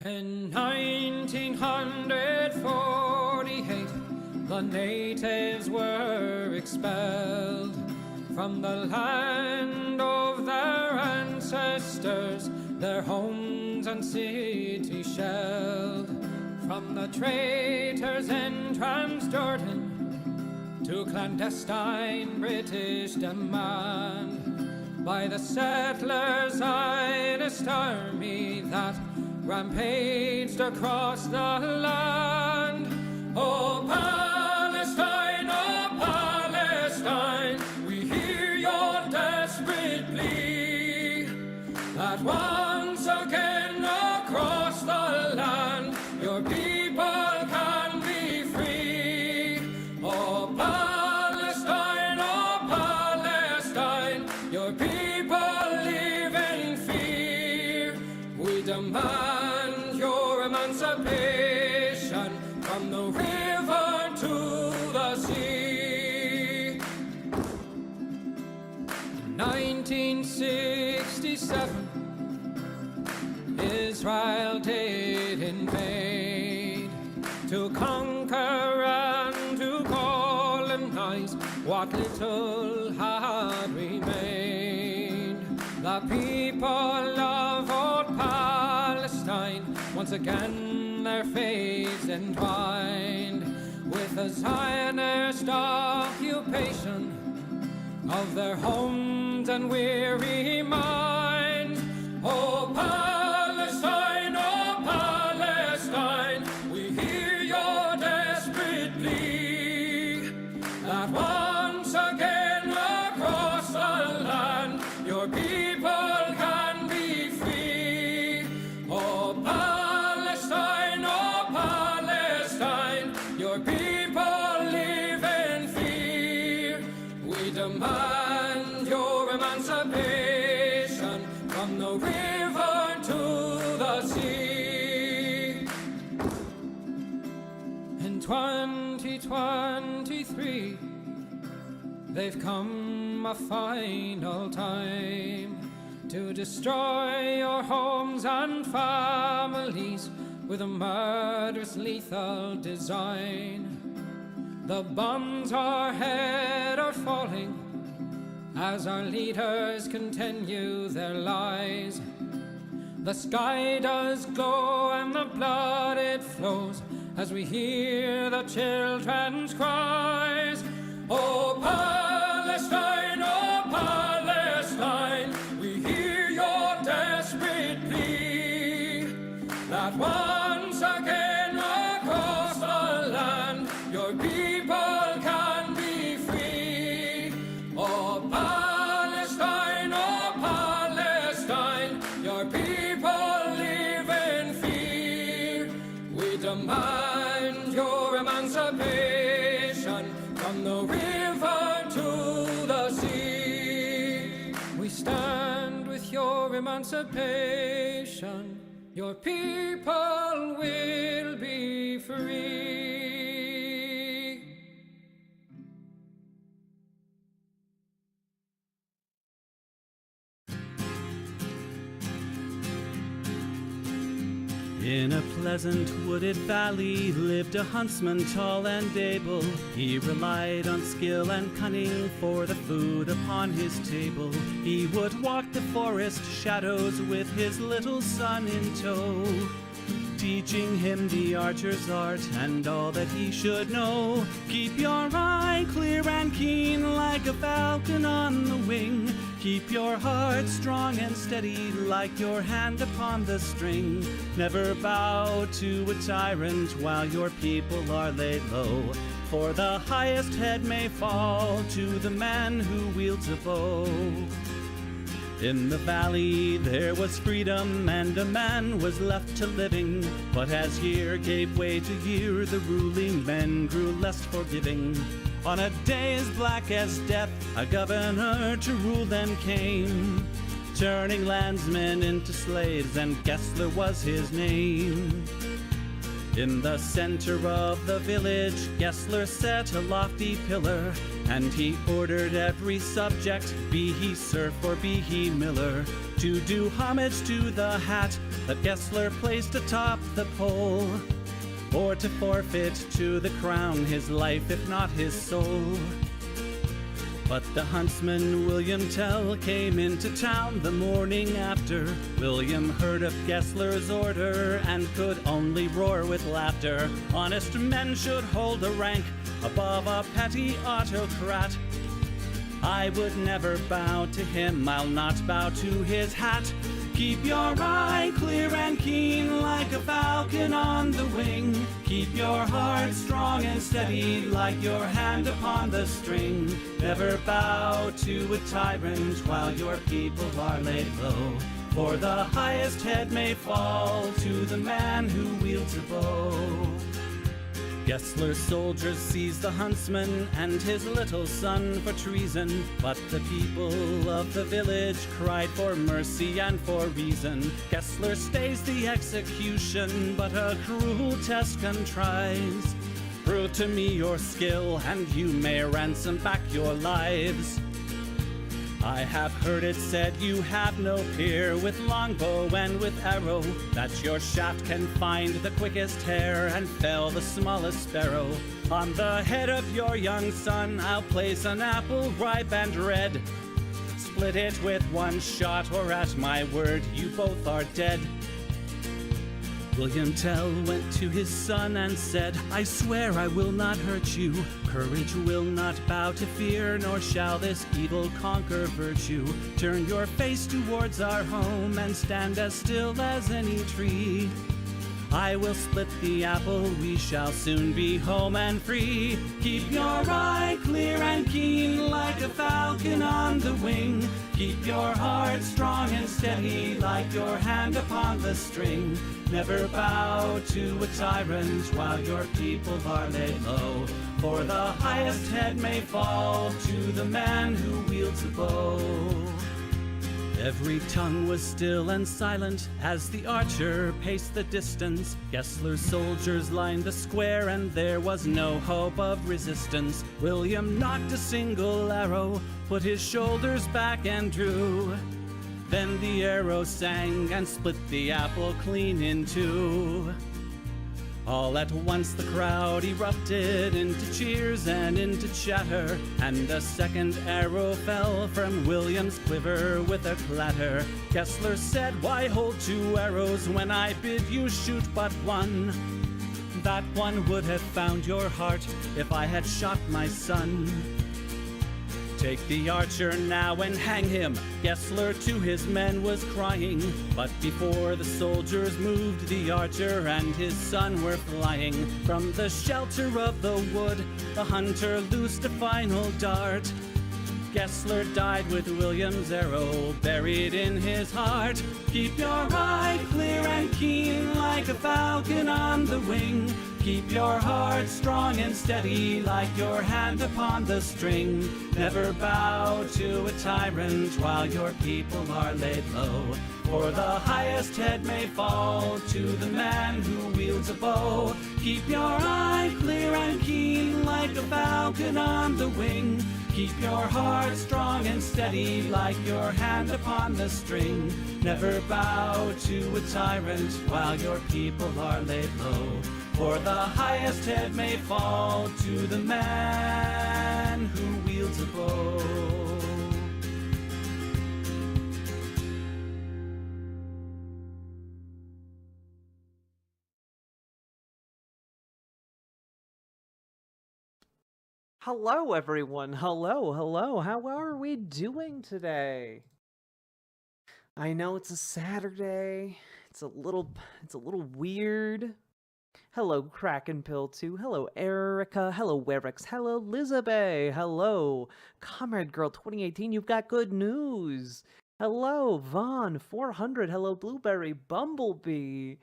In 1948, the natives were expelled from the land of their ancestors, their homes and cities shelled. From the traitors in Transjordan to clandestine British demand, by the settlers' Zionist army that rampaged across the land. Oh Palestine, we hear your desperate plea, that once again across the land your people can be free. Oh Palestine, your people live in fear. We demand your emancipation from the river to the sea. In 1967, Israel did invade to conquer and to colonize what little had remained. The people of old Palestine, once again their fates entwined with a Zionist occupation of their homes and weary minds. Oh Palestine, we hear your desperate plea, that once again across the land your people can be free. Oh Palestine, your people live in fear. We demand your emancipation from the river to the sea. In 2023, they've come a final time to destroy your homes and families with a murderous, lethal design. The bombs overhead are falling as our leaders continue their lies. The sky does glow and the blood it flows as we hear the children's cries. Oh Palestine, we hear your desperate plea, that once again across the land your people can be free. Oh Palestine, your people live in fear. We demand your emancipation from the river to the sea. We stand with your emancipation. Your people will be free. In a pleasant wooded valley lived a huntsman tall and able. He relied on skill and cunning for the food upon his table. He would walk the forest shadows with his little son in tow, teaching him the archer's art and all that he should know. Keep your eye clear and keen like a falcon on the wing. Keep your heart strong and steady like your hand upon the string. Never bow to a tyrant while your people are laid low, for the highest head may fall to the man who wields a bow. In the valley there was freedom and a man was left to living, but as year gave way to year the ruling men grew less forgiving. On a day as black as death a governor to rule them came, turning landsmen into slaves, and Gessler was his name. In the center of the village, Gessler set a lofty pillar, and he ordered every subject, be he serf or be he miller, to do homage to the hat that Gessler placed atop the pole, or to forfeit to the crown his life, if not his soul. But the huntsman William Tell came into town the morning after. William heard of Gessler's order and could only roar with laughter. Honest men should hold a rank above a petty autocrat. I would never bow to him, I'll not bow to his hat. Keep your eye clear and keen like a falcon on the wing. Keep your heart strong and steady like your hand upon the string. Never bow to a tyrant while your people are laid low. For the highest head may fall to the man who wields a bow. Gessler's soldiers seized the huntsman and his little son for treason, but the people of the village cried for mercy and for reason. Gessler stays the execution, but a cruel test contrives. Prove to me your skill, and you may ransom back your lives. I have heard it said you have no peer with longbow and with arrow, that your shaft can find the quickest hare and fell the smallest sparrow. On the head of your young son I'll place an apple ripe and red. Split it with one shot, or at my word you both are dead. William Tell went to his son and said, I swear I will not hurt you. Courage will not bow to fear, nor shall this evil conquer virtue. Turn your face towards our home and stand as still as any tree. I will split the apple, we shall soon be home and free. Keep your eye clear and keen like a falcon on the wing. Keep your heart strong and steady like your hand upon the string. Never bow to a tyrant while your people are laid low. For the highest head may fall to the man who wields a bow. Every tongue was still and silent as the archer paced the distance. Gessler's soldiers lined the square and there was no hope of resistance. William knocked a single arrow, put his shoulders back and drew. Then the arrow sang and split the apple clean in two. All at once the crowd erupted into cheers and into chatter, and a second arrow fell from William's quiver with a clatter. Gessler said, why hold two arrows when I bid you shoot but one? That one would have found your heart if I had shot my son. Take the archer now and hang him, Gessler to his men was crying. But before the soldiers moved, the archer and his son were flying. From the shelter of the wood, the hunter loosed a final dart. Gessler died with William's arrow buried in his heart. Keep your eye clear and keen like a falcon on the wing. Keep your heart strong and steady like your hand upon the string. Never bow to a tyrant while your people are laid low. For the highest head may fall to the man who wields a bow. Keep your eye clear and keen like a falcon on the wing. Keep your heart strong and steady like your hand upon the string. Never bow to a tyrant while your people are laid low. For the highest head may fall to the man who wields a bow. Hello, everyone. Hello. How are we doing today? I know it's a Saturday. It's a little weird. Hello, Kraken Pill 2. Hello, Erica. Hello, Werix. Hello, Lizabeth. Hello, Comrade Girl 2018. You've got good news. Hello, Vaughn 400. Hello, Blueberry Bumblebee.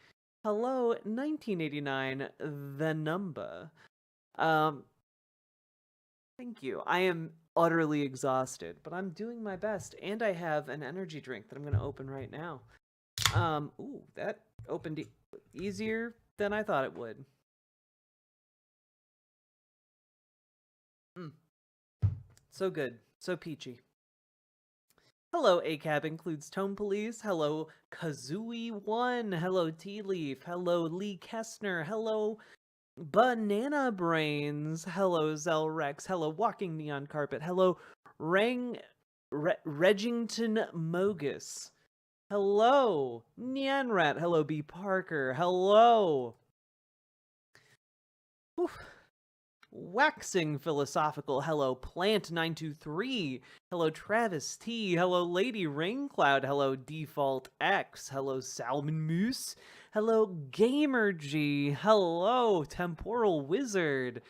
Hello, 1989. The number. Thank you. I am utterly exhausted, but I'm doing my best, and I have an energy drink that I'm going to open right now. Ooh, that opened easier than I thought it would. So good. So peachy. Hello, ACAB includes Tone Police. Hello, Kazooie1. Hello, Tea Leaf. Hello, Lee Kestner. Hello, Banana Brains. Hello, Zelrex. Hello, Walking Neon Carpet. Hello, Regington Mogus. Hello, Nyan Rat. Hello, B. Parker. Hello. Oof. Waxing Philosophical. Hello, Plant923. Hello, Travis T. Hello, Lady Raincloud. Hello, Default X. Hello, Salmon Moose. Hello, Gamer G. Hello, Temporal Wizard.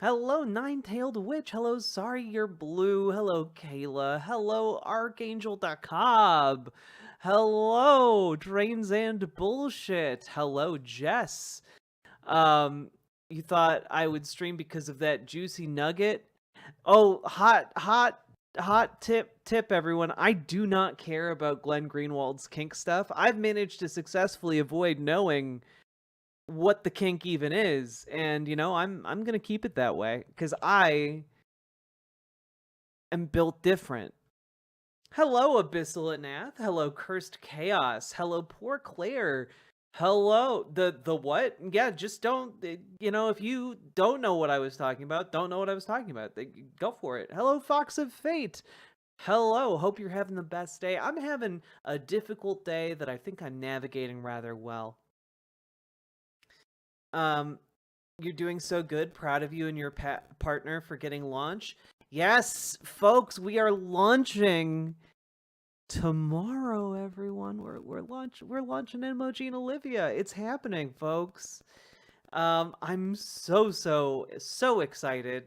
Hello, Nine-Tailed Witch. Hello, Sorry You're Blue. Hello, Kayla. Hello, Archangel.cob. Hello, Drains and Bullshit. Hello, Jess. You thought I would stream because of that juicy nugget? Oh, hot tip, everyone. I do not care about Glenn Greenwald's kink stuff. I've managed to successfully avoid knowing what the kink even is, and you know, I'm gonna keep it that way because I am built different. Hello, Abyssal Nath. Hello, Cursed Chaos. Hello, Poor Claire. Hello, the what? Yeah, just don't, you know, if you don't know what I was talking about, don't know what I was talking about. Go for it. Hello, Fox of Fate. Hello, hope you're having the best day. I'm having a difficult day that I think I'm navigating rather well. You're doing so good. Proud of you and your partner for getting launch. Yes, folks, we are launching tomorrow, everyone. We're launching Emoji and Olivia. It's happening, folks. I'm so excited.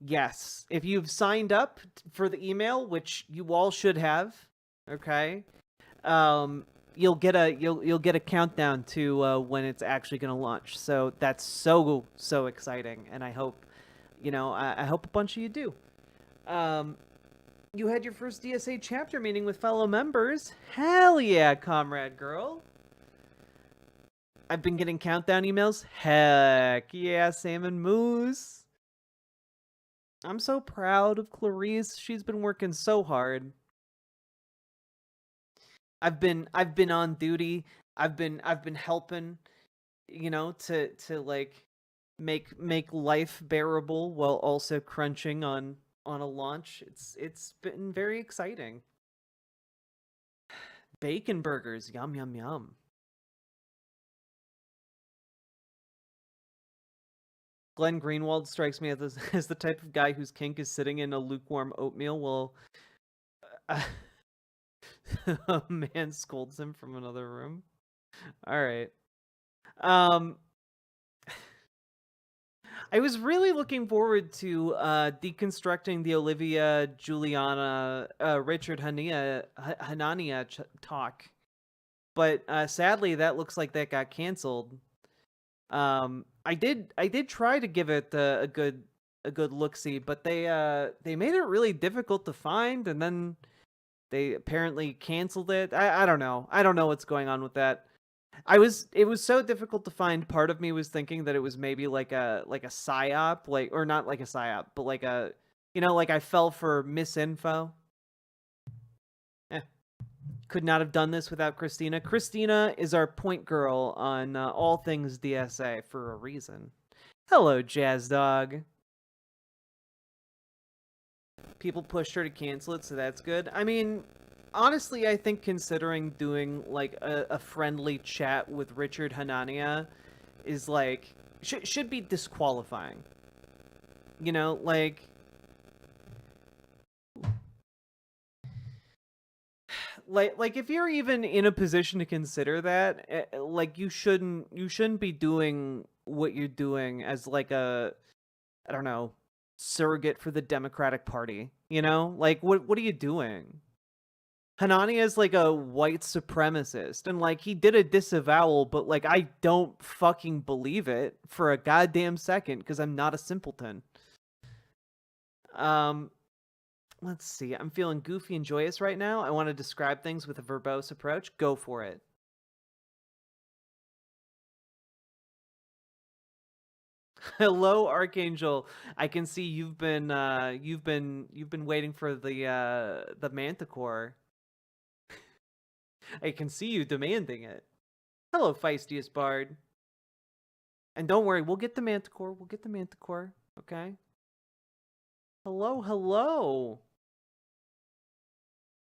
Yes, if you've signed up for the email, which you all should have, okay, you'll get a countdown to when it's actually going to launch. So that's so exciting, and I hope, you know, I hope a bunch of you do. You had your first DSA chapter meeting with fellow members. Hell yeah, comrade girl. I've been getting countdown emails. Heck yeah, Salmon Moose. I'm so proud of Clarice. She's been working so hard. I've been on duty. I've been helping, you know, to like make life bearable while also crunching on a launch. It's been very exciting. Bacon burgers, yum yum yum. Glenn Greenwald strikes me as the type of guy whose kink is sitting in a lukewarm oatmeal while a man scolds him from another room. All right. I was really looking forward to deconstructing the Olivia Juliana Richard Hanania talk, but sadly that looks like that got canceled. I did try to give it a good look-see, but they made it really difficult to find, and then they apparently canceled it. I don't know. I don't know what's going on with that. It was so difficult to find. Part of me was thinking that it was maybe like a psyop, like, or not like a psyop, but like a, you know, like I fell for misinfo. Could not have done this without Christina. Christina is our point girl on all things DSA for a reason. Hello, Jazz Dog. People pushed her to cancel it, so that's good. I mean, honestly, I think considering doing like a friendly chat with Richard Hanania is like should be disqualifying. You know, like if you're even in a position to consider that, like you shouldn't be doing what you're doing as like a, I don't know, surrogate for the Democratic Party. You know, like what are you doing? Hanani is like a white supremacist, and like he did a disavowal, but like I don't fucking believe it for a goddamn second because I'm not a simpleton. Let's see. I'm feeling goofy and joyous right now. I want to describe things with a verbose approach. Go for it. Hello, Archangel. I can see you've been waiting for the Manticore. I can see you demanding it. Hello, feistiest bard. And don't worry, we'll get the Manticore. We'll get the Manticore. Okay. Hello, hello.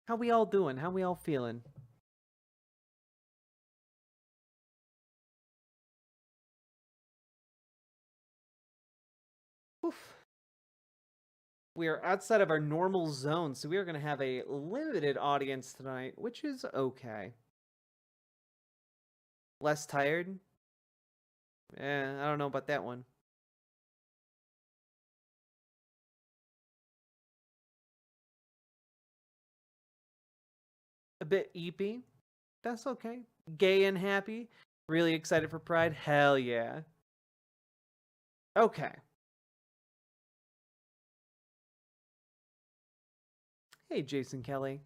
How we all doing? How we all feeling? Oof. We are outside of our normal zone, so we are going to have a limited audience tonight, which is okay. Less tired? I don't know about that one. A bit eepy? That's okay. Gay and happy? Really excited for Pride? Hell yeah. Okay. Hey, Jason Kelly.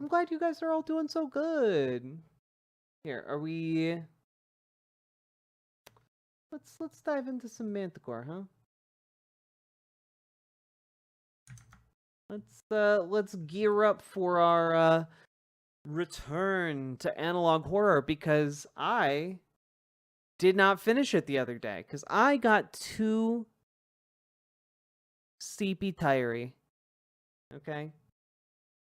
I'm glad you guys are all doing so good. Here, are we... Let's dive into some Manticore, huh? Let's gear up for our return to analog horror, because I did not finish it the other day because I got too sleepy tirey. Okay.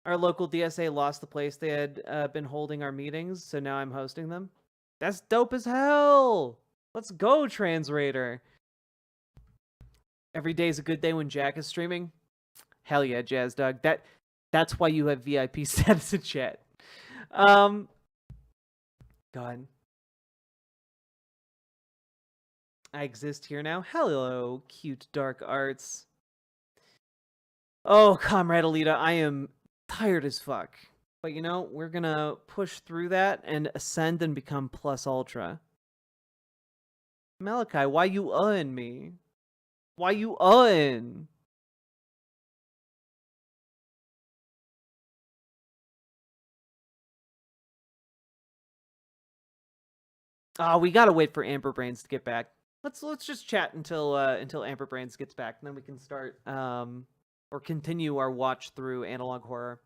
Our local DSA lost the place they had been holding our meetings, so now I'm hosting them. That's dope as hell! Let's go, Trans Raider! Every day's a good day when Jack is streaming? Hell yeah, Jazz Dog. That's why you have VIP status in chat. God. I exist here now. Hello, cute dark arts. Oh, Comrade Alita, I am tired as fuck. But you know, we're gonna push through that and ascend and become plus ultra. Malachi, why you me? Why you Oh, we gotta wait for Amber Brains to get back. Let's just chat until Amber Brains gets back, and then we can start or continue our watch through analog horror.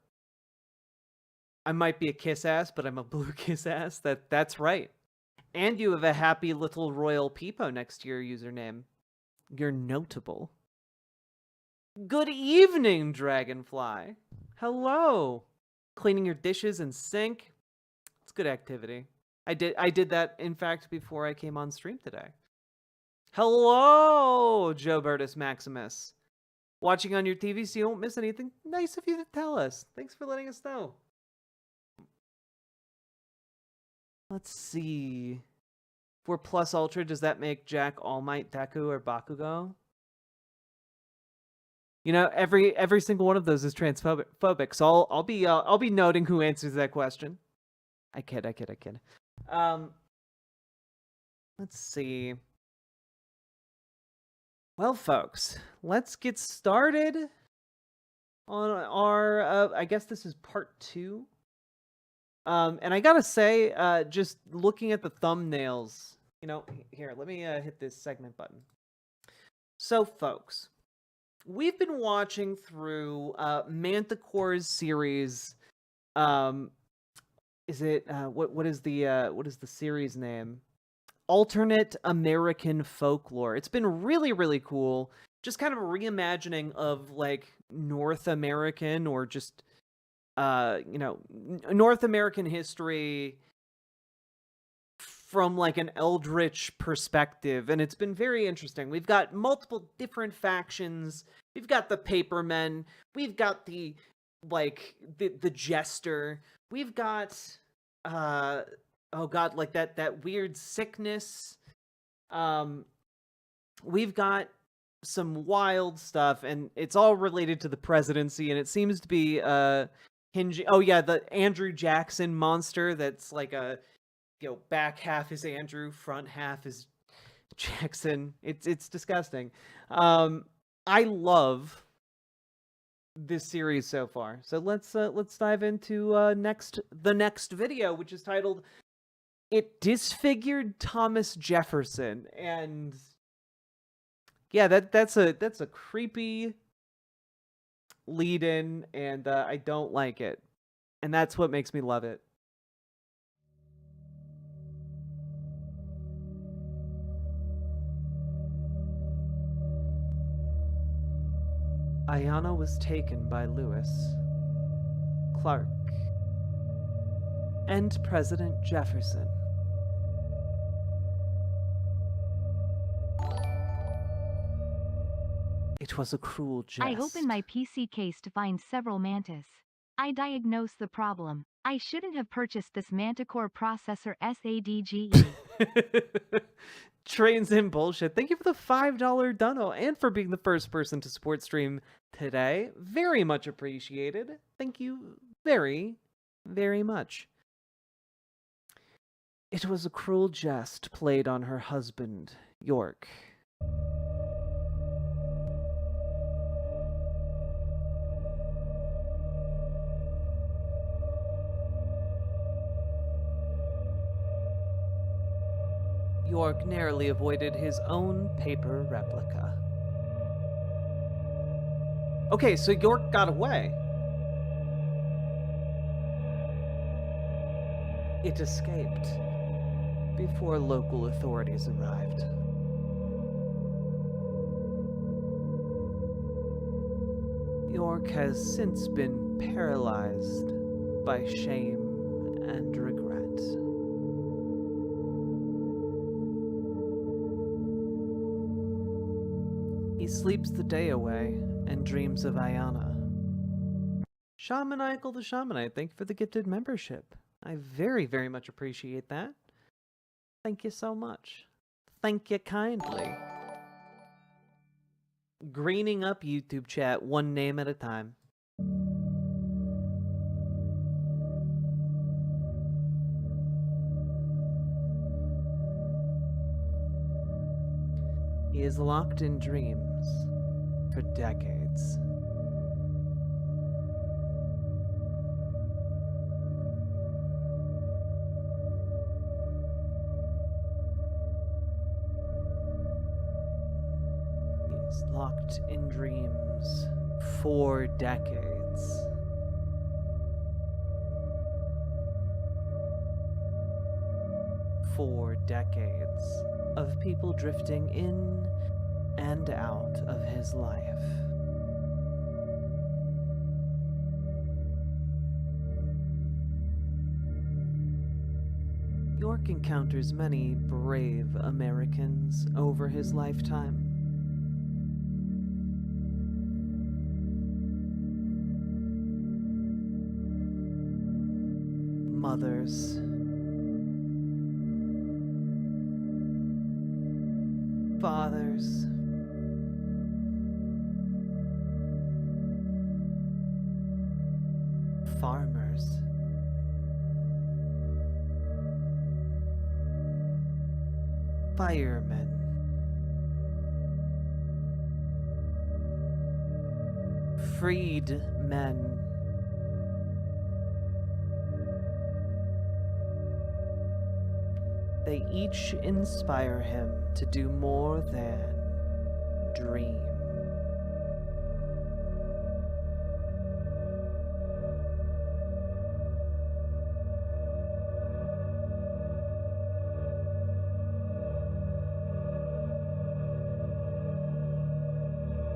I might be a kiss ass, but I'm a blue kiss ass. That's right. And you have a happy little royal peepo next to your username. You're notable. Good evening, Dragonfly. Hello. Cleaning your dishes and sink. It's good activity. I did that, in fact, before I came on stream today. Hello, Joe Bertus Maximus. Watching on your TV so you won't miss anything? Nice of you to tell us. Thanks for letting us know. Let's see. For plus ultra, does that make Jack All Might, Deku, or Bakugo? You know, every single one of those is transphobic, so I'll be noting who answers that question. I kid. Let's see. Well, folks, let's get started on our. I guess this is part 2. And I gotta say, just looking at the thumbnails, you know, here, let me hit this segment button. So, folks, we've been watching through Manticore's series. Is it what is the series name? Alternate American Folklore. It's been really, really cool. Just kind of a reimagining of like North American or just you know, North American history from like an eldritch perspective, and it's been very interesting. We've got multiple different factions. We've got the Papermen. We've got the Jester. We've got oh god, like that weird sickness. We've got some wild stuff, and it's all related to the presidency, and it seems to be hinging. Oh yeah, the Andrew Jackson monster. That's like a, you know, back half is Andrew, front half is Jackson. It's disgusting. I love this series so far. So let's dive into the next video, which is titled "It Disfigured Thomas Jefferson." And Yeah, that's a creepy lead in, and I don't like it. And that's what makes me love it. Ayana was taken by Lewis, Clark, and President Jefferson. It was a cruel jest. I open my PC case to find several mantis. I diagnose the problem. I shouldn't have purchased this Manticore processor SADGE. Trains in bullshit. Thank you for the $5 dono and for being the first person to support stream today. Very much appreciated. Thank you very, very much. It was a cruel jest played on her husband, York. York narrowly avoided his own paper replica. Okay, so York got away. It escaped before local authorities arrived. York has since been paralyzed by shame and regret. He sleeps the day away and dreams of Ayana. Shamaniacal the Shamanite, thank you for the gifted membership. I very, very much appreciate that. Thank you so much. Thank you kindly. Greening up YouTube chat one name at a time. He is locked in dreams for decades. He is locked in dreams for decades. For decades of people drifting in and out of his life. York encounters many brave Americans over his lifetime. Mothers, fathers, farmers, firemen, freedmen, they each inspire him to do more than dream.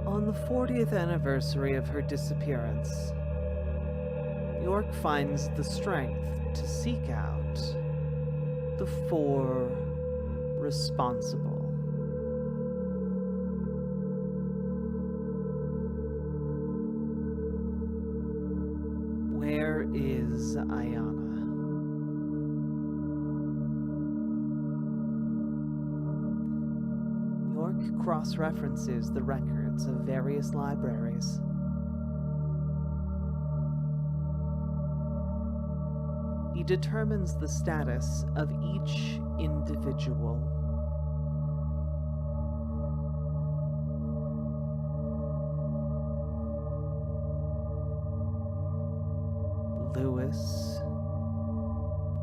On the 40th anniversary of her disappearance, York finds the strength to seek out the four responsible. Where is Ayana? York cross-references the records of various libraries. He determines the status of each individual. Lewis,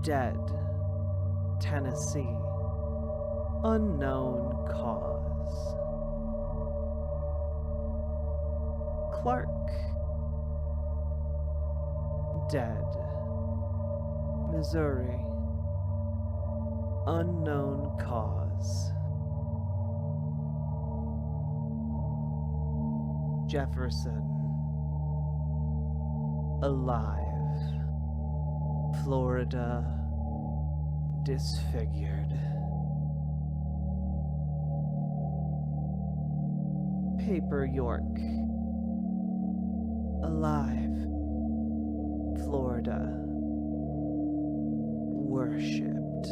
dead, Tennessee, unknown cause. Clark. Dead. Missouri. Unknown cause. Jefferson. Alive. Florida. Disfigured. Paper York. Alive. Florida. Worshipped.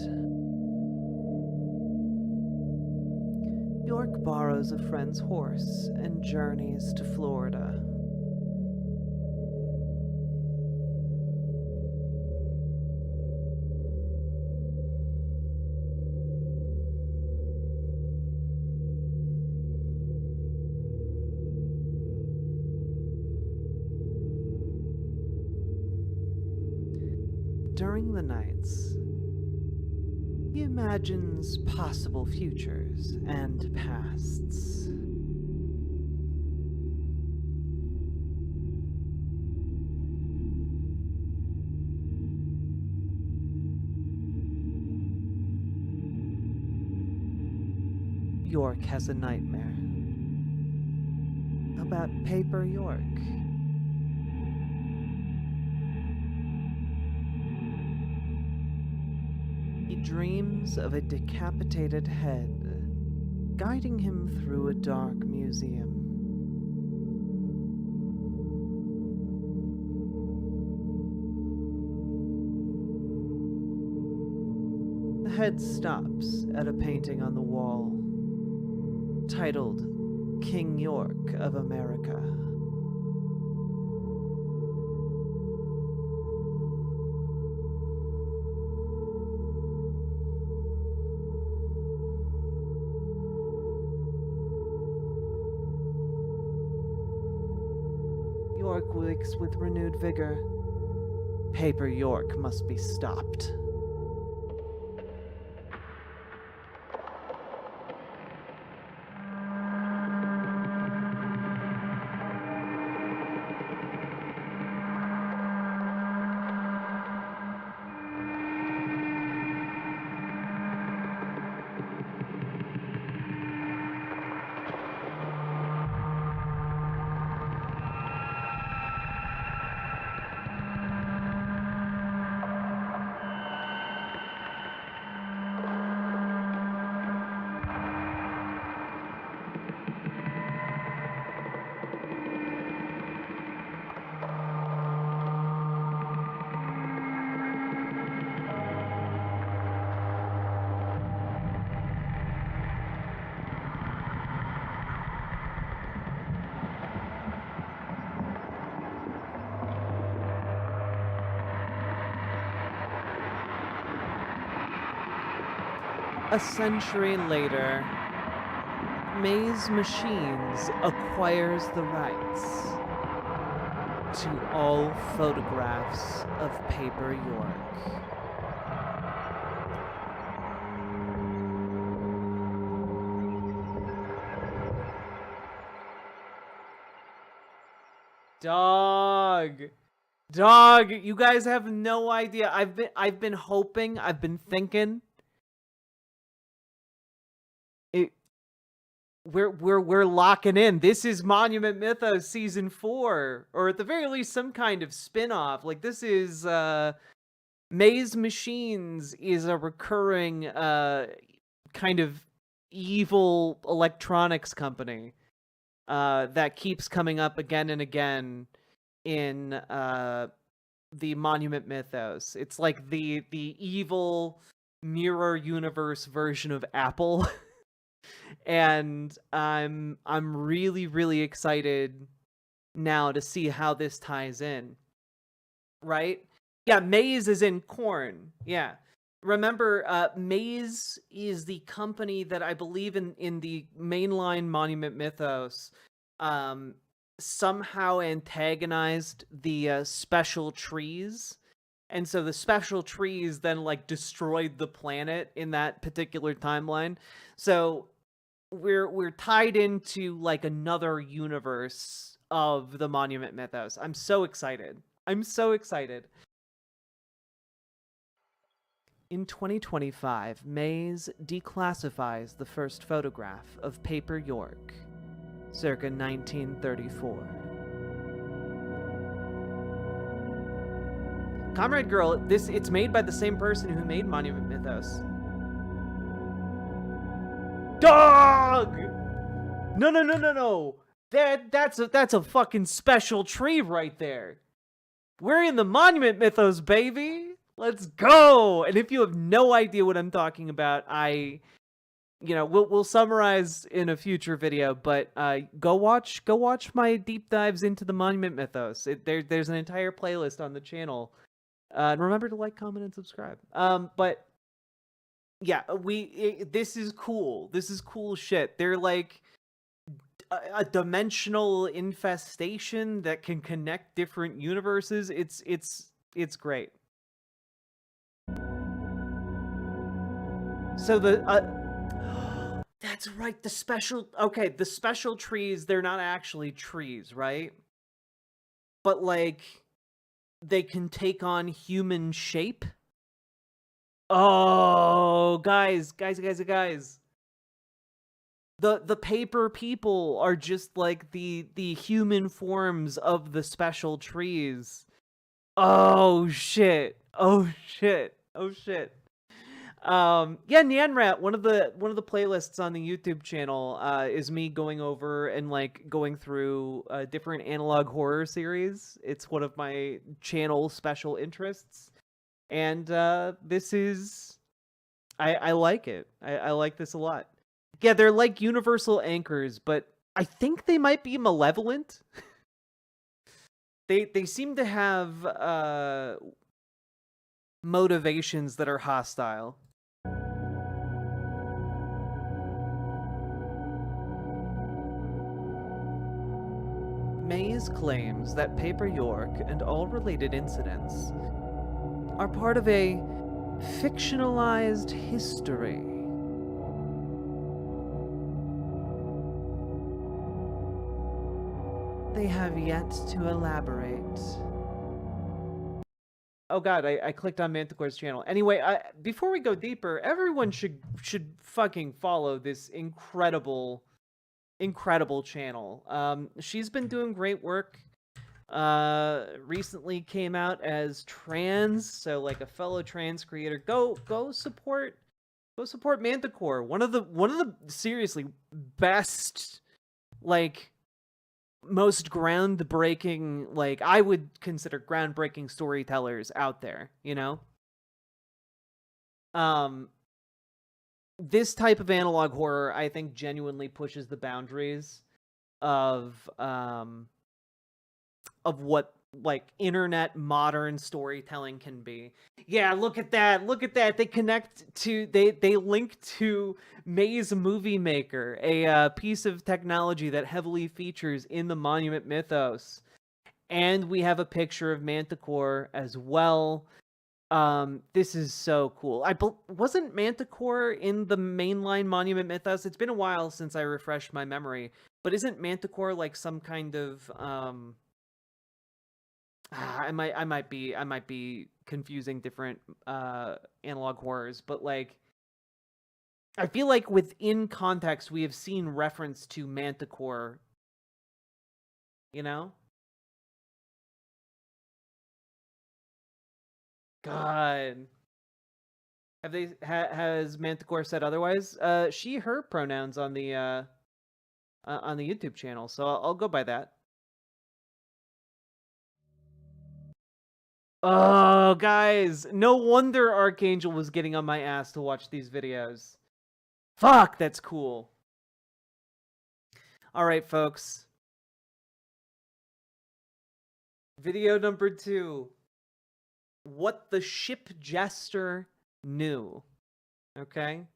York borrows a friend's horse and journeys to Florida. During the nights, he imagines possible futures and pasts. York has a nightmare about Paper York. He dreams of a decapitated head guiding him through a dark museum. The head stops at a painting on the wall titled King York of America. York wakes with renewed vigor. Paper York must be stopped. A century later, Maize Machines acquires the rights to all photographs of Paper York. Dog, you guys have no idea. I've been hoping, I've been thinking. We're locking in. This is Monument Mythos season 4, or at the very least some kind of spin-off. Like, this is Maize Machines is a recurring kind of evil electronics company that keeps coming up again and again in the Monument Mythos. It's like the evil mirror universe version of Apple. And I'm really, really excited now to see how this ties in. Right? Yeah, maize is in corn. Yeah. Remember, Maize is the company that I believe in the mainline Monument Mythos somehow antagonized the special trees. And so the special trees then like destroyed the planet in that particular timeline. So we're tied into like another universe of the Monument Mythos. I'm so excited. I'm so excited. In 2025, Maize declassifies the first photograph of Paper York, circa 1934. Comrade Girl, it's made by the same person who made Monument Mythos. Dog! No. That's a fucking special tree right there. We're in the Monument Mythos, baby. Let's go. And if you have no idea what I'm talking about, we'll summarize in a future video, but go watch my deep dives into the Monument Mythos. There's an entire playlist on the channel. And remember to like, comment, and subscribe. But yeah, this is cool. This is cool shit. They're like a dimensional infestation that can connect different universes. It's great. So that's right, the special trees, they're not actually trees, right? But like they can take on human shape. Oh, guys. The paper people are just like the human forms of the special trees. Oh shit. Yeah, Nyanrat, one of the playlists on the YouTube channel is me going over and like going through different analog horror series. It's one of my channel special interests. And this is I like it. I like this a lot. Yeah, they're like universal anchors, but I think they might be malevolent. They seem to have motivations that are hostile. Maize claims that Paper York and all related incidents are part of a fictionalized history. They have yet to elaborate. Oh god, I clicked on Manticore's channel. Anyway, before we go deeper, everyone should fucking follow this incredible channel. She's been doing great work. Recently came out as trans, so like a fellow trans creator. Go support Manticore. One of the seriously best, like, most groundbreaking, like I would consider groundbreaking storytellers out there, you know? This type of analog horror, I think, genuinely pushes the boundaries of what like internet modern storytelling can be. Yeah, look at that. They link to Maize Movie Maker, a piece of technology that heavily features in the Monument Mythos. And we have a picture of Manticore as well. This is so cool. Wasn't Manticore in the mainline Monument Mythos? It's been a while since I refreshed my memory, but isn't Manticore like some kind of I might be confusing different analog horrors, but like I feel like within context we have seen reference to Manticore, you know? God. Has Manticore said otherwise? She, her pronouns on the YouTube channel, so I'll go by that. Oh, guys, no wonder Archangel was getting on my ass to watch these videos. Fuck, that's cool. All right, folks. Video number 2. What the ship Jester knew. Okay?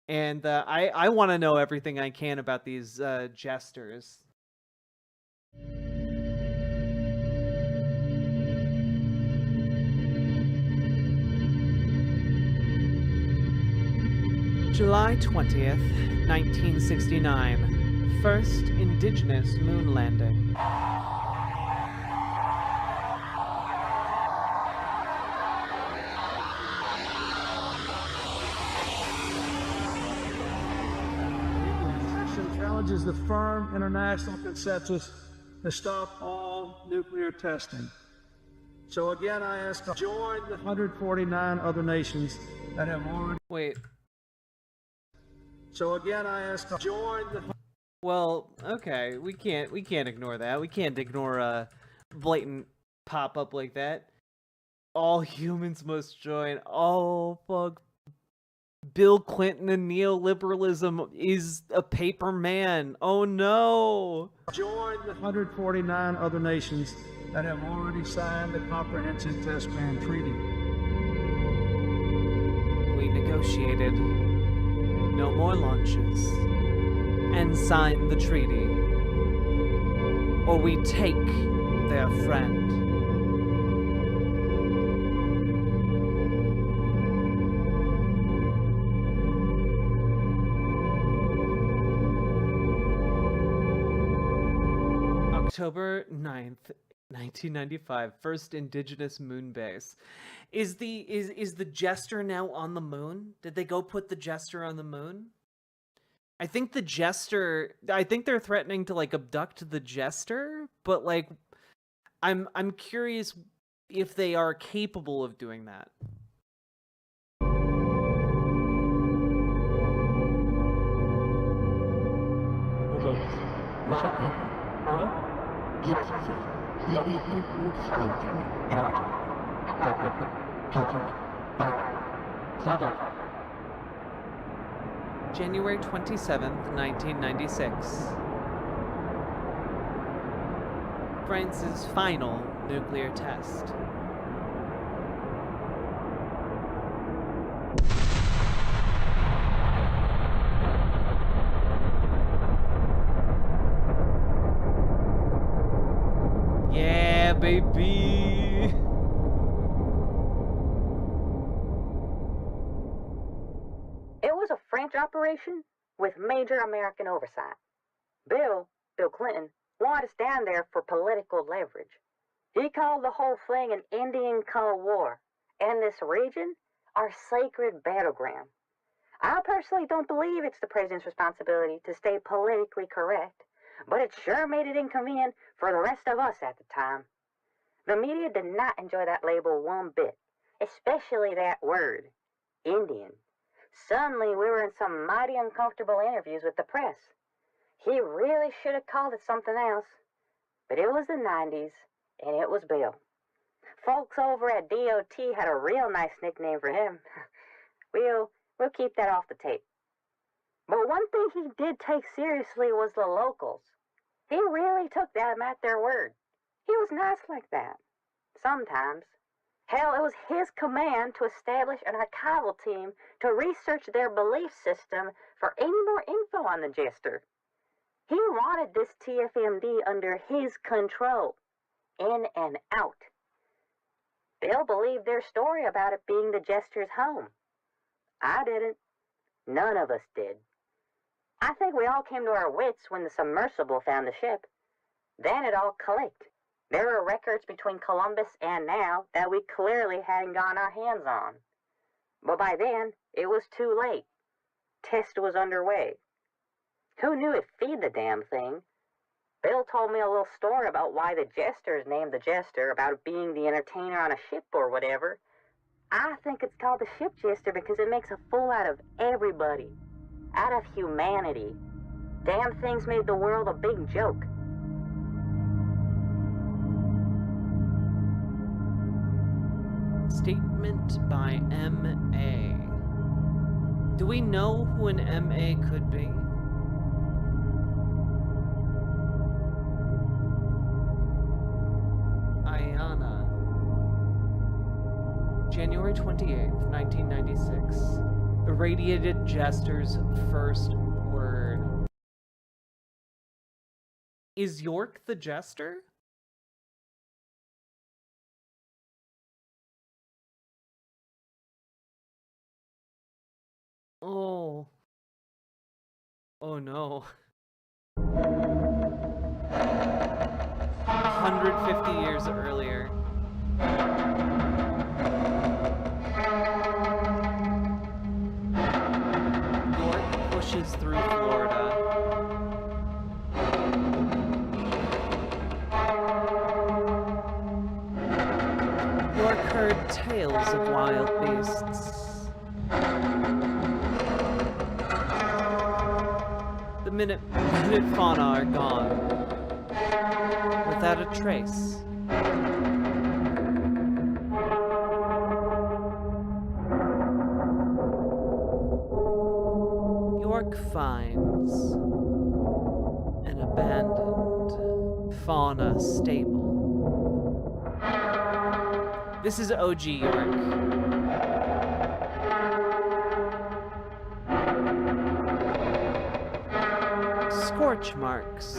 And I want to know everything I can about these Jesters. July 20th, 1969. First Indigenous moon landing. Challenges the firm international consensus to stop all nuclear testing. So again, I ask to join the 149 other nations that have already... Wait. So again, I ask to join the... Well, okay, we can't ignore that. We can't ignore a blatant pop-up like that. All humans must join. Oh, fuck. Bill Clinton and neoliberalism is a paper man. Oh no! Join the 149 other nations that have already signed the Comprehensive Test Ban Treaty. We negotiated no more launches and signed the treaty, or we take their friend. October 9th, 1995, first Indigenous moon base. Is the Jester now on the moon? Did they go put the Jester on the moon? I think the Jester, I think they're threatening to like abduct the Jester, but like I'm curious if they are capable of doing that. January 27th, 1996. France's final nuclear test. Yeah, baby! It was a French operation with major American oversight. Bill Clinton, wanted us down there for political leverage. He called the whole thing an Indian Cold War, and this region our sacred battleground. I personally don't believe it's the president's responsibility to stay politically correct, but it sure made it inconvenient for the rest of us at the time. The media did not enjoy that label one bit, especially that word, Indian. Suddenly, we were in some mighty uncomfortable interviews with the press. He really should have called it something else. But it was the 90s, and it was Bill. Folks over at DOT had a real nice nickname for him. We'll keep that off the tape. But one thing he did take seriously was the locals. He really took them at their word. He was nice like that. Sometimes. Hell, it was his command to establish an archival team to research their belief system for any more info on the Jester. He wanted this TFMD under his control, in and out. Bill believed their story about it being the Jester's home. I didn't. None of us did. I think we all came to our wits when the submersible found the ship. Then it all clicked. There are records between Columbus and now that we clearly hadn't gotten our hands on. But by then, it was too late. Test was underway. Who knew it'd feed the damn thing? Bill told me a little story about why the Jester is named the Jester, about being the entertainer on a ship or whatever. I think it's called the Ship Jester because it makes a fool out of everybody. Out of humanity. Damn things made the world a big joke. Statement by M.A. Do we know who an M.A. could be? Ayana. January 28th, 1996. Irradiated Jester's first word. Is York the Jester? Oh. Oh no. 150 years earlier. York pushes through Florida. York heard tales of wild beasts. The minute fauna are gone, without a trace. York finds an abandoned fauna stable. This is OG York. Scorch marks,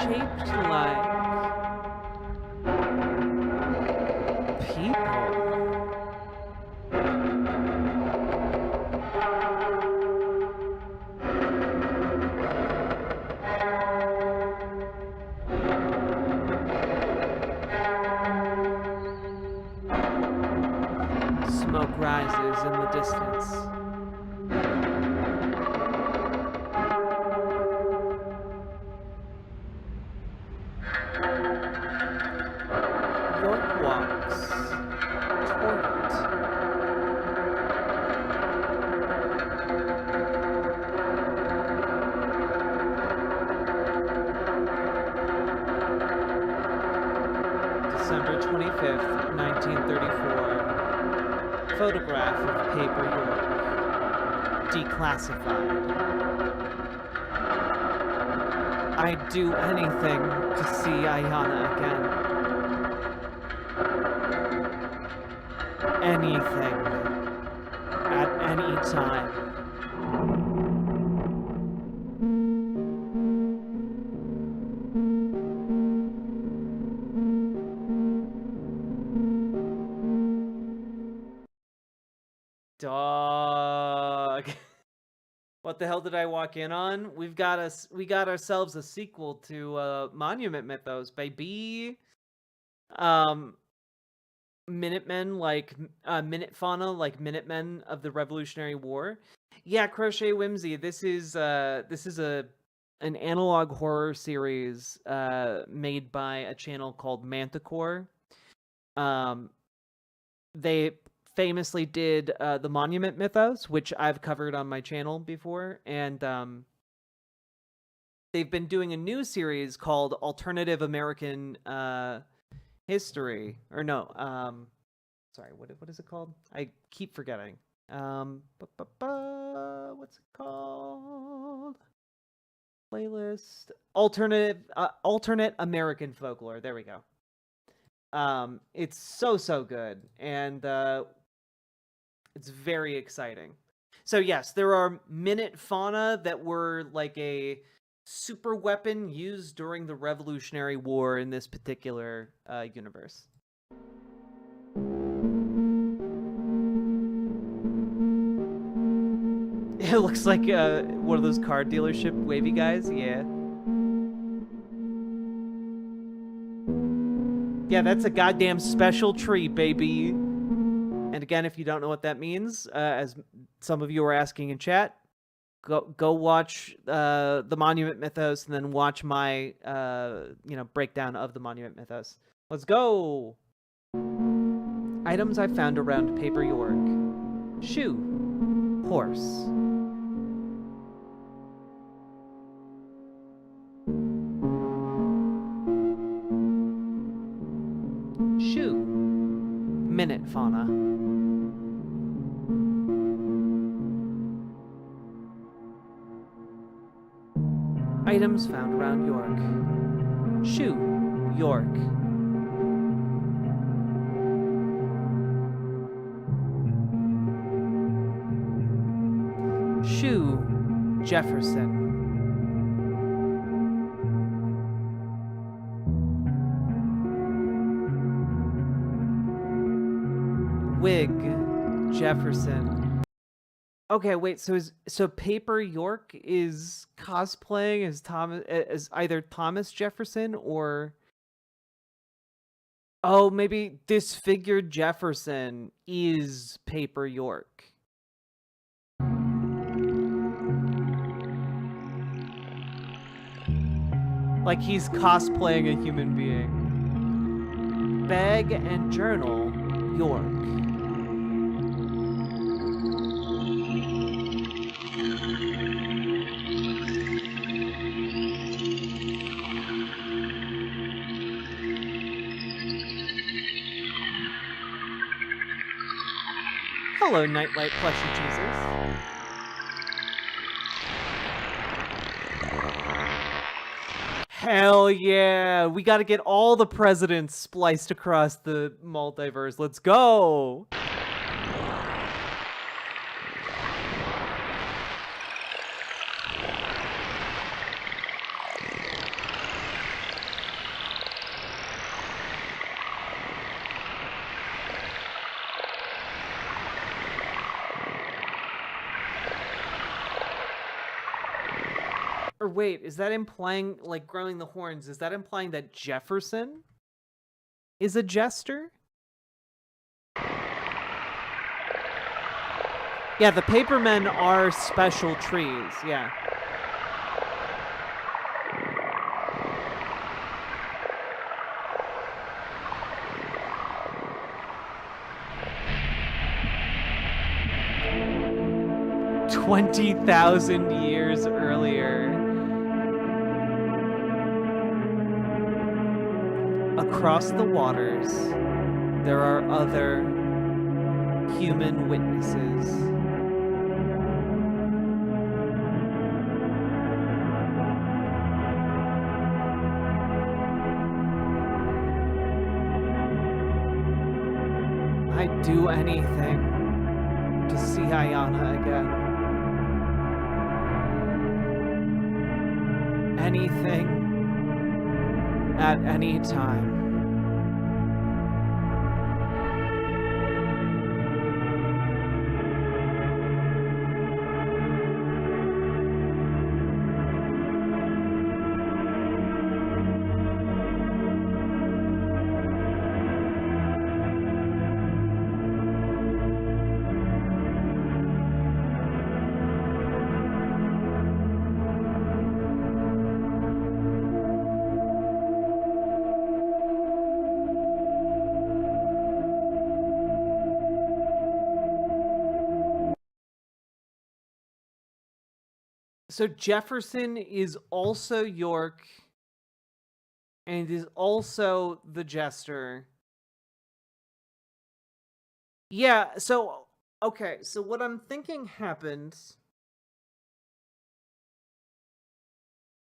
shaped like people. Smoke rises in the distance. York walks toward it. December 25th, 1934. Photograph of Paper York. Declassified. I'd do anything to see Ayana again. Anything. At any time. Dog. What the hell did I walk in on? We got ourselves a sequel to Monument Mythos, baby. Minutemen like Minute Fauna like Minutemen of the Revolutionary War. Yeah, Crochet Whimsy. This is an analog horror series made by a channel called Manticore. They famously did the Monument Mythos, which I've covered on my channel before, and they've been doing a new series called Alternative American History, or no, sorry, what is it called? I keep forgetting. What's it called? Playlist. Alternate American Folklore. There we go. It's so good, and it's very exciting. So yes, there are minute fauna that were like a super weapon used during the Revolutionary War in this particular universe. It looks like one of those car dealership wavy guys. Yeah. Yeah, that's a goddamn special tree, baby. And again, if you don't know what that means, as some of you are asking in chat, go watch the Monument Mythos and then watch my breakdown of the Monument Mythos. Let's go. Items I found around Paper York. Shoe. Horse. Shoe. Minute fauna. Items found around York. Shoe. York. Shoe. Jefferson. Wig. Jefferson. Okay, wait. So Paper York is cosplaying as either Thomas Jefferson or Oh, maybe disfigured Jefferson is Paper York. Like he's cosplaying a human being. Bag and journal, York. Hello, Nightlight Plushy Jesus. Hell yeah! We gotta get all the presidents spliced across the multiverse. Let's go! Or wait, is that implying, like, growing the horns, is that implying that Jefferson is a jester? Yeah, the papermen are special trees, yeah. $20,000 years earlier. Across the waters, there are other human witnesses. I'd do anything to see Ayana again. Anything at any time. So Jefferson is also York and is also the Jester. Yeah, so okay, so what I'm thinking happened.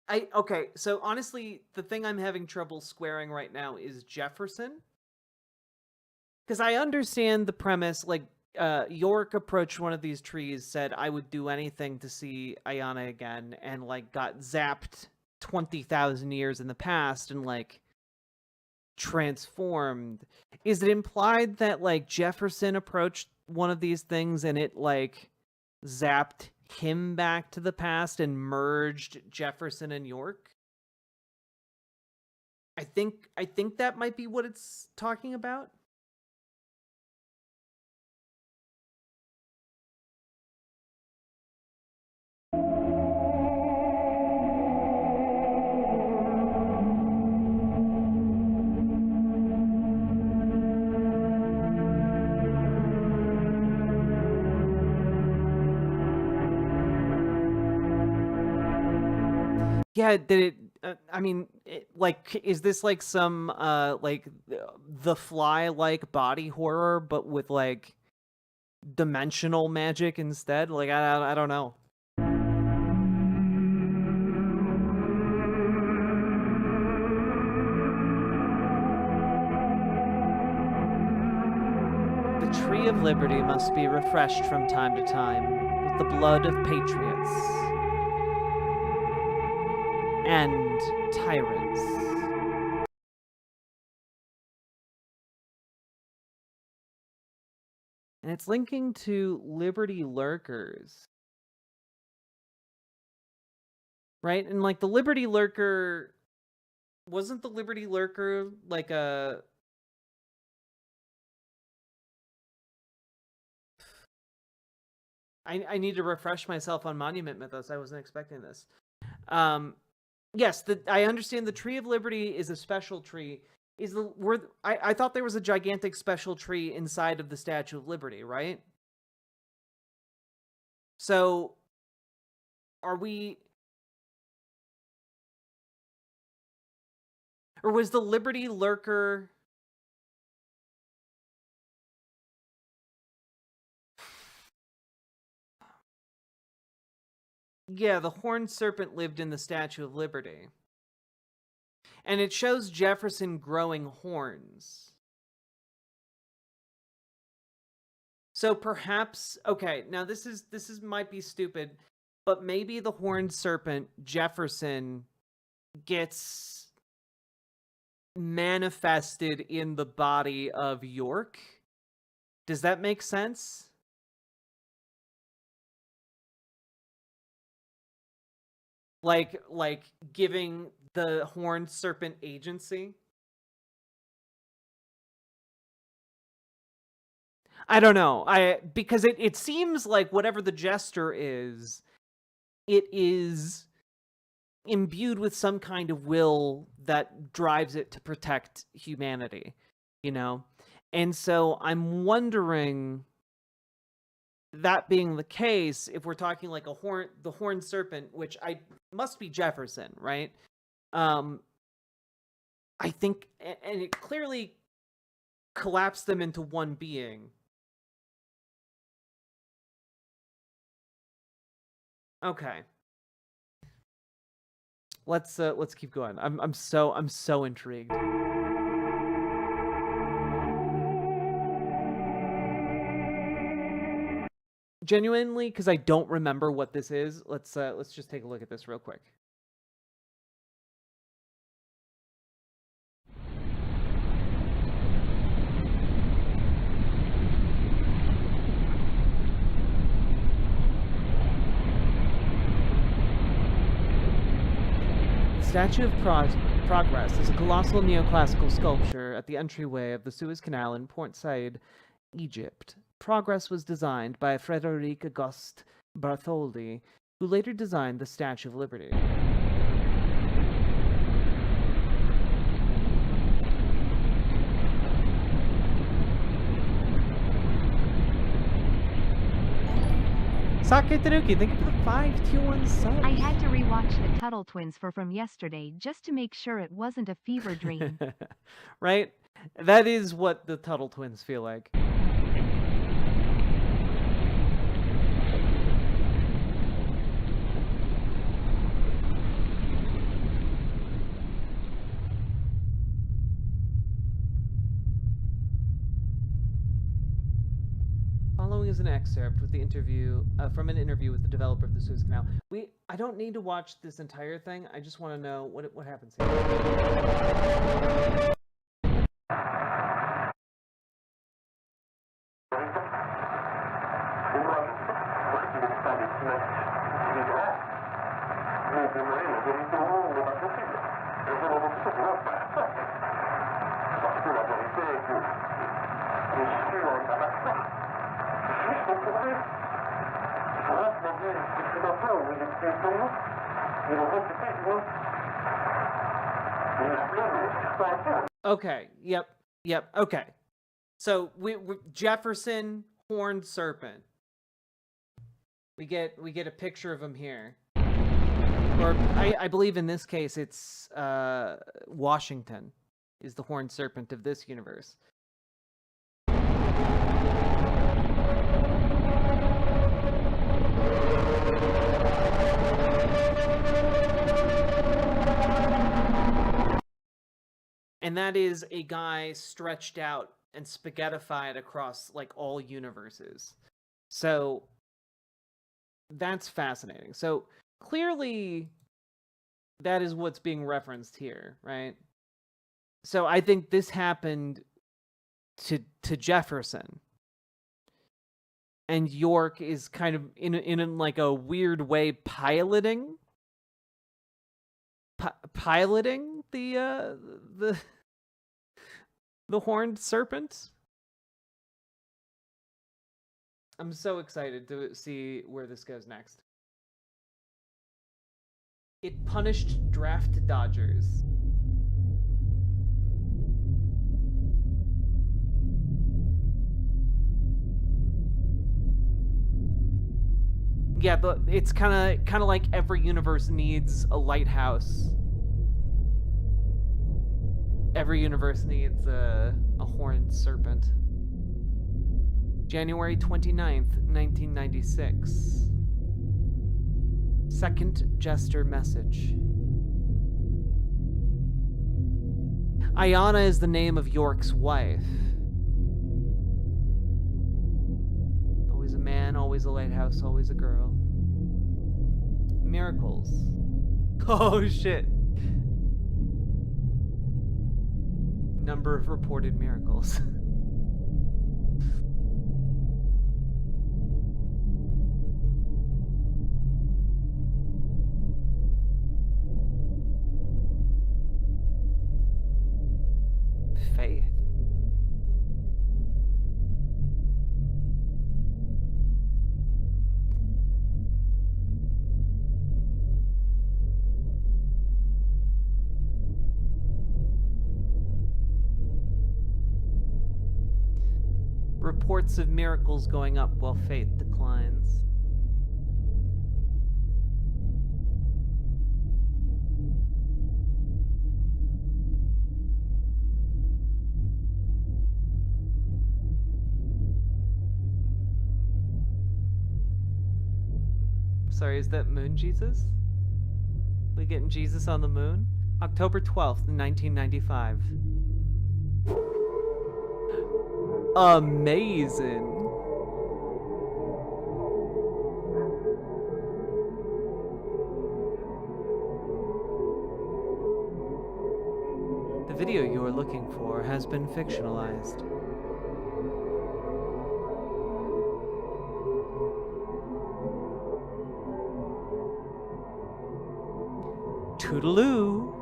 Okay, so honestly, the thing I'm having trouble squaring right now is Jefferson. Because I understand the premise, like, York approached one of these trees, said, I would do anything to see Ayana again, and, like, got zapped 20,000 years in the past and, like, transformed. Is it implied that, like, Jefferson approached one of these things and it, like, zapped him back to the past and merged Jefferson and York? I think that might be what it's talking about. Yeah, did it? I mean, like, is this like some like the Fly like body horror, but with like dimensional magic instead? Like, I don't know. The Tree of Liberty must be refreshed from time to time with the blood of patriots and tyrants. And it's linking to Liberty Lurkers. Right? And like the Liberty Lurker, wasn't the Liberty Lurker like a I need to refresh myself on Monument Mythos. I wasn't expecting this. Yes, I understand the Tree of Liberty is a special tree. I thought there was a gigantic special tree inside of the Statue of Liberty, right? So, are we... Or was the Liberty Lurker... Yeah, the horned serpent lived in the Statue of Liberty. And it shows Jefferson growing horns. So perhaps, okay, now this is might be stupid, but maybe the horned serpent, Jefferson, gets manifested in the body of York. Does that make sense? Like giving the horned serpent agency? I don't know. Because it seems like whatever the Jester is, it is imbued with some kind of will that drives it to protect humanity, you know? And so I'm wondering, that being the case, if we're talking like the horned serpent, which must be Jefferson, right? I think, and it clearly collapsed them into one being. Okay. Let's keep going. I'm so intrigued. Genuinely, because I don't remember what this is. Let's just take a look at this real quick. The Statue of Progress is a colossal neoclassical sculpture at the entryway of the Suez Canal in Port Said, Egypt. Progress was designed by Frederic Auguste Bartholdi, who later designed the Statue of Liberty. Sake Tanuki, thank you for the 5 tier 1 subs. I had to rewatch the Tuttle Twins from yesterday just to make sure it wasn't a fever dream. Right? That is what the Tuttle Twins feel like. Following is an excerpt with the interview from an interview with the developer of the Suez Canal. I don't need to watch this entire thing. I just want to know what happens here. Okay. Yep. Okay. So we Jefferson, horned serpent. We get a picture of him here. Or I believe in this case it's Washington is the horned serpent of this universe. And that is a guy stretched out and spaghettified across like all universes. So that's fascinating. So clearly that is what's being referenced here, right? So I think this happened to Jefferson. And York is kind of in like a weird way piloting the horned serpent. I'm so excited to see where this goes next. It punished draft dodgers. Yeah, it's kind of like every universe needs a lighthouse. Every universe needs a horned serpent. January 29th, 1996. Second Jester message. Ayana is the name of York's wife. Always a man, always a lighthouse, always a girl. Miracles. Oh shit. Number of reported miracles. Faith. Reports of miracles going up while faith declines. Sorry, is that Moon Jesus? We getting Jesus on the moon? October 12th, 1995. Amazing. The video you are looking for has been fictionalized. Toodaloo.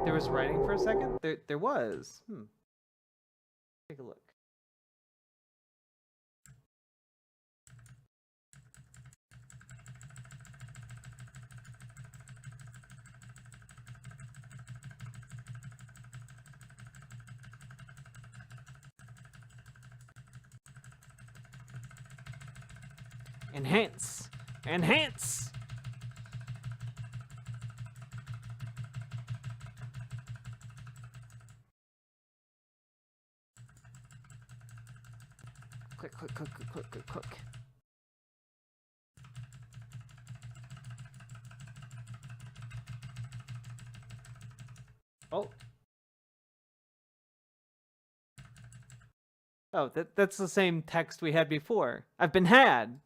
There was writing for a second? There was. Take a look. Enhance! Enhance! Click, click, click, click, click, click, click. Oh. Oh, that's the same text we had before. I've been had.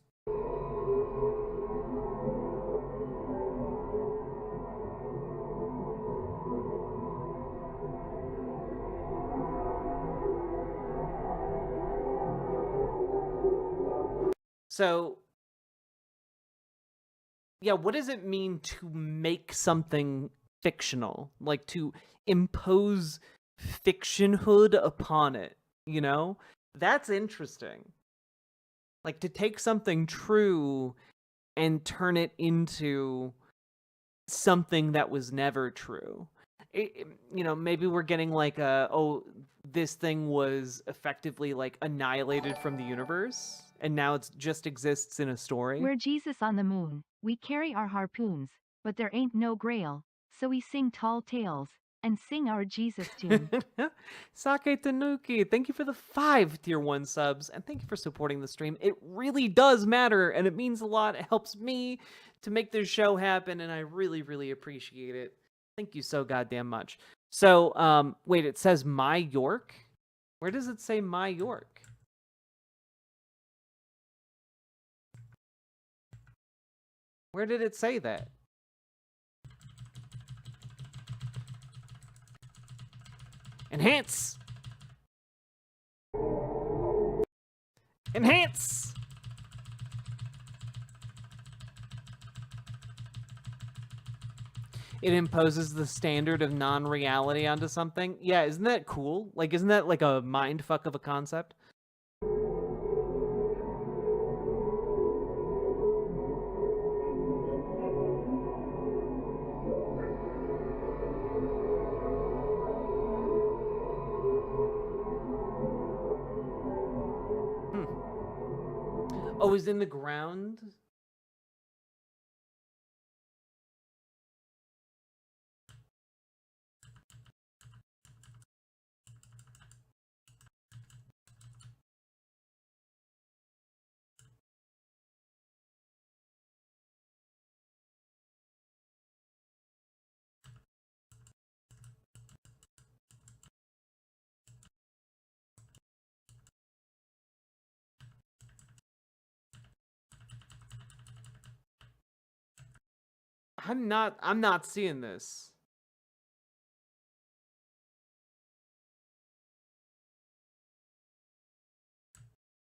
So, yeah, what does it mean to make something fictional? Like, to impose fictionhood upon it, you know? That's interesting. Like, to take something true and turn it into something that was never true. You know, maybe we're getting like this thing was effectively like annihilated from the universe, and now it just exists in a story. We're Jesus on the moon. We carry our harpoons, but there ain't no grail, so we sing tall tales and sing our Jesus tune. Sake Tanuki, thank you for the 5 tier 1 subs, and thank you for supporting the stream. It really does matter, and it means a lot. It helps me to make this show happen, and I really, really appreciate it. Thank you so goddamn much. So, wait, it says My York? Where does it say My York? Where did it say that? Enhance! Enhance! it imposes the standard of non-reality onto something. Yeah, isn't that cool? Like, isn't that like a mind fuck of a concept? Oh, is in the ground? I'm not seeing this.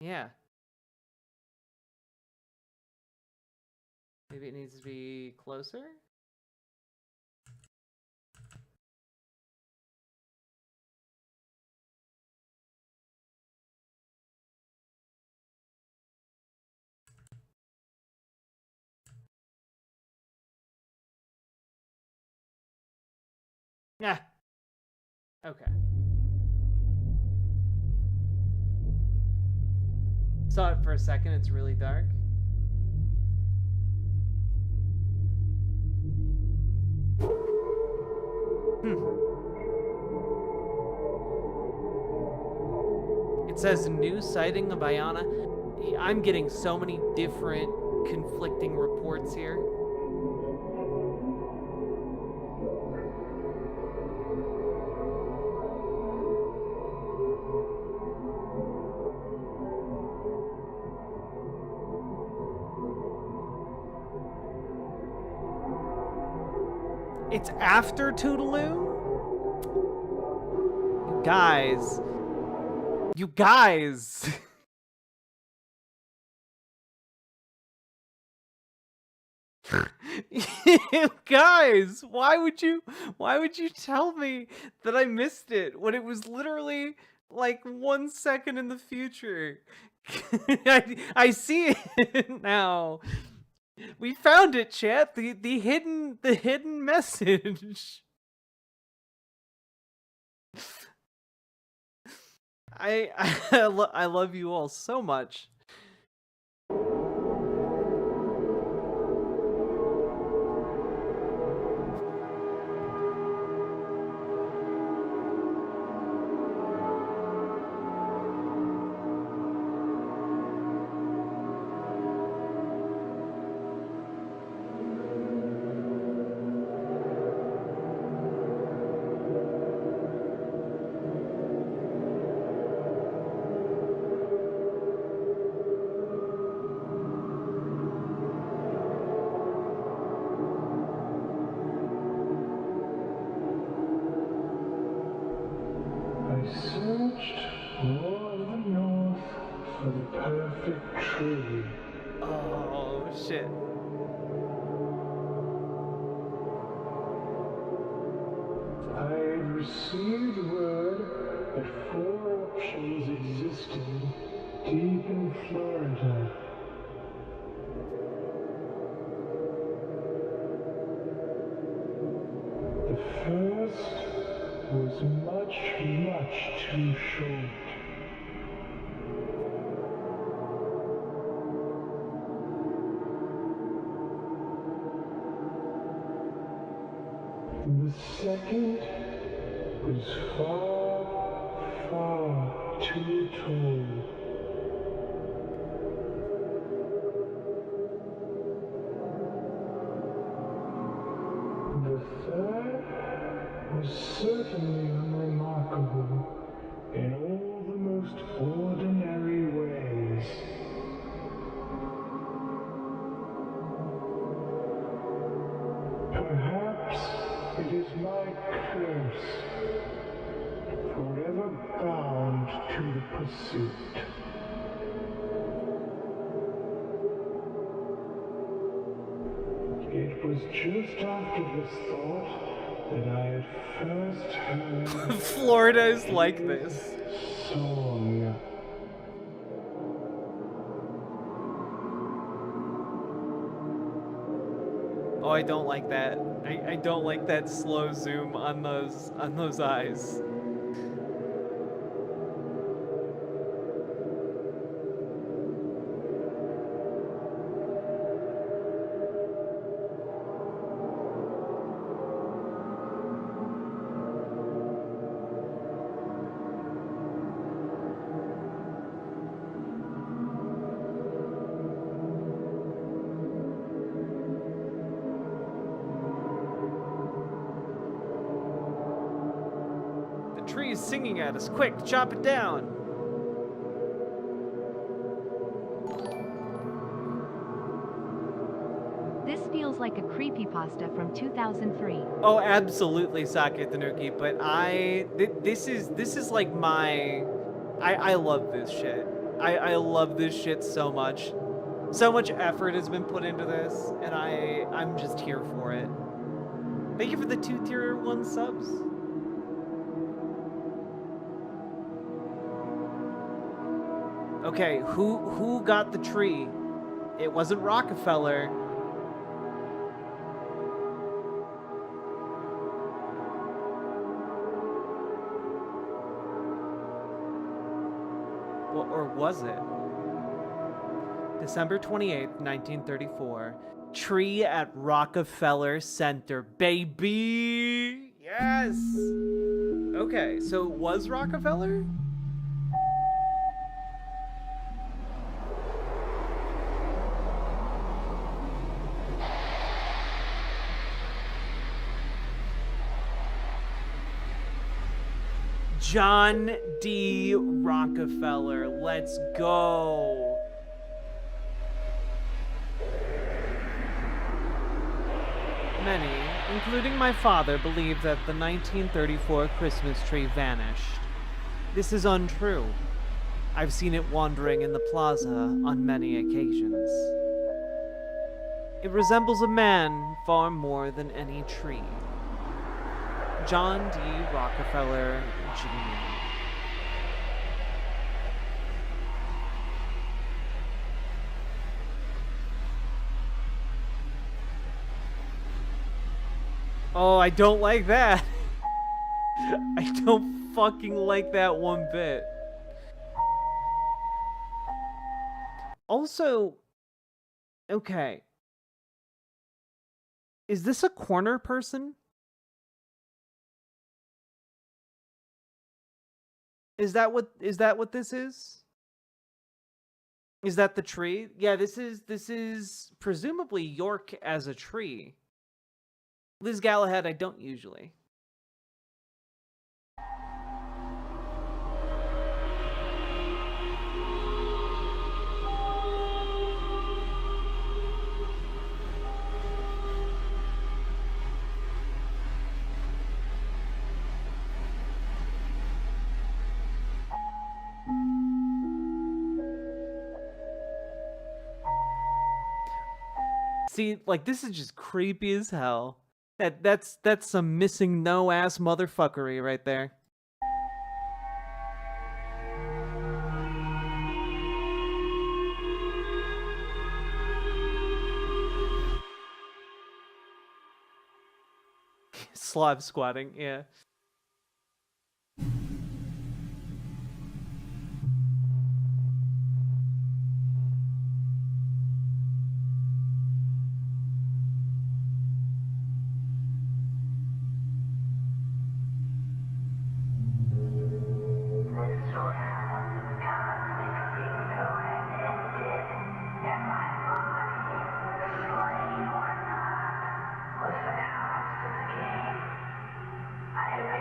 Yeah. Maybe it needs to be closer? Yeah. Okay. Saw it for a second, it's really dark. It says new sighting of Ayana. I'm getting so many different conflicting reports here. It's after Toodaloo? You guys. You guys. You guys, why would you tell me that I missed it when it was literally like 1 second in the future? I see it now. We found it, chat. The hidden message. I love you all so much. Oh, shit. I had received word that 4 options existed deep in Florida. The first was much, much too short. The second was far, far too tall. The third was certainly unremarkable in all the most ordinary ways. Perhaps it is my curse, forever bound to the pursuit. It It was just after this thought that I had first heard Florida is like this. song. Oh, I don't like that. I don't like that slow zoom on those eyes. The tree is singing at us. Quick, chop it down. This feels like a creepypasta from 2003. Oh, absolutely, Sake Tanuki. But this is like my, I love this shit. I love this shit so much. So much effort has been put into this, and I'm just here for it. Thank you for the 2 tier 1 subs. Okay, who got the tree? It wasn't Rockefeller. Well, or was it? December 28th, 1934. Tree at Rockefeller Center, baby! Yes! Okay, so it was Rockefeller? John D. Rockefeller, let's go. Many, including my father, believe that the 1934 Christmas tree vanished. This is untrue. I've seen it wandering in the plaza on many occasions. It resembles a man far more than any tree. John D. Rockefeller, Jr. Oh, I don't like that. I don't fucking like that one bit. Also, okay. Is this a corner person? Is that what this is? Is that the tree? Yeah, this is presumably York as a tree. Liz Galahad, I don't usually. See, like, this is just creepy as hell. That's some missing no ass motherfuckery right there. Slav squatting, yeah. I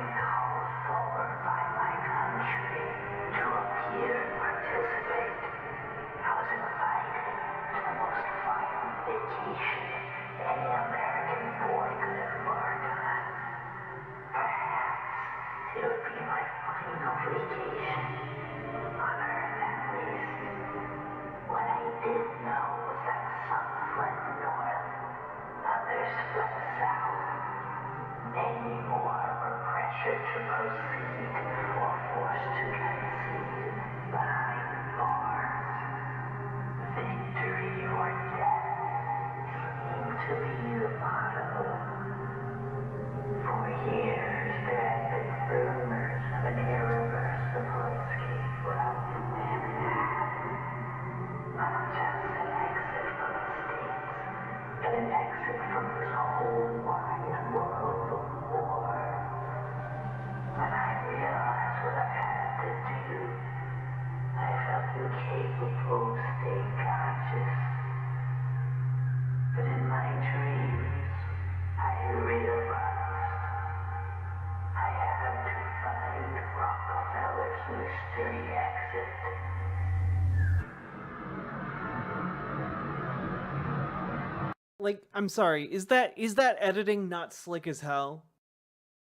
Like, I'm sorry, is that editing not slick as hell?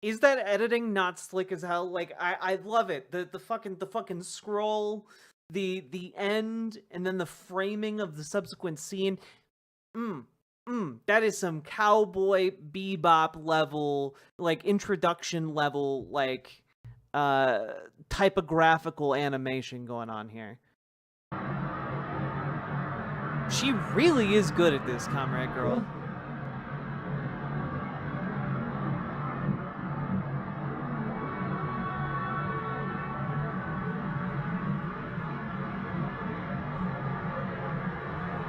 Is that editing not slick as hell? Like, I love it. The fucking scroll, the end, and then the framing of the subsequent scene. That is some Cowboy Bebop level, like introduction level, like typographical animation going on here. She really is good at this, Comrade Girl.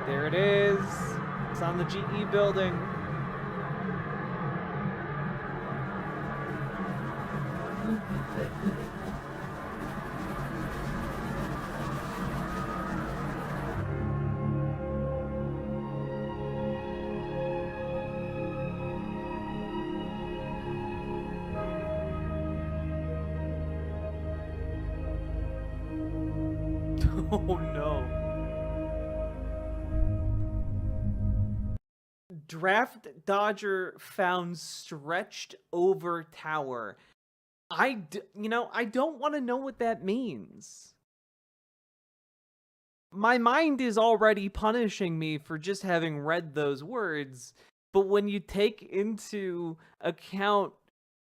There it is. It's on the GE building. Oh no. Draft Dodger found stretched over tower. You know, I don't want to know what that means. My mind is already punishing me for just having read those words, but when you take into account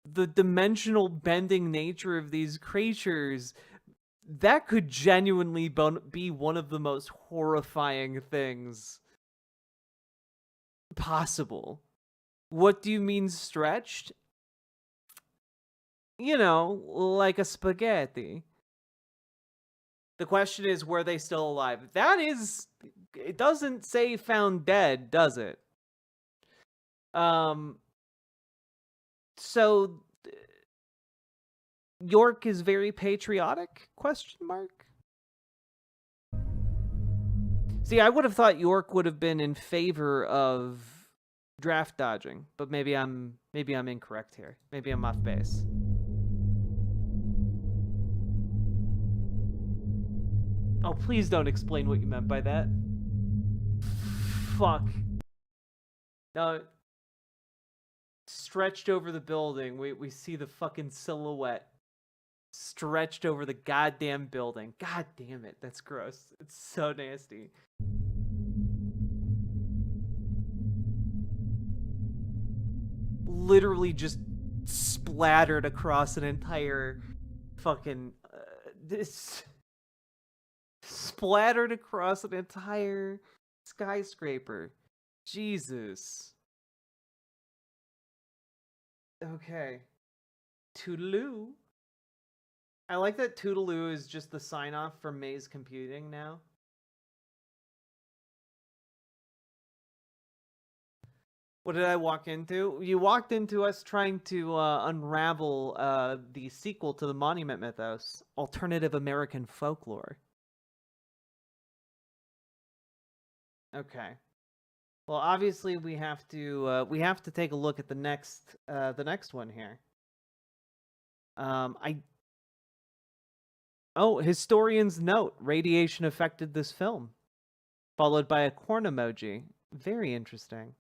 the dimensional bending nature of these creatures, that could genuinely be one of the most horrifying things possible. What do you mean stretched? You know, like a spaghetti. The question is, were they still alive? It doesn't say found dead, does it? So York is very patriotic? Question mark. See, I would have thought York would have been in favor of draft dodging, but maybe I'm incorrect here. Maybe I'm off base. Oh, please don't explain what you meant by that. Fuck. No. Stretched over the building. We see the fucking silhouette. Stretched over the goddamn building. God damn it. That's gross. It's so nasty. Literally just splattered across an entire fucking... splattered across an entire skyscraper. Jesus. Okay. Toodaloo. I like that Toodaloo is just the sign-off for Maize Computing now. What did I walk into? You walked into us trying to unravel the sequel to the Monument Mythos, Alternative American Folklore. Okay. Well, obviously we have to take a look at the next one here. Historian's note: radiation affected this film, followed by a corn emoji. Very interesting.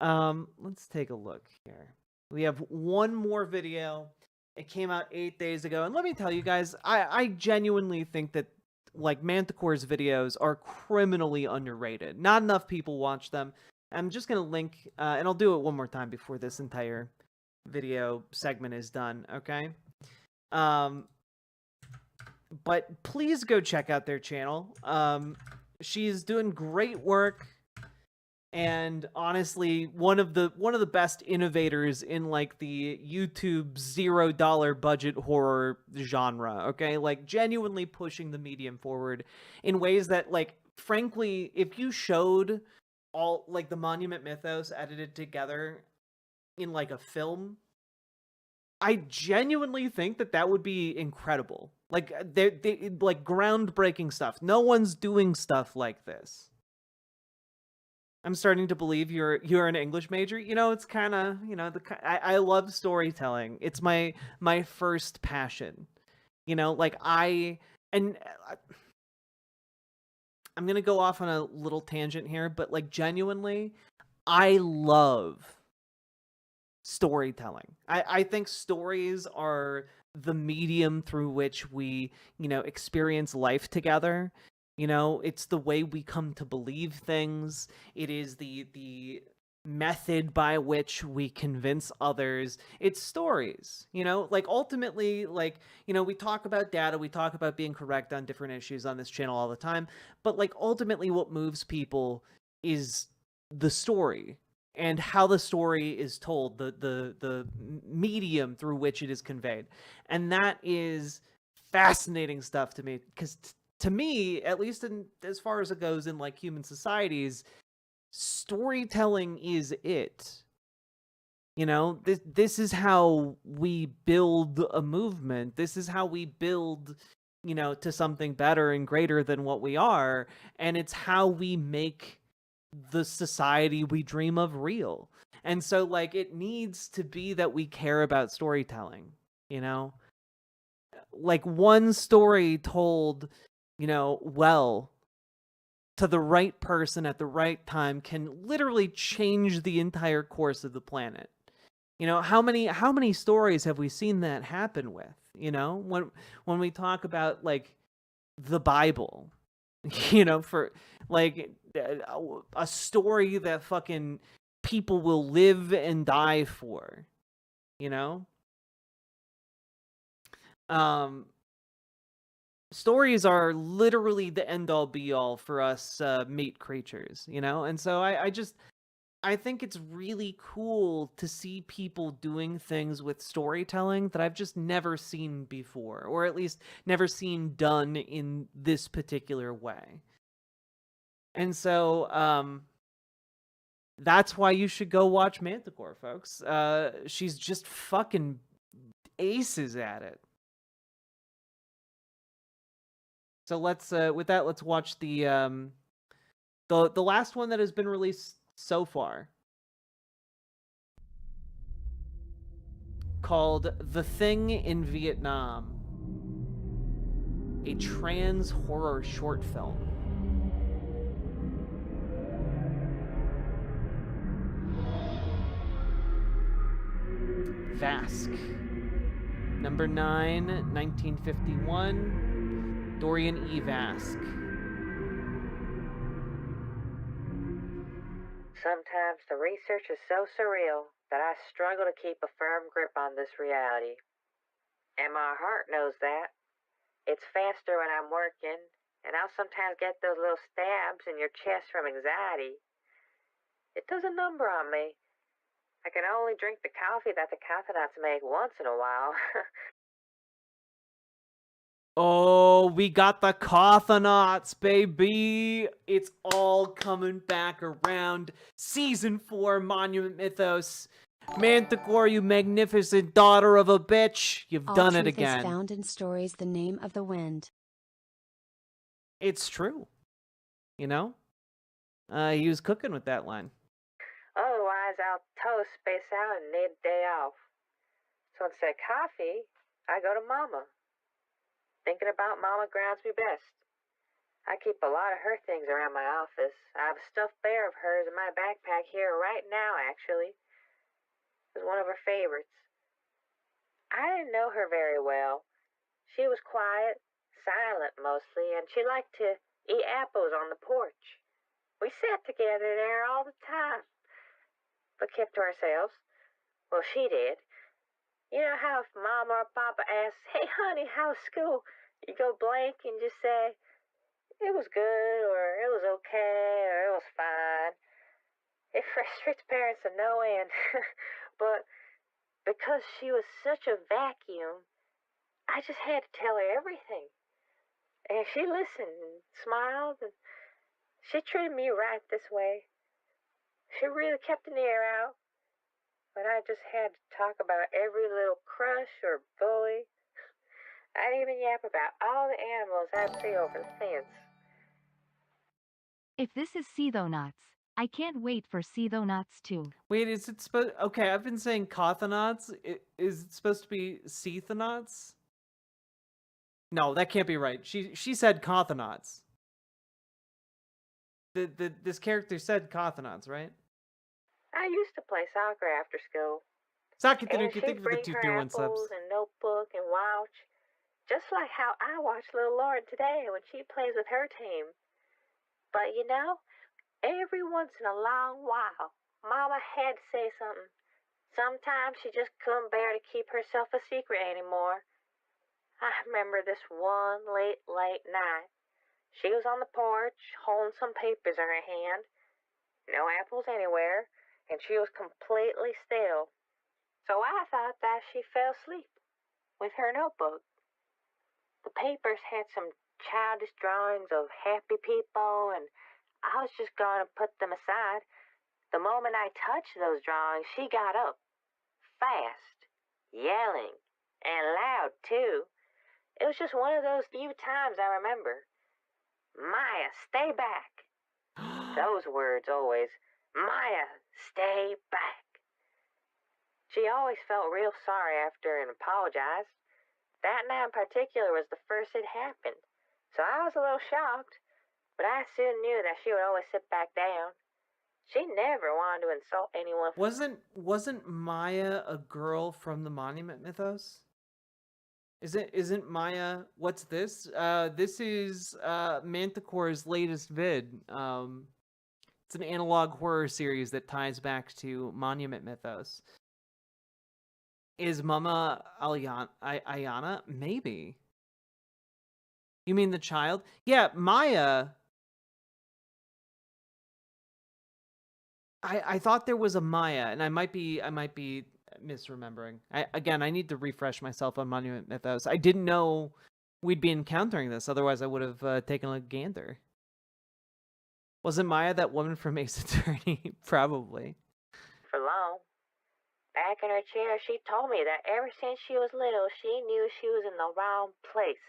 Let's take a look here. We have one more video. It came out 8 days ago, and let me tell you guys, I genuinely think that like Manticore's videos are criminally underrated. Not enough people watch them. I'm just gonna link, and I'll do it one more time before this entire video segment is done. Okay. But please go check out their channel. She's doing great work. And honestly, one of the best innovators in like the YouTube $0 budget horror genre, okay? Like genuinely pushing the medium forward in ways that, like, frankly, if you showed all like the Monument Mythos edited together in like a film, I genuinely think that would be incredible. Like they like groundbreaking stuff. No one's doing stuff like this. I'm starting to believe you're an English major. You know, it's kind of, you know, I love storytelling. It's my first passion. You know, like I'm going to go off on a little tangent here, but like genuinely, I love storytelling. I think stories are the medium through which we, experience life together. It's the way we come to believe things. It is the method by which we convince others. It's stories, like ultimately, like, we talk about data, we talk about being correct on different issues on this channel all the time, but like ultimately what moves people is the story and how the story is told, the medium through which it is conveyed. And that is fascinating stuff to me, because to me, at least in as far as it goes in like human societies, storytelling is it. This is how we build a movement. This is how we build, to something better and greater than what we are. And it's how we make the society we dream of real. And so like it needs to be that we care about storytelling, like one story told, well, to the right person at the right time can literally change the entire course of the planet. How many stories have we seen that happen with? When we talk about like the Bible, for like a story that fucking people will live and die for, stories are literally the end all be all for us meat creatures, and so I think it's really cool to see people doing things with storytelling that I've just never seen before, or at least never seen done in this particular way. And so that's why you should go watch Manticore, folks. She's just fucking aces at it. So let's with that, let's watch the last one that has been released so far, called The Thing in Vietnam, a trans horror short film. Vask. Number 9, 1951. Dorian E. Vask. Sometimes the research is so surreal that I struggle to keep a firm grip on this reality. And my heart knows that. It's faster when I'm working, and I'll sometimes get those little stabs in your chest from anxiety. It does a number on me. I can only drink the coffee that the Catholics make once in a while. Oh, we got the Cothonauts, baby! It's all coming back around. Season 4, Monument Mythos. Manticore, you magnificent daughter of a bitch. You've done it again. All truth is found in stories, the name of the wind. It's true. He was cooking with that line. Otherwise, I'll toast, space out, and need a day off. So instead of coffee, I go to Mama. Thinking about Mama grounds me best. I keep a lot of her things around my office. I have a stuffed bear of hers in my backpack here right now, actually. It was one of her favorites. I didn't know her very well. She was quiet, silent mostly, and she liked to eat apples on the porch. We sat together there all the time, but kept to ourselves. Well, she did. You know how if Mama or Papa asks, "Hey, honey, how's school?" you go blank and just say, "It was good," or "It was okay," or "It was fine." It frustrates parents to no end. But because she was such a vacuum, I just had to tell her everything. And she listened and smiled, and she treated me right this way. She really kept an ear out. But I just had to talk about every little crush or bully. I'd even yap about all the animals I'd see over the fence. If this is Seathonauts, I can't wait for Seathonauts 2. Wait, is it supposed... Okay, I've been saying Cothonauts. Is it supposed to be Seathonauts? No, that can't be right. She said Cothonauts. This character said Cothonauts, right? I used to play soccer after school, Saki and Tanuki, thank she'd you for the bring her 231 apples subs. and notebook and watch, just like how I watch little Lauren today when she plays with her team. But you know, every once in a long while, Mama had to say something. Sometimes she just couldn't bear to keep herself a secret anymore. I remember this one late night. She was on the porch, holding some papers in her hand. No apples anywhere, and she was completely still. So I thought that she fell asleep with her notebook. The papers had some childish drawings of happy people, and I was just going to put them aside. The moment I touched those drawings, she got up, fast, yelling, and loud too. It was just one of those few times I remember. Maya, stay back. Those words always. Maya, stay back. She always felt real sorry after and apologized. That night in particular was the first it happened. So I was a little shocked, but I soon knew that she would always sit back down. She never wanted to insult anyone. Wasn't Maya a girl from the Monument Mythos? Isn't Maya? What's this? This is Manticore's latest vid. It's an analog horror series that ties back to Monument Mythos. Is Mama Ayana? Maybe. You mean the child? Yeah, Maya. I thought there was a Maya, and I might be misremembering. I need to refresh myself on Monument Mythos. I didn't know we'd be encountering this. Otherwise, I would have taken a gander. Wasn't Maya that woman from Ace Attorney? Probably. For long. Back in her chair, she told me that ever since she was little, she knew she was in the wrong place.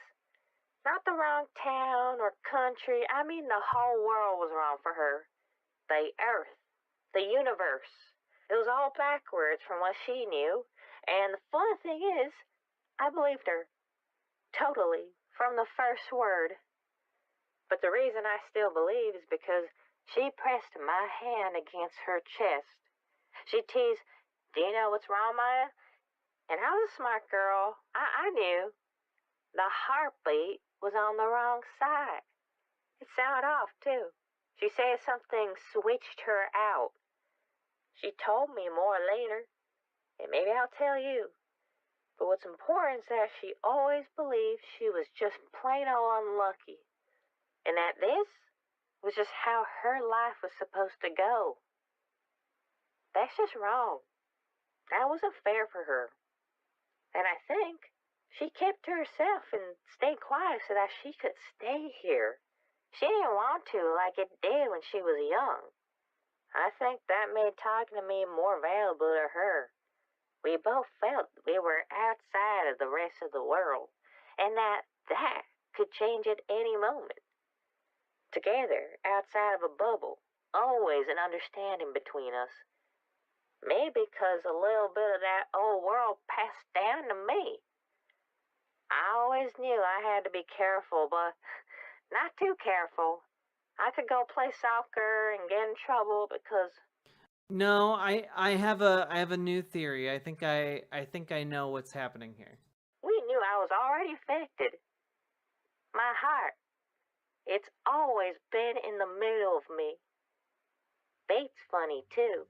Not the wrong town or country. I mean, the whole world was wrong for her. The earth. The universe. It was all backwards from what she knew. And the funny thing is, I believed her. Totally. From the first word. But the reason I still believe is because she pressed my hand against her chest. She teased, "Do you know what's wrong, Maya?" And I was a smart girl. I knew. The heartbeat was on the wrong side. It sounded off, too. She said something switched her out. She told me more later, and maybe I'll tell you. But what's important is that she always believed she was just plain old unlucky, and that this was just how her life was supposed to go. That's just wrong. That wasn't fair for her. And I think she kept to herself and stayed quiet so that she could stay here. She didn't want to like it did when she was young. I think that made talking to me more valuable to her. We both felt we were outside of the rest of the world, and that could change at any moment. Together, outside of a bubble, always an understanding between us. Maybe because a little bit of that old world passed down to me. I always knew I had to be careful, but not too careful. I could go play soccer and get in trouble because... No, I have a new theory. I think I know what's happening here. We knew I was already affected. My heart, it's always been in the middle of me. Fate's funny too.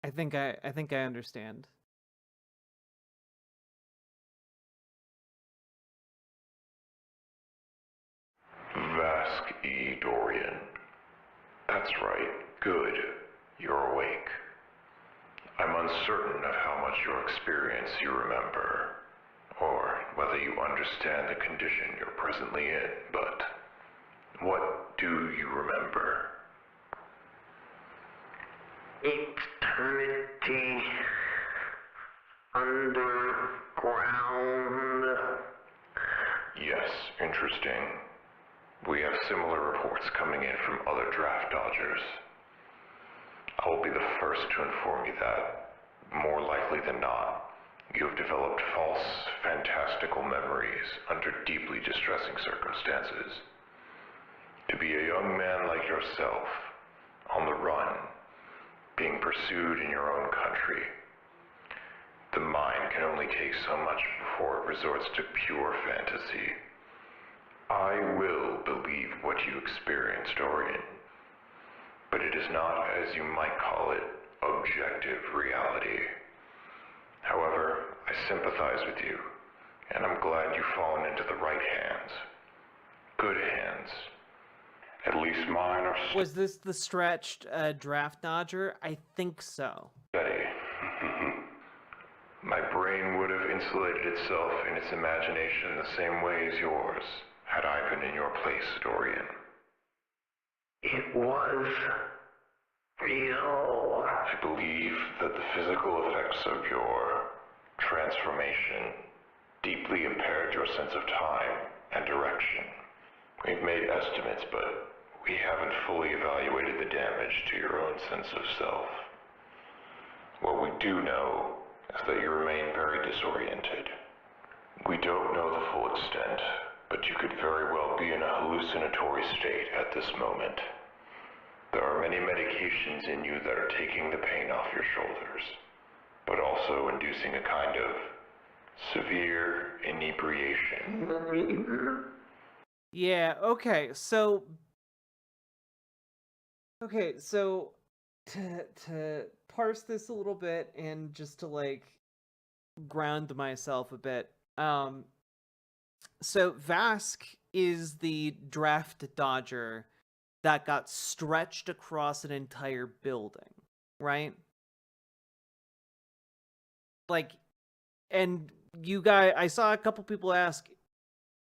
I think I understand. Vask E. Dorian. That's right. Good. You're awake. I'm uncertain of how much your experience you remember, or whether you understand the condition you're presently in, but what do you remember? Eternity underground. Yes, interesting. We have similar reports coming in from other draft dodgers. I will be the first to inform you that, more likely than not, you have developed false, fantastical memories under deeply distressing circumstances. To be a young man like yourself, on the run, being pursued in your own country, the mind can only take so much before it resorts to pure fantasy. I will believe what you experienced, Dorian, but it is not, as you might call it, objective reality. However, I sympathize with you, and I'm glad you've fallen into the right hands. Good hands. At least mine are Was this the stretched draft dodger? I think so. steady. My brain would have insulated itself in its imagination the same way as yours, had I been in your place, Dorian. It was real. I believe that the physical effects of your transformation deeply impaired your sense of time and direction. We've made estimates, but we haven't fully evaluated the damage to your own sense of self. What we do know is that you remain very disoriented. We don't know the full extent, but you could very well be in a hallucinatory state at this moment. There are many medications in you that are taking the pain off your shoulders, but also inducing a kind of severe inebriation. Yeah, okay, so to parse this a little bit and just to like ground myself a bit. So Vask is the draft dodger that got stretched across an entire building, right? Like, and you guys, I saw a couple people ask,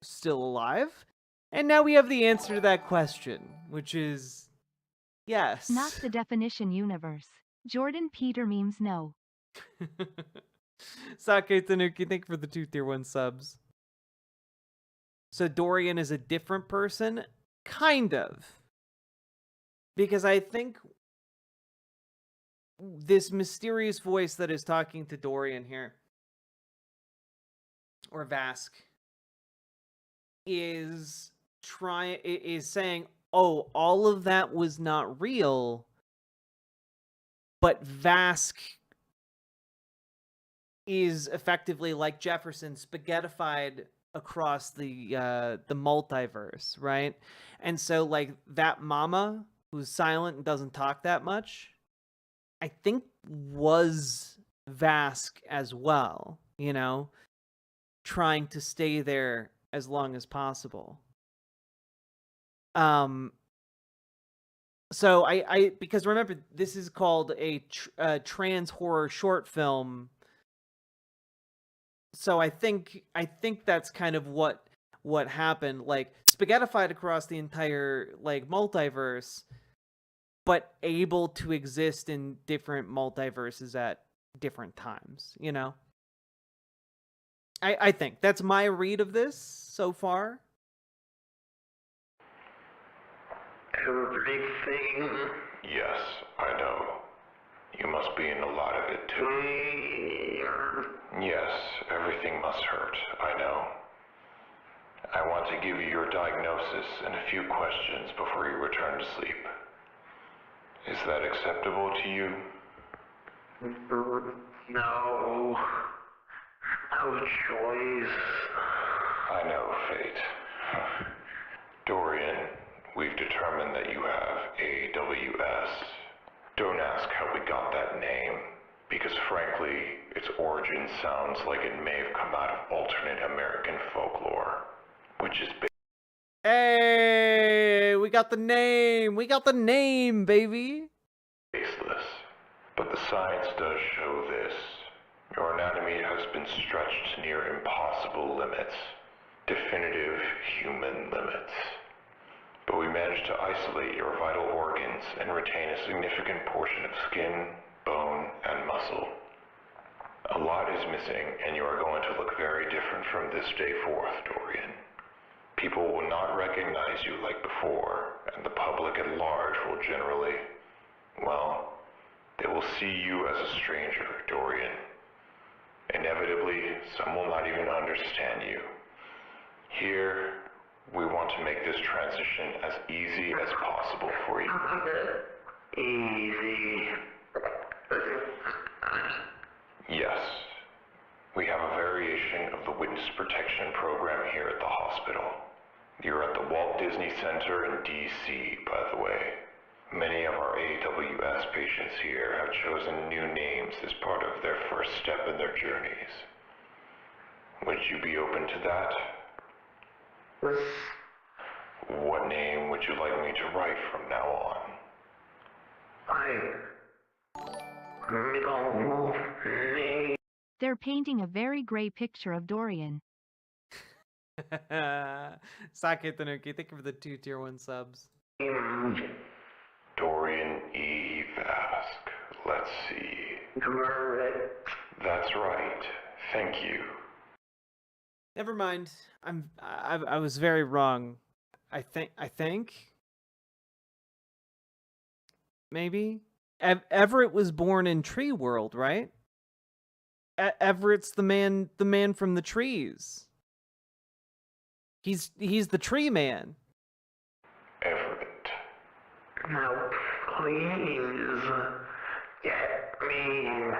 still alive? And now we have the answer to that question, which is yes. Not the definition universe. Jordan Peter memes no. Sake Tanuki, thank you for the 2 tier 1 subs. So Dorian is a different person? Kind of. Because I think this mysterious voice that is talking to Dorian here, or Vask, is saying, oh, all of that was not real, but Vask is effectively like Jefferson, spaghettified across the multiverse, right? And so like that mama who's silent and doesn't talk that much, I think was Vask as well, you know, trying to stay there as long as possible. So I because remember, this is called a trans horror short film. So I think that's kind of what happened, like spaghettified across the entire like multiverse, but able to exist in different multiverses at different times, you know? I think that's my read of this so far. Everything. Yes, I know. You must be in a lot of it too. Yes, everything must hurt, I know. I want to give you your diagnosis and a few questions before you return to sleep. Is that acceptable to you? No. No choice. I know, Fate. Dorian, we've determined that you have AWS. Don't ask how we got that name, because frankly, its origin sounds like it may have come out of alternate American folklore, which is Hey! got the name. We got the name, baby. Baseless. But the science does show this. Your anatomy has been stretched to near impossible limits. Definitive human limits. But we managed to isolate your vital organs and retain a significant portion of skin, bone, and muscle. A lot is missing, and you are going to look very different from this day forth, Dorian. People will not recognize you like before, and the public at large will generally, well, they will see you as a stranger, Dorian. Inevitably, some will not even understand you. Here, we want to make this transition as easy as possible for you. Easy. Yes. We have a variation of the witness protection program here at the hospital. You're at the Walt Disney Center in D.C., by the way. Many of our AWS patients here have chosen new names as part of their first step in their journeys. Would you be open to that? What name would you like me to write from now on? Middle name. They're painting a very gray picture of Dorian. Sakit Tanuki, thank you for the 2 tier 1 subs. Dorian E. Vask. Let's see. Correct. That's right. Thank you. Never mind. I was very wrong. I think maybe Everett was born in Tree World, right? Everett's the man from the trees. He's the tree man. Everett. Now, please, get me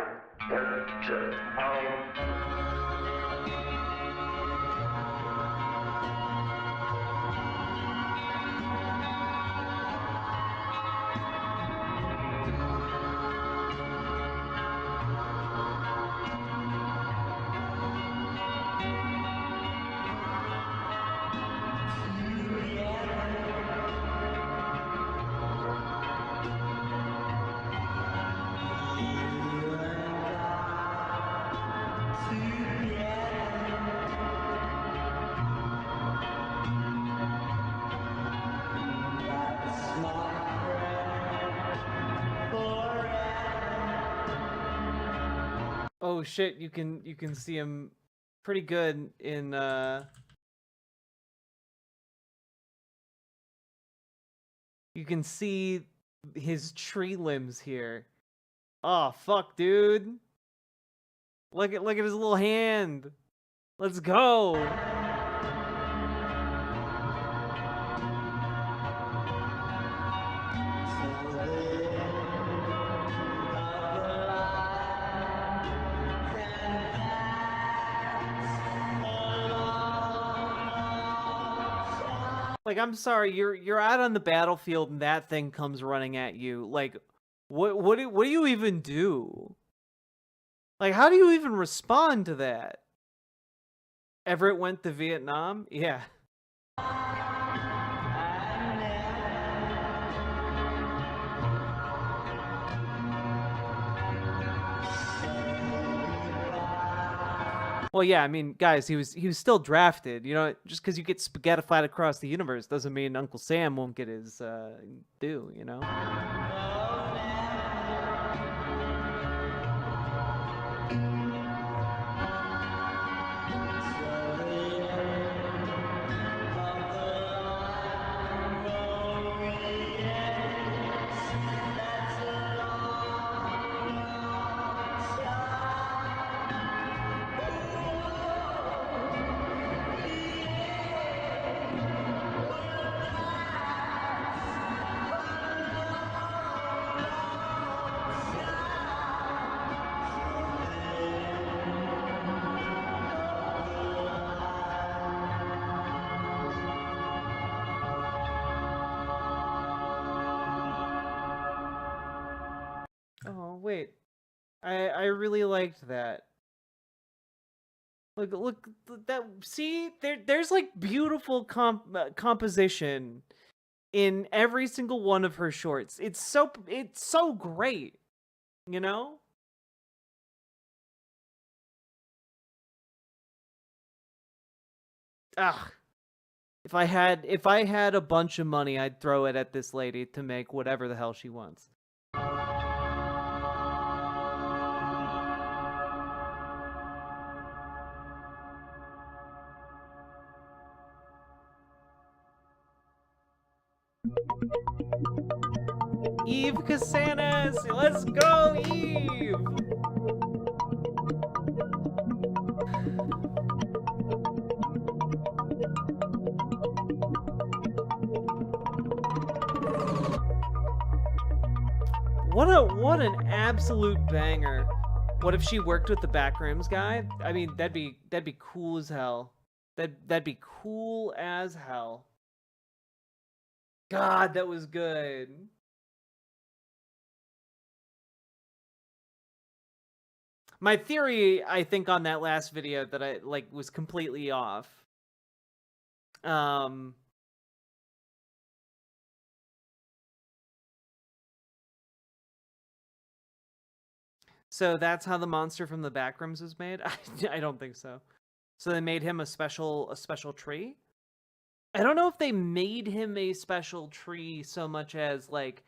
Oh shit, you can see him pretty good in you can see his tree limbs here. Oh fuck, dude. Look at his little hand. Let's go. Like, I'm sorry, you're out on the battlefield and that thing comes running at you. Like, what do you even do? Like, how do you even respond to that? Everett went to Vietnam? Yeah. Well, yeah, I mean, guys, he was still drafted. You know, just because you get spaghettified across the universe doesn't mean Uncle Sam won't get his due, you know? Oh, wait. I really liked that. Look that, see? There's like beautiful composition in every single one of her shorts. It's so great, you know? Ugh. If I had a bunch of money, I'd throw it at this lady to make whatever the hell she wants. Eve Casanas! Let's go, Eve! What an absolute banger. What if she worked with the Backrooms guy? I mean, that'd be cool as hell. That'd be cool as hell. God, that was good. My theory, I think, on that last video that I was completely off. So that's how the monster from the Backrooms was made? I don't think so. So they made him a special tree? I don't know if they made him a special tree so much as, like,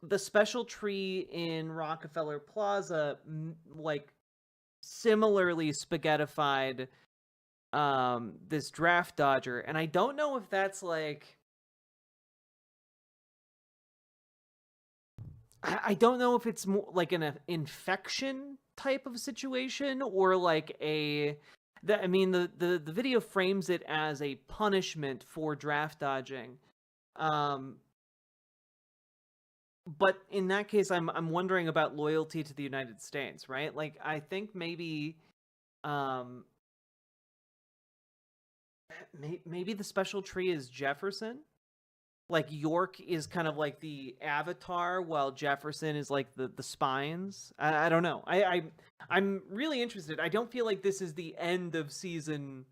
the special tree in Rockefeller Plaza, like, similarly spaghettified this draft dodger. And I don't know if that's, like... I don't know if it's more like an infection type of situation or like I mean, the video frames it as a punishment for draft dodging. But in that case, I'm wondering about loyalty to the United States, right? Like, I think maybe maybe the special tree is Jefferson. Like, York is kind of like the avatar, while Jefferson is like the spines. I don't know. I'm really interested. I don't feel like this is the end of season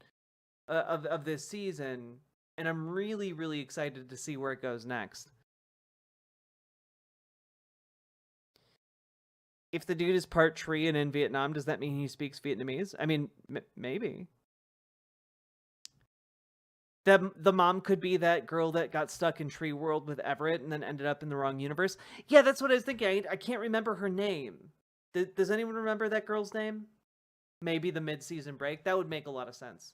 of this season, and I'm really, really excited to see where it goes next. If the dude is part tree and in Vietnam, does that mean he speaks Vietnamese? I mean, maybe. The mom could be that girl that got stuck in Tree World with Everett and then ended up in the wrong universe. Yeah, that's what I was thinking. I can't remember her name. Does anyone remember that girl's name? Maybe the mid-season break? That would make a lot of sense.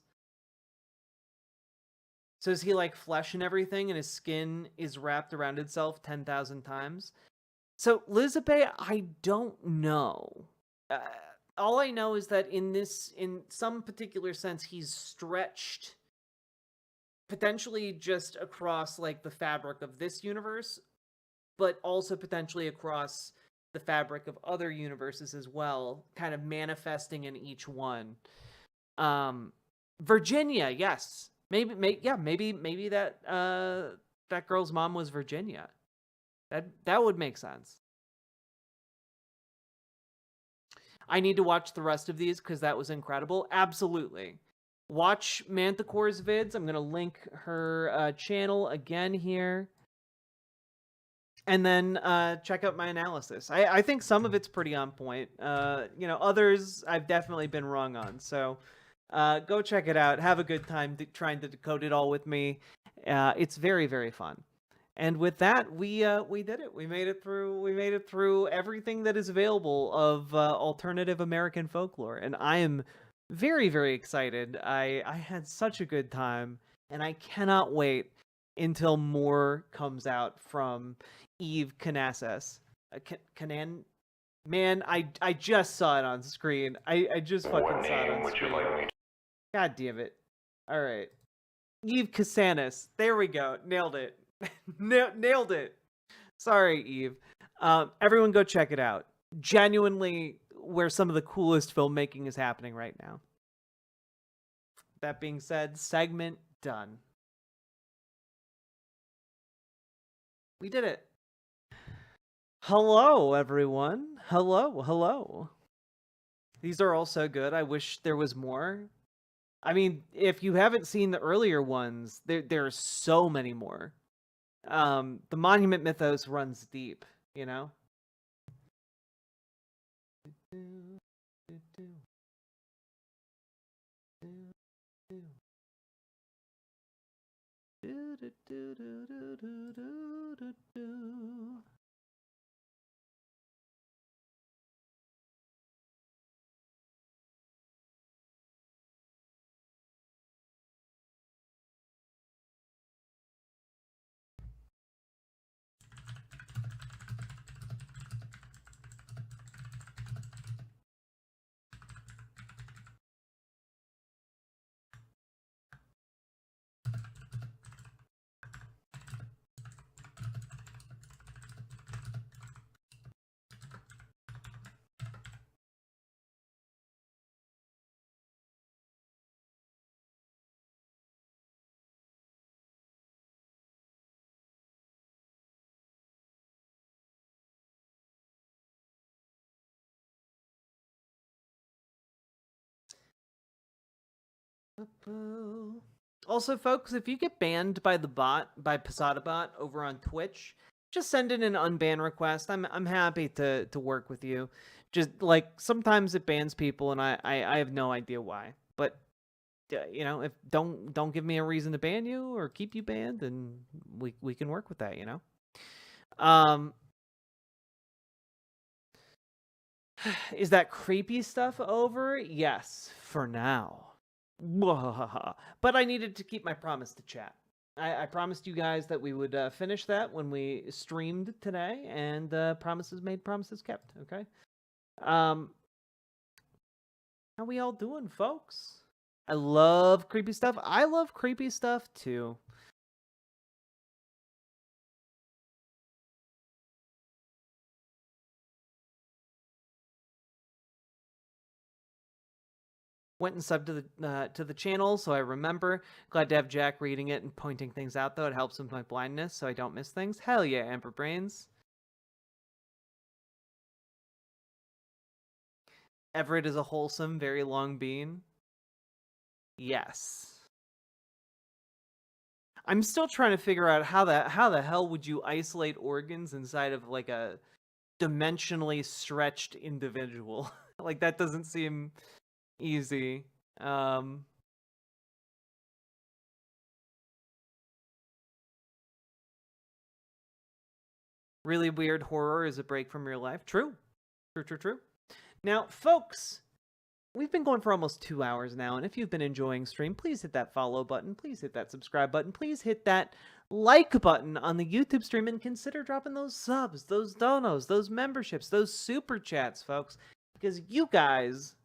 So is he like flesh and everything, and his skin is wrapped around itself 10,000 times? So, Lizabe, I don't know. All I know is that in some particular sense, he's stretched... potentially just across like the fabric of this universe, but also potentially across the fabric of other universes as well, kind of manifesting in each one. Virginia, yes. Maybe that that girl's mom was Virginia. That would make sense. I need to watch the rest of these because that was incredible. Absolutely. Watch Manticore's vids. I'm going to link her channel again here. And then check out my analysis. I think some of it's pretty on point. Others I've definitely been wrong on. So go check it out. Have a good time trying to decode it all with me. It's very, very fun. And with that, we did it. We made it through everything that is available of alternative American folklore. And I am very, very excited. I had such a good time, and I cannot wait until more comes out from Eve Casanas. Man, I just saw it on screen. I just fucking saw it on screen. God damn it. All right. Eve Casanas. There we go. Nailed it. Nailed it. Sorry, Eve. Everyone go check it out. Genuinely where some of the coolest filmmaking is happening right now. That being said, segment done. We did it. Hello, everyone. Hello. These are all so good. I wish there was more. I mean, if you haven't seen the earlier ones, there's so many more. the monument mythos runs deep, you know? Also, folks, if you get banned by the bot, by PasadaBot over on Twitch, just send in an unban request. I'm happy to work with you. Just like sometimes it bans people, and I have no idea why. But you know, if don't give me a reason to ban you or keep you banned, and we can work with that. You know. Is that creepy stuff over? Yes, for now. But I needed to keep my promise to chat. I promised you guys that we would finish that when we streamed today, and promises made, promises kept. Okay. How we all doing, folks? I love creepy stuff. I love creepy stuff too. Went and subbed to the channel, so I remember. Glad to have Jack reading it and pointing things out, though. It helps with my blindness, so I don't miss things. Hell yeah, Amber Brains. Everett is a wholesome, very long bean. Yes. I'm still trying to figure out how the hell would you isolate organs inside of like a dimensionally stretched individual? Like that doesn't seem easy. Really weird horror is a break from your life. True. True. Now, folks, we've been going for almost 2 hours now, and if you've been enjoying stream, please hit that follow button, please hit that subscribe button, please hit that like button on the YouTube stream, and consider dropping those subs, those donos, those memberships, those super chats, folks, because you guys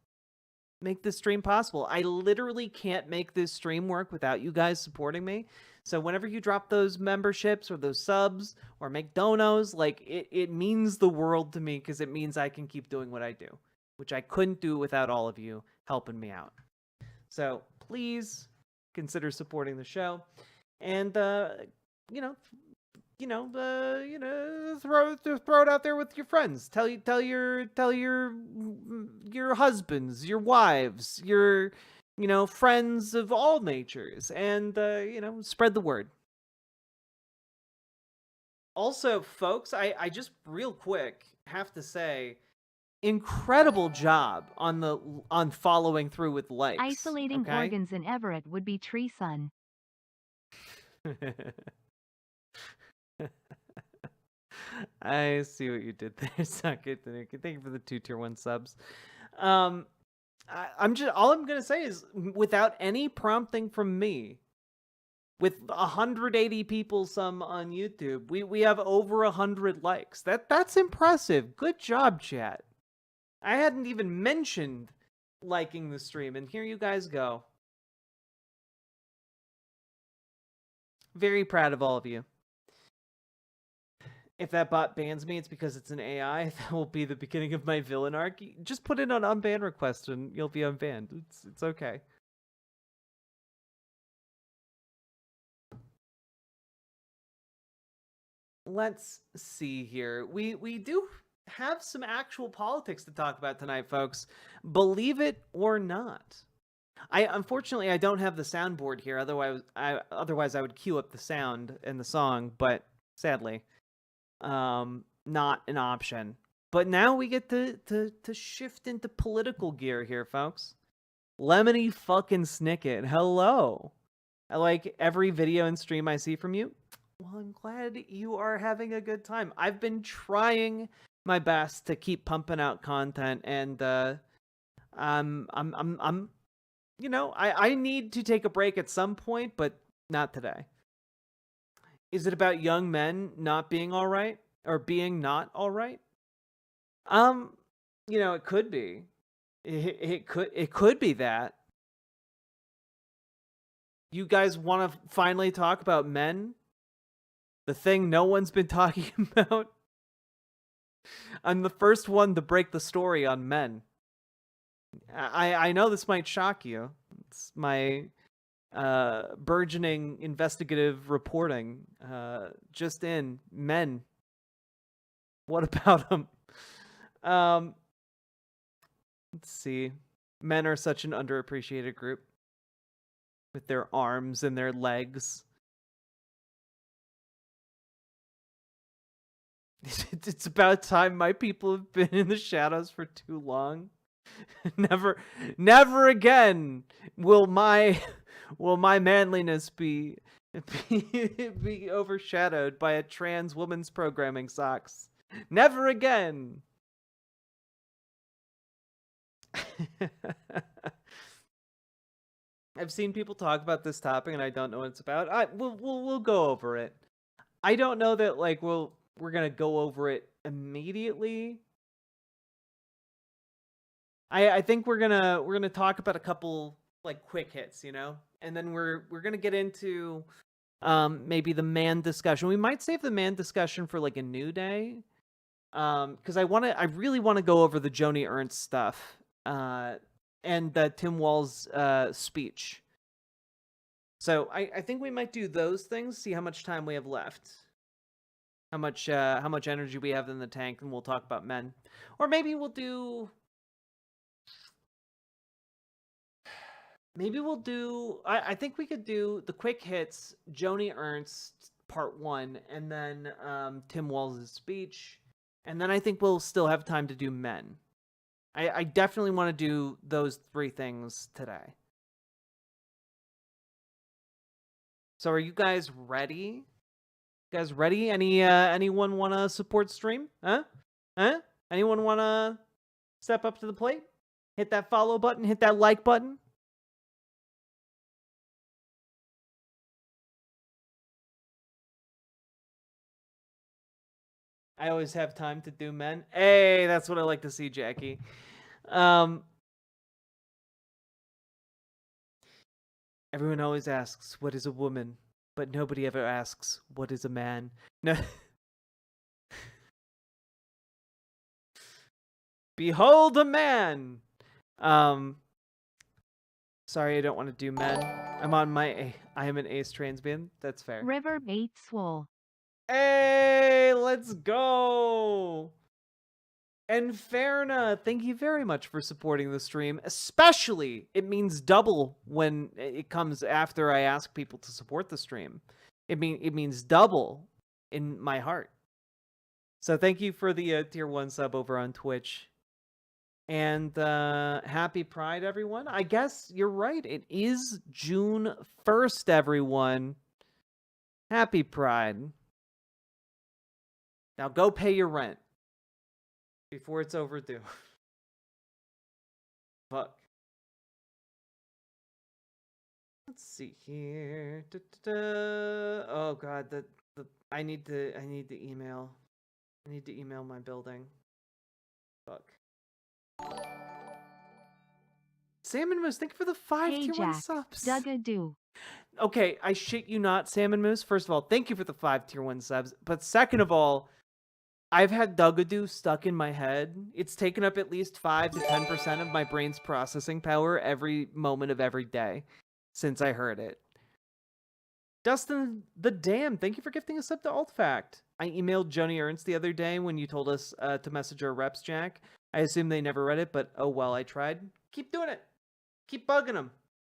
make this stream possible. I literally can't make this stream work without you guys supporting me. So whenever you drop those memberships or those subs or make donos, like it means the world to me because it means I can keep doing what I do, which I couldn't do without all of you helping me out. So please consider supporting the show, and throw it out there with your friends. Tell your husbands, your wives, your friends of all natures, and spread the word. Also, folks, I just real quick have to say, incredible job on following through with likes. Isolating okay? organs in Everett would be treason. I see what you did there, Suck It. Thank you for the 2 tier 1 subs. I'm just all I'm gonna say is, without any prompting from me, with 180 people some on YouTube, we have over 100 likes. That's impressive. Good job, chat. I hadn't even mentioned liking the stream, and here you guys go. Very proud of all of you. If that bot bans me, it's because it's an AI. That will be the beginning of my villain arc. Just put in an unban request and you'll be unbanned. It's okay. Let's see here. We do have some actual politics to talk about tonight, folks. Believe it or not. Unfortunately I don't have the soundboard here. Otherwise I would cue up the sound and the song, but sadly, not an option. But now we get to shift into political gear here, folks. Lemony fucking Snicket, hello. I like every video and stream I see from you. Well, I'm glad you are having a good time. I've been trying my best to keep pumping out content, and I'm you know, I need to take a break at some point, but not today. Is it about young men not being all right or being not all right? You know, it could be. It could be that. You guys want to finally talk about men? The thing no one's been talking about? I'm the first one to break the story on men. I know this might shock you. It's my burgeoning investigative reporting. Just in, men. What about them? Let's see. Men are such an underappreciated group. With their arms and their legs. It's about time. My people have been in the shadows for too long. Never again will my manliness be overshadowed by a trans woman's programming socks. Never again. I've seen people talk about this topic and I don't know what it's about. We'll go over it. I don't know that like we're gonna go over it immediately. I think we're gonna talk about a couple like quick hits, you know, and then we're gonna get into maybe the man discussion. We might save the man discussion for like a new day, because I really want to go over the Joni Ernst stuff, and Tim Wall's speech. So I think we might do those things. See how much time we have left. How much energy we have in the tank, and we'll talk about men. Or maybe we'll do. I think we could do the quick hits, Joni Ernst part 1, and then Tim Walls' speech, and then I think we'll still have time to do men. I definitely want to do those 3 things today. So are you guys ready? You guys ready? Anyone want to support stream? Huh? Anyone want to step up to the plate? Hit that follow button, hit that like button. I always have time to do men. Hey, that's what I like to see, Jackie. Everyone always asks, what is a woman? But nobody ever asks, what is a man? No. Behold a man! Sorry, I don't want to do men. I am an ace trans man. That's fair. River bait swole. Hey, let's go! And Fairna, thank you very much for supporting the stream. Especially, it means double when it comes after I ask people to support the stream. It means double in my heart. So thank you for the tier 1 sub over on Twitch. And happy Pride, everyone. I guess you're right. It is June 1st, everyone. Happy Pride. Now go pay your rent before it's overdue. Fuck. Let's see here. Oh god, I need to email. I need to email my building. Fuck. Salmon Moose, thank you for the 5 Hey tier 1 Jack, subs. Dug-a-doo. Okay, I shit you not, Salmon Moose. First of all, thank you for the 5 tier 1 subs. But second of all, I've had Dug-a-doo stuck in my head. It's taken up at least 5 to 10% of my brain's processing power every moment of every day since I heard it. Dustin the Damn, thank you for gifting a sub to Altfact. I emailed Joni Ernst the other day when you told us to message our reps, Jack. I assume they never read it, but oh well, I tried. Keep doing it. Keep bugging them.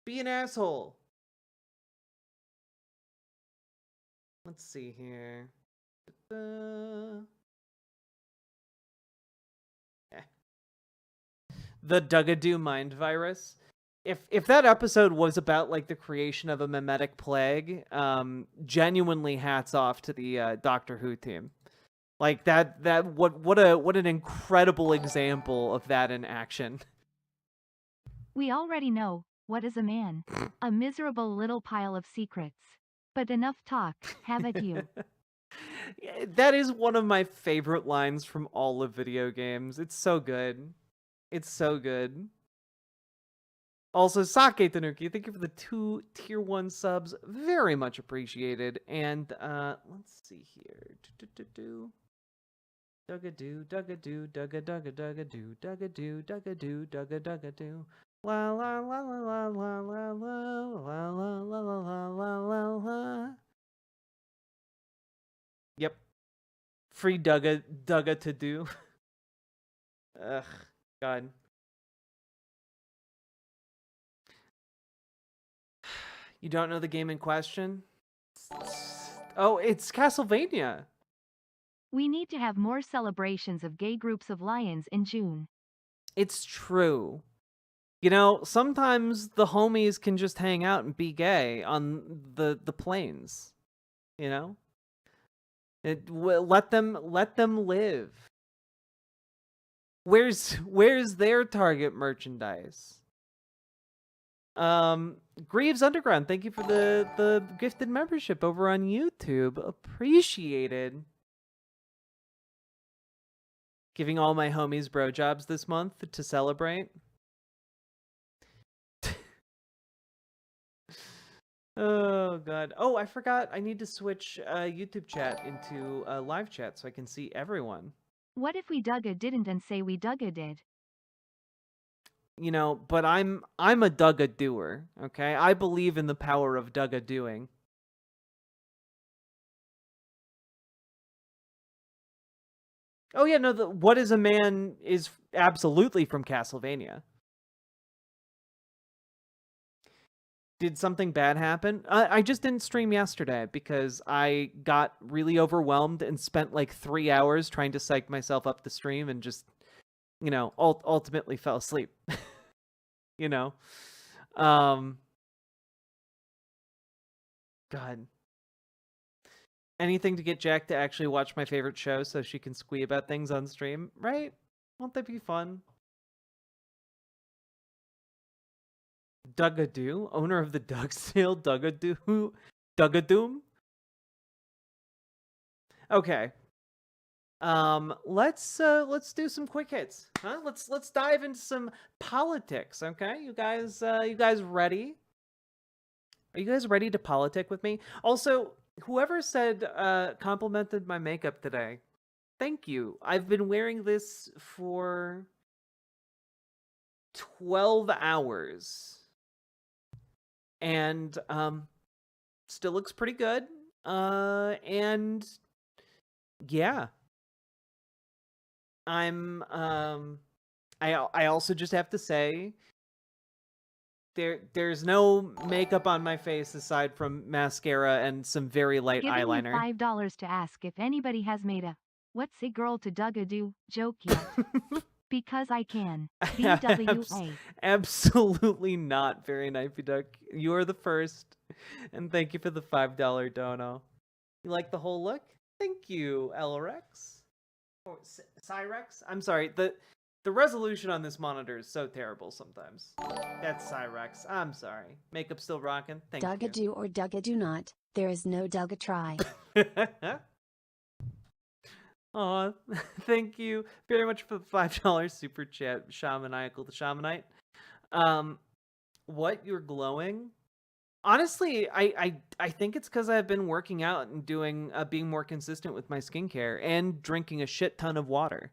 Be an asshole. Let's see here. The Dugadoo mind virus. If that episode was about like the creation of a mimetic plague, genuinely hats off to the Doctor Who team. Like what an incredible example of that in action. We already know, what is a man? A miserable little pile of secrets. But enough talk, have at you. That is one of my favorite lines from all of video games. It's so good. It's so good. Also, Sake Tanuki, thank you for the 2 tier 1 subs. Very much appreciated. And let's see here. Dugadoo, Dugadoo, Dugadoo, Dugadoo, Dugadoo, Dugadoo, Dugadoo. La la la la la la la la la la la la la la. Yep. Free Dugga to do. Ugh, God. You don't know the game in question? Oh, it's Castlevania. We need to have more celebrations of gay groups of lions in June. It's true. You know, sometimes the homies can just hang out and be gay on the plains. You know? Let them live. Where's their target merchandise? Greaves Underground, thank you for the gifted membership over on YouTube. Appreciated. Giving all my homies bro jobs this month to celebrate. Oh god. Oh, I forgot. I need to switch YouTube chat into live chat so I can see everyone. What if we Dugga didn't and say we Dugga did? You know, but I'm a Dugga doer, okay? I believe in the power of Dugga doing. Oh yeah, no, What is a Man is absolutely from Castlevania. Did something bad happen? I just didn't stream yesterday because I got really overwhelmed and spent like 3 hours trying to psych myself up the stream and just, you know, ultimately fell asleep. You know? God. Anything to get Jack to actually watch my favorite show so she can squee about things on stream, right? Won't that be fun? Dugadoo, owner of the Dugsdale Dugadoom. Okay. Let's do some quick hits, huh? Let's dive into some politics, okay? You guys ready? Are you guys ready to politic with me? Also, whoever said complimented my makeup today, thank you. I've been wearing this for 12 hours. And still looks pretty good. And yeah. I'm I also just have to say there's no makeup on my face aside from mascara and some very light Giving eyeliner. you $5 to ask if anybody has made a "what's a girl to Dugga do" joke yet. Because I can. BWA. Absolutely not, Very Knifey Duck. You are the first. And thank you for the $5 dono. You like the whole look? Thank you, Elrex. Or Cyrex? I'm sorry, the resolution on this monitor is so terrible sometimes. That's Cyrex. I'm sorry. Makeup still rocking. Thank Dugga you. do or Dugga do not. There is no Dugga try. Aw, thank you very much for the $5 super chat, Shamaniacal the Shamanite. What, you're glowing? Honestly, I think it's because I've been working out and doing being more consistent with my skincare and drinking a shit ton of water.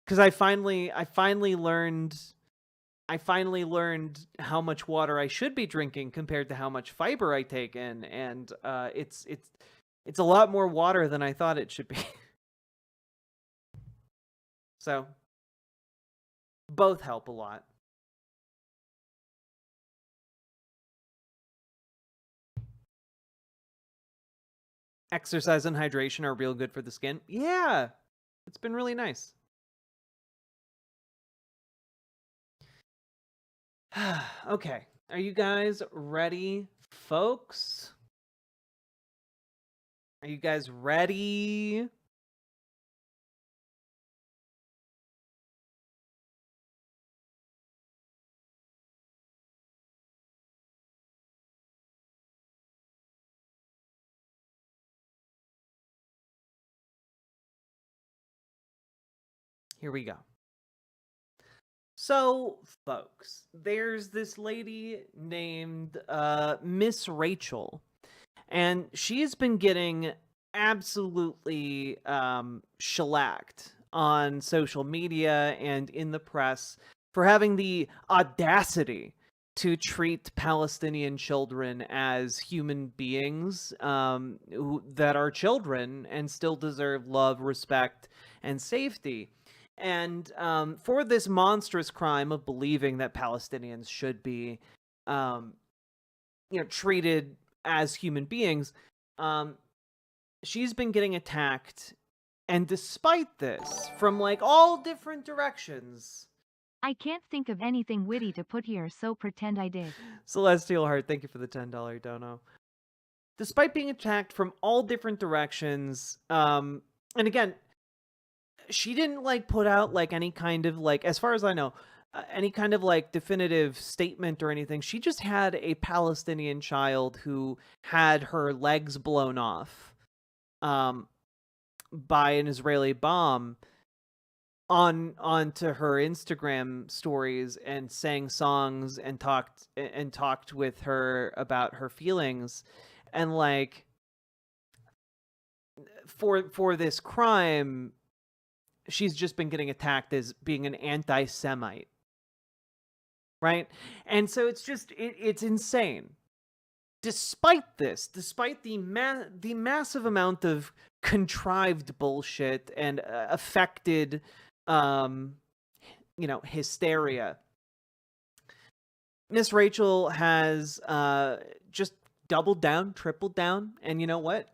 Because I finally learned how much water I should be drinking compared to how much fiber I take in, and it's a lot more water than I thought it should be. So, both help a lot. exercise and hydration are real good for the skin. Yeah, it's been really nice. Okay, are you guys ready, folks? Are you guys ready? Here we go. So, folks, there's this lady named Miss Rachel, and she's been getting absolutely shellacked on social media and in the press for having the audacity to treat Palestinian children as human beings that are children and still deserve love, respect, and safety. And for this monstrous crime of believing that Palestinians should be, treated as human beings, she's been getting attacked. And despite this, from like all different directions, I can't think of anything witty to put here, so pretend I did. Celestial Heart, thank you for the $10 dono. Despite being attacked from all different directions, and again, she didn't like put out like any kind of like, as far as I know, any kind of like definitive statement or anything. She just had a Palestinian child who had her legs blown off by an Israeli bomb onto her Instagram stories and sang songs and talked with her about her feelings. And like for this crime, she's just been getting attacked as being an anti-Semite. Right? And so it's just, it's insane. Despite this, despite the massive amount of contrived bullshit and affected, hysteria, Miss Rachel has just doubled down, tripled down, and you know what?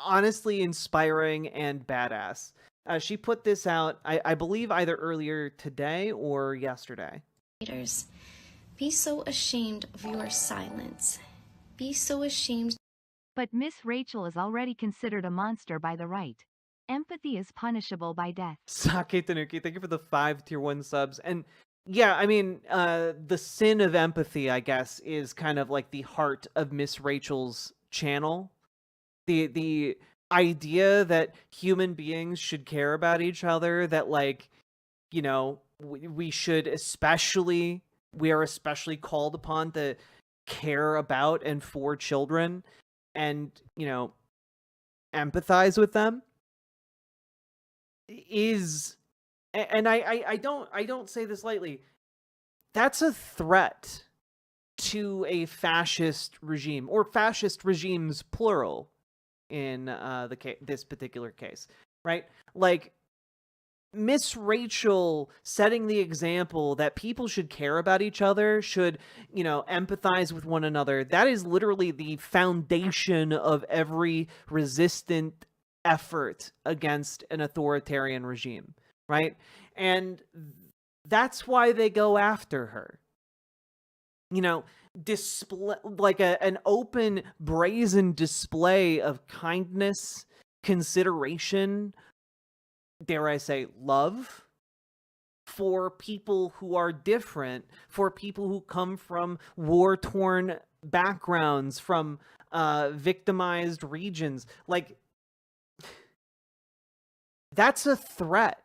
Honestly inspiring and badass. She put this out, I believe, either earlier today or yesterday. Be so ashamed of your silence. Be so ashamed. But Miss Rachel is already considered a monster by the right. Empathy is punishable by death. Sake Tanuki, thank you for the 5 tier 1 subs. And yeah, I mean, the sin of empathy, I guess, is kind of like the heart of Miss Rachel's channel. The idea that human beings should care about each other, that like, we should we are especially called upon to care about and for children and, empathize with them is, and I don't say this lightly, that's a threat to a fascist regime, or fascist regimes plural in this particular case, right? Like, Miss Rachel setting the example that people should care about each other, should, empathize with one another. That is literally the foundation of every resistant effort against an authoritarian regime, right? And that's why they go after her. Display like an open, brazen display of kindness, consideration, dare I say, love for people who are different, for people who come from war-torn backgrounds, from victimized regions. Like, that's a threat.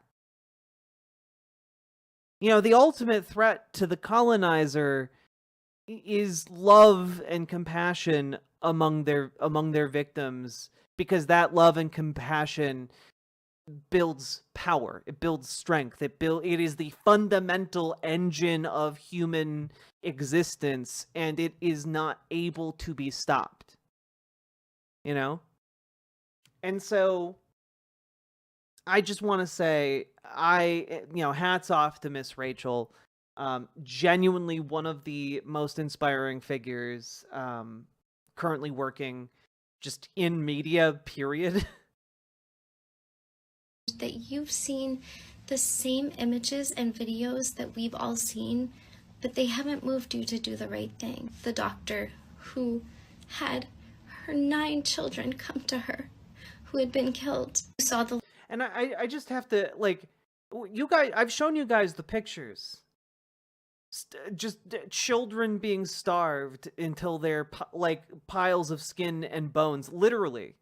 The ultimate threat to the colonizer is love and compassion among their victims, because that love and compassion builds power, it builds strength, it is the fundamental engine of human existence, and it is not able to be stopped. And so I just want to say, hats off to Miss Rachel. Genuinely one of the most inspiring figures currently working just in media, period. That you've seen the same images and videos that we've all seen, but they haven't moved you to do the right thing. The doctor who had her 9 children come to her, who had been killed, who saw the... And I just have to, like, you guys, I've shown you guys the pictures. Just children being starved until they're like piles of skin and bones, literally.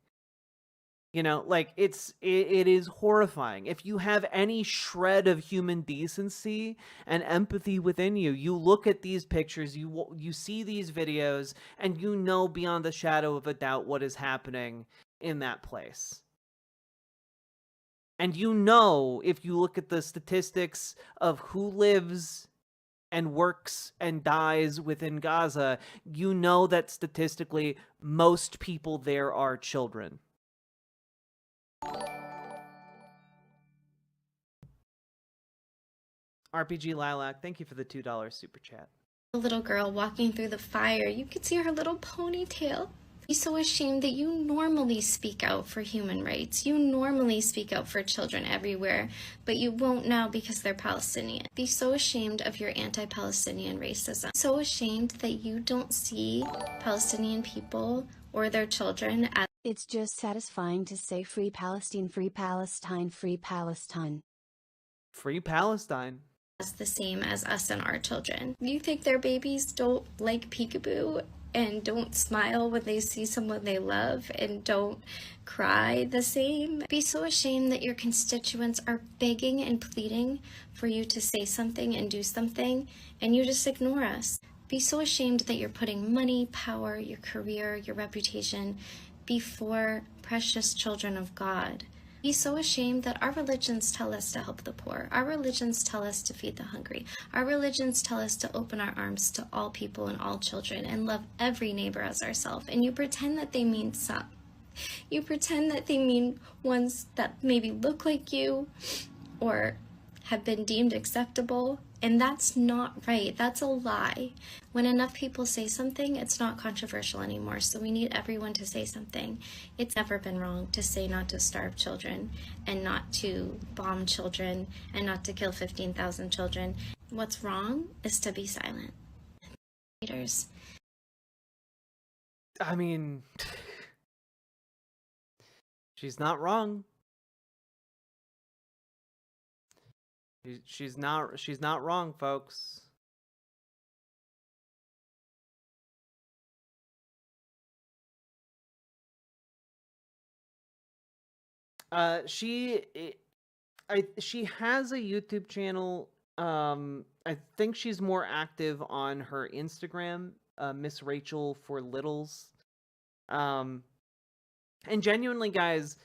You know, like it is horrifying. If you have any shred of human decency and empathy within you, you look at these pictures, you see these videos, and you know beyond the shadow of a doubt what is happening in that place. And you know, if you look at the statistics of who lives and works and dies within Gaza, you know that statistically most people there are children. RPG Lilac, thank you for the $2 super chat. The little girl walking through the fire, you could see her little ponytail. Be so ashamed that you normally speak out for human rights. You normally speak out for children everywhere, but you won't now because they're Palestinian. Be so ashamed of your anti-Palestinian racism. So ashamed that you don't see Palestinian people or their children as... It's just satisfying to say free Palestine, free Palestine, free Palestine. Free Palestine. As the same as us and our children. You think their babies don't like peekaboo and don't smile when they see someone they love and don't cry the same? Be so ashamed that your constituents are begging and pleading for you to say something and do something, and you just ignore us. Be so ashamed that you're putting money, power, your career, your reputation before precious children of God. Be so ashamed that our religions tell us to help the poor. Our religions tell us to feed the hungry. Our religions tell us to open our arms to all people and all children and love every neighbor as ourselves. And you pretend that they mean some. You pretend that they mean ones that maybe look like you or have been deemed acceptable. And that's not right. That's a lie. When enough people say something, it's not controversial anymore. So we need everyone to say something. It's never been wrong to say not to starve children and not to bomb children and not to kill 15,000 children. What's wrong is to be silent. Leaders. I mean, she's not wrong. She's not wrong, folks. She has a YouTube channel. I think she's more active on her Instagram, Miss Rachel for Littles. And genuinely, guys,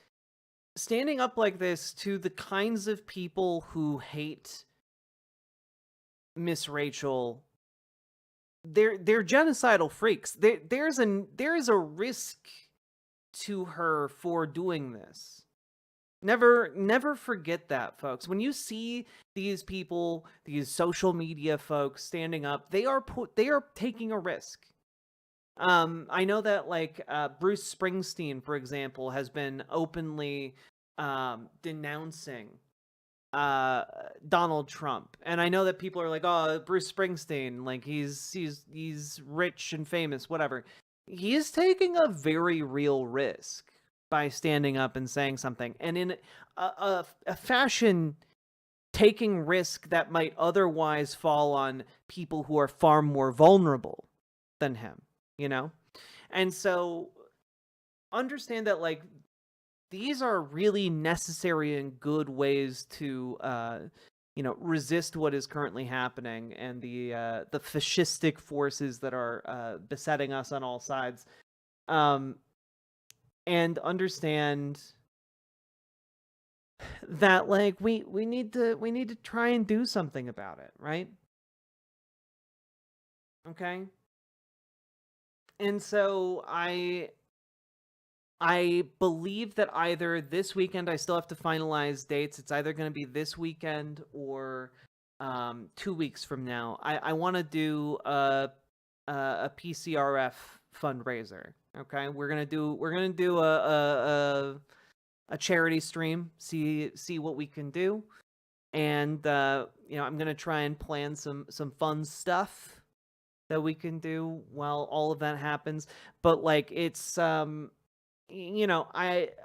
standing up like this to the kinds of people who hate Miss Rachel, they're genocidal freaks. There's a risk to her for doing this. Never forget that, folks. When you see these people, these social media folks standing up, they are taking a risk. I know that, like, Bruce Springsteen, for example, has been openly denouncing Donald Trump, and I know that people are like, "Oh, Bruce Springsteen, like he's rich and famous, whatever." He is taking a very real risk by standing up and saying something, and in a fashion taking risk that might otherwise fall on people who are far more vulnerable than him. You know? And so understand that, like, these are really necessary and good ways to, resist what is currently happening and the fascistic forces that are besetting us on all sides. And understand that, like, we need to try and do something about it, right? Okay? And so I believe that either this weekend, I still have to finalize dates. It's either going to be this weekend or 2 weeks from now. I want to do a PCRF fundraiser. Okay, we're gonna do a charity stream. See what we can do, and I'm gonna try and plan some fun stuff that we can do while all of that happens. But like it's I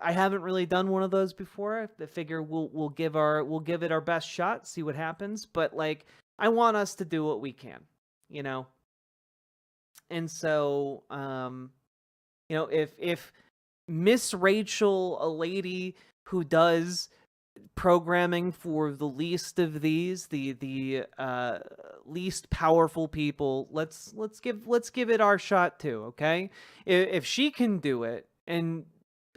haven't really done one of those before. I figure we'll give it our best shot, see what happens. But like I want us to do what we can, And so if Miss Rachel, a lady who does programming for the least of these, the least powerful people, let's give it our shot too, okay? If she can do it, and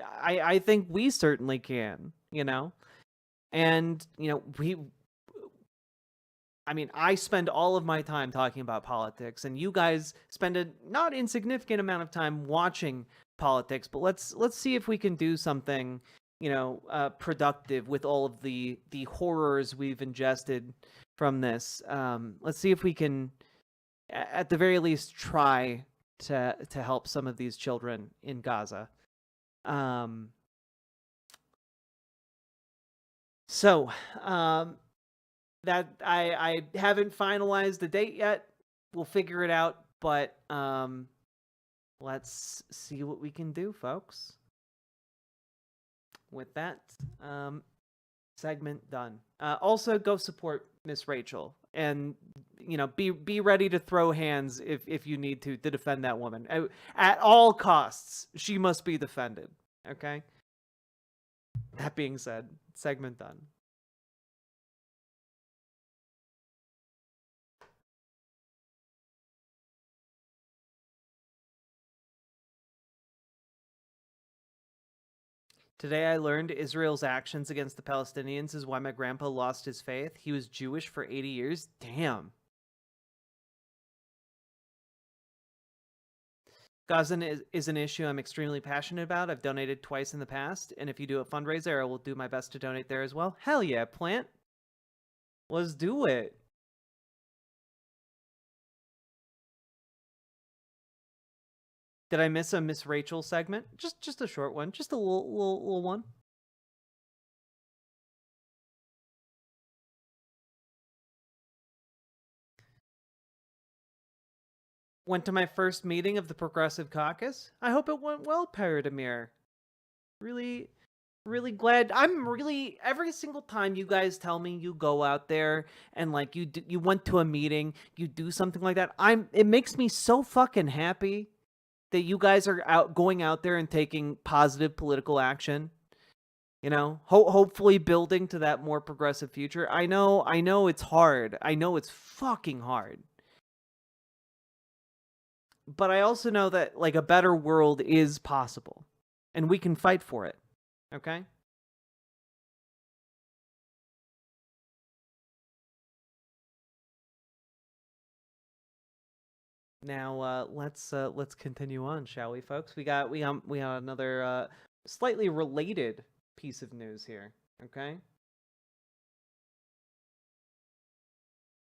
I think we certainly can, and I spend all of my time talking about politics, and you guys spend a not insignificant amount of time watching politics, but let's see if we can do something productive with all of the horrors we've ingested from this. Let's see if we can at the very least try to help some of these children in Gaza. That I haven't finalized the date yet. We'll figure it out, but let's see what we can do, folks. With that, segment done. Also, go support Miss Rachel, and be ready to throw hands if you need to defend that woman at all costs. She must be defended. Okay. That being said, segment done. Today I learned Israel's actions against the Palestinians is why my grandpa lost his faith. He was Jewish for 80 years. Damn. Gaza is an issue I'm extremely passionate about. I've donated twice in the past, and if you do a fundraiser, I will do my best to donate there as well. Hell yeah, Plant. Let's do it. Did I miss a Miss Rachel segment? Just a short one. Just a little one. Went to my first meeting of the Progressive Caucus. I hope it went well, Paradamir. Really glad. I'm really, every single time you guys tell me you go out there and like you went to a meeting, you do something like that, it makes me so fucking happy that you guys are going out there and taking positive political action. Hopefully building to that more progressive future. I know it's hard. I know it's fucking hard. But I also know that like a better world is possible and we can fight for it. Okay? Now let's continue on, shall we, folks? We got another slightly related piece of news here. Okay,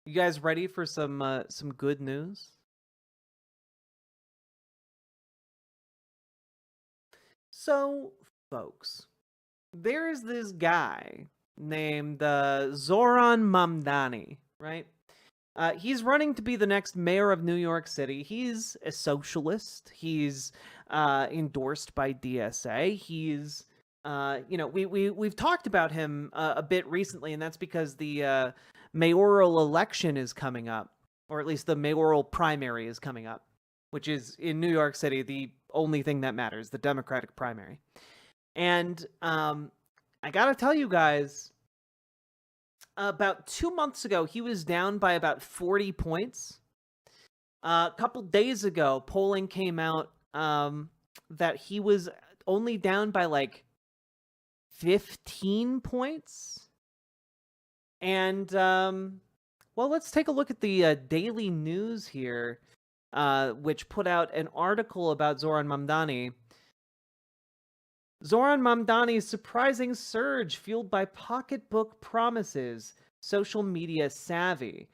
you guys ready for some good news? So, folks, there's this guy named Zoran Mandani, right? He's running to be the next mayor of New York City. He's a socialist. He's endorsed by DSA. He's, we've talked about him a bit recently, and that's because the mayoral election is coming up, or at least the mayoral primary is coming up, which is in New York City the only thing that matters, the Democratic primary. And I gotta tell you guys, about 2 months ago, he was down by about 40 points. A couple days ago, polling came out that he was only down by like 15 points. And, well, let's take a look at the Daily News here, which put out an article about Zoran Mandani. Zoran Mandani's surprising surge fueled by pocketbook promises, social media savvy.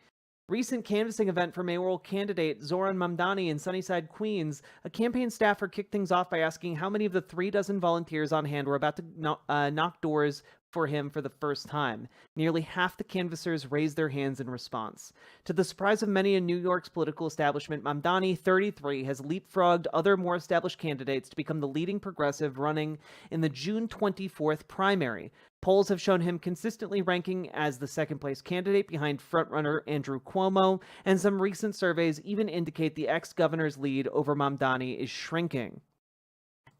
recent canvassing event for mayoral candidate Zoran Mandani in Sunnyside, Queens, a campaign staffer kicked things off by asking how many of the 36 volunteers on hand were about to knock doors for him for the first time. Nearly half the canvassers raised their hands in response. To the surprise of many in New York's political establishment, Mandani, 33, has leapfrogged other more established candidates to become the leading progressive running in the June 24th primary. Polls have shown him consistently ranking as the second-place candidate behind frontrunner Andrew Cuomo, and some recent surveys even indicate the ex-governor's lead over Mandani is shrinking.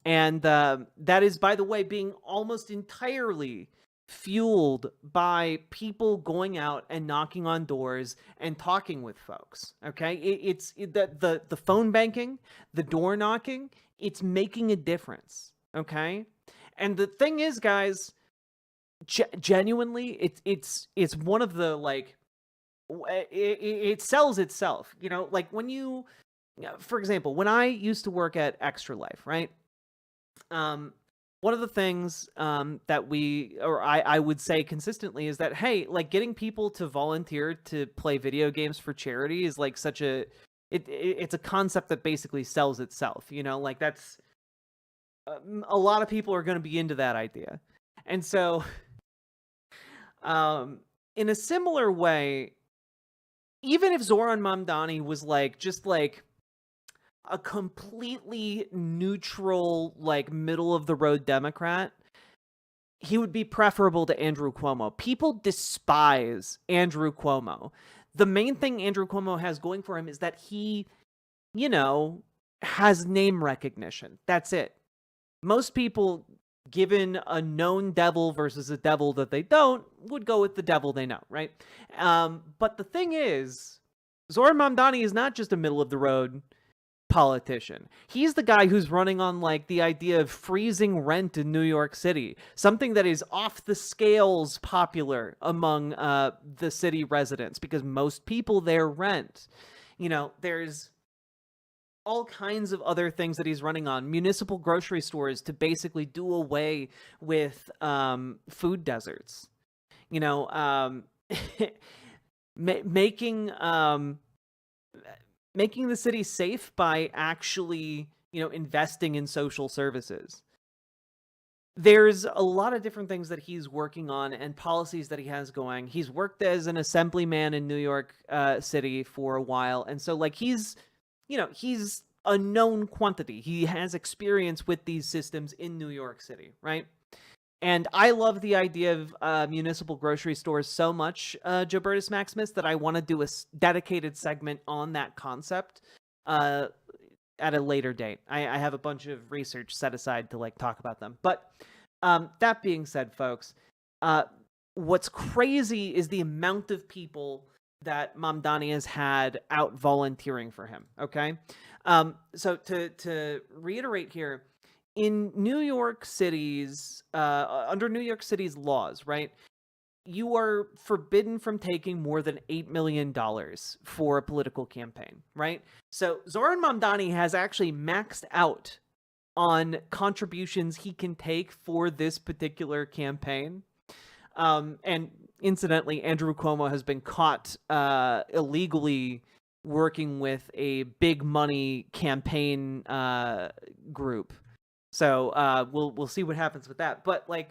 And that is, by the way, being almost entirely fueled by people going out and knocking on doors and talking with folks. Okay, it's the phone banking, the door knocking. It's making a difference. Okay, and the thing is, guys, genuinely, it's one of the, like, it sells itself. You know, like when you, for example, when I used to work at Extra Life, right? One of the things that I would say consistently is that, hey, like, getting people to volunteer to play video games for charity is like such a it's a concept that basically sells itself. You know, like that's a lot of people are going to be into that idea. And so in a similar way, even if Zoran Mandani was like just like a completely neutral, like middle of the road Democrat, he would be preferable to Andrew Cuomo. People despise Andrew Cuomo. The main thing Andrew Cuomo has going for him is that he, you know, has name recognition. That's it. Most people, given a known devil versus a devil that they don't, would go with the devil they know, right? But the thing is, Zoran Mandani is not just a middle of the road politician. He's the guy who's running on, like, the idea of freezing rent in New York City, something that is off the scales popular among the city residents, because most people there rent. You know, there's all kinds of other things that he's running on. Municipal grocery stores to basically do away with food deserts. You know, making the city safe by actually, you know, investing in social services. There's a lot of different things that he's working on and policies that he has going. He's worked as an assemblyman in New York City for a while. And so, like, he's a known quantity. He has experience with these systems in New York City, right? And I love the idea of municipal grocery stores so much, Jobertus Maximus, that I want to do a dedicated segment on that concept at a later date. I have a bunch of research set aside to, like, talk about them. But that being said, folks, what's crazy is the amount of people that Mamdani has had out volunteering for him, okay? So to reiterate here, in New York City's, under New York City's laws, right, you are forbidden from taking more than $8 million for a political campaign, right? So Zoran Mandani has actually maxed out on contributions he can take for this particular campaign. And incidentally, Andrew Cuomo has been caught illegally working with a big money campaign group. So we'll see what happens with that. But, like,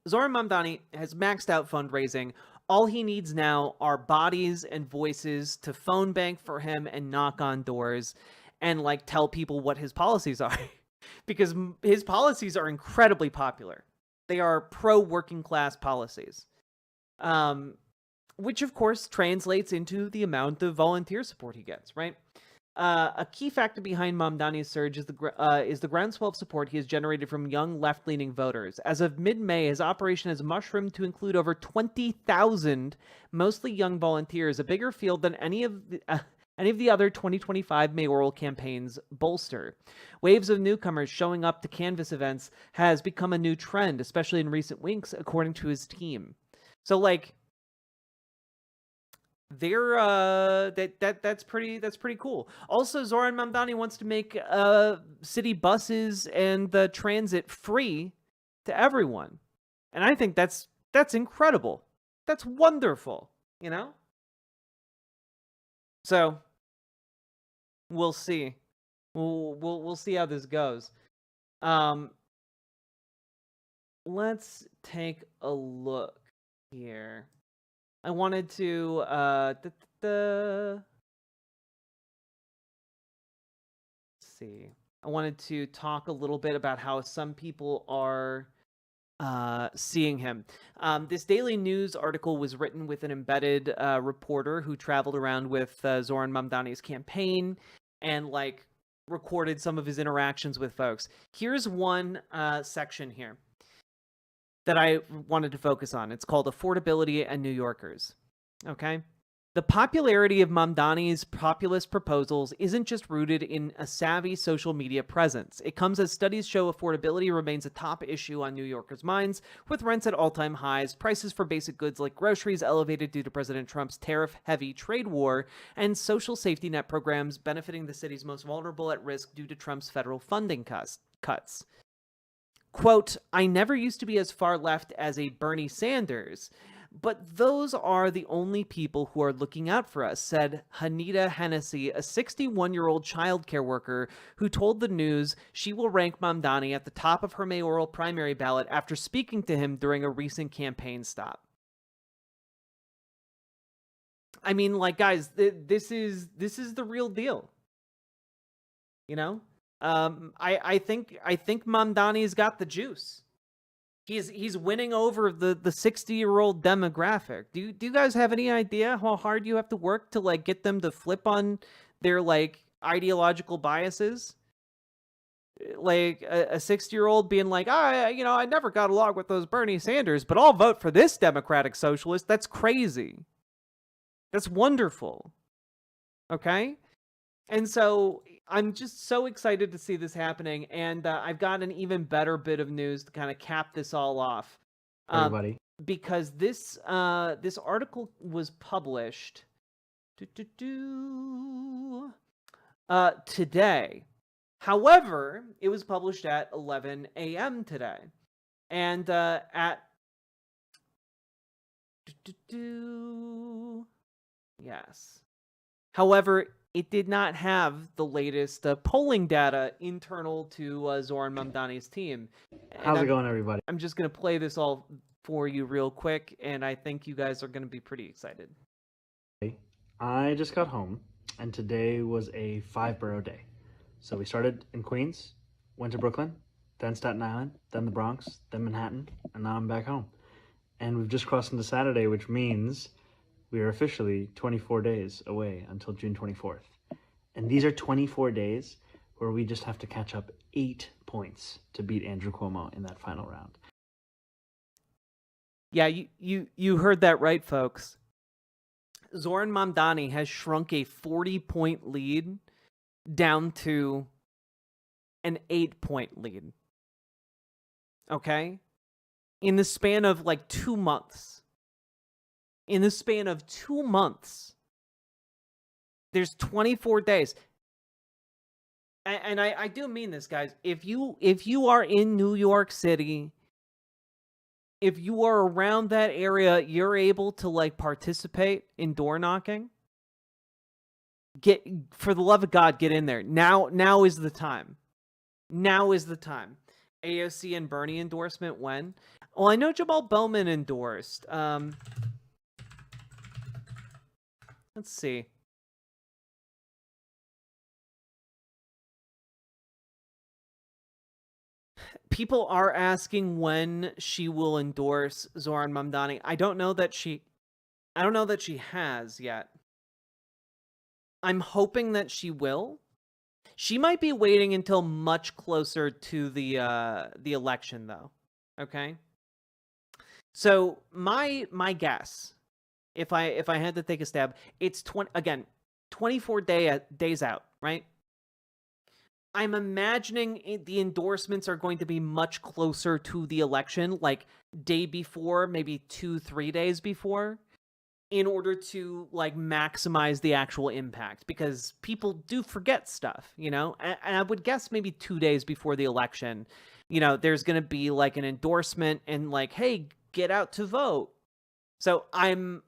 Zoran Mandani has maxed out fundraising. All he needs now are bodies and voices to phone bank for him and knock on doors and, like, tell people what his policies are. Because his policies are incredibly popular. They are pro-working class policies. Which, of course, translates into the amount of volunteer support he gets, right? A key factor behind Mamdani's surge is the groundswell of support he has generated from young left-leaning voters. As of mid-May, his operation has mushroomed to include over 20,000, mostly young volunteers, a bigger field than any of the other 2025 mayoral campaigns bolster. Waves of newcomers showing up to canvass events has become a new trend, especially in recent weeks, according to his team. So, like, that's pretty cool. Also, Zoran Mandani wants to make city buses and the transit free to everyone, and I think that's incredible. That's wonderful, you know. So we'll see. We'll see how this goes. Let's take a look here. I wanted to let's see. I wanted to talk a little bit about how some people are seeing him. This Daily News article was written with an embedded reporter who traveled around with Zoran Mandani's campaign and like recorded some of his interactions with folks. Here's one section here that I wanted to focus on. It's called Affordability and New Yorkers. Okay? The popularity of Mamdani's populist proposals isn't just rooted in a savvy social media presence. It comes as studies show affordability remains a top issue on New Yorkers' minds, with rents at all-time highs, prices for basic goods like groceries elevated due to President Trump's tariff-heavy trade war, and social safety net programs benefiting the city's most vulnerable at risk due to Trump's federal funding cuts. Quote, I never used to be as far left as a Bernie Sanders, but those are the only people who are looking out for us, said Hanita Hennessy, a 61-year-old childcare worker who told the news she will rank Mamdani at the top of her mayoral primary ballot after speaking to him during a recent campaign stop. I mean, like, guys, this is the real deal. You know? I think Mamdani's got the juice. He's winning over the 60-year-old demographic. Do you guys have any idea how hard you have to work to like get them to flip on their like ideological biases? Like a 60-year-old being like, I never got along with those Bernie Sanders, but I'll vote for this Democratic Socialist. That's crazy. That's wonderful. Okay? And so I'm just so excited to see this happening, and I've got an even better bit of news to kind of cap this all off. Everybody. Because this article was published today. However, it was published at 11 a.m. today. And yes. However, it did not have the latest polling data internal to Zoran Mandani's team. How's it going, everybody? I'm just going to play this all for you real quick, and I think you guys are going to be pretty excited. I just got home, and today was a 5-borough day. So we started in Queens, went to Brooklyn, then Staten Island, then the Bronx, then Manhattan, and now I'm back home. And we've just crossed into Saturday, which means we are officially 24 days away until June 24th. And these are 24 days where we just have to catch up 8 points to beat Andrew Cuomo in that final round. Yeah, you heard that right, folks. Zoran Mandani has shrunk a 40-point lead down to an 8-point lead. Okay? In the span of like 2 months. In the span of 2 months, there's 24 days. And I do mean this, guys. If you are in New York City, if you are around that area, you're able to like participate in door knocking. For the love of God, get in there. Now is the time. Now is the time. AOC and Bernie endorsement when? Well, I know Jamal Bowman endorsed. Let's see. People are asking when she will endorse Zoran Mandani. I don't know that she has yet. I'm hoping that she will. She might be waiting until much closer to the election, though. Okay. So my guess, if I had to take a stab, it's 24 days out, right? I'm imagining the endorsements are going to be much closer to the election, like day before, maybe 2-3 days before, in order to like maximize the actual impact, because people do forget stuff, you know? And I would guess maybe 2 days before the election, you know, there's going to be like an endorsement and like, hey, get out to vote. So I'm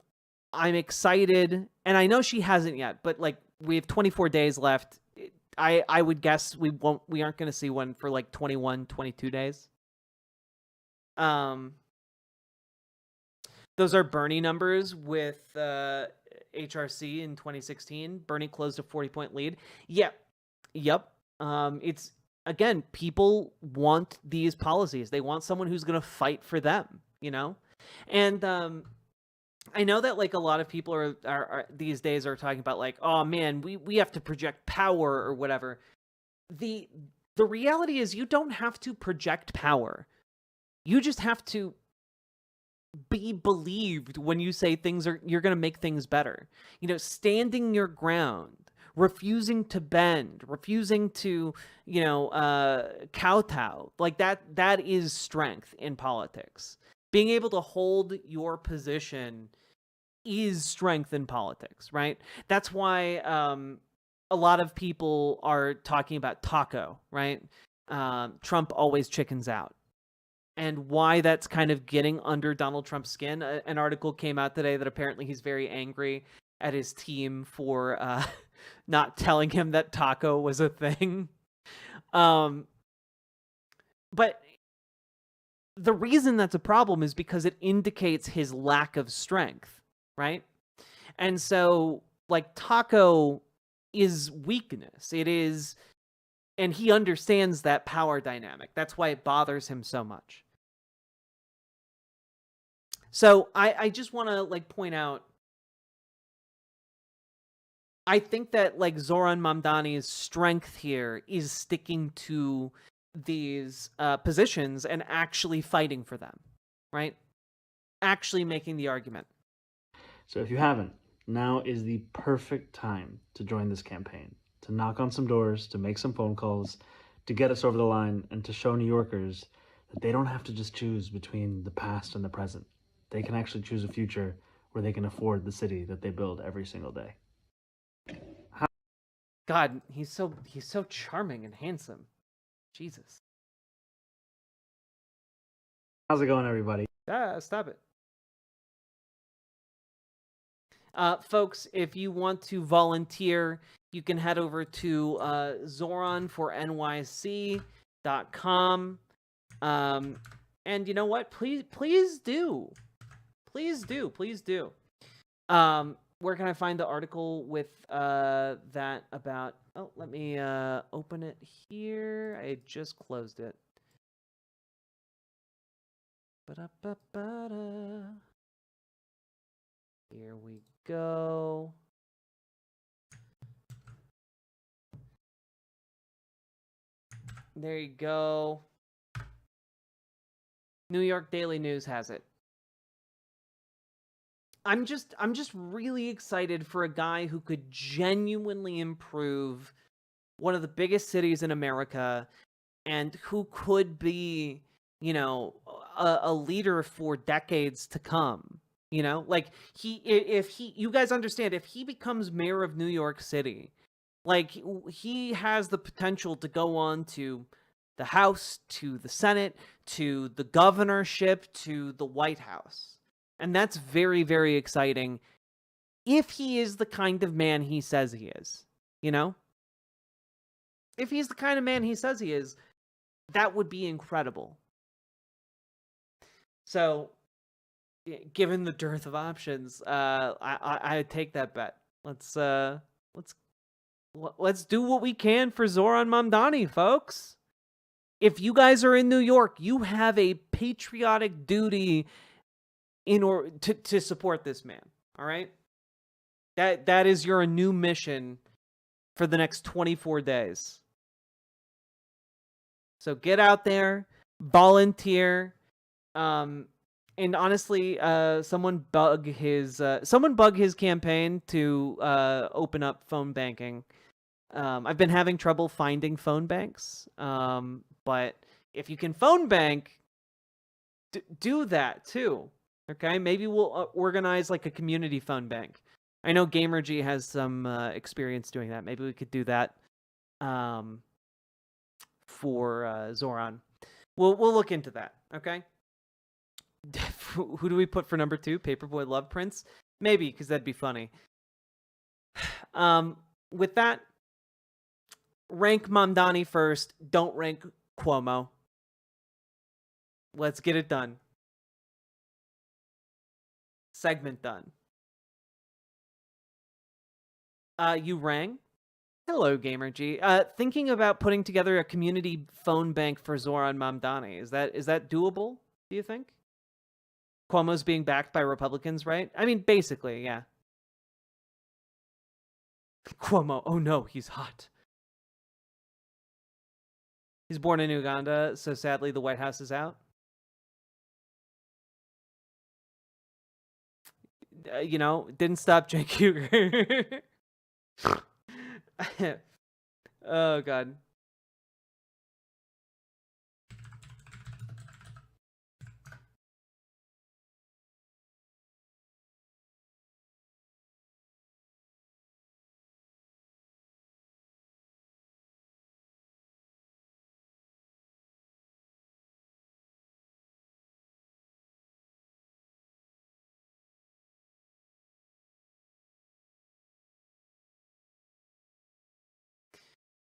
I'm excited, and I know she hasn't yet, but like we have 24 days left. I would guess we aren't going to see one for like 21, 22 days. Those are Bernie numbers with HRC in 2016. Bernie closed a 40-point lead. Yep. It's, again, people want these policies. They want someone who's going to fight for them, you know? And I know that like a lot of people are these days are talking about like, oh man, we have to project power or whatever. The reality is you don't have to project power. You just have to be believed when you say you're going to make things better. You know, standing your ground, refusing to bend, refusing to, you know, kowtow. Like that is strength in politics. Being able to hold your position is strength in politics, right? That's why a lot of people are talking about taco, right? Trump always chickens out. And why that's kind of getting under Donald Trump's skin. An article came out today that apparently he's very angry at his team for not telling him that taco was a thing. But the reason that's a problem is because it indicates his lack of strength, right? And so, like, taco is weakness. It is, and he understands that power dynamic. That's why it bothers him so much. So I just want to like point out, I think that like Zoran Mandani's strength here is sticking to these positions and actually fighting for them, right? Actually making the argument. So if you haven't, now is the perfect time to join this campaign, to knock on some doors, to make some phone calls, to get us over the line, and to show New Yorkers that they don't have to just choose between the past and the present. They can actually choose a future where they can afford the city that they build every single day. God, he's so charming and handsome. Jesus. How's it going, everybody? Stop it. Folks, if you want to volunteer, you can head over to zoranfornyc.com. And you know what? Please do. Where can I find the article with that about? Oh, let me open it here. I just closed it. Ba-da-ba-ba-da. Here we go. There you go. New York Daily News has it. I'm just really excited for a guy who could genuinely improve one of the biggest cities in America and who could be, you know, a leader for decades to come. You know, like you guys understand, if he becomes mayor of New York City, like he has the potential to go on to the House, to the Senate, to the governorship, to the White House. And that's very, very exciting if he is the kind of man he says he is, you know? If he's the kind of man he says he is, that would be incredible. So, given the dearth of options, I take that bet. Let's do what we can for Zoran Mandani, folks. If you guys are in New York, you have a patriotic duty in order to support this man. All right, that is your new mission for the next 24 days. So get out there, volunteer, and honestly, someone bug his campaign to open up phone banking. I've been having trouble finding phone banks, but if you can phone bank, do that too. Okay, maybe we'll organize like a community phone bank. I know Gamergy has some experience doing that. Maybe we could do that for Zoran. We'll look into that. Okay. Who do we put for number 2? Paperboy Love Prince. Maybe, because that'd be funny. With that, rank Mandani first. Don't rank Cuomo. Let's get it done. Segment done. You rang? Hello, GamerG. Thinking about putting together a community phone bank for Zoran Mandani. Is that doable, do you think? Cuomo's being backed by Republicans, right? I mean, basically, yeah. Cuomo, oh no, he's hot. He's born in Uganda, so sadly the White House is out. You know, didn't stop Jake Huger. Oh, God.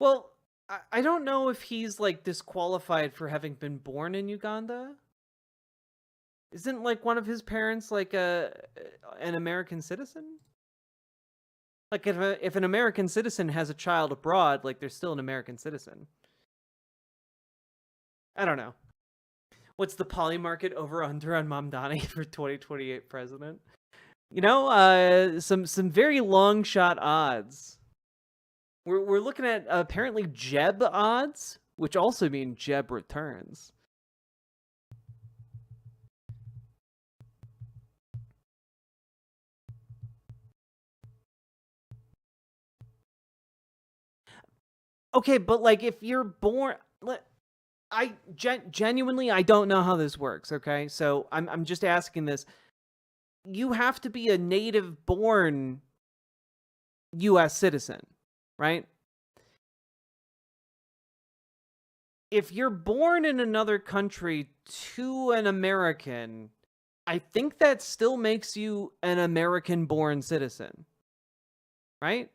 Well, I don't know if he's, like, disqualified for having been born in Uganda. Isn't, like, one of his parents, like, an American citizen? Like, if an American citizen has a child abroad, like, they're still an American citizen. I don't know. What's the poly market over-under on Mamdani for 2028 president? You know, some very long shot odds. We're looking at apparently Jeb odds, which also mean Jeb returns. Okay, but like if you're born, genuinely I don't know how this works. Okay, so I'm just asking this. You have to be a native born U.S. citizen, right? If you're born in another country to an American, I think that still makes you an American-born citizen, right?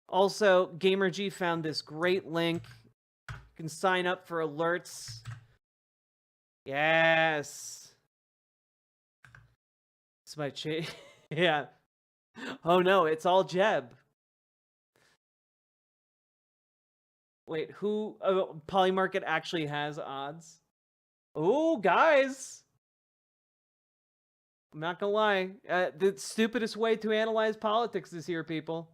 Also, GamerG found this great link. You can sign up for alerts. Yes. It's my yeah. Oh no, it's all Jeb. Wait, who? Oh, Polymarket actually has odds. Oh, guys. I'm not gonna lie. The stupidest way to analyze politics is here, people.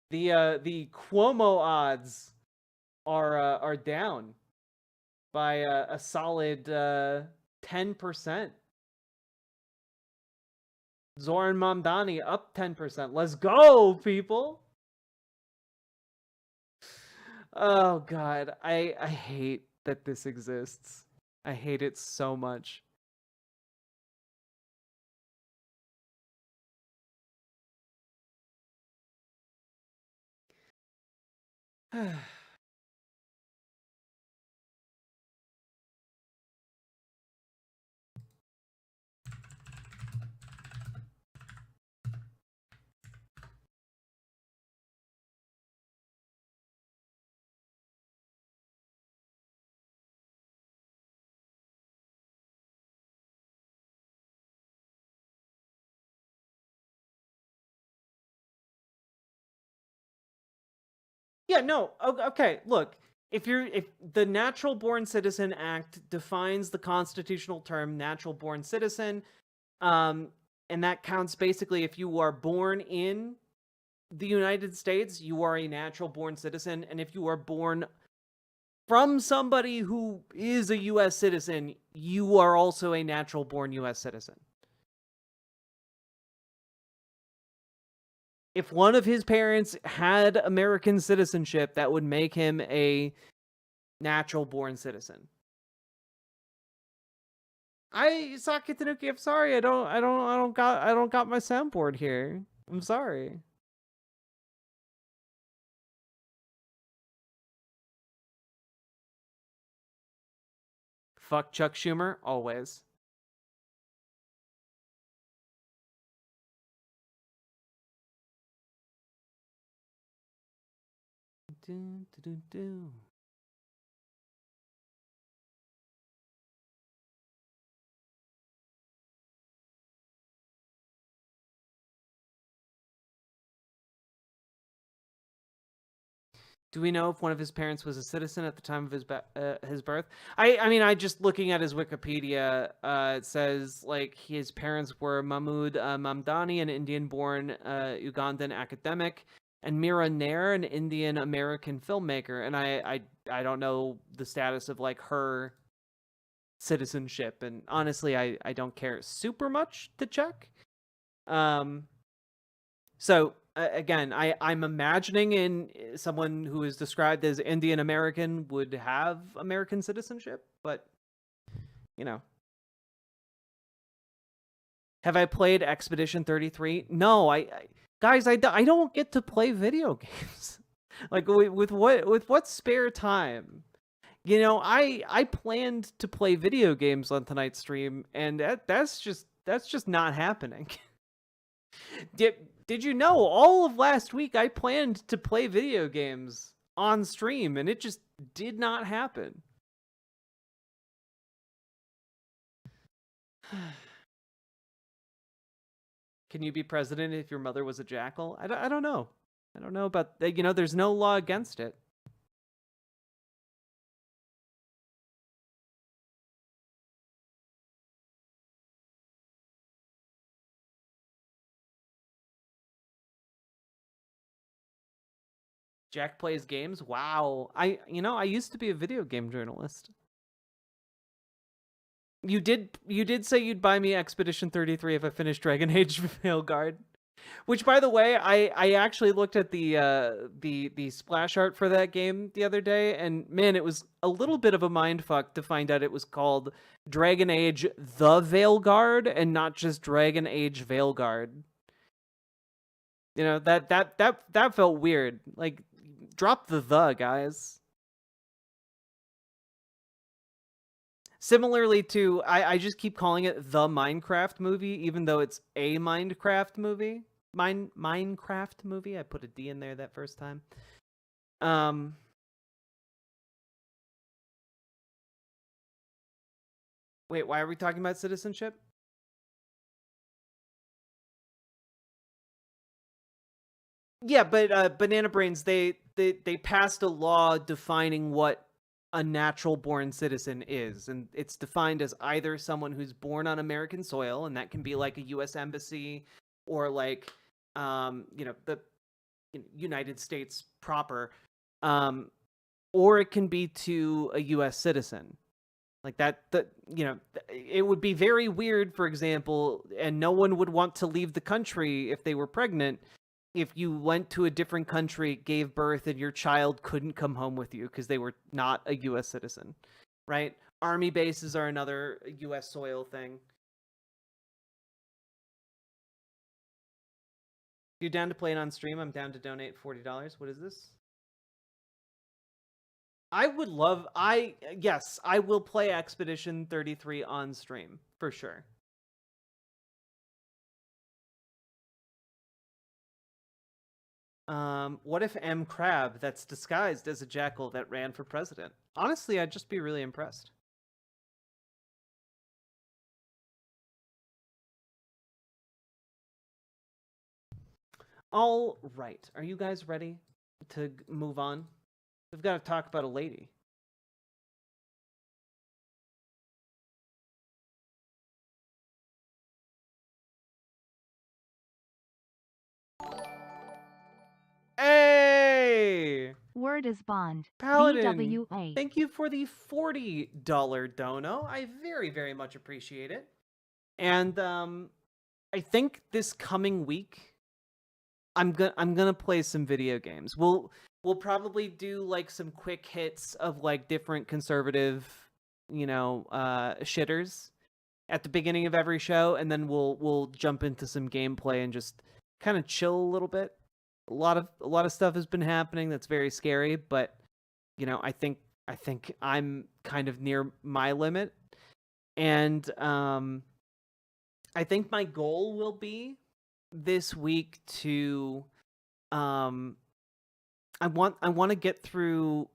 The Cuomo odds are down by a solid 10%. Zoran Mandani up 10%. Let's go, people. Oh God, I hate that this exists. I hate it so much. Yeah, no. Okay, look. If the Natural Born Citizen Act defines the constitutional term natural born citizen, and that counts basically if you are born in the United States, you are a natural born citizen, and if you are born from somebody who is a US citizen, you are also a natural born US citizen. If one of his parents had American citizenship, that would make him a natural born citizen. Sakitanuki, I'm sorry. I don't got my soundboard here. I'm sorry. Fuck Chuck Schumer, always. Do, do, do, do. Do we know if one of his parents was a citizen at the time of his birth? I mean, I just looking at his Wikipedia, it says like his parents were Mahmoud Mamdani, an Indian-born Ugandan academic, and Mira Nair, an Indian-American filmmaker. And I don't know the status of like her citizenship, and honestly, I don't care super much to check. So again, I'm imagining in someone who is described as Indian American would have American citizenship, but you know. Have I played Expedition 33? No, guys, I don't get to play video games. Like with what spare time? You know, I planned to play video games on tonight's stream, and that's just not happening. Did you know all of last week I planned to play video games on stream, and it just did not happen. Can you be president if your mother was a jackal? I don't know. I don't know about, you know, there's no law against it. Jack plays games? Wow. I used to be a video game journalist. You did say you'd buy me Expedition 33 if I finished Dragon Age Veilguard. Which, by the way, I actually looked at the splash art for that game the other day, and man, it was a little bit of a mindfuck to find out it was called Dragon Age The Veilguard and not just Dragon Age Veilguard. You know, that felt weird. Like, drop the guys. Similarly to, I just keep calling it the Minecraft movie, even though it's a Minecraft movie. Minecraft movie. I put a D in there that first time. Wait, why are we talking about citizenship? Yeah, but Banana Brains, they passed a law defining what a natural born citizen is, and it's defined as either someone who's born on American soil, and that can be like a US embassy or like the United States proper, or it can be to a US citizen. Like it would be very weird, for example, and no one would want to leave the country if they were pregnant, if you went to a different country, gave birth, and your child couldn't come home with you because they were not a U.S. citizen, right? Army bases are another U.S. soil thing. If you're down to play it on stream, I'm down to donate $40. What is this? I would love... Yes, I will play Expedition 33 on stream, for sure. What if M. Crab that's disguised as a jackal that ran for president? Honestly, I'd just be really impressed. All right. Are you guys ready to move on? We've got to talk about a lady. Hey! Word is bond. Paladin, BWA. thank you for the $40 dono. I very, very much appreciate it. And I think this coming week, I'm gonna play some video games. We'll probably do like some quick hits of like different conservative, shitters at the beginning of every show, and then we'll jump into some gameplay and just kind of chill a little bit. A lot of stuff has been happening that's very scary, but I think I think I'm kind of near my limit. And I think my goal will be this week to I want to get through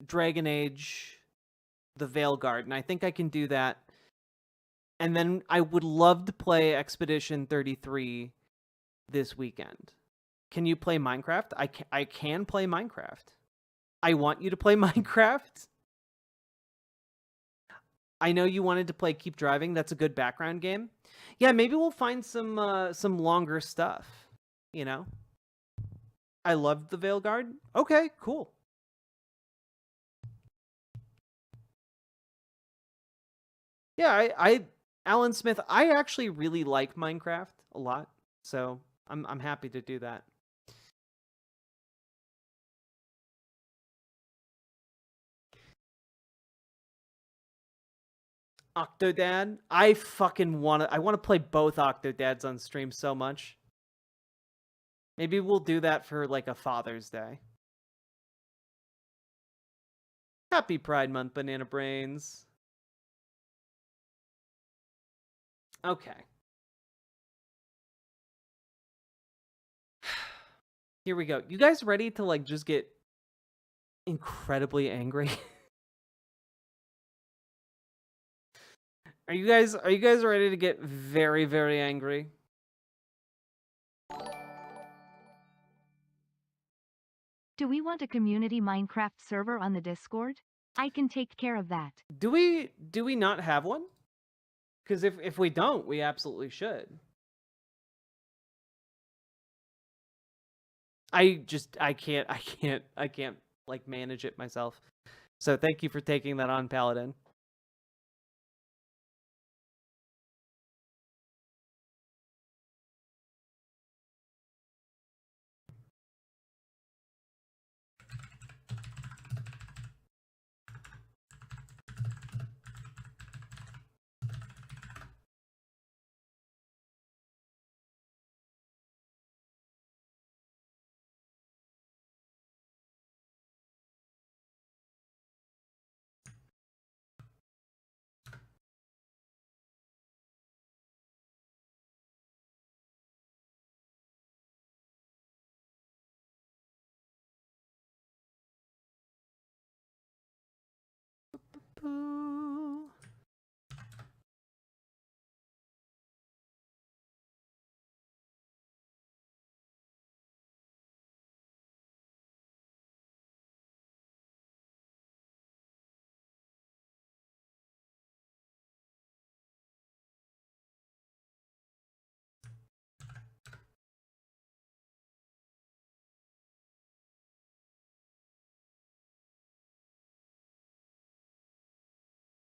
Dragon Age, the Veilguard, and I think I can do that. And then I would love to play Expedition 33 this weekend. Can you play Minecraft? I can play Minecraft. I want you to play Minecraft. I know you wanted to play Keep Driving. That's a good background game. Yeah, maybe we'll find some longer stuff, you know? I loved the Veilguard. Okay, cool. Yeah, I Alan Smith, I actually really like Minecraft a lot. So, I'm happy to do that. Octodad, I want to play both Octodads on stream so much. Maybe we'll do that for like a Father's Day. Happy Pride Month, Banana Brains. Okay. Here we go. You guys ready to like just get incredibly angry? Are you guys ready to get very, very angry? Do we want a community Minecraft server on the Discord? I can take care of that. Do we not have one? Because if we don't, we absolutely should. I can't like manage it myself. So thank you for taking that on, Paladin.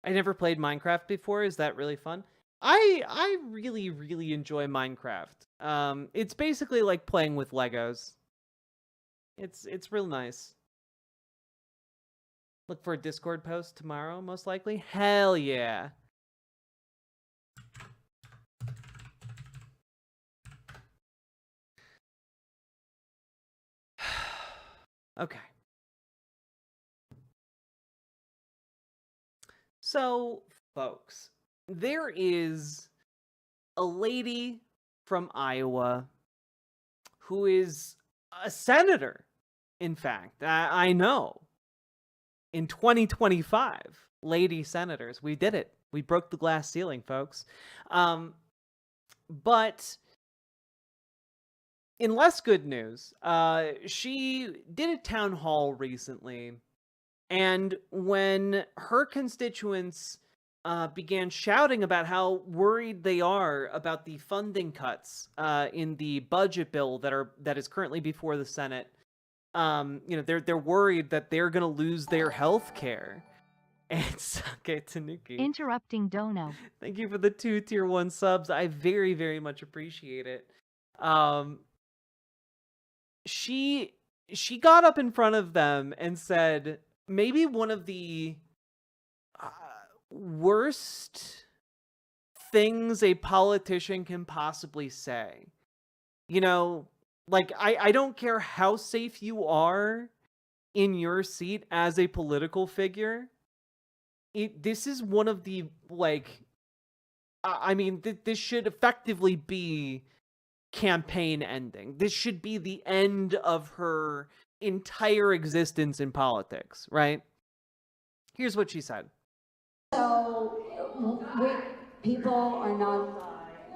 I never played Minecraft before. Is that really fun? I really, really enjoy Minecraft. It's basically like playing with Legos. It's real nice. Look for a Discord post tomorrow, most likely. Hell yeah. Okay. So, folks, there is a lady from Iowa who is a senator, in fact. I know. In 2025, lady senators, we did it. We broke the glass ceiling, folks. But in less good news, she did a town hall recently. And when her constituents began shouting about how worried they are about the funding cuts in the budget bill that is currently before the Senate, they're worried that they're gonna lose their health care. And okay, Tanuki. Interrupting Dono. Thank you for the 2 tier 1 subs. I very, very much appreciate it. She got up in front of them and said, maybe one of the worst things a politician can possibly say. You know, like, I don't care how safe you are in your seat as a political figure, this is one of the, like, I mean, this should effectively be campaign ending. This should be the end of her entire existence in politics, right? Here's what she said. So, people are not,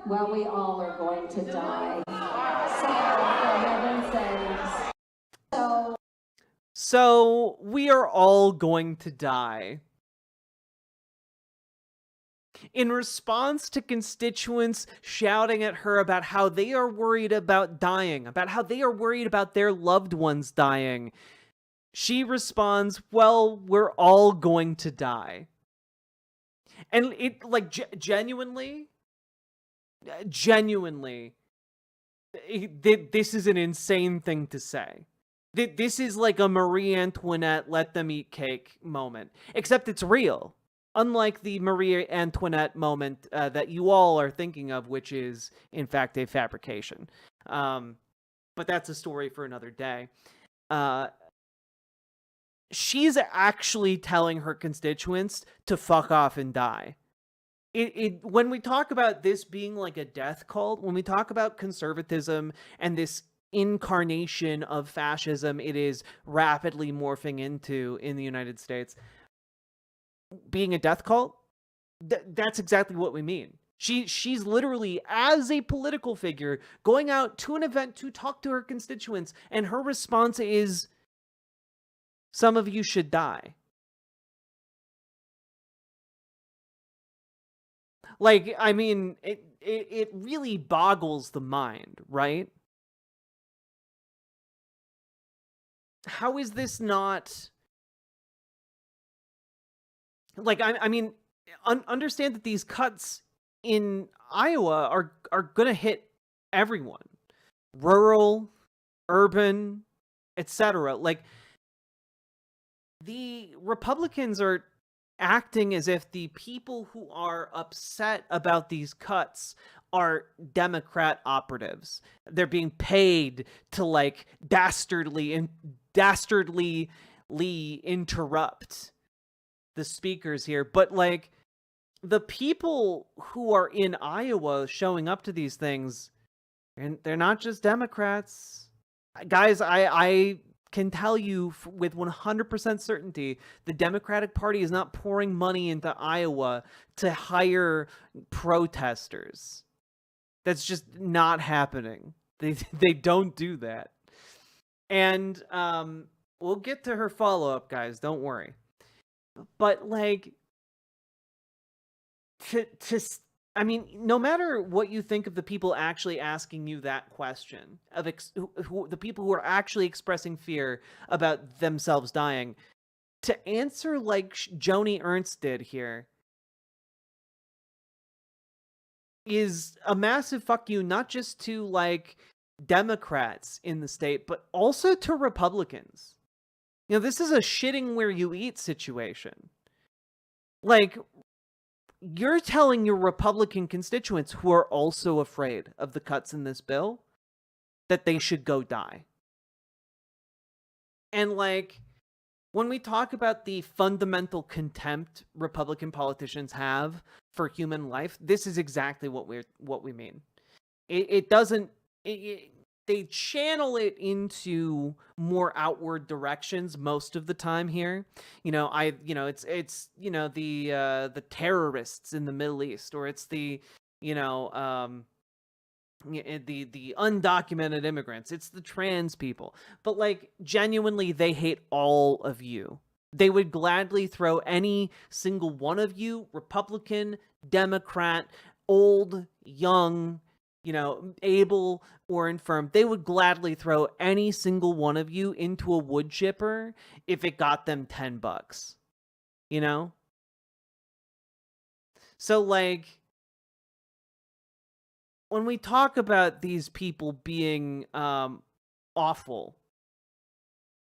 well, we all are going to die. So, for heaven's sakes. So, we are all going to die. In response to constituents shouting at her about how they are worried about dying, about how they are worried about their loved ones dying, she responds, well, we're all going to die. And it, like, genuinely, this is an insane thing to say. This is like a Marie Antoinette let them eat cake moment, except it's real. Unlike the Marie Antoinette moment that you all are thinking of, which is, in fact, a fabrication. But that's a story for another day. She's actually telling her constituents to fuck off and die. When we talk about this being like a death cult, when we talk about conservatism and this incarnation of fascism it is rapidly morphing into in the United States, being a death cult, that's exactly what we mean. She's literally, as a political figure, going out to an event to talk to her constituents, and her response is, some of you should die. Like, I mean, it really boggles the mind, right? How is this not... Like, I mean, understand that these cuts in Iowa are gonna hit everyone. Rural, urban, etc. Like, the Republicans are acting as if the people who are upset about these cuts are Democrat operatives. They're being paid to, like, dastardly interrupt the speakers here. But, like, the people who are in Iowa showing up to these things, and they're not just Democrats. Guys, I can tell you with 100% certainty, the Democratic Party is not pouring money into Iowa to hire protesters. That's just not happening. They don't do that. And we'll get to her follow-up, guys. Don't worry. But, like, I mean, no matter what you think of the people actually asking you that question, of the people who are actually expressing fear about themselves dying, to answer like Joni Ernst did here is a massive fuck you, not just to, like, Democrats in the state, but also to Republicans. You know, this is a shitting where you eat situation. Like, you're telling your Republican constituents who are also afraid of the cuts in this bill that they should go die. And, like, when we talk about the fundamental contempt Republican politicians have for human life, this is exactly what we mean. It doesn't... They channel it into more outward directions most of the time here. You know, it's the terrorists in the Middle East, or it's the undocumented immigrants, it's the trans people. But, like, genuinely, they hate all of you. They would gladly throw any single one of you, Republican, Democrat, old, young, able or infirm, they would gladly throw any single one of you into a wood chipper if it got them $10, So, like, when we talk about these people being awful,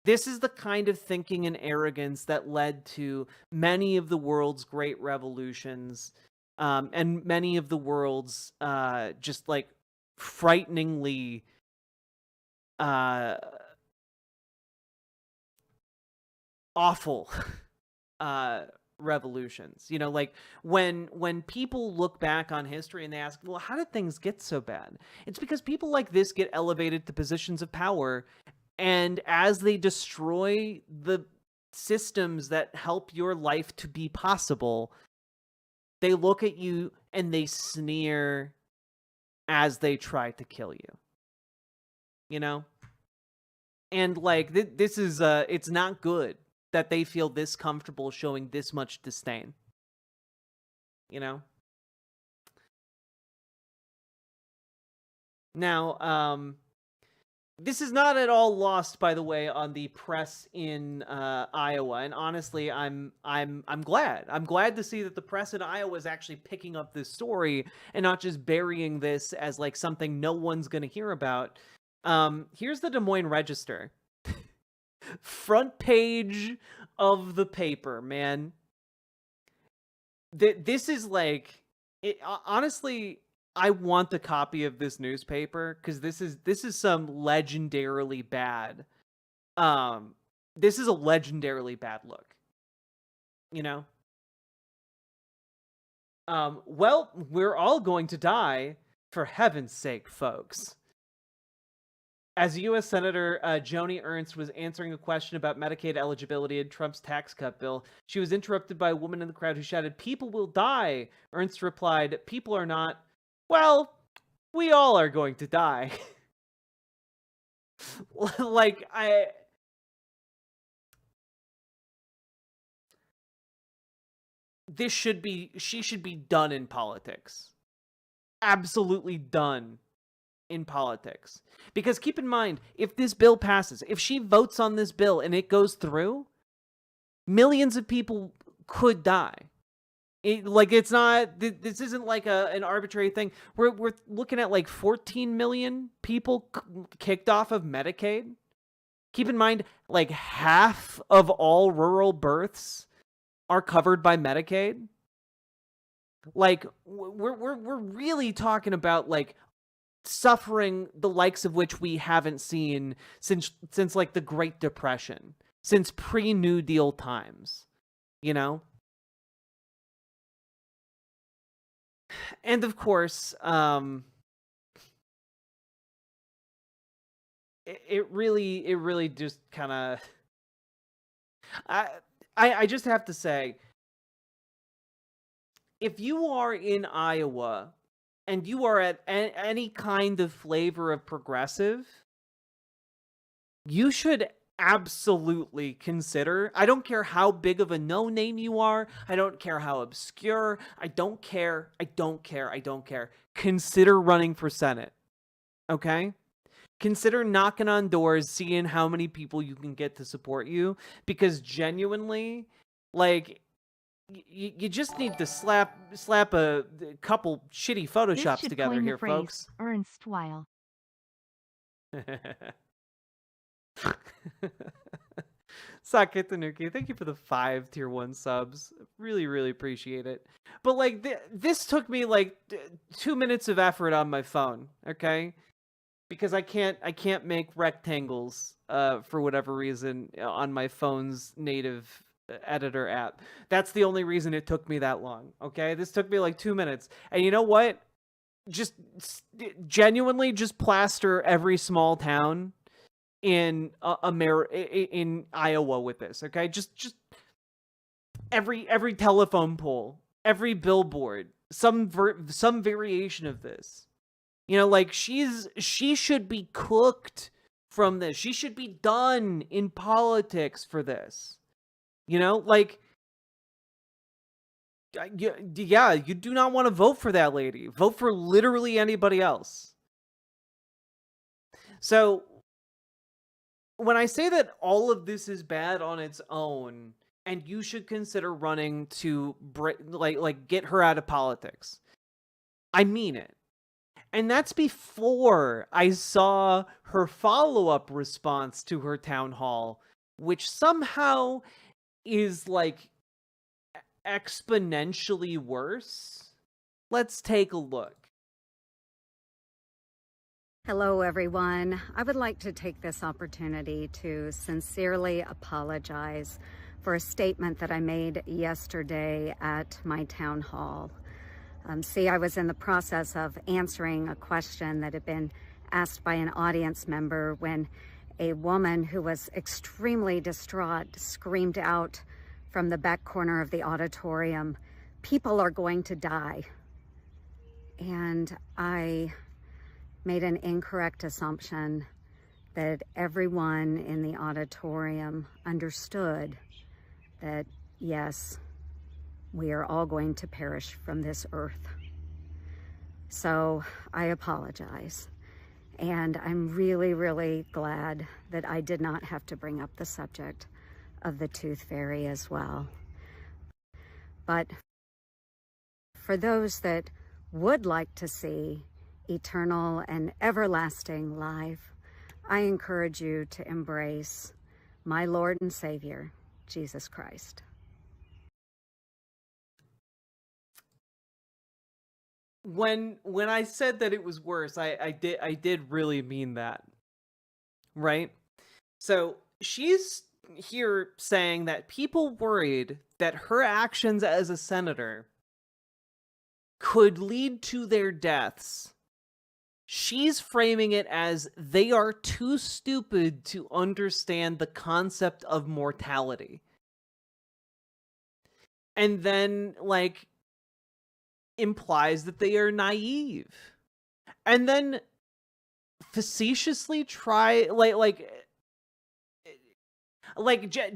this is the kind of thinking and arrogance that led to many of the world's great revolutions, and many of the world's just, like, frighteningly awful revolutions. You know, like when people look back on history and they ask, well, how did things get so bad? It's because people like this get elevated to positions of power, and as they destroy the systems that help your life to be possible, they look at you and they sneer as they try to kill you. You know? And like this is it's not good that they feel this comfortable showing this much disdain. You know? Now, this is not at all lost, by the way, on the press in Iowa, and honestly, I'm glad. I'm glad to see that the press in Iowa is actually picking up this story and not just burying this as like something no one's gonna hear about. Here's the Des Moines Register, front page of the paper, man. This is like, it, honestly. I want a copy of this newspaper because this is some legendarily bad. This is a legendarily bad look. You know? Well, we're all going to die, for heaven's sake, folks. As U.S. Senator Joni Ernst was answering a question about Medicaid eligibility in Trump's tax cut bill, she was interrupted by a woman in the crowd who shouted, "People will die." Ernst replied, "People are not. Well, we all are going to die." Like, she should be done in politics. Absolutely done in politics. Because keep in mind, if this bill passes, if she votes on this bill and it goes through, millions of people could die. It's not, this isn't like an arbitrary thing. We're looking at like 14 million people kicked off of Medicaid. Keep in mind, like half of all rural births are covered by Medicaid. Like we're really talking about like suffering the likes of which we haven't seen since like the Great Depression, since pre-New Deal times, you know? And of course, it really just kind of, I just have to say, if you are in Iowa and you are at any kind of flavor of progressive, you should absolutely consider, I don't care how big of a no-name you are, I don't care how obscure, I don't care, consider running for Senate, okay? Consider knocking on doors, seeing how many people you can get to support you, because genuinely, like, you just need to slap a couple shitty photoshops together here, folks. Ernst while. Saket Tanuki, thank you for the 5 tier 1 subs. Really appreciate it. But like this took me like 2 minutes of effort on my phone, okay? Because I can't make rectangles for whatever reason on my phone's native editor app. That's the only reason it took me that long, okay? This took me like 2 minutes. And you know what? Just genuinely just plaster every small town in in Iowa with this, okay? Just every telephone pole, every billboard, some variation of this. You know, like she should be cooked from this. She should be done in politics for this. You know, like, yeah, you do not want to vote for that lady. Vote for literally anybody else. So when I say that all of this is bad on its own, and you should consider running to like get her out of politics, I mean it. And that's before I saw her follow-up response to her town hall, which somehow is like exponentially worse. Let's take a look. Hello, everyone. I would like to take this opportunity to sincerely apologize for a statement that I made yesterday at my town hall. See, I was in the process of answering a question that had been asked by an audience member when a woman who was extremely distraught screamed out from the back corner of the auditorium, "People are going to die." And I made an incorrect assumption that everyone in the auditorium understood that, yes, we are all going to perish from this earth. So I apologize. And I'm really, really glad that I did not have to bring up the subject of the tooth fairy as well. But for those that would like to see eternal and everlasting life, I encourage you to embrace my Lord and Savior, Jesus Christ. When I said that it was worse, I did really mean that, right? So she's here saying that people worried that her actions as a senator could lead to their deaths. She's framing it as they are too stupid to understand the concept of mortality. And then, like, implies that they are naive. And then facetiously try,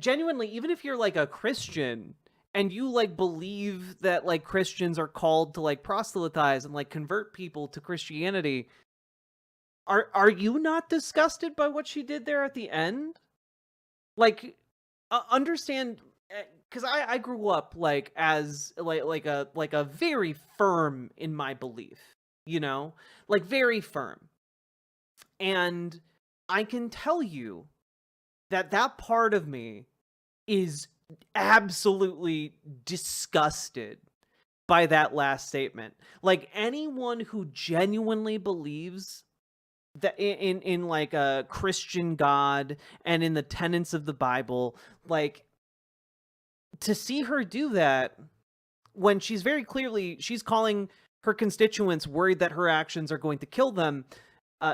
genuinely, even if you're, like, a Christian, and you, like, believe that, like, Christians are called to, like, proselytize and, like, convert people to Christianity, are you not disgusted by what she did there at the end? Like, understand, because I grew up, like, as, like a very firm in my belief, you know? Like, very firm. And I can tell you that that part of me is absolutely disgusted by that last statement. Like, anyone who genuinely believes that in like a Christian God and in the tenets of the Bible, like, to see her do that when she's very clearly, she's calling her constituents, worried that her actions are going to kill them,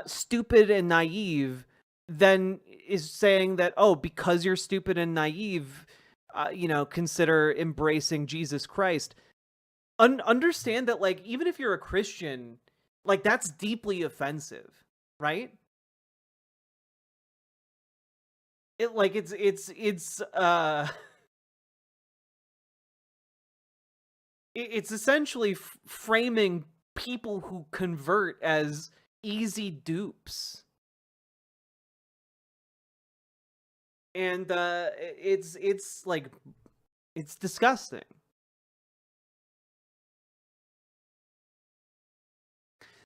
stupid and naive, then is saying that, oh, because you're stupid and naive, consider embracing Jesus Christ. Understand that, like, even if you're a Christian, like, that's deeply offensive, right? It's essentially framing people who convert as easy dupes. And it's like, it's disgusting.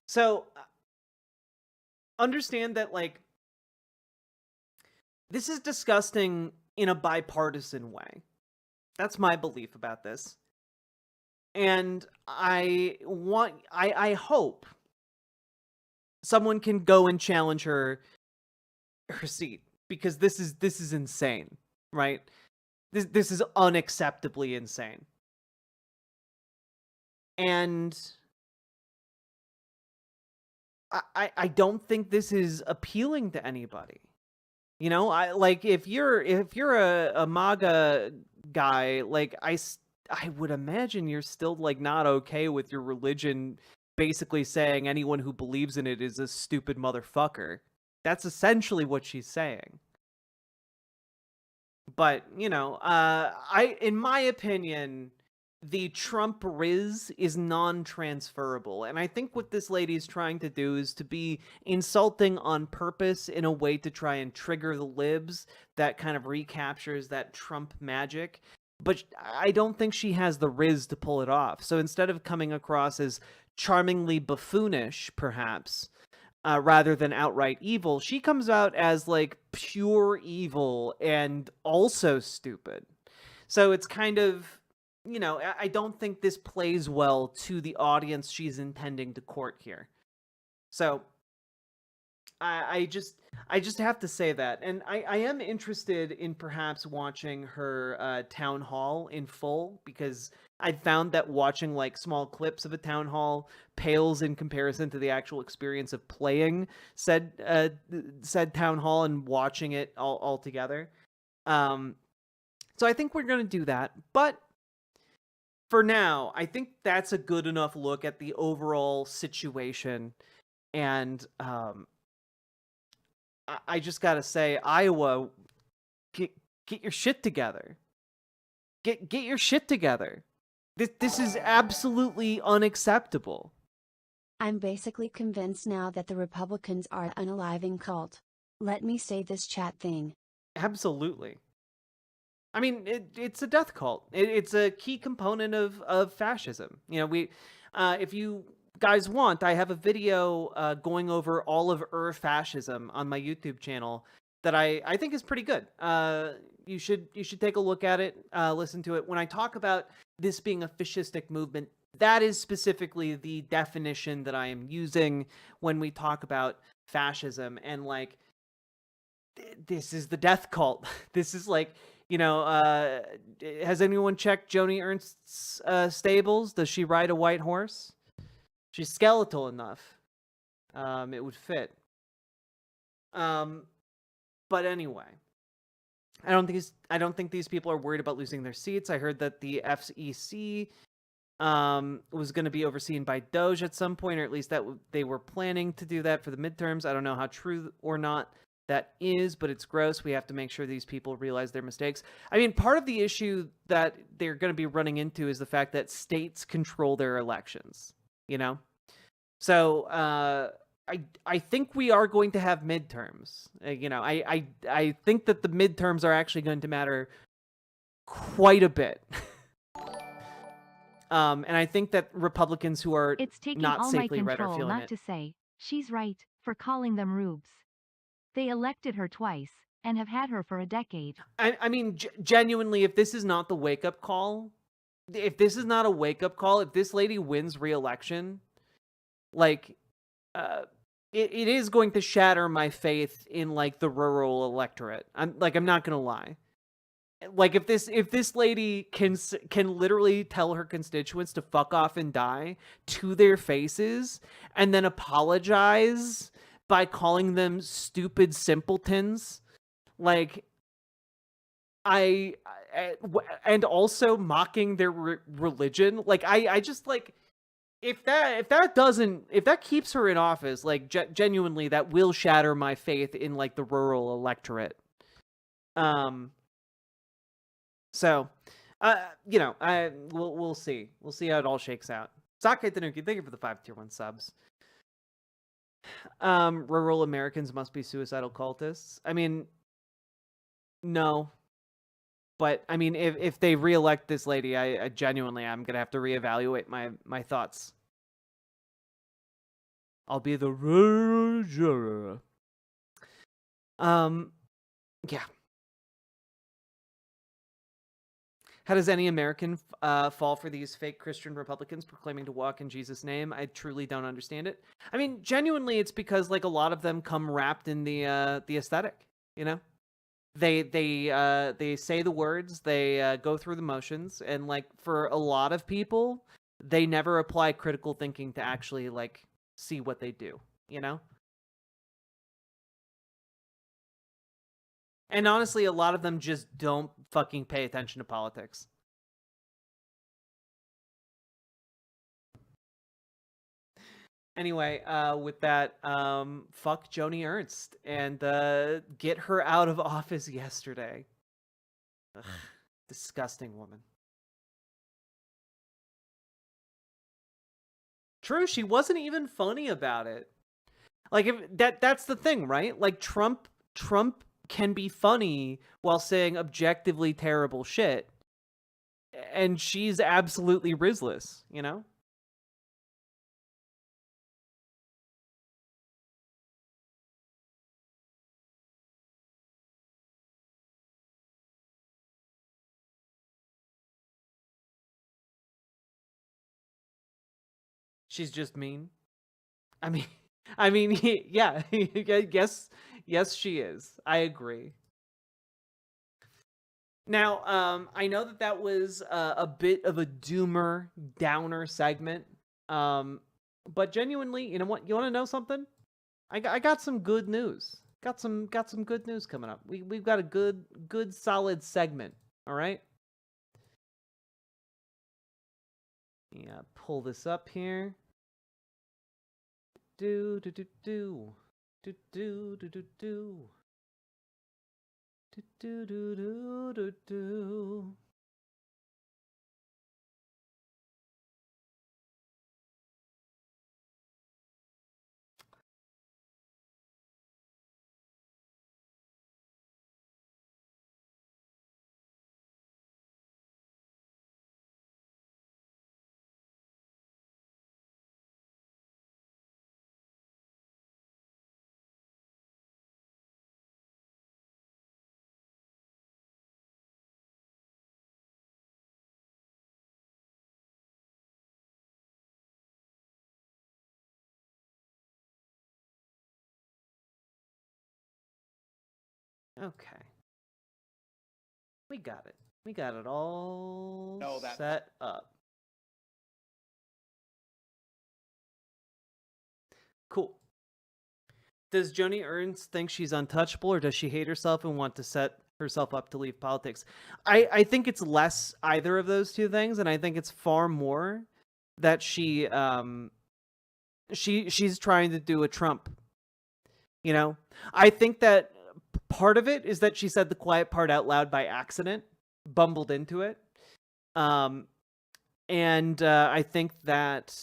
So understand that, like, this is disgusting in a bipartisan way. That's my belief about this. And I hope someone can go and challenge her seat, because this is insane, right? This is unacceptably insane. And I don't think this is appealing to anybody. You know, if you're a MAGA guy, like, I would imagine you're still, like, not okay with your religion basically saying anyone who believes in it is a stupid motherfucker. That's essentially what she's saying. But, in my opinion, the Trump Riz is non-transferable. And I think what this lady is trying to do is to be insulting on purpose in a way to try and trigger the libs that kind of recaptures that Trump magic. But I don't think she has the Riz to pull it off. So instead of coming across as charmingly buffoonish, perhaps, rather than outright evil, she comes out as, like, pure evil and also stupid. So it's kind of, I don't think this plays well to the audience she's intending to court here. So I just have to say that, and I am interested in perhaps watching her town hall in full, because I found that watching like small clips of a town hall pales in comparison to the actual experience of playing said town hall and watching it all together. So I think we're gonna do that, but for now, I think that's a good enough look at the overall situation. And I just gotta say, Iowa, get your shit together. Get your shit together. This is absolutely unacceptable. I'm basically convinced now that the Republicans are an unaliving cult. Let me say this chat thing. Absolutely. I mean, it's a death cult. It's a key component of fascism. You know, if you guys want, I have a video going over all of fascism on my YouTube channel that I think is pretty good. You should take a look at it, listen to it. When I talk about this being a fascistic movement, that is specifically the definition that I am using when we talk about fascism. And like, this is the death cult. This is like, you know, has anyone checked Joni Ernst's stables? Does she ride a white horse? She's skeletal enough. It would fit. But anyway, I don't think these people are worried about losing their seats. I heard that the FEC was going to be overseen by Doge at some point, or at least that they were planning to do that for the midterms. I don't know how true or not that is, but it's gross. We have to make sure these people realize their mistakes. I mean, part of the issue that they're going to be running into is the fact that states control their elections, you know? So, I think we are going to have midterms. You know, I think that the midterms are actually going to matter quite a bit. And I think that Republicans who are it's taking not all safely my read are control feeling not it. to say, she's right, for calling them rubes. They elected her twice, and have had her for a decade. I mean, genuinely, if this is not the wake-up call, if this is not a wake-up call, if this lady wins re-election, like, it is going to shatter my faith in, like, the rural electorate. I'm not gonna lie. Like, if this lady can literally tell her constituents to fuck off and die to their faces, and then apologize by calling them stupid simpletons, like, and also mocking their religion, like, I just, like, if that keeps her in office, like, genuinely, that will shatter my faith in, like, the rural electorate. So, you know, we'll see. We'll see how it all shakes out. Sake Tanuki, thank you for the 5 tier 1 subs. Rural Americans must be suicidal cultists. I mean, no. But, I mean, if they reelect this lady, I genuinely, I'm going to have to reevaluate my thoughts. I'll be the rural juror. Yeah. How does any American fall for these fake Christian Republicans proclaiming to walk in Jesus' name? I truly don't understand it. I mean, genuinely, it's because, like, a lot of them come wrapped in the aesthetic, you know? They say the words, they go through the motions, and, like, for a lot of people, they never apply critical thinking to actually, like, see what they do, you know? And honestly, a lot of them just don't fucking pay attention to politics. Anyway, with that, fuck Joni Ernst and get her out of office yesterday. Ugh, disgusting woman. True, she wasn't even funny about it. Like, if that's the thing, right? Like, Trump can be funny while saying objectively terrible shit, and she's absolutely risless, you know? She's just mean. I mean, I mean, yeah, yes, she is. I agree. Now, I know that was a bit of a doomer, downer segment, but genuinely, you know what? You want to know something? I got some good news. Got some good news coming up. We've got a good solid segment. All right. Yeah, pull this up here. Do do do do do do do do do do do do do do. Okay. We got it. We got it all set up. Cool. Does Joni Ernst think she's untouchable, or does she hate herself and want to set herself up to leave politics? I think it's less either of those two things, and I think it's far more that she's trying to do a Trump. You know? I think that part of it is that she said the quiet part out loud by accident, bumbled into it. And I think that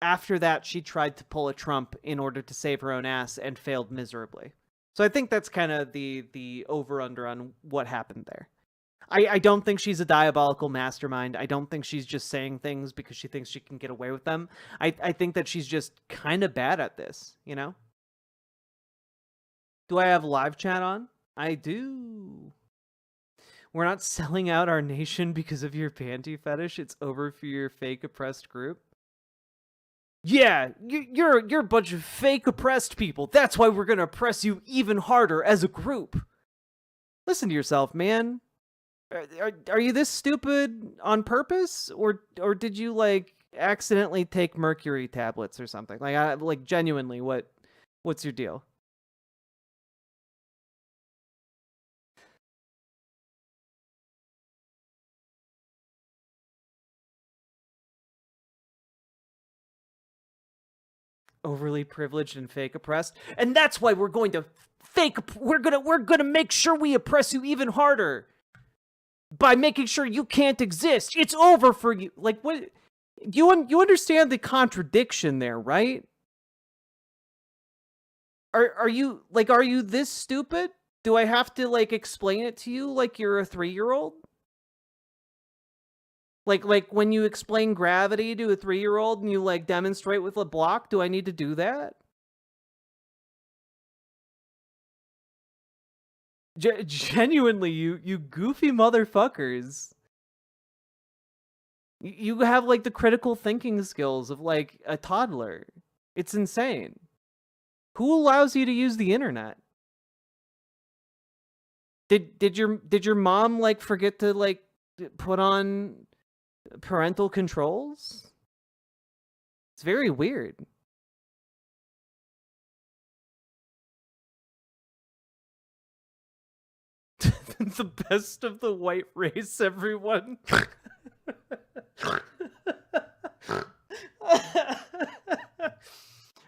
after that, she tried to pull a Trump in order to save her own ass and failed miserably. So I think that's kind of the over-under on what happened there. I don't think she's a diabolical mastermind. I don't think she's just saying things because she thinks she can get away with them. I think that she's just kind of bad at this, you know? Do I have live chat on? I do. We're not selling out our nation because of your panty fetish. It's over for your fake oppressed group. Yeah, you're a bunch of fake oppressed people. That's why we're gonna oppress you even harder as a group. Listen to yourself, man. Are you this stupid on purpose, or did you like accidentally take mercury tablets or something? Like genuinely, what's your deal? Overly privileged and fake oppressed, and that's why we're going to we're gonna make sure we oppress you even harder by making sure you can't exist. It's over for you. Like, what? You understand the contradiction there, right? Are you this stupid? Do I have to like explain it to you like you're a 3-year-old? Like when you explain gravity to a 3-year-old and you like demonstrate with a block, do I need to do that? Genuinely, you goofy motherfuckers. You have like the critical thinking skills of like a toddler. It's insane. Who allows you to use the internet? Did your mom like forget to like put on parental controls? It's very weird. The best of the white race, everyone.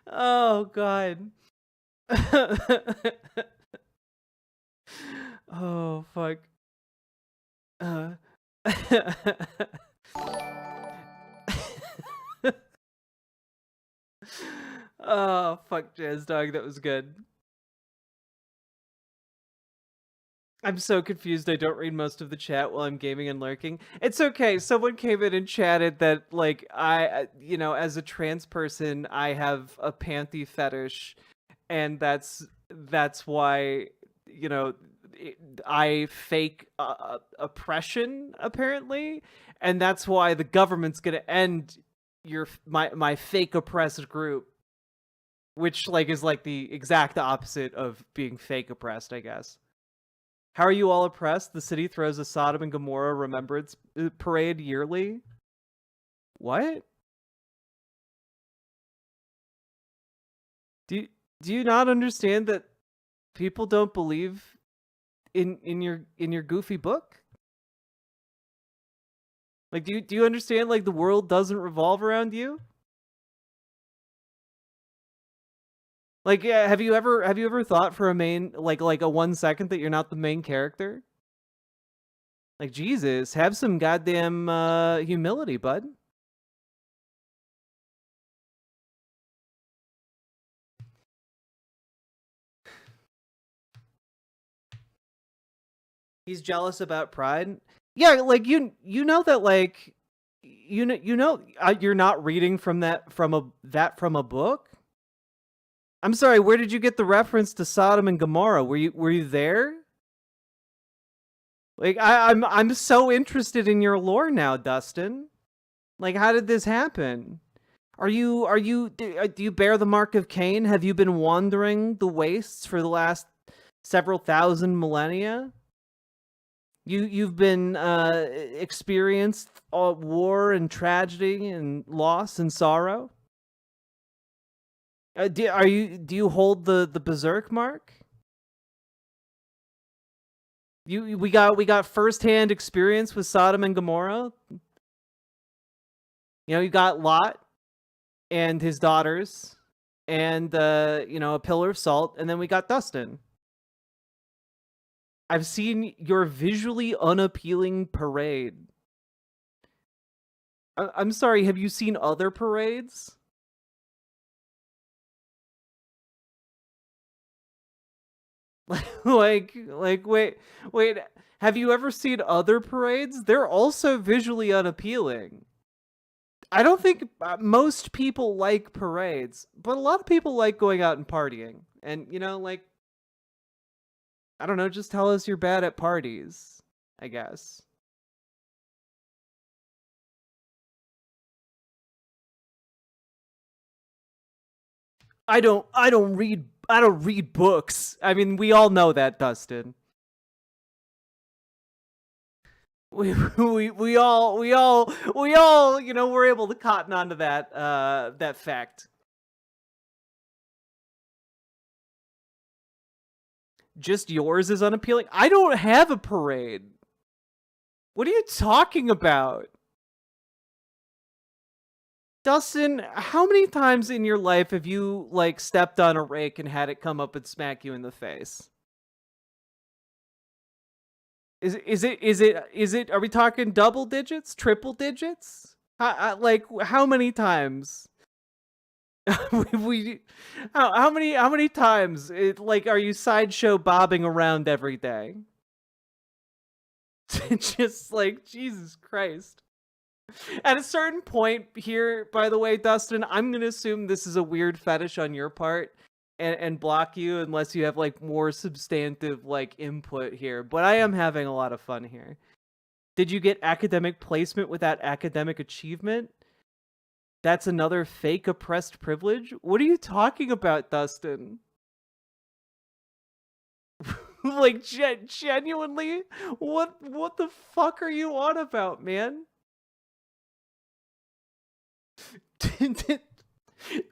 Oh god. Oh fuck. Oh fuck, Jazz Dog, that was good. I'm so confused. I don't read most of the chat while I'm gaming and lurking. It's okay. Someone came in and chatted that, like, you know, as a trans person, I have a panty fetish, and that's why, you know, I fake oppression apparently, and that's why the government's gonna end my fake oppressed group. which like is like the exact opposite of being fake oppressed, I guess. How are you all oppressed? The city throws a Sodom and Gomorrah remembrance parade yearly. What? Do you not understand that people don't believe in your goofy book? Like, do you understand, like, the world doesn't revolve around you? Like, yeah, have you ever thought for a like a 1 second that you're not the main character? Like, Jesus, have some goddamn humility, bud. He's jealous about pride. Yeah, like you know that like you know you're not reading from a book. I'm sorry, where did you get the reference to Sodom and Gomorrah? Were you there? Like I'm so interested in your lore now, Dustin. Like, how did this happen? Do you bear the mark of Cain? Have you been wandering the wastes for the last several thousand millennia? You've been experienced war and tragedy and loss and sorrow. Do you hold the berserk mark? We got firsthand experience with Sodom and Gomorrah. You know, you got Lot and his daughters, and a pillar of salt, and then we got Dustin. I've seen your visually unappealing parade. I'm sorry, have you seen other parades? like, wait, have you ever seen other parades? They're also visually unappealing. I don't think most people like parades, but a lot of people like going out and partying. And, like, I don't know, just tell us you're bad at parties, I guess. I don't read books. I mean, we all know that, Dustin. We all, we're able to cotton onto that fact. Just yours is unappealing? I don't have a parade. What are you talking about? Dustin, how many times in your life have you, like, stepped on a rake and had it come up and smack you in the face? Is it, are we talking double digits? Triple digits? How many times? How many times are you sideshow bobbing around every day? Just like, Jesus Christ. At a certain point here, by the way, Dustin, I'm gonna assume this is a weird fetish on your part and block you unless you have like more substantive like input here, but I am having a lot of fun here. Did you get academic placement without academic achievement? That's another fake oppressed privilege? What are you talking about, Dustin? Like, genuinely? What the fuck are you on about, man?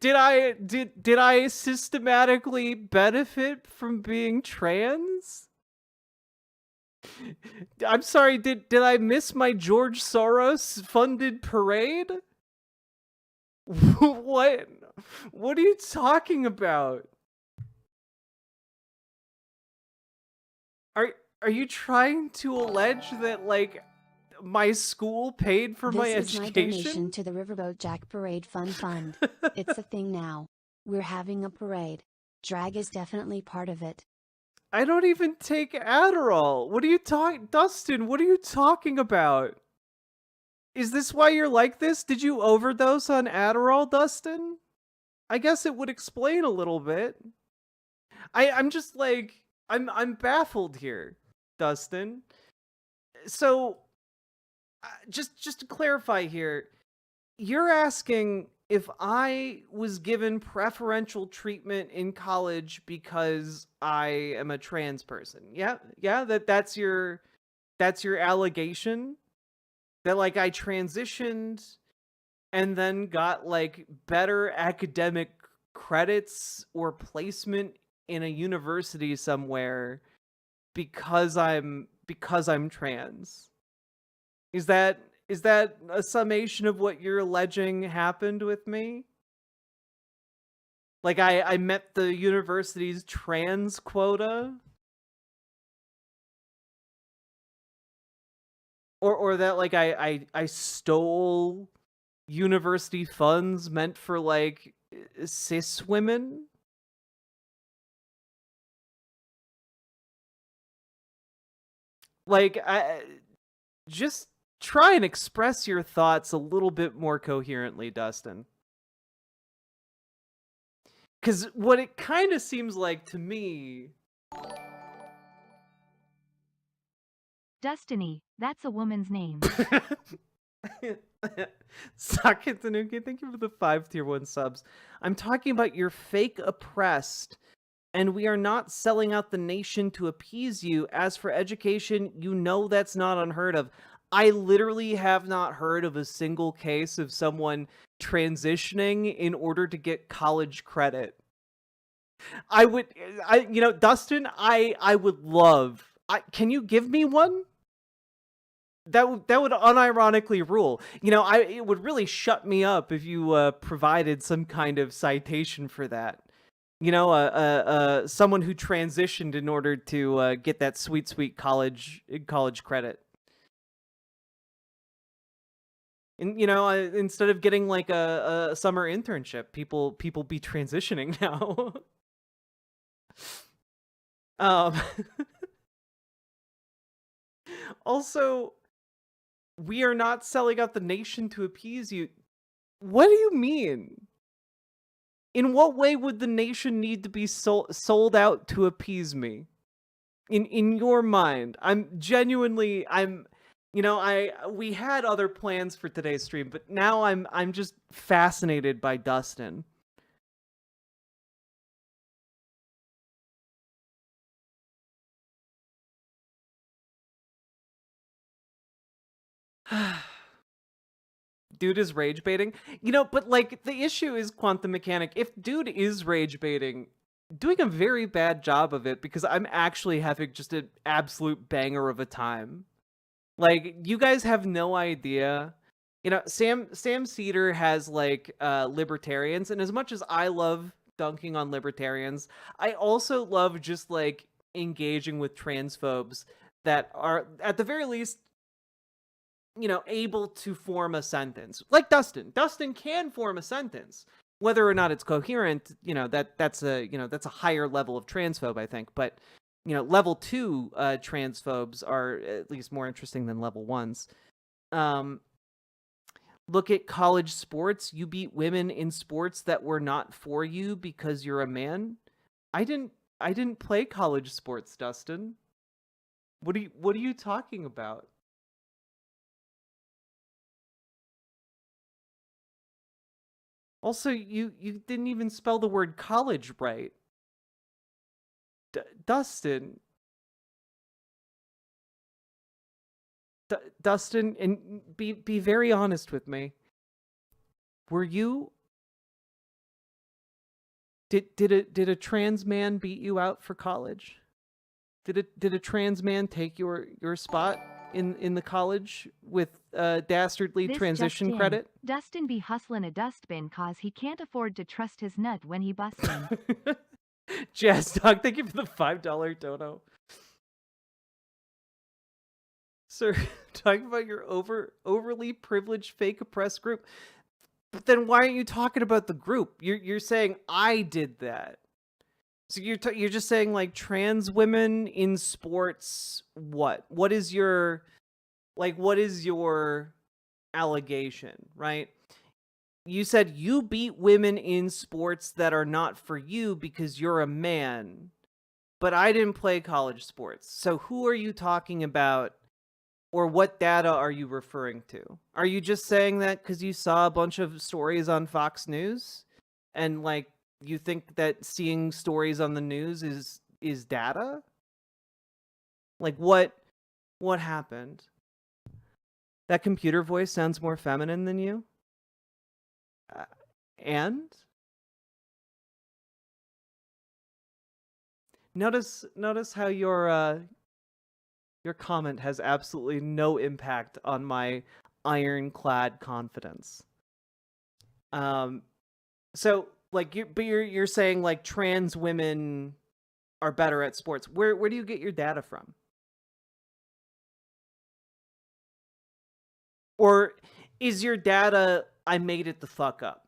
Did I systematically benefit from being trans? I'm sorry, did I miss my George Soros funded parade? What are you talking about? Are you trying to allege that, like, my school paid for my education? This is my donation to the Riverboat Jack Parade Fund. It's a thing now. We're having a parade. Drag is definitely part of it. I don't even take Adderall. What are you talking, Dustin? What are you talking about? Is this why you're like this? Did you overdose on Adderall, Dustin? I guess it would explain a little bit. I'm just like, I'm baffled here, Dustin. So, just to clarify here, you're asking if I was given preferential treatment in college because I am a trans person. Yeah, that's your allegation, that like I transitioned and then got like better academic credits or placement in a university somewhere because I'm trans. Is that a summation of what you're alleging happened with me? Like I met the university's trans quota? Or that like I stole university funds meant for like cis women? Like I just try and express your thoughts a little bit more coherently, Dustin. Because what it kind of seems like to me... Destiny, that's a woman's name. Socket Tanuki, thank you for the 5 tier 1 subs. I'm talking about your fake oppressed, and we are not selling out the nation to appease you. As for education, you know that's not unheard of. I literally have not heard of a single case of someone transitioning in order to get college credit. Dustin, I would love... can you give me one? That would unironically rule. It would really shut me up if you provided some kind of citation for that. Someone who transitioned in order to get that sweet college credit. And instead of getting like a summer internship, people be transitioning now. Also, we are not selling out the nation to appease you. What do you mean? In what way would the nation need to be sold out to appease me? In your mind, we had other plans for today's stream, but now I'm just fascinated by Dustin. Dude is rage baiting. But like the issue is quantum mechanic. If dude is rage baiting, doing a very bad job of it, because I'm actually having just an absolute banger of a time. Like, you guys have no idea. Sam Cedar has like libertarians, and as much as I love dunking on libertarians, I also love just like engaging with transphobes that are at the very least able to form a sentence. Like Dustin. Dustin can form a sentence. Whether or not it's coherent, that's a higher level of transphobe, I think. But, level 2 transphobes are at least more interesting than level 1s. Look at college sports. You beat women in sports that were not for you because you're a man. I didn't play college sports, Dustin. What are you talking about? Also, you didn't even spell the word college right. Dustin. Dustin, and be very honest with me. Were you... Did a trans man beat you out for college? Did a trans man take your spot in the college with dastardly This transition just in. credit? Dustin be hustlin' a dustbin cause he can't afford to trust his nut when he bustin'. Jazz Dog, thank you for the $5 dono. Sir, talking about your overly privileged fake oppressed group. But then why aren't you talking about the group? You're saying I did that. So you're just saying like trans women in sports. What is your allegation, right? You said you beat women in sports that are not for you because you're a man, but I didn't play college sports. So who are you talking about Or what data are you referring to? Are you just saying that because you saw a bunch of stories on Fox News? And, like, you think that seeing stories on the news is data? Like, what happened? That computer voice sounds more feminine than you? And? Notice how your comment has absolutely no impact on my ironclad confidence. So, like, you're saying, like, trans women are better at sports. Where do you get your data from? Or is your data, I made it the fuck up?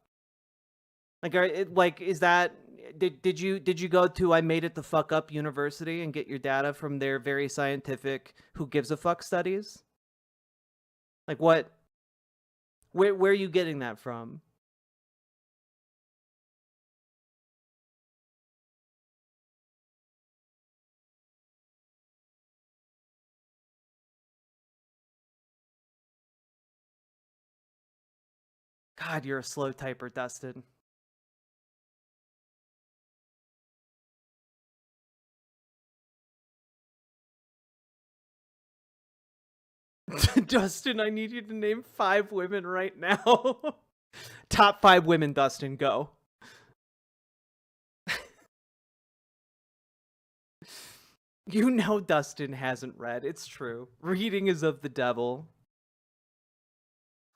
Like, is that, did you go to I made it the fuck up university and get your data from their very scientific who gives a fuck studies? Like, where are you getting that from? God, you're a slow typer, Dustin. Dustin, I need you to name 5 women right now. Top 5 women, Dustin, go. You know Dustin hasn't read. It's true. Reading is of the devil.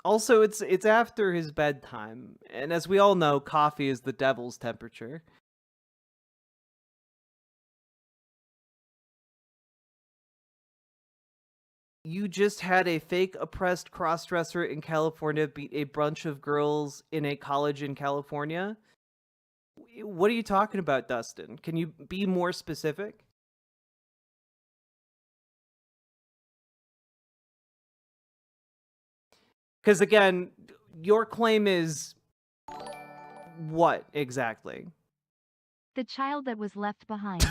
Also, it's after his bedtime, and as we all know, coffee is the devil's temperature. You just had a fake oppressed crossdresser in California beat a bunch of girls in a college in California? What are you talking about, Dustin? Can you be more specific? Because again, your claim is what exactly? The child that was left behind.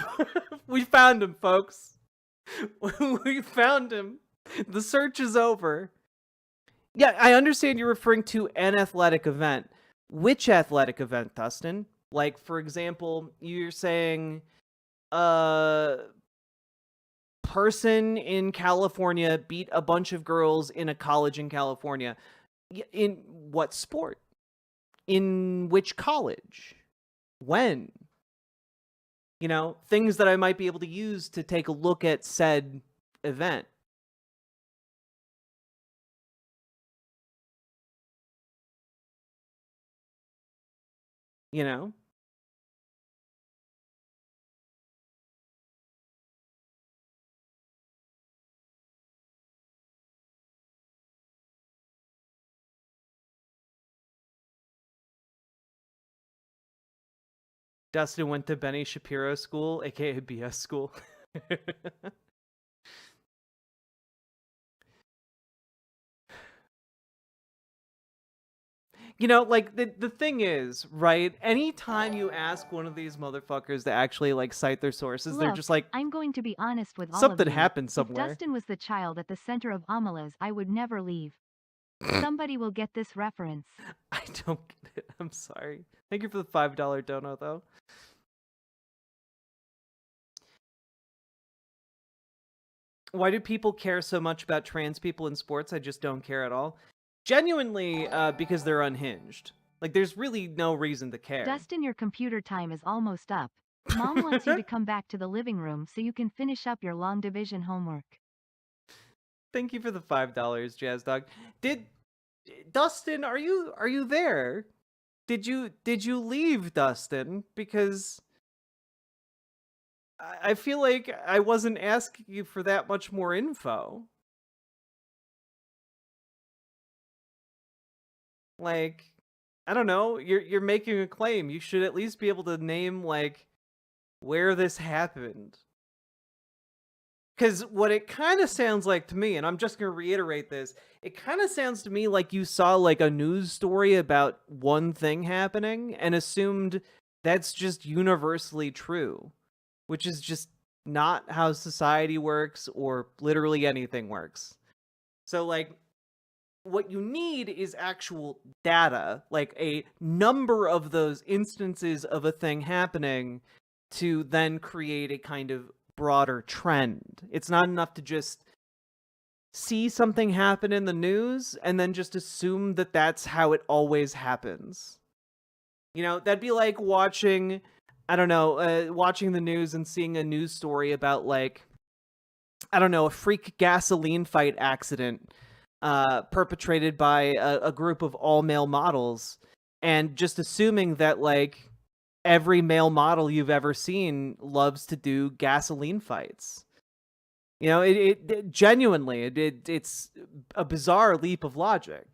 We found him, folks. We found him. The search is over. Yeah, I understand you're referring to an athletic event. Which athletic event, Dustin? Like, for example, you're saying person in California beat a bunch of girls in a college in California. In what sport? In which college? When? You know, things that I might be able to use to take a look at said event. You know? Dustin went to Benny Shapiro School, aka BS School. You know, like, the thing is, right? Anytime you ask one of these motherfuckers to actually, like, cite their sources, they're Look, just like, I'm going to be honest with all something of you. happened somewhere. If Dustin was the child at the center of Amalas, I would never leave. Somebody will get this reference. I don't get it. I'm sorry. Thank you for the $5 dono, though. Why do people care so much about trans people in sports? I just don't care at all. Genuinely, because they're unhinged. Like, there's really no reason to care. Dustin, your computer time is almost up. Mom wants you to come back to the living room so you can finish up your long division homework. Thank you for the $5, Jazz Dog. Dustin, are you there? Did you leave, Dustin? Because I feel like I wasn't asking you for that much more info. Like, I don't know, you're making a claim. You should at least be able to name, like, where this happened. Because what it kind of sounds like to me, and I'm just going to reiterate this, it kind of sounds to me like you saw, like, a news story about one thing happening and assumed that's just universally true, which is just not how society works or literally anything works. So, like, what you need is actual data, like a number of those instances of a thing happening to then create a kind of broader trend. It's not enough to just see something happen in the news and then just assume that that's how it always happens. You know, that'd be like watching, I don't know, watching the news and seeing a news story about, like, I don't know, a freak gasoline fight accident perpetrated by a group of all-male models, and just assuming that, like, every male model you've ever seen loves to do gasoline fights. You know, it genuinely, it's a bizarre leap of logic.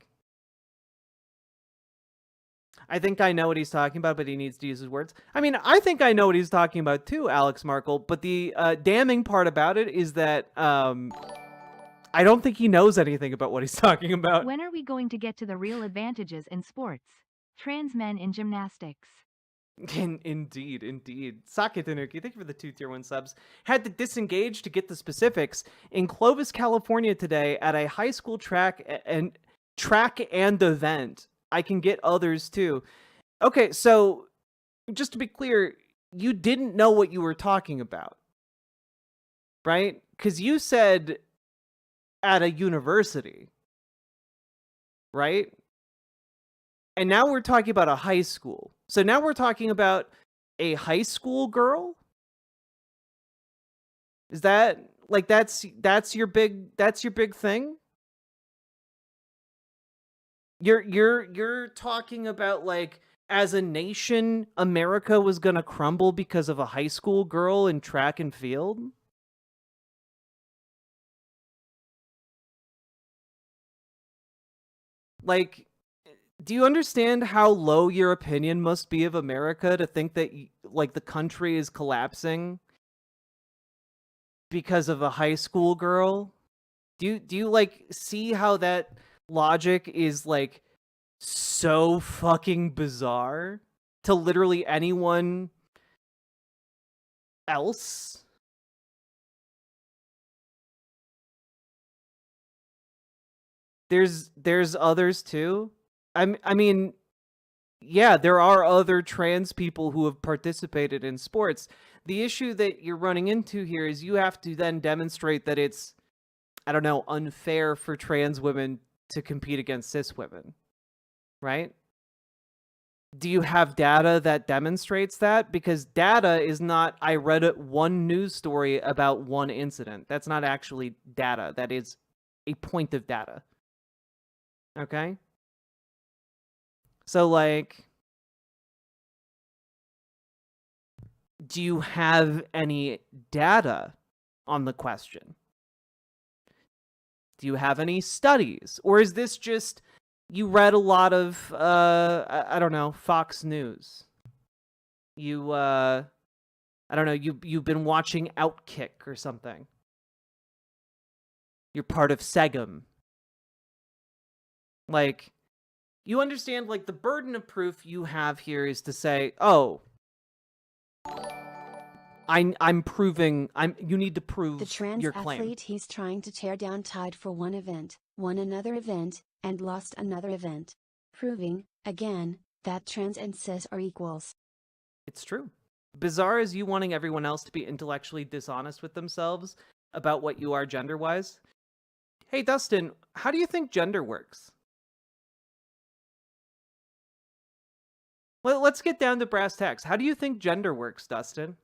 I think I know what he's talking about, but he needs to use his words. I mean, I think I know what he's talking about too, Alex Markle, but the damning part about it is that I don't think he knows anything about what he's talking about. When are we going to get to the real advantages in sports? Trans men in gymnastics. Indeed. Sake Tanuki, thank you for the 2 tier 1 subs. Had to disengage to get the specifics. In Clovis, California today at a high school track and event. I can get others too. Okay, so just to be clear, you didn't know what you were talking about, right? Because you said at a university, right? And now we're talking about a high school. So now we're talking about a high school girl? Is that, like, that's your big thing? You're talking about, like, as a nation, America was gonna crumble because of a high school girl in track and field? Like, do you understand how low your opinion must be of America to think that, like, the country is collapsing because of a high school girl? Do you like see how that logic is, like, so fucking bizarre to literally anyone else? There's others too. I mean, yeah, there are other trans people who have participated in sports. The issue that you're running into here is you have to then demonstrate that it's, I don't know, unfair for trans women to compete against cis women, right? Do you have data that demonstrates that? Because data is not, I read one news story about one incident. That's not actually data. That is a point of data. Okay? So, like, do you have any data on the question? Do you have any studies? Or is this just, you read a lot of, I don't know, Fox News? You, I don't know, you've been watching Outkick or something. You're part of Segum. Like, you understand, like, the burden of proof you have here is to say, oh, I'm proving, you need to prove the trans your claim. athlete he's trying to tear down tied for one event, won another event, and lost another event. Proving, again, that trans and cis are equals. It's true. Bizarre as you wanting everyone else to be intellectually dishonest with themselves about what you are gender-wise. Hey, Dustin, how do you think gender works? Well, let's get down to brass tacks. How do you think gender works, Dustin?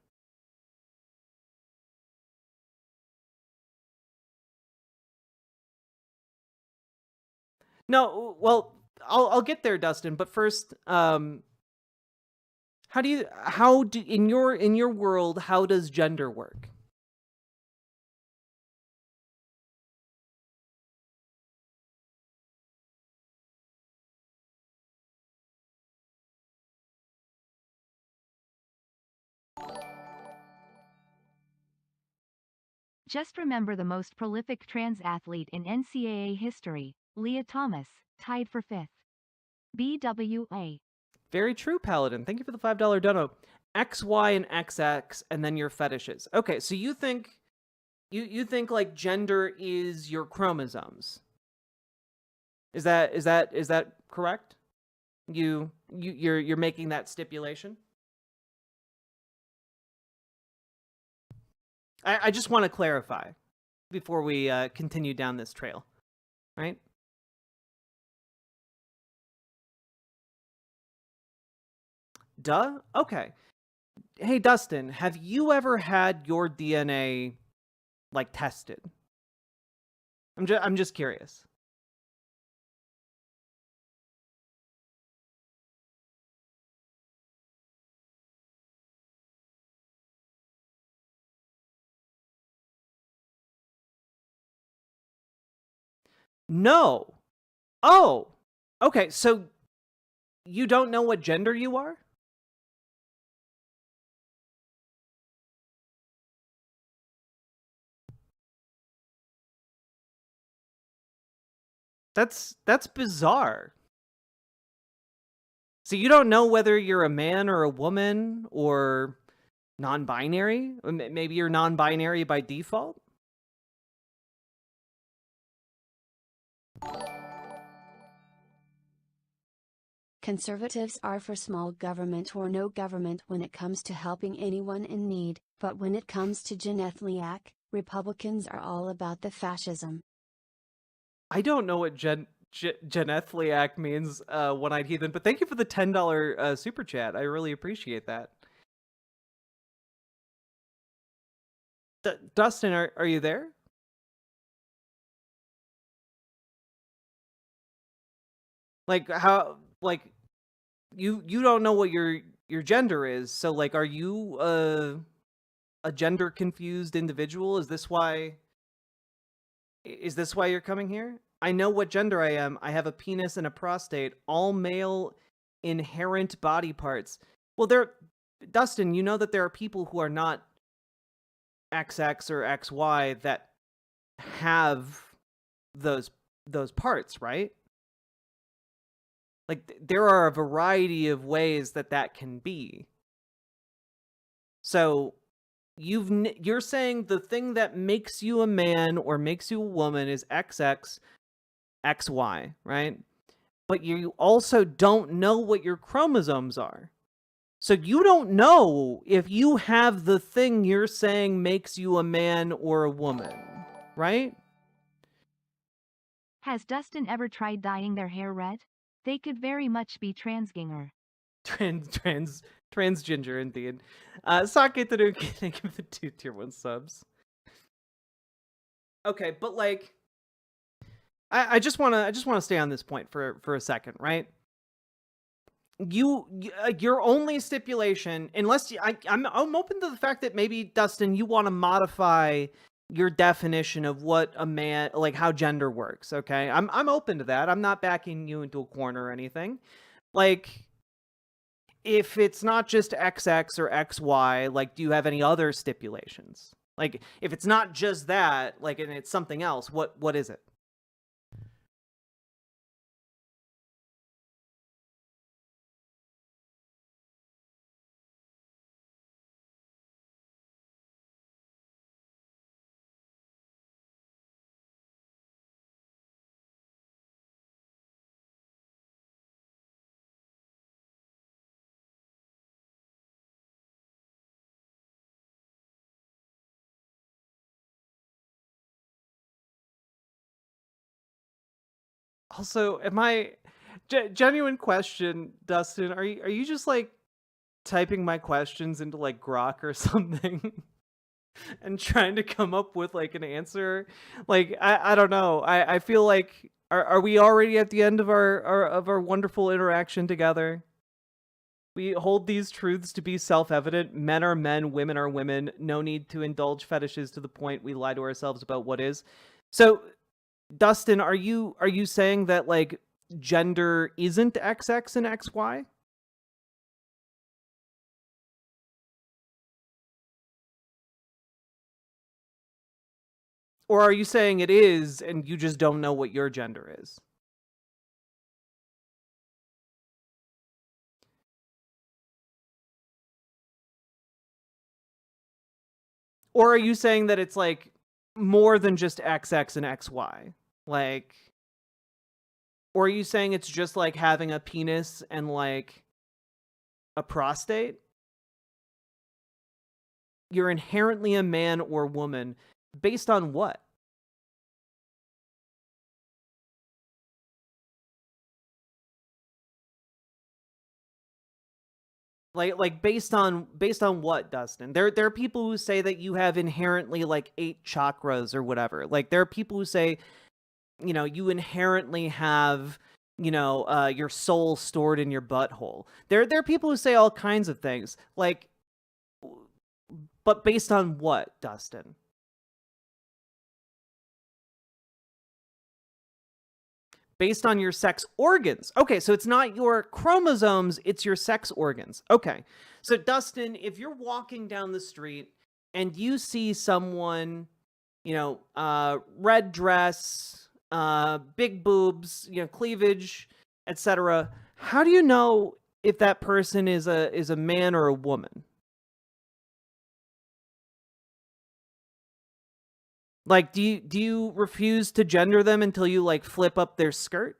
No, well, I'll get there, Dustin. But first, how do in your world, how does gender work? Just remember the most prolific trans athlete in NCAA history, Leah Thomas, tied for 5th. BWA. Very true, Paladin. Thank you for the $5 dono. X, Y, and XX, and then your fetishes. Okay, so you think like gender is your chromosomes. Is that correct? You're making that stipulation? I just want to clarify before we continue down this trail, right? Duh? Okay. Hey, Dustin, have you ever had your DNA, like, tested? I'm just curious. No. Oh. Okay, so you don't know what gender you are? That's bizarre. So you don't know whether you're a man or a woman or non-binary? Maybe you're non-binary by default? Conservatives are for small government or no government when it comes to helping anyone in need, but when it comes to genethliac, Republicans are all about the fascism. I don't know what genethliac means, one-eyed heathen, but thank you for the $10 super chat. I really appreciate that. Dustin, are you there? Like, how, like, you don't know what your gender is, so, like, are you a gender confused individual? Is this why you're coming here? I know what gender I am. I have a penis and a prostate, all male inherent body parts. Well, Dustin, you know that there are people who are not XX or XY that have those parts, right? Like, there are a variety of ways that can be. So you're saying the thing that makes you a man or makes you a woman is XX, XY, right? But you also don't know what your chromosomes are. So you don't know if you have the thing you're saying makes you a man or a woman, right? Has Dustin ever tried dyeing their hair red? They could very much be transginger. Transgender indeed. Sake Tanuki, thank you for the 2 tier 1 subs. Okay, but like, I just wanna stay on this point for a second, right? Your only stipulation, unless I'm open to the fact that maybe, Dustin, you want to modify your definition of what a man, like how gender works. Okay, I'm open to that. I'm not backing you into a corner or anything. Like, if it's not just XX or XY, like, do you have any other stipulations? Like, if it's not just that, like, and it's something else, what is it? Also, am I genuine question, Dustin? Are you just like typing my questions into like Grok or something and trying to come up with like an answer? Like, I don't know. I feel like, are we already at the end of our wonderful interaction together? We hold these truths to be self-evident. Men are men, women are women. No need to indulge fetishes to the point we lie to ourselves about what is. So, Dustin, are you saying that like gender isn't XX and XY? Or are you saying it is and you just don't know what your gender is? Or are you saying that it's like more than just XX and XY? Like, Or are you saying it's just like having a penis and like a prostate? You're inherently a man or woman based on what? Like based on what, Dustin? There are people who say that you have inherently like 8 chakras or whatever. Like there are people who say, you know, you inherently have, you know, your soul stored in your butthole. There are people who say all kinds of things. Like, but based on what, Dustin? Based on your sex organs. Okay, so it's not your chromosomes, it's your sex organs. Okay. So Dustin, if you're walking down the street and you see someone, you know, red dress, big boobs, you know, cleavage, etc., how do you know if that person is a man or a woman? Like, do you refuse to gender them until you like flip up their skirt?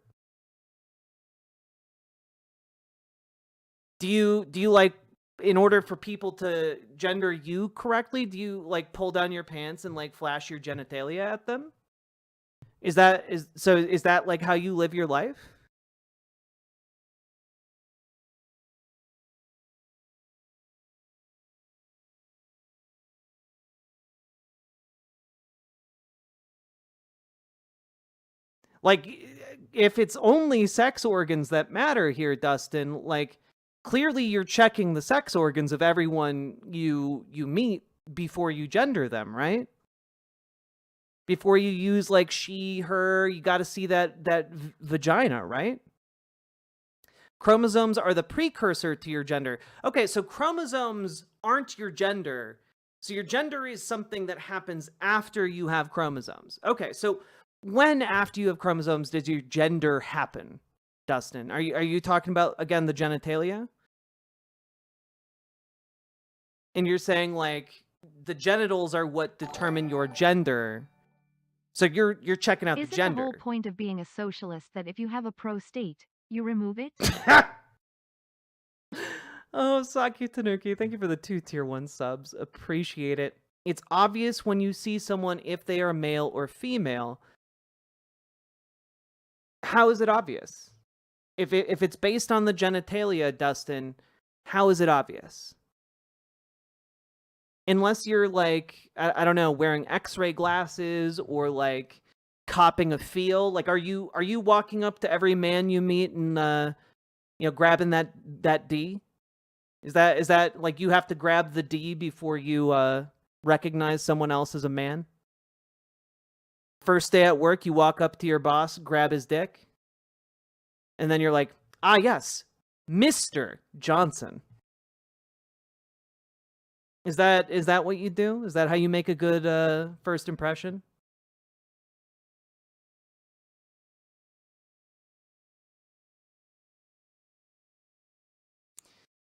Do you like, in order for people to gender you correctly, do you like pull down your pants and like flash your genitalia at them? Is that like how you live your life? Like, if it's only sex organs that matter here, Dustin, like, clearly you're checking the sex organs of everyone you meet before you gender them, right? Before you use like she, her, you got to see that vagina, right? Chromosomes are the precursor to your gender. Okay, so chromosomes aren't your gender. So your gender is something that happens after you have chromosomes. Okay, so when after you have chromosomes does your gender happen, Dustin? Are you talking about, again, the genitalia? And you're saying like the genitals are what determine your gender. So you're checking out the gender. Isn't the whole point of being a socialist that if you have a prostate, you remove it? Oh, Saki Tanuki, thank you for the 2 tier 1 subs. Appreciate it. It's obvious when you see someone if they are male or female. How is it obvious? If it's based on the genitalia, Dustin, how is it obvious? Unless you're like, I don't know, wearing X-ray glasses or like copping a feel. Like, are you walking up to every man you meet and you know, grabbing that D? Is that like you have to grab the D before you recognize someone else as a man? First day at work, you walk up to your boss, grab his dick, and then you're like, ah, yes, Mr. Johnson. Is that what you do? Is that how you make a good first impression?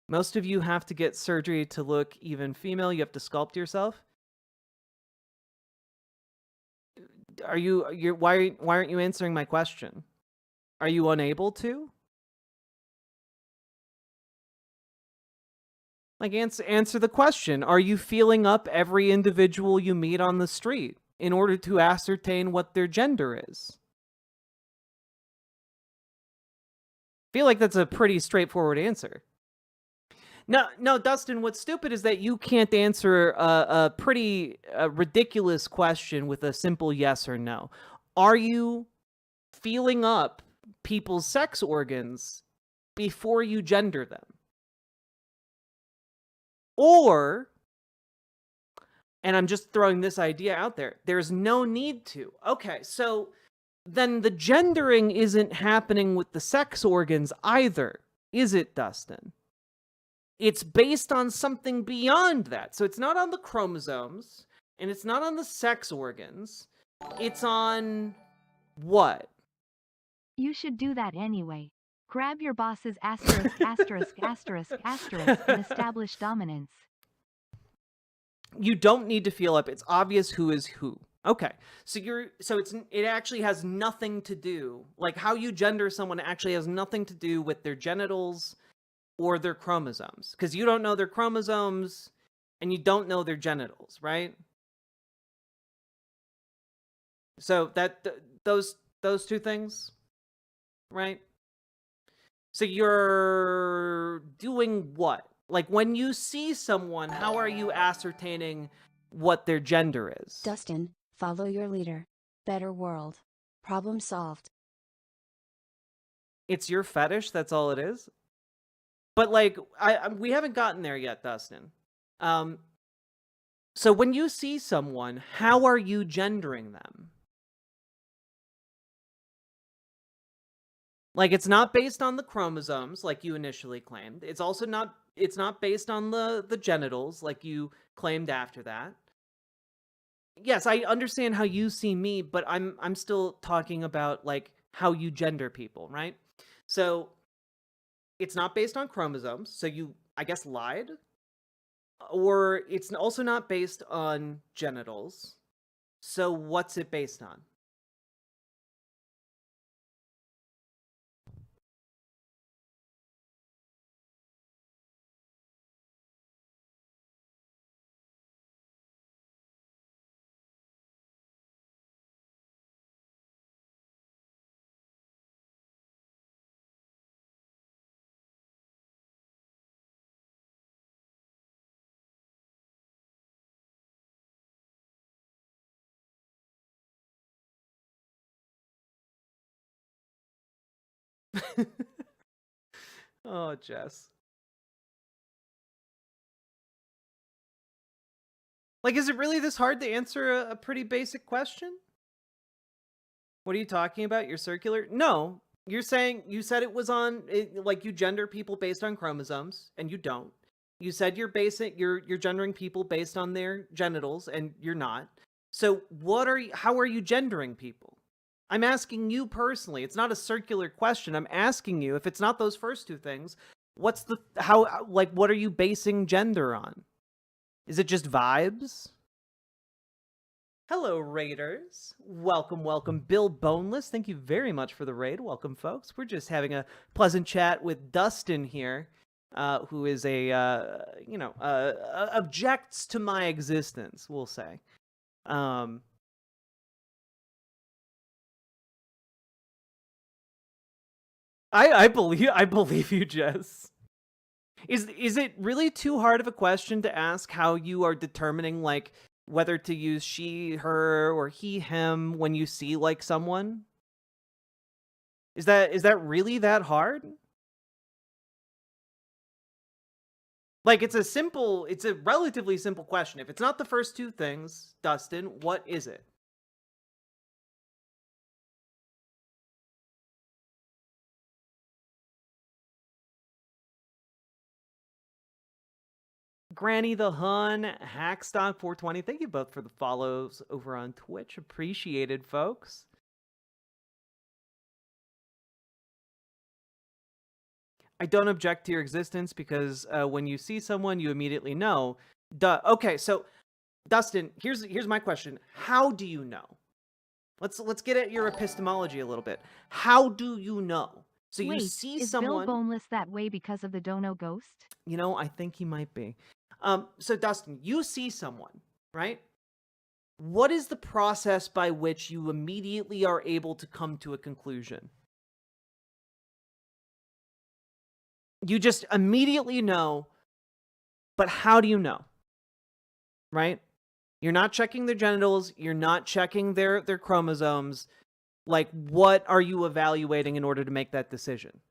Most of you have to get surgery to look even female. You have to sculpt yourself. Why aren't you answering my question? Are you unable to? Like, answer the question. Are you feeling up every individual you meet on the street in order to ascertain what their gender is? I feel like that's a pretty straightforward answer. No, Dustin, what's stupid is that you can't answer a pretty ridiculous question with a simple yes or no. Are you feeling up people's sex organs before you gender them? Or, and I'm just throwing this idea out there, there's no need to. Okay, so then the gendering isn't happening with the sex organs either, is it, Dustin? It's based on something beyond that. So it's not on the chromosomes, and it's not on the sex organs. It's on what? You should do that anyway. Grab your boss's asterisk, asterisk, asterisk, asterisk, and establish dominance. You don't need to feel up. It's obvious who is who. Okay. So it actually has nothing to do, like how you gender someone actually has nothing to do with their genitals or their chromosomes, because you don't know their chromosomes and you don't know their genitals, right? So those two things, right? So you're doing what? Like when you see someone, how are you ascertaining what their gender is? Dustin, follow your leader. Better world. Problem solved. It's your fetish, that's all it is? But like we haven't gotten there yet, Dustin. So when you see someone, how are you gendering them? Like, it's not based on the chromosomes like you initially claimed. It's also not based on the genitals like you claimed after that. Yes, I understand how you see me, but I'm still talking about like how you gender people, right? So it's not based on chromosomes, so you I guess lied. Or it's also not based on genitals. So what's it based on? Oh, Jess. Like, is it really this hard to answer a pretty basic question? What are you talking about? You're circular? No. You said it was like you gender people based on chromosomes, and you don't. You said you're gendering people based on their genitals, and you're not. So how are you gendering people? I'm asking you personally. It's not a circular question. I'm asking you, if it's not those first two things, what are you basing gender on? Is it just vibes? Hello, Raiders. Welcome, welcome. Bill Boneless, thank you very much for the raid. Welcome, folks. We're just having a pleasant chat with Dustin here, who is objects to my existence, we'll say. I believe you, Jess. Is it really too hard of a question to ask how you are determining, like, whether to use she, her, or he, him when you see, like, someone? Is that really that hard? Like, it's a relatively simple question. If it's not the first two things, Dustin, what is it? Granny the Hun, Hackstock420, thank you both for the follows over on Twitch. Appreciated, folks. I don't object to your existence because when you see someone, you immediately know. Okay, so Dustin, here's my question. How do you know? Let's get at your epistemology a little bit. How do you know? So Wait, you see is someone. Bill boneless that way because of the dono ghost? You know, I think he might be. So Dustin, you see someone, right? What is the process by which you immediately are able to come to a conclusion? You just immediately know, but how do you know? Right? You're not checking their genitals, you're not checking their chromosomes. Like, what are you evaluating in order to make that decision?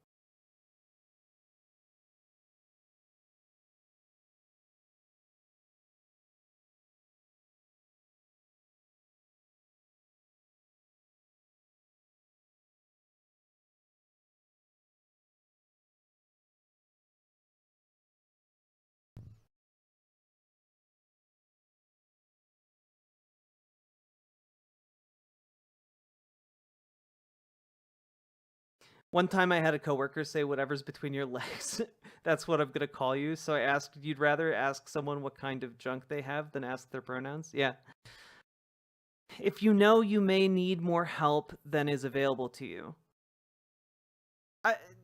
One time I had a coworker say, whatever's between your legs, that's what I'm going to call you. So I asked, you'd rather ask someone what kind of junk they have than ask their pronouns? Yeah. if you know you may need more help than is available to you?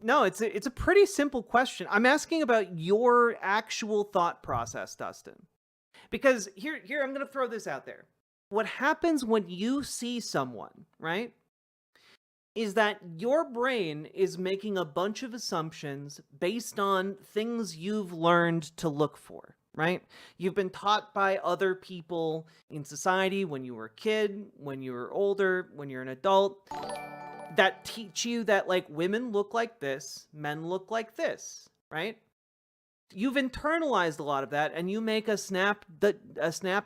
No, it's a pretty simple question. I'm asking about your actual thought process, Dustin. Because here I'm going to throw this out there. What happens when you see someone, right, is that your brain is making a bunch of assumptions based on things you've learned to look for, right? You've been taught by other people in society when you were a kid, when you were older, when you're an adult, that teach you that, like, women look like this, men look like this, right? You've internalized a lot of that, and you make a snap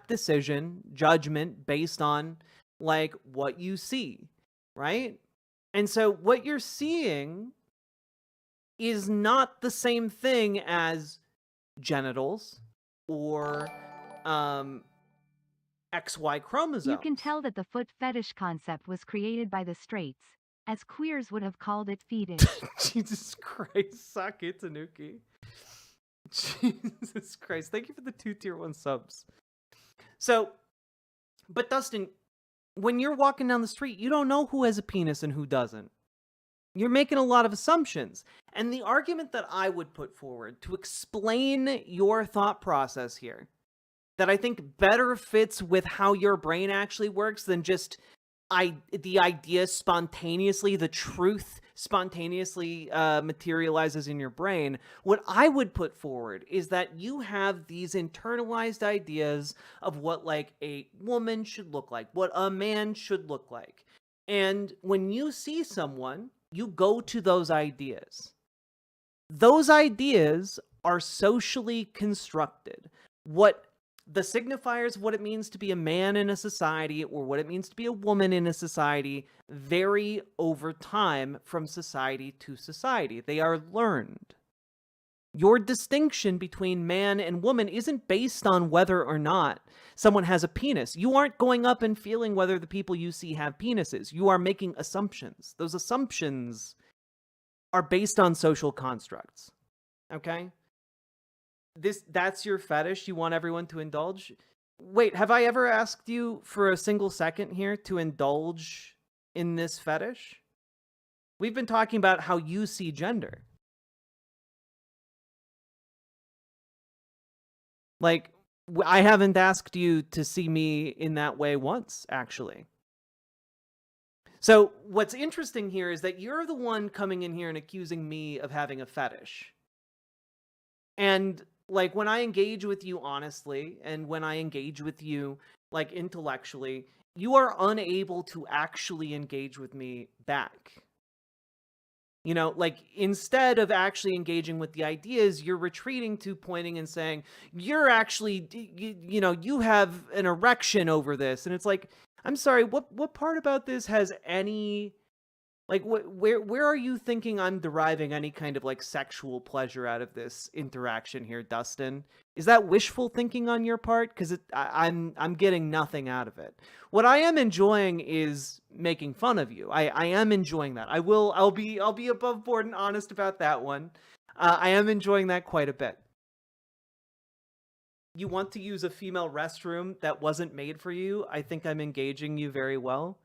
decision, judgment based on, like, what you see, right? And so what you're seeing is not the same thing as genitals or XY chromosomes. You can tell that the foot fetish concept was created by the straights, as queers would have called it fetish. Jesus Christ, suck it, Tanuki. Jesus Christ, thank you for the 2 tier 1 subs. So, but Dustin, when you're walking down the street, you don't know who has a penis and who doesn't. You're making a lot of assumptions. And the argument that I would put forward to explain your thought process here, that I think better fits with how your brain actually works than just the idea spontaneously, the truth spontaneously materializes in your brain. What I would put forward is that you have these internalized ideas of what, like, a woman should look like, what a man should look like. And when you see someone, you go to those ideas. Those ideas are socially constructed. What the signifiers of what it means to be a man in a society or what it means to be a woman in a society vary over time from society to society. They are learned. Your distinction between man and woman isn't based on whether or not someone has a penis. You aren't going up and feeling whether the people you see have penises. You are making assumptions. Those assumptions are based on social constructs. Okay? That's your fetish. You want everyone to indulge. Wait, have I ever asked you for a single second here to indulge in this fetish? We've been talking about how you see gender. Like, I haven't asked you to see me in that way once, actually. So what's interesting here is that you're the one coming in here and accusing me of having a fetish. And, like, when I engage with you honestly, and when I engage with you, like, intellectually, you are unable to actually engage with me back. You know, like, instead of actually engaging with the ideas, you're retreating to pointing and saying, you're actually, you know, you have an erection over this. And it's like, I'm sorry, what part about this has any, like, where are you thinking I'm deriving any kind of, like, sexual pleasure out of this interaction here, Dustin? Is that wishful thinking on your part? Because I'm getting nothing out of it. What I am enjoying is making fun of you. I am enjoying that. I'll be above board and honest about that one. I am enjoying that quite a bit. You want to use a female restroom that wasn't made for you? I think I'm engaging you very well.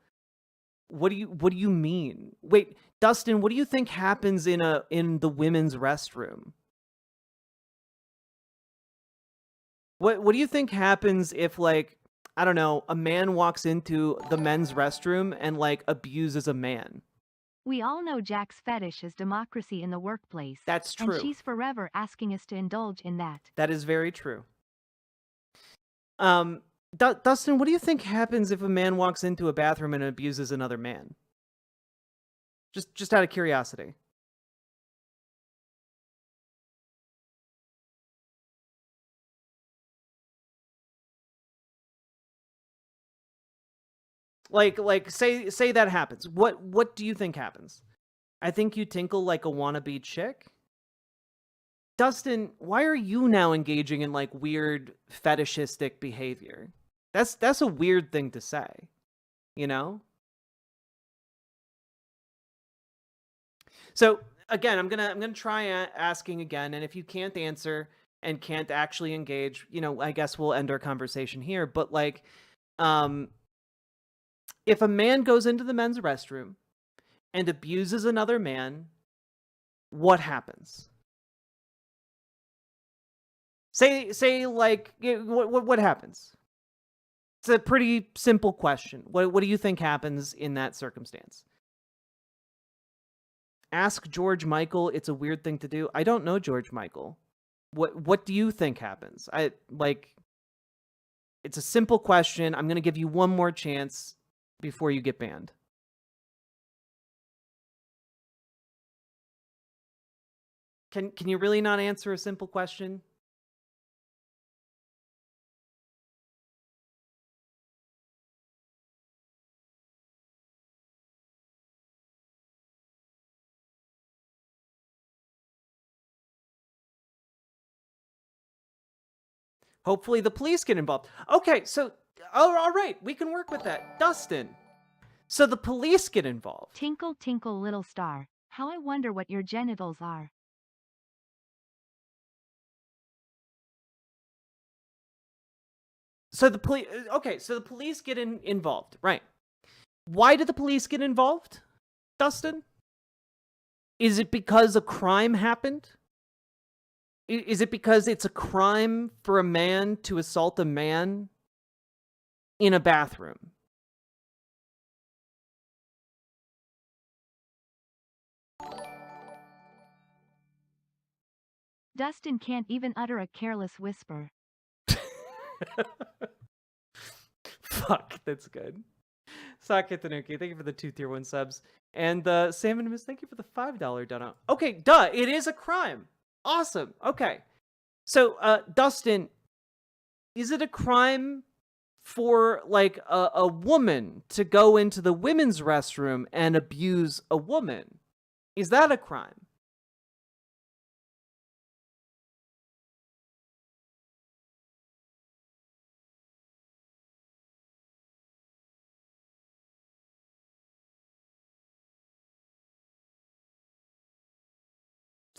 What do you mean? Wait, Dustin, what do you think happens in the women's restroom? What do you think happens if, like, I don't know, a man walks into the men's restroom and, like, abuses a man? We all know Jack's fetish is democracy in the workplace. That's true. And she's forever asking us to indulge in that. That is very true. Dustin, what do you think happens if a man walks into a bathroom and abuses another man? Just out of curiosity. Like say that happens. What do you think happens? I think you tinkle like a wannabe chick? Dustin, why are you now engaging in, like, weird fetishistic behavior? That's a weird thing to say, you know? So again, I'm gonna try asking again, and if you can't answer and can't actually engage, you know, I guess we'll end our conversation here. But, like, If a man goes into the men's restroom and abuses another man, what happens? Say like, what happens? It's a pretty simple question. What do you think happens in that circumstance? Ask George Michael. It's a weird thing to do. I don't know George Michael. What do you think happens? It's a simple question. I'm going to give you one more chance before you get banned. Can you really not answer a simple question? Hopefully the police get involved. Okay, so, all right, we can work with that. Dustin, so the police get involved. Tinkle, tinkle, little star. How I wonder what your genitals are. So the police, okay, so the police get involved, right? Why did the police get involved, Dustin? Is it because a crime happened? Is it because it's a crime for a man to assault a man in a bathroom? Dustin can't even utter a careless whisper. Fuck, that's good. Sake Tanuki, thank you for the 2 tier 1 subs. And Salmon Miss, thank you for the $5 donut. Okay, duh, it is a crime. Awesome. Okay. So, Dustin, is it a crime for, like, a woman to go into the women's restroom and abuse a woman? Is that a crime?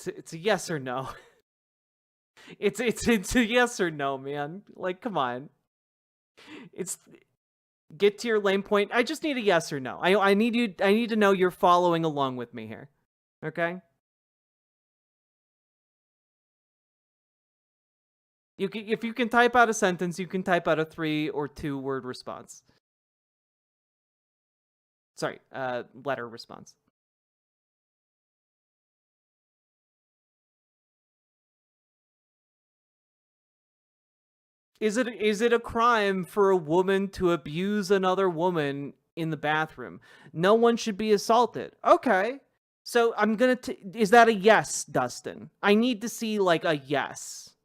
It's a yes or no. It's a yes or no, man. Like, come on. Get to your lane point. I just need a yes or no. I need to know you're following along with me here. Okay? If you can type out a sentence, you can type out a 3 or 2 word response. Sorry, letter response. Is it a crime for a woman to abuse another woman in the bathroom? No one should be assaulted. Okay. So I'm going to... Is that a yes, Dustin? I need to see, like, a yes.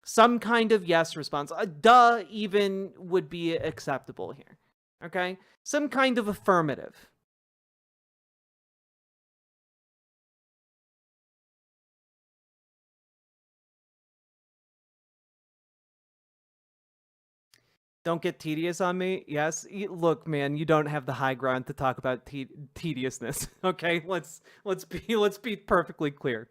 Some kind of yes response. A duh even would be acceptable here. Okay? Some kind of affirmative. Don't get tedious on me. Yes. Look, man, you don't have the high ground to talk about tediousness. Okay? Let's be perfectly clear.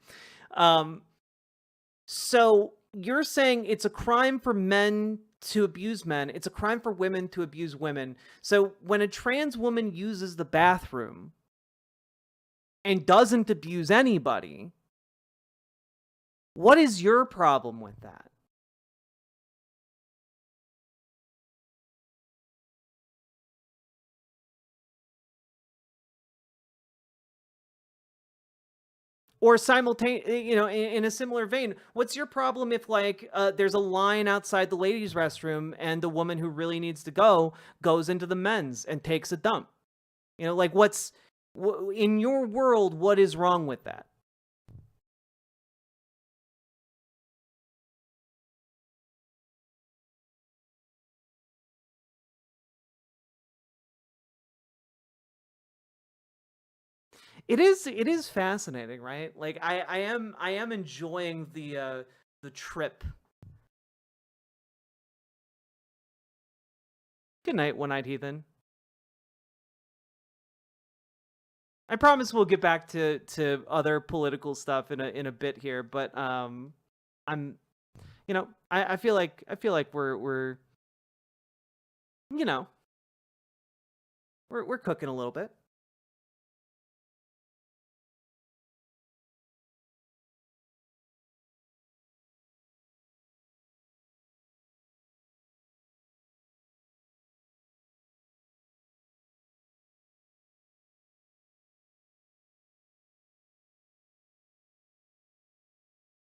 So you're saying it's a crime for men to abuse men. It's a crime for women to abuse women. So when a trans woman uses the bathroom and doesn't abuse anybody, what is your problem with that? Or simultaneously, in a similar vein, what's your problem if, like, there's a line outside the ladies' restroom and the woman who really needs to go goes into the men's and takes a dump? Like, in your world, what is wrong with that? It is fascinating, right? Like, I am enjoying the trip. Good night, one-eyed heathen. I promise we'll get back to other political stuff in a bit here, but I'm I feel like we're We're cooking a little bit.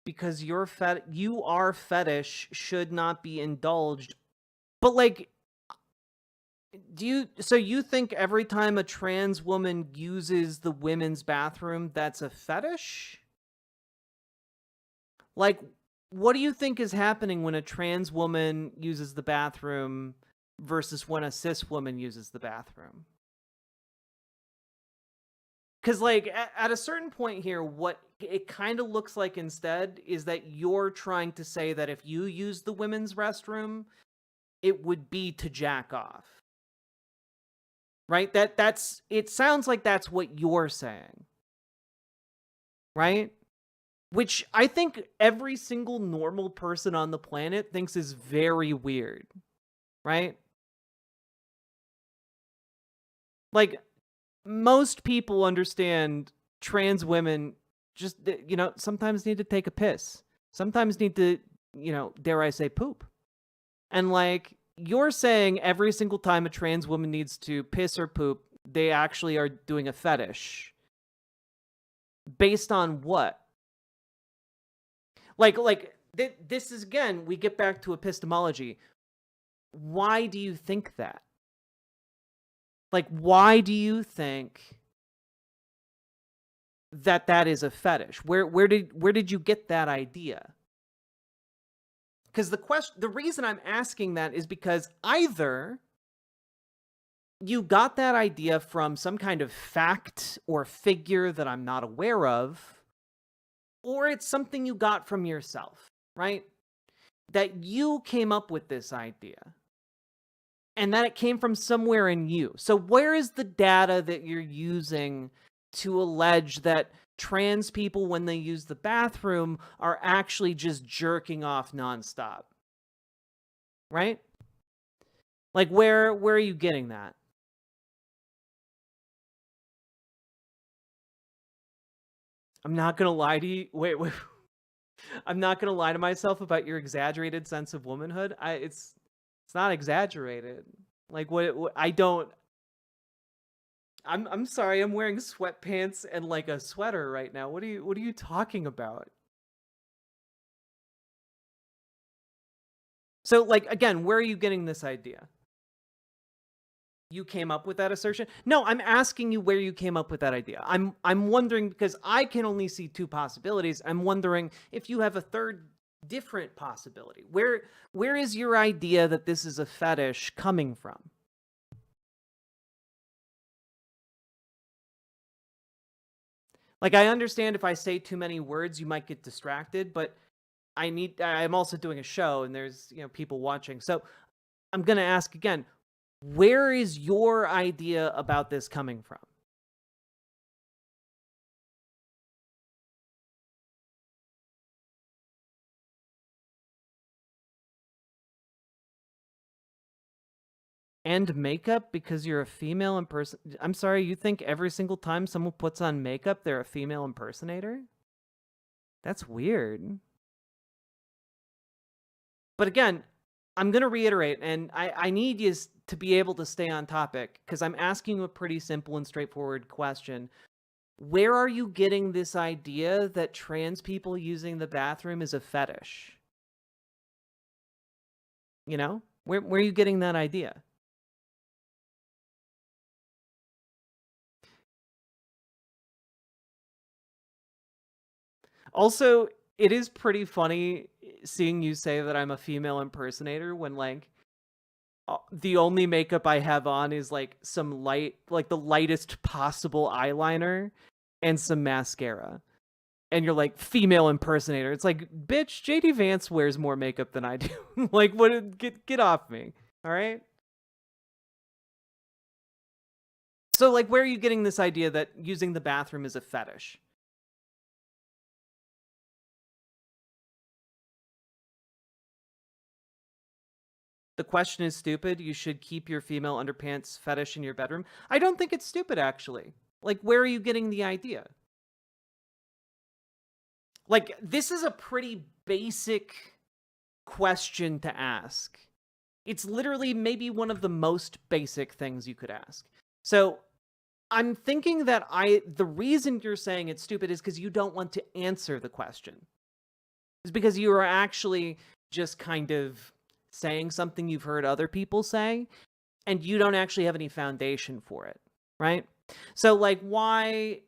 Because you are fetish should not be indulged. But like, so you think every time a trans woman uses the women's bathroom, that's a fetish? Like, what do you think is happening when a trans woman uses the bathroom versus when a cis woman uses the bathroom? Because, like, at a certain point here, what it kind of looks like instead is that you're trying to say that if you use the women's restroom, it would be to jack off. Right? It sounds like that's what you're saying. Right? Which I think every single normal person on the planet thinks is very weird. Right? Like, most people understand trans women just, sometimes need to take a piss. Sometimes need to, dare I say, poop. And, like, you're saying every single time a trans woman needs to piss or poop, they actually are doing a fetish. Based on what? This is, again, we get back to epistemology. Why do you think that? Like, why do you think that is a fetish? Where did you get that idea? Because the reason I'm asking that is because either you got that idea from some kind of fact or figure that I'm not aware of, or it's something you got from yourself, right? That you came up with this idea. And that it came from somewhere in you. So where is the data that you're using to allege that trans people, when they use the bathroom, are actually just jerking off nonstop? Right? Like, where are you getting that? I'm not gonna lie to you. Wait. I'm not gonna lie to myself about your exaggerated sense of womanhood. It's not exaggerated. Like, what I don't. I'm sorry. I'm wearing sweatpants and like a sweater right now. What are you talking about? So, like, again, where are you getting this idea? You came up with that assertion? No, I'm asking you where you came up with that idea. I'm wondering, because I can only see two possibilities. I'm wondering if you have a third different possibility. Where is your idea that this is a fetish coming from? Like, I understand if I say too many words, you might get distracted, but I'm also doing a show and there's, people watching. So I'm going to ask again, where is your idea about this coming from? And makeup because you're a female I'm sorry, you think every single time someone puts on makeup, they're a female impersonator? That's weird. But again, I'm going to reiterate, and I need you to be able to stay on topic, because I'm asking you a pretty simple and straightforward question. Where are you getting this idea that trans people using the bathroom is a fetish? Where are you getting that idea? Also, it is pretty funny seeing you say that I'm a female impersonator when, like, the only makeup I have on is, like, some light, like, the lightest possible eyeliner and some mascara. And you're like, female impersonator. It's like, bitch, JD Vance wears more makeup than I do. Like, what? Get off me. All right? So, like, where are you getting this idea that using the bathroom is a fetish? the question is stupid, you should keep your female underpants fetish in your bedroom. I don't think it's stupid, actually. Like, where are you getting the idea? Like, this is a pretty basic question to ask. It's literally maybe one of the most basic things you could ask. So I'm thinking that the reason you're saying it's stupid is because you don't want to answer the question. It's because you are actually just kind of saying something you've heard other people say, and you don't actually have any foundation for it, right? So, like, why...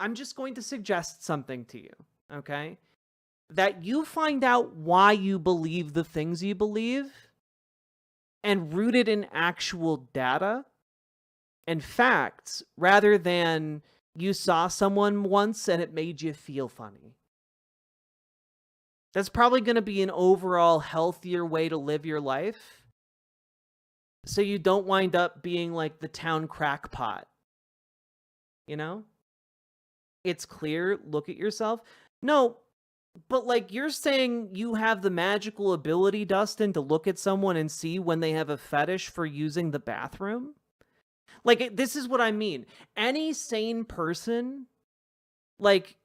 I'm just going to suggest something to you, okay? That you find out why you believe the things you believe, and root it in actual data and facts, rather than you saw someone once and it made you feel funny. That's probably going to be an overall healthier way to live your life, so you don't wind up being like the town crackpot. You know? It's clear, look at yourself. No, but like, you're saying you have the magical ability, Dustin, to look at someone and see when they have a fetish for using the bathroom? Like, this is what I mean. Any sane person, like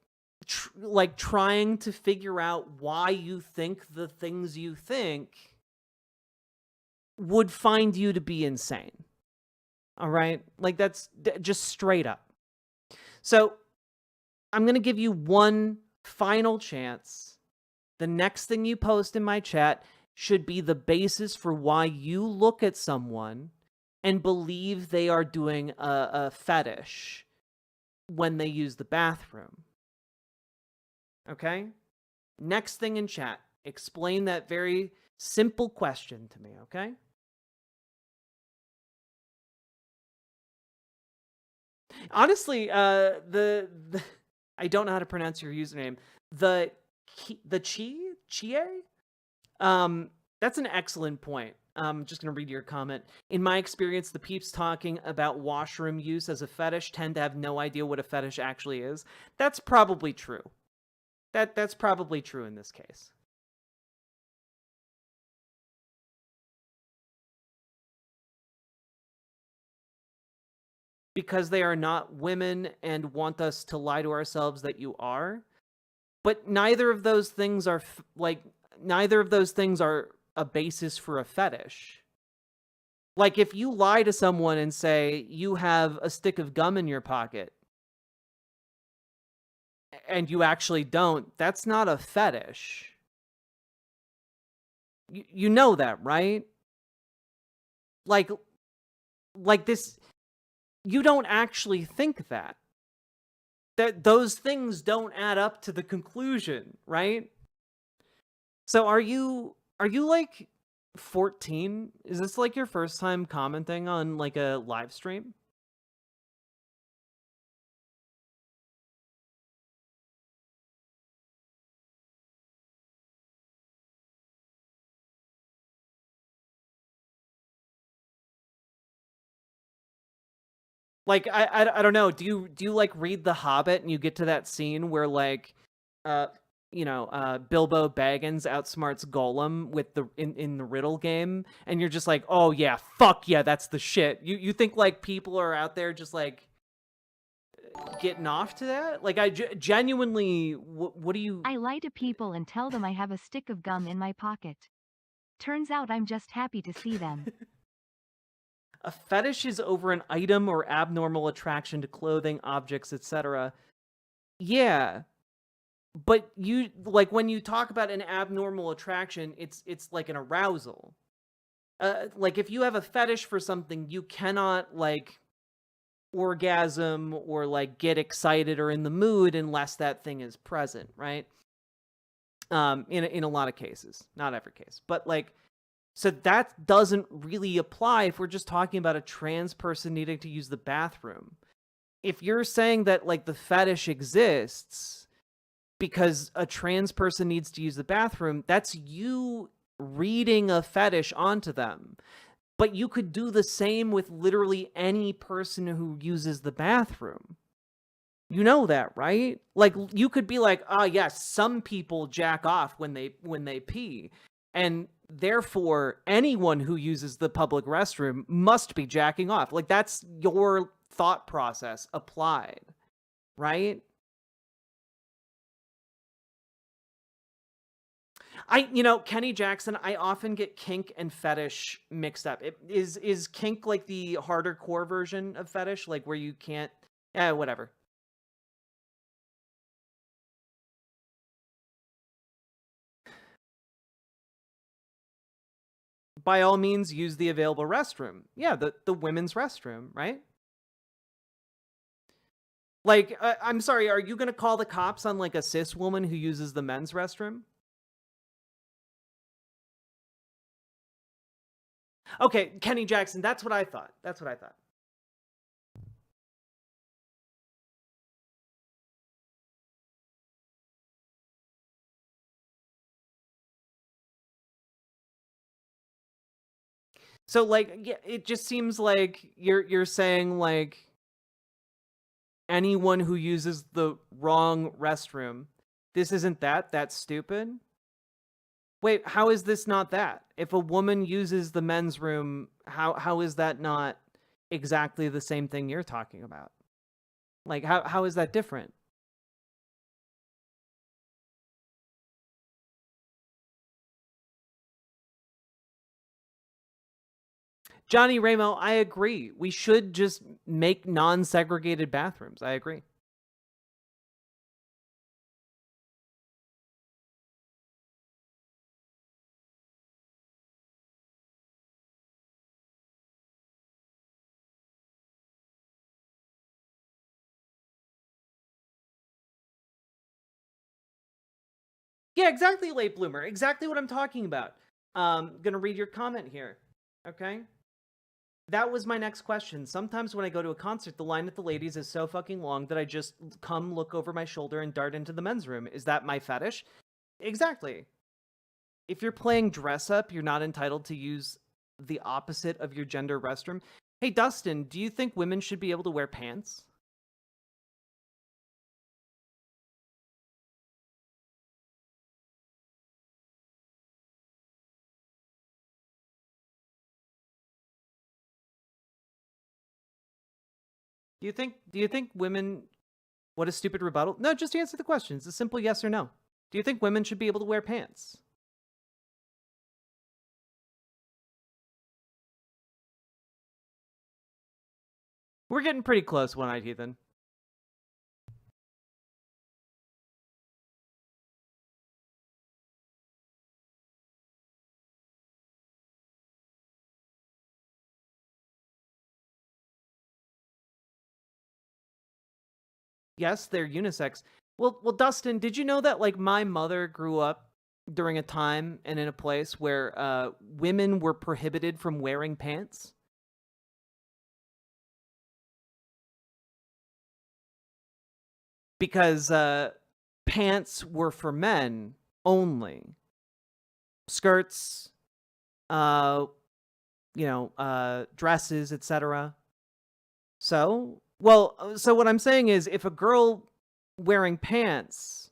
trying to figure out why you think the things you think, would find you to be insane. All right? Like, that's just straight up. So, I'm going to give you one final chance. The next thing you post in my chat should be the basis for why you look at someone and believe they are doing a fetish when they use the bathroom. Okay? Next thing in chat, explain that very simple question to me, okay? Honestly, I don't know how to pronounce your username. The Chie? That's an excellent point. I'm just going to read your comment. In my experience, the peeps talking about washroom use as a fetish tend to have no idea what a fetish actually is. That's probably true. That's probably true in this case. Because they are not women and want us to lie to ourselves that you are. But neither of those things are neither of those things are a basis for a fetish. Like, if you lie to someone and say you have a stick of gum in your pocket and you actually don't, that's not a fetish. You know that, right? Like this, you don't actually think that. That those things don't add up to the conclusion, right? So are you like 14? Is this like your first time commenting on like a live stream? Like, I don't know. Do you like read The Hobbit and you get to that scene where like Bilbo Baggins outsmarts Gollum with in the riddle game, and you're just like, oh yeah, fuck yeah, that's the shit. You think like people are out there just like getting off to that? Like, I genuinely, what do you... I lie to people and tell them I have a stick of gum in my pocket. Turns out I'm just happy to see them. A fetish is over an item or abnormal attraction to clothing, objects, etc. Yeah. But you, like, when you talk about an abnormal attraction, it's like an arousal. Like, if you have a fetish for something, you cannot, like, orgasm or, like, get excited or in the mood unless that thing is present, right? In a lot of cases. Not every case. But, like, so that doesn't really apply if we're just talking about a trans person needing to use the bathroom. If you're saying that, like, the fetish exists because a trans person needs to use the bathroom, that's you reading a fetish onto them. But you could do the same with literally any person who uses the bathroom. You know that, right? Like, you could be like, yes, some people jack off when they pee. And therefore anyone who uses the public restroom must be jacking off. Like, that's your thought process applied, right? Kenny Jackson, I often get kink and fetish mixed up. Is kink like the harder core version of fetish, like where you can't, whatever. By all means, use the available restroom. Yeah, the women's restroom, right? Like, I'm sorry, are you going to call the cops on, like, a cis woman who uses the men's restroom? Okay, Kenny Jackson, that's what I thought. That's what I thought. So, like, yeah, it just seems like you're saying, like, anyone who uses the wrong restroom, this isn't that's stupid? Wait, how is this not that? If a woman uses the men's room, how is that not exactly the same thing you're talking about? Like, how is that different? Johnny Ramo, I agree. We should just make non-segregated bathrooms. I agree. Yeah, exactly, late bloomer. Exactly what I'm talking about. Gonna read your comment here. Okay? That was my next question. Sometimes when I go to a concert, the line at the ladies is so fucking long that I just come look over my shoulder and dart into the men's room. Is that my fetish? Exactly. If you're playing dress up, you're not entitled to use the opposite of your gender restroom. Hey, Dustin, do you think women should be able to wear pants? Do you think women, what a stupid rebuttal? No, just answer the question. It's a simple yes or no. Do you think women should be able to wear pants? We're getting pretty close, One-Eyed Heathen. Yes, they're unisex. Well, Dustin, did you know that, like, my mother grew up during a time and in a place where women were prohibited from wearing pants? Because pants were for men only. Skirts, dresses, etc. So what I'm saying is, if a girl wearing pants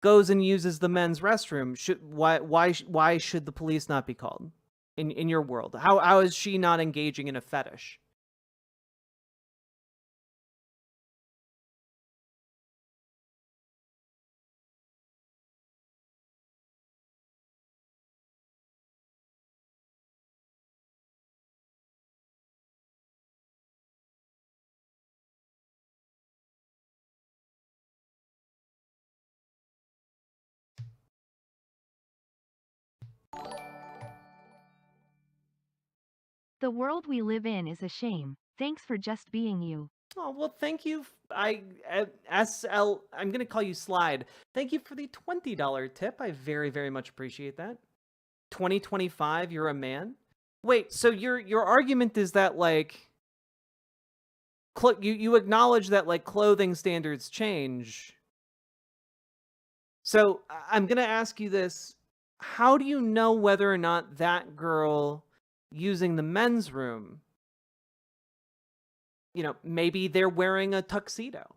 goes and uses the men's restroom, why should the police not be called in your world? How is she not engaging in a fetish? The world we live in is a shame. Thanks for just being you. Oh, well, thank you. I'm going to call you Slide. Thank you for the $20 tip. I very, very much appreciate that. 2025, you're a man? Wait, so your argument is that, like, you acknowledge that, like, clothing standards change. So I'm going to ask you this. How do you know whether or not that girl using the men's room, maybe they're wearing a tuxedo?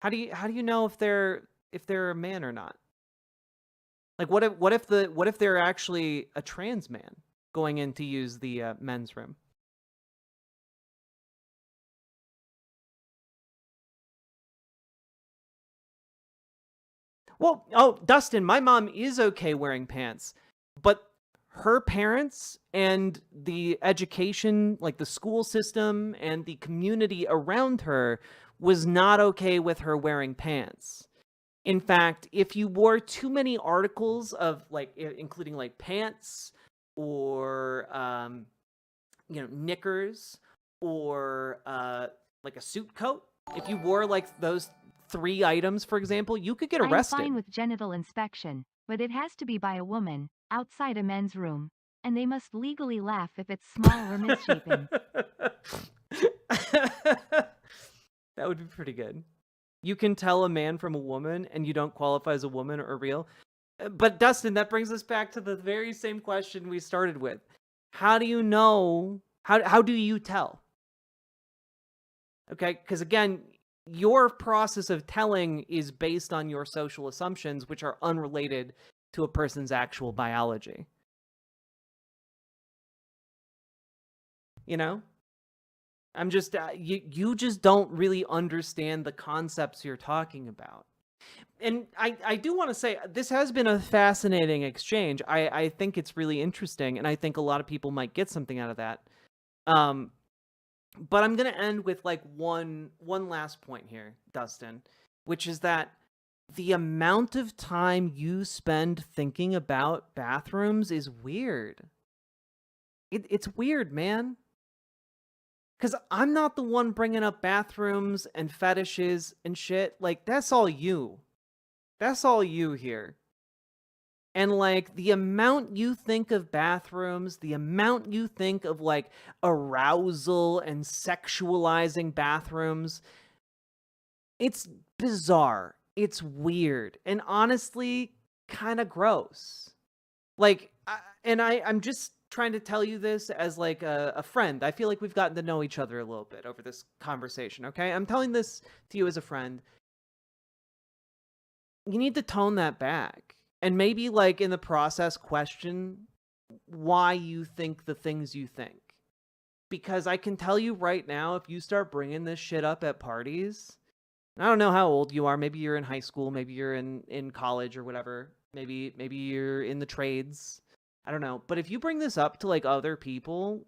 How do you know if they're a man or not? Like, what if they're actually a trans man going in to use the men's room? Well, oh, Dustin, my mom is okay wearing pants, but her parents and the education, like the school system and the community around her, was not okay with her wearing pants. In fact, if you wore too many articles of like, including like pants or knickers or like a suit coat, if you wore like those 3 items, for example, you could get arrested. I'm fine with genital inspection, but it has to be by a woman, outside a men's room, and they must legally laugh if it's small or misshapen. That would be pretty good. You can tell a man from a woman and you don't qualify as a woman or real. But Dustin, that brings us back to the very same question we started with. How do you know? How do you tell? Okay, because again, your process of telling is based on your social assumptions, which are unrelated to a person's actual biology. You know? I'm just, you just don't really understand the concepts you're talking about. And I do want to say, this has been a fascinating exchange. I think it's really interesting, and I think a lot of people might get something out of that. But I'm going to end with like one last point here, Dustin, which is that the amount of time you spend thinking about bathrooms is weird. It's weird, man. Because I'm not the one bringing up bathrooms and fetishes and shit. Like, that's all you. That's all you here. And, like, the amount you think of bathrooms, the amount you think of, like, arousal and sexualizing bathrooms, it's bizarre. It's weird. And honestly, kind of gross. Like, I'm just trying to tell you this as like a friend. I feel like we've gotten to know each other a little bit over this conversation, okay? I'm telling this to you as a friend. You need to tone that back. And maybe like in the process question why you think the things you think. Because I can tell you right now, if you start bringing this shit up at parties, I don't know how old you are. Maybe you're in high school. Maybe you're in college or whatever. Maybe you're in the trades. I don't know. But if you bring this up to like other people,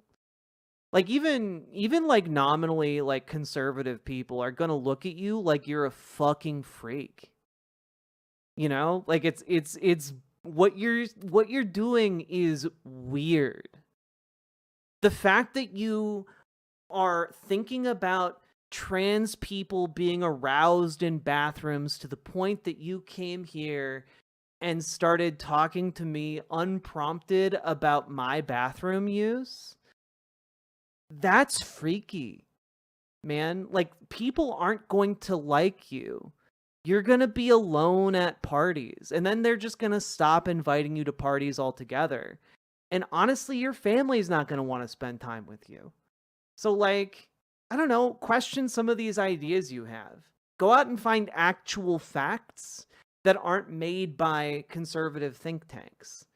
like even like nominally like conservative people are going to look at you like you're a fucking freak. You know? Like it's what you're doing is weird. The fact that you are thinking about trans people being aroused in bathrooms to the point that you came here and started talking to me unprompted about my bathroom use, that's freaky, man. Like, people aren't going to like you. You're going to be alone at parties, and then they're just going to stop inviting you to parties altogether. And honestly, your family's not going to want to spend time with you. So, like, I don't know, question some of these ideas you have. Go out and find actual facts that aren't made by conservative think tanks.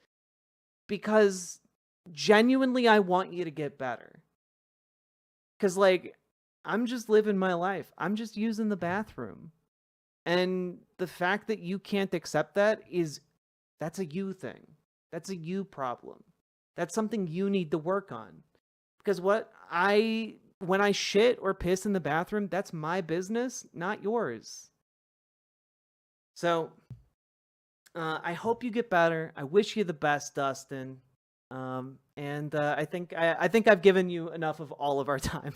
Because genuinely, I want you to get better. Because, like, I'm just living my life. I'm just using the bathroom. And the fact that you can't accept that that's a you thing. That's a you problem. That's something you need to work on. Because when I shit or piss in the bathroom, that's my business, not yours. So, I hope you get better. I wish you the best, Dustin. And I think I've given you enough of all of our time.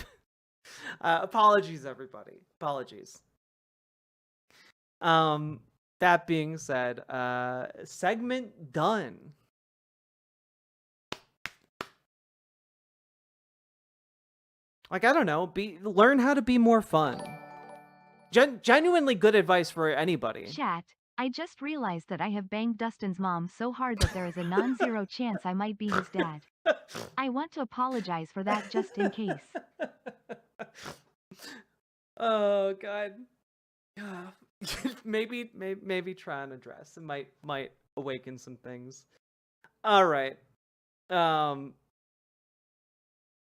Apologies, everybody. Apologies. That being said, segment done. Like, I don't know, learn how to be more fun. Genuinely good advice for anybody. Chat, I just realized that I have banged Dustin's mom so hard that there is a non-zero chance I might be his dad. I want to apologize for that just in case. Oh God. Maybe try and address. It might awaken some things. All right.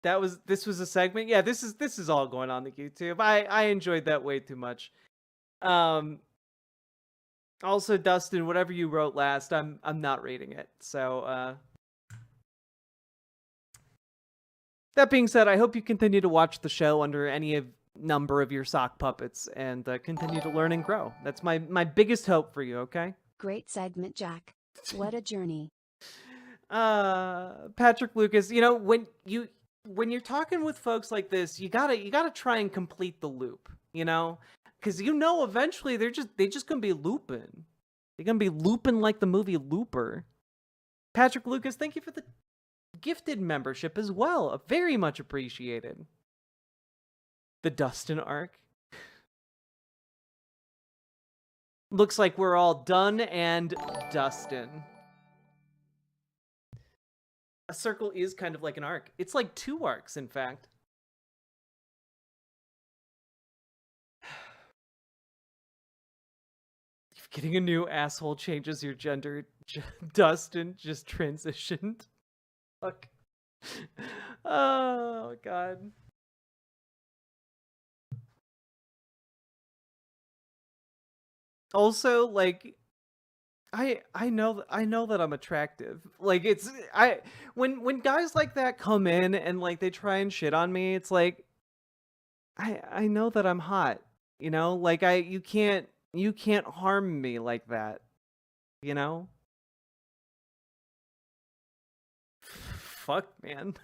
This was a segment. Yeah, this is all going on the YouTube. I enjoyed that way too much. Also, Dustin, whatever you wrote last, I'm not reading it. So that being said, I hope you continue to watch the show under any number of your sock puppets and continue to learn and grow. That's my biggest hope for you. Okay. Great segment, Jack. What a journey. Patrick Lucas, you know, when you're talking with folks like this, you gotta try and complete the loop, you know, because eventually they just gonna be looping. They're gonna be looping like the movie Looper. Patrick Lucas, thank you for the gifted membership as well. Very much appreciated. The Dustin arc. Looks like we're all done and Dustin. A circle is kind of like an arc. It's like 2 arcs, in fact. If getting a new asshole changes your gender, Dustin just transitioned. Fuck. Oh, God. Also, like, I know that I'm attractive. Like, when guys like that come in and like they try and shit on me, it's like I know that I'm hot. You know, like you can't harm me like that. You know? Fuck, man.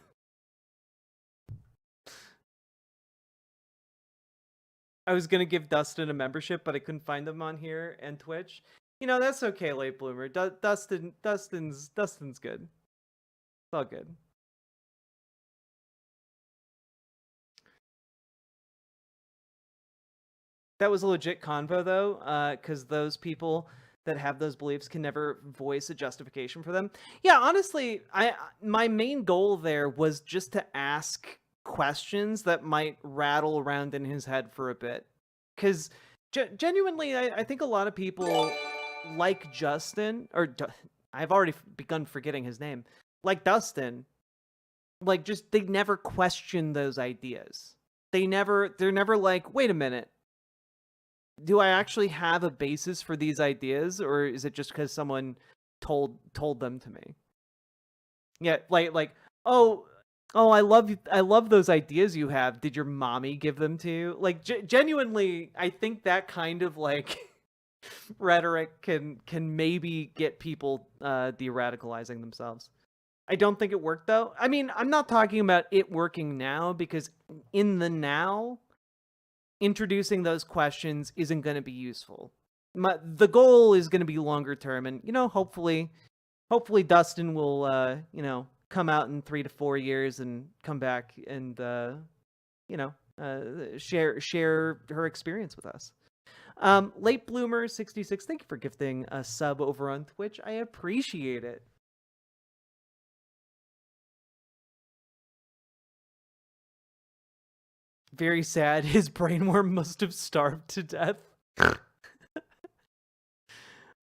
I was gonna give Dustin a membership, but I couldn't find them on here and Twitch. You know, that's okay, late bloomer. Dustin's good. It's all good. That was a legit convo, though, because those people that have those beliefs can never voice a justification for them. Yeah, honestly, my main goal there was just to ask questions that might rattle around in his head for a bit. Because genuinely, I think a lot of people like Justin, or I've already begun forgetting his name, like Dustin, like just they never question those ideas. They're never like, wait a minute, do I actually have a basis for these ideas, or is it just because someone told them to me? Yeah, like oh, I love those ideas you have. Did your mommy give them to you? Like genuinely, I think that kind of like rhetoric can maybe get people de-radicalizing themselves. I don't think it worked though. I mean, I'm not talking about it working now, because in the now, introducing those questions isn't going to be useful. The goal is going to be longer term, and hopefully Dustin will come out in 3 to 4 years and come back and share her experience with us. Late Bloomer 66, thank you for gifting a sub over on Twitch. I appreciate it. Very sad. His brainworm must have starved to death.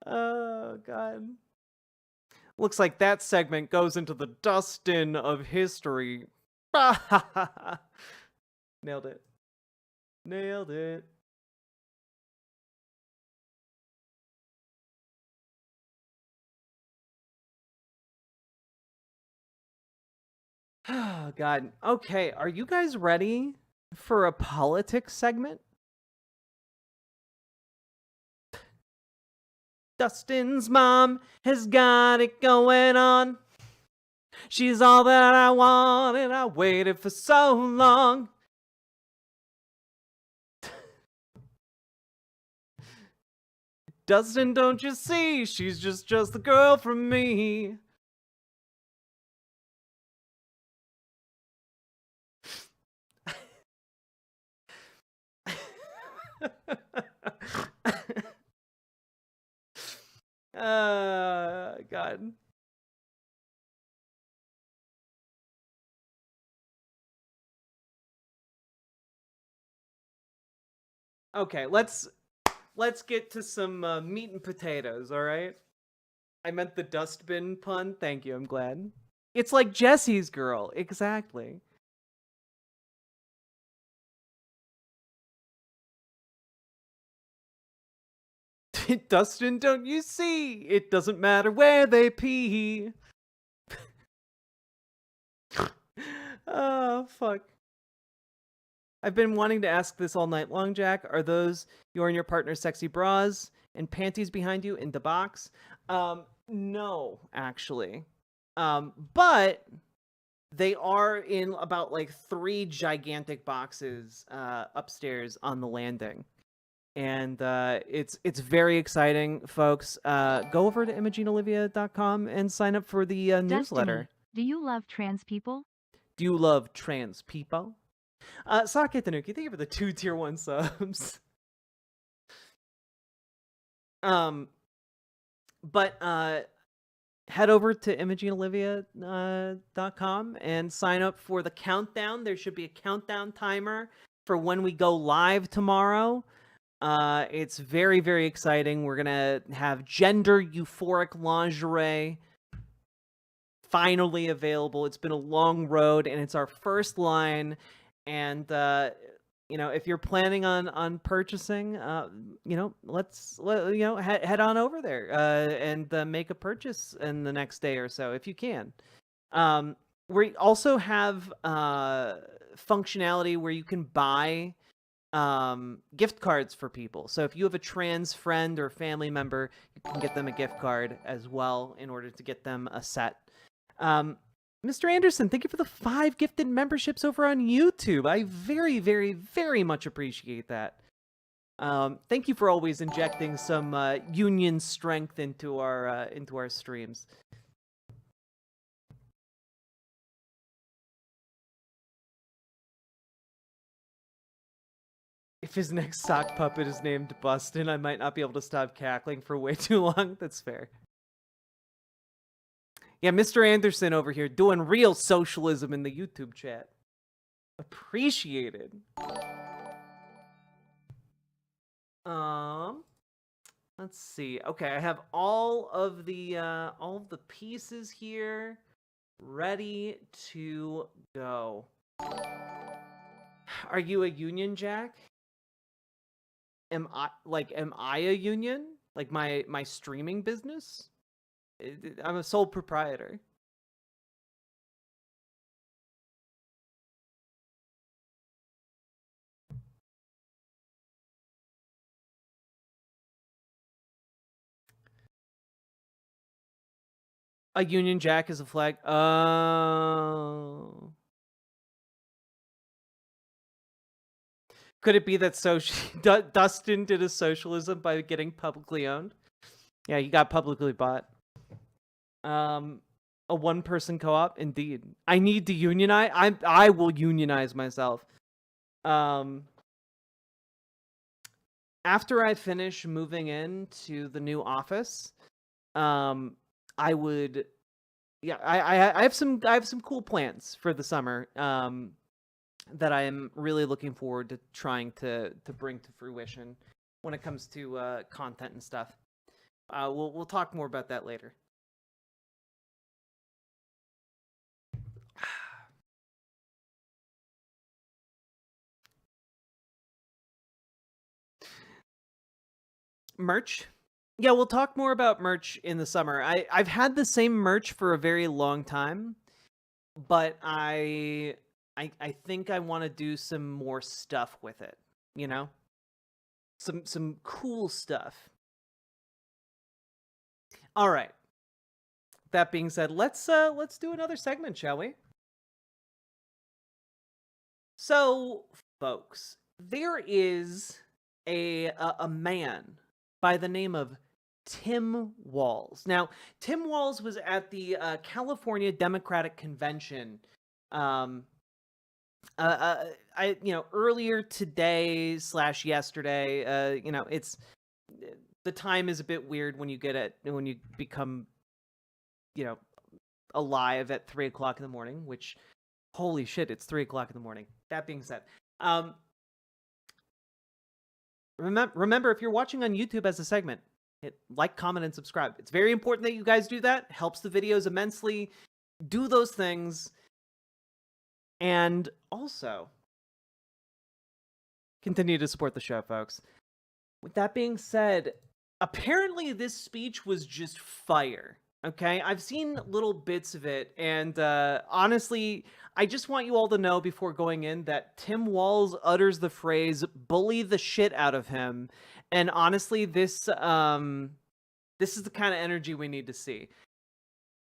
Oh, God. Looks like that segment goes into the Dustin of history. Nailed it. Nailed it. Oh, God. Okay, are you guys ready for a politics segment? Dustin's mom has got it going on. She's all that I wanted. I waited for so long. Dustin, don't you see? She's just the girl from me. God. Okay, let's get to some meat and potatoes, all right? I meant the dustbin pun. Thank you. I'm glad. It's like Jesse's girl. Exactly. Dustin, don't you see? It doesn't matter where they pee. Oh, fuck. I've been wanting to ask this all night long, Jack. Are those your and your partner's sexy bras and panties behind you in the box? No, actually. But they are in about like 3 gigantic boxes upstairs on the landing. And it's very exciting, folks. Go over to ImogeneOlivia.com and sign up for the newsletter. Do you love trans people? Do you love trans people? Sake Tanuki, thank you for the 2 tier 1 subs. But head over to ImogeneOlivia.com and sign up for the countdown. There should be a countdown timer for when we go live tomorrow. It's very, very exciting. We're gonna have gender euphoric lingerie finally available. It's been a long road, and it's our first line. And if you're planning on purchasing, head on over there and make a purchase in the next day or so if you can. We also have functionality where you can buy gift cards for people. So if you have a trans friend or family member, you can get them a gift card as well in order to get them a set. Mr. Anderson, thank you for the 5 gifted memberships over on YouTube. I very, very, very much appreciate that. Thank you for always injecting some union strength into our streams. If his next sock puppet is named Bustin', I might not be able to stop cackling for way too long. That's fair. Yeah, Mr. Anderson over here doing real socialism in the YouTube chat. Appreciated. Let's see. Okay, I have all of the pieces here ready to go. Are you a union, Jack? Am I a union? Like my streaming business? I'm a sole proprietor. A Union Jack is a flag. Oh. Could it be that Dustin did a socialism by getting publicly owned? Yeah, he got publicly bought. A 1-person co-op, indeed. I need to unionize. I will unionize myself. After I finish moving into the new office, I would. Yeah, I have some cool plans for the summer. That I am really looking forward to trying to bring to fruition when it comes to content and stuff. We'll talk more about that later. Merch? Yeah, we'll talk more about merch in the summer. I've had the same merch for a very long time, but I think I want to do some more stuff with it, you know? Some cool stuff. All right. That being said, let's do another segment, shall we? So, folks, there is a man by the name of Tim Walz. Now, Tim Walz was at the California Democratic Convention earlier today / yesterday. It's the time is a bit weird when you become alive at 3 o'clock in the morning, which holy shit, it's 3 o'clock in the morning. That being said, remember if you're watching on YouTube as a segment, Hit like, comment, and subscribe. It's very important that you guys do that. Helps the videos immensely. Do those things. And also, continue to support the show, folks. With that being said, apparently this speech was just fire. Okay, I've seen little bits of it, and honestly, I just want you all to know before going in that Tim Walz utters the phrase "bully the shit out of him," and honestly, this is the kind of energy we need to see.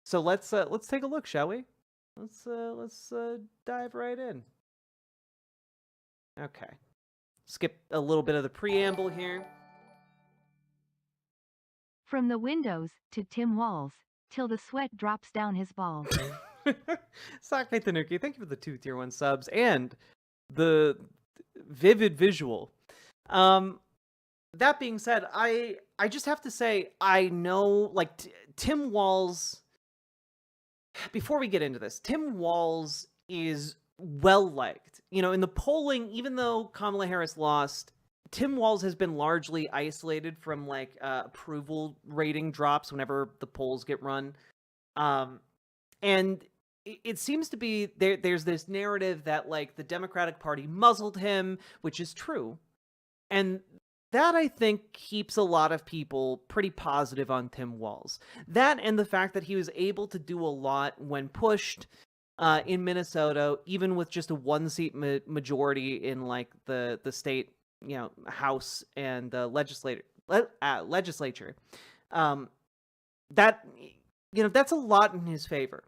So let's take a look, shall we? Let's dive right in. Okay, skip a little bit of the preamble here. From the windows to Tim Walz, till the sweat drops down his balls. Sakme Tanuki, thank you for the 2 tier 1 subs and the vivid visual. That being said, I just have to say, I know, like, Tim Walz, before we get into this, Tim Walz is well-liked. You know, in the polling, even though Kamala Harris lost, Tim Walz has been largely isolated from, like, approval rating drops whenever the polls get run. And it seems to be, there's this narrative that, like, the Democratic Party muzzled him, which is true. And that, I think, keeps a lot of people pretty positive on Tim Walz. That and the fact that he was able to do a lot when pushed in Minnesota, even with just a 1-seat majority in, like, the state, you know, House and legislature. That, you know, that's a lot in his favor.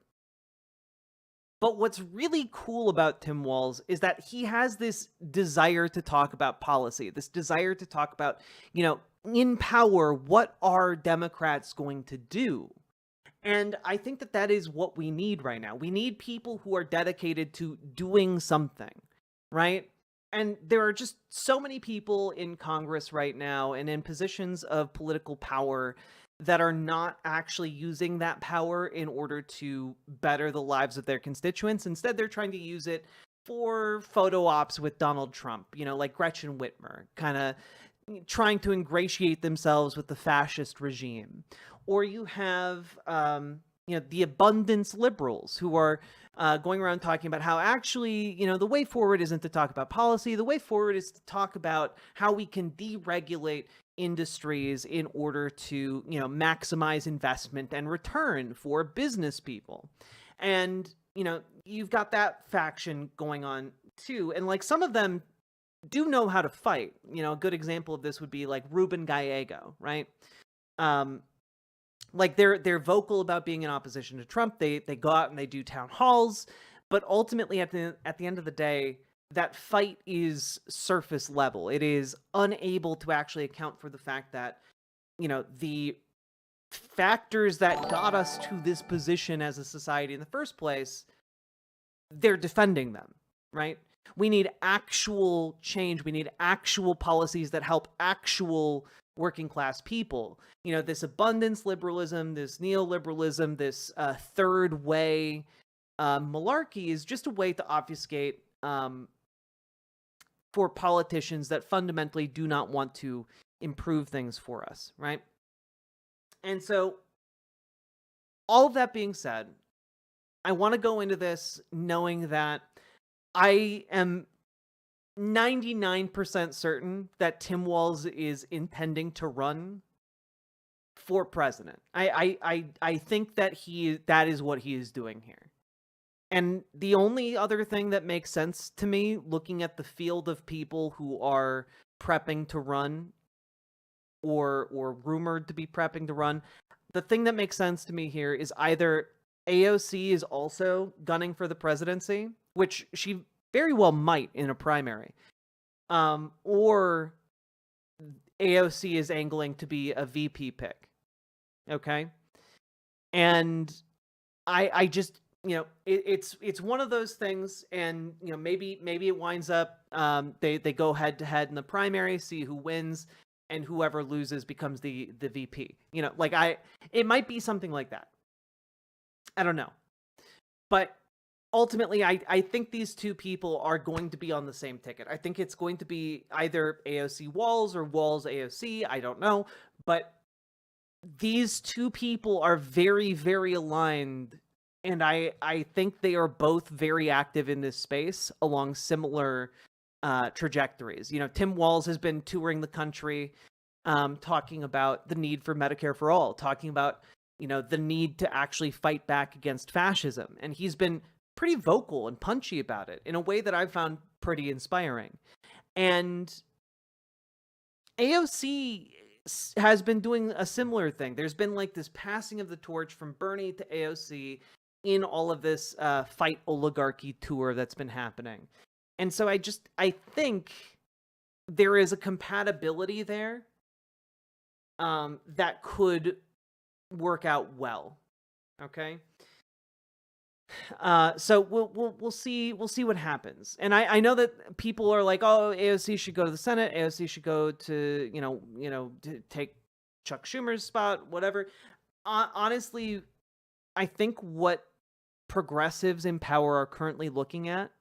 But what's really cool about Tim Walz is that he has this desire to talk about policy, this desire to talk about, you know, in power, what are Democrats going to do? And I think that that is what we need right now. We need people who are dedicated to doing something, right? And there are just so many people in Congress right now and in positions of political power that are not actually using that power in order to better the lives of their constituents. Instead, they're trying to use it for photo ops with Donald Trump, you know, like Gretchen Whitmer, kind of trying to ingratiate themselves with the fascist regime. Or you have, you know, the abundance liberals who are going around talking about how actually, you know, the way forward isn't to talk about policy. The way forward is to talk about how we can deregulate industries in order to, you know, maximize investment and return for business people. And, you know, you've got that faction going on too. And, like, some of them do know how to fight. You know, a good example of this would be, like, Ruben Gallego, right? Like, they're vocal about being in opposition to Trump. They go out and they do town halls, but ultimately at the end of the day, that fight is surface level. It is unable to actually account for the fact that, you know, the factors that got us to this position as a society in the first place, they're defending them, right? We need actual change. We need actual policies that help actual working class people. You know, this abundance liberalism, this neoliberalism, this third way malarkey is just a way to obfuscate for politicians that fundamentally do not want to improve things for us, right? And so, all of that being said, I want to go into this knowing that I am 99% certain that Tim Walz is intending to run for president. I think that that is what he is doing here. And the only other thing that makes sense to me, looking at the field of people who are prepping to run or rumored to be prepping to run, the thing that makes sense to me here is either AOC is also gunning for the presidency, which she very well might in a primary, or AOC is angling to be a VP pick. Okay? And I just, you know, it's one of those things, and, you know, maybe it winds up they go head to head in the primary, see who wins, and whoever loses becomes the VP. You know, like it might be something like that. I don't know. But ultimately, I think these two people are going to be on the same ticket. I think it's going to be either AOC Walz or Walz AOC. I don't know. But these two people are very, very aligned, and I think they are both very active in this space along similar trajectories. You know, Tim Walz has been touring the country, talking about the need for Medicare for all, talking about, you know, the need to actually fight back against fascism, and he's been pretty vocal and punchy about it in a way that I've found pretty inspiring. And AOC has been doing a similar thing. There's been like this passing of the torch from Bernie to AOC in all of this fight oligarchy tour that's been happening. And so I think there is a compatibility there that could work out well. Okay. So we'll see what happens. And I know that people are like, oh, AOC should go to the Senate. AOC should go to, you know, to take Chuck Schumer's spot, whatever. Honestly, I think what progressives in power are currently looking at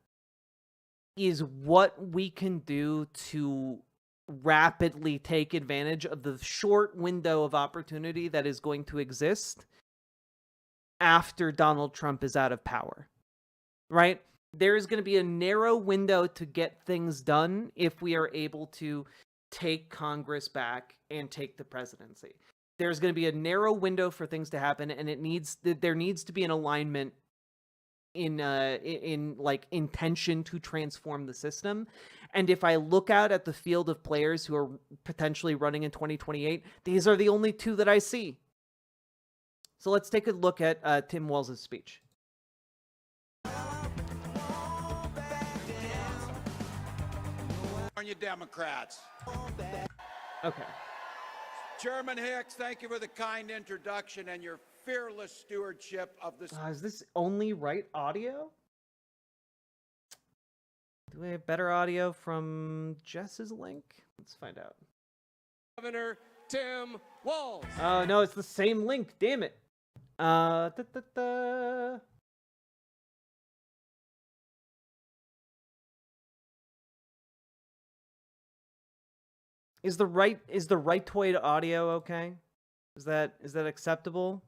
is what we can do to rapidly take advantage of the short window of opportunity that is going to exist after Donald Trump is out of power, right? There is going to be a narrow window to get things done if we are able to take Congress back and take the presidency. There's going to be a narrow window for things to happen, and there needs to be an alignment in like intention to transform the system. And if I look out at the field of players who are potentially running in 2028, these are the only two that I see. So let's take a look at Tim Walz's speech. You Democrats. Okay. Chairman Hicks, thank you for the kind introduction and your fearless stewardship of this. Is this only right audio? Do we have better audio from Jess's link? Let's find out. Governor Tim Walz. Oh, no, it's the same link. Damn it. Is the rightoid audio okay? Is that acceptable?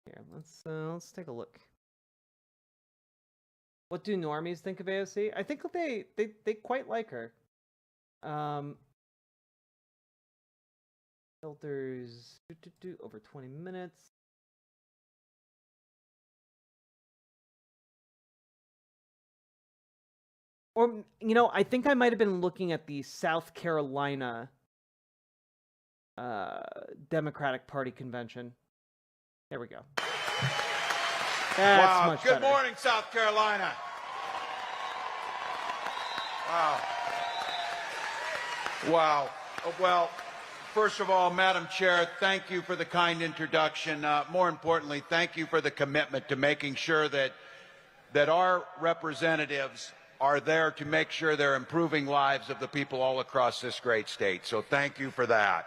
Here, let's take a look. What do normies think of AOC? I think they quite like her. Filters over 20 minutes. Or, you know, I think I might have been looking at the South Carolina Democratic Party convention. There we go. That's wow. Much Good better. morning, South Carolina. Wow. Wow. Well, first of all, Madam Chair, thank you for the kind introduction. More importantly, thank you for the commitment to making sure that our representatives are there to make sure they're improving lives of the people all across this great state. So thank you for that.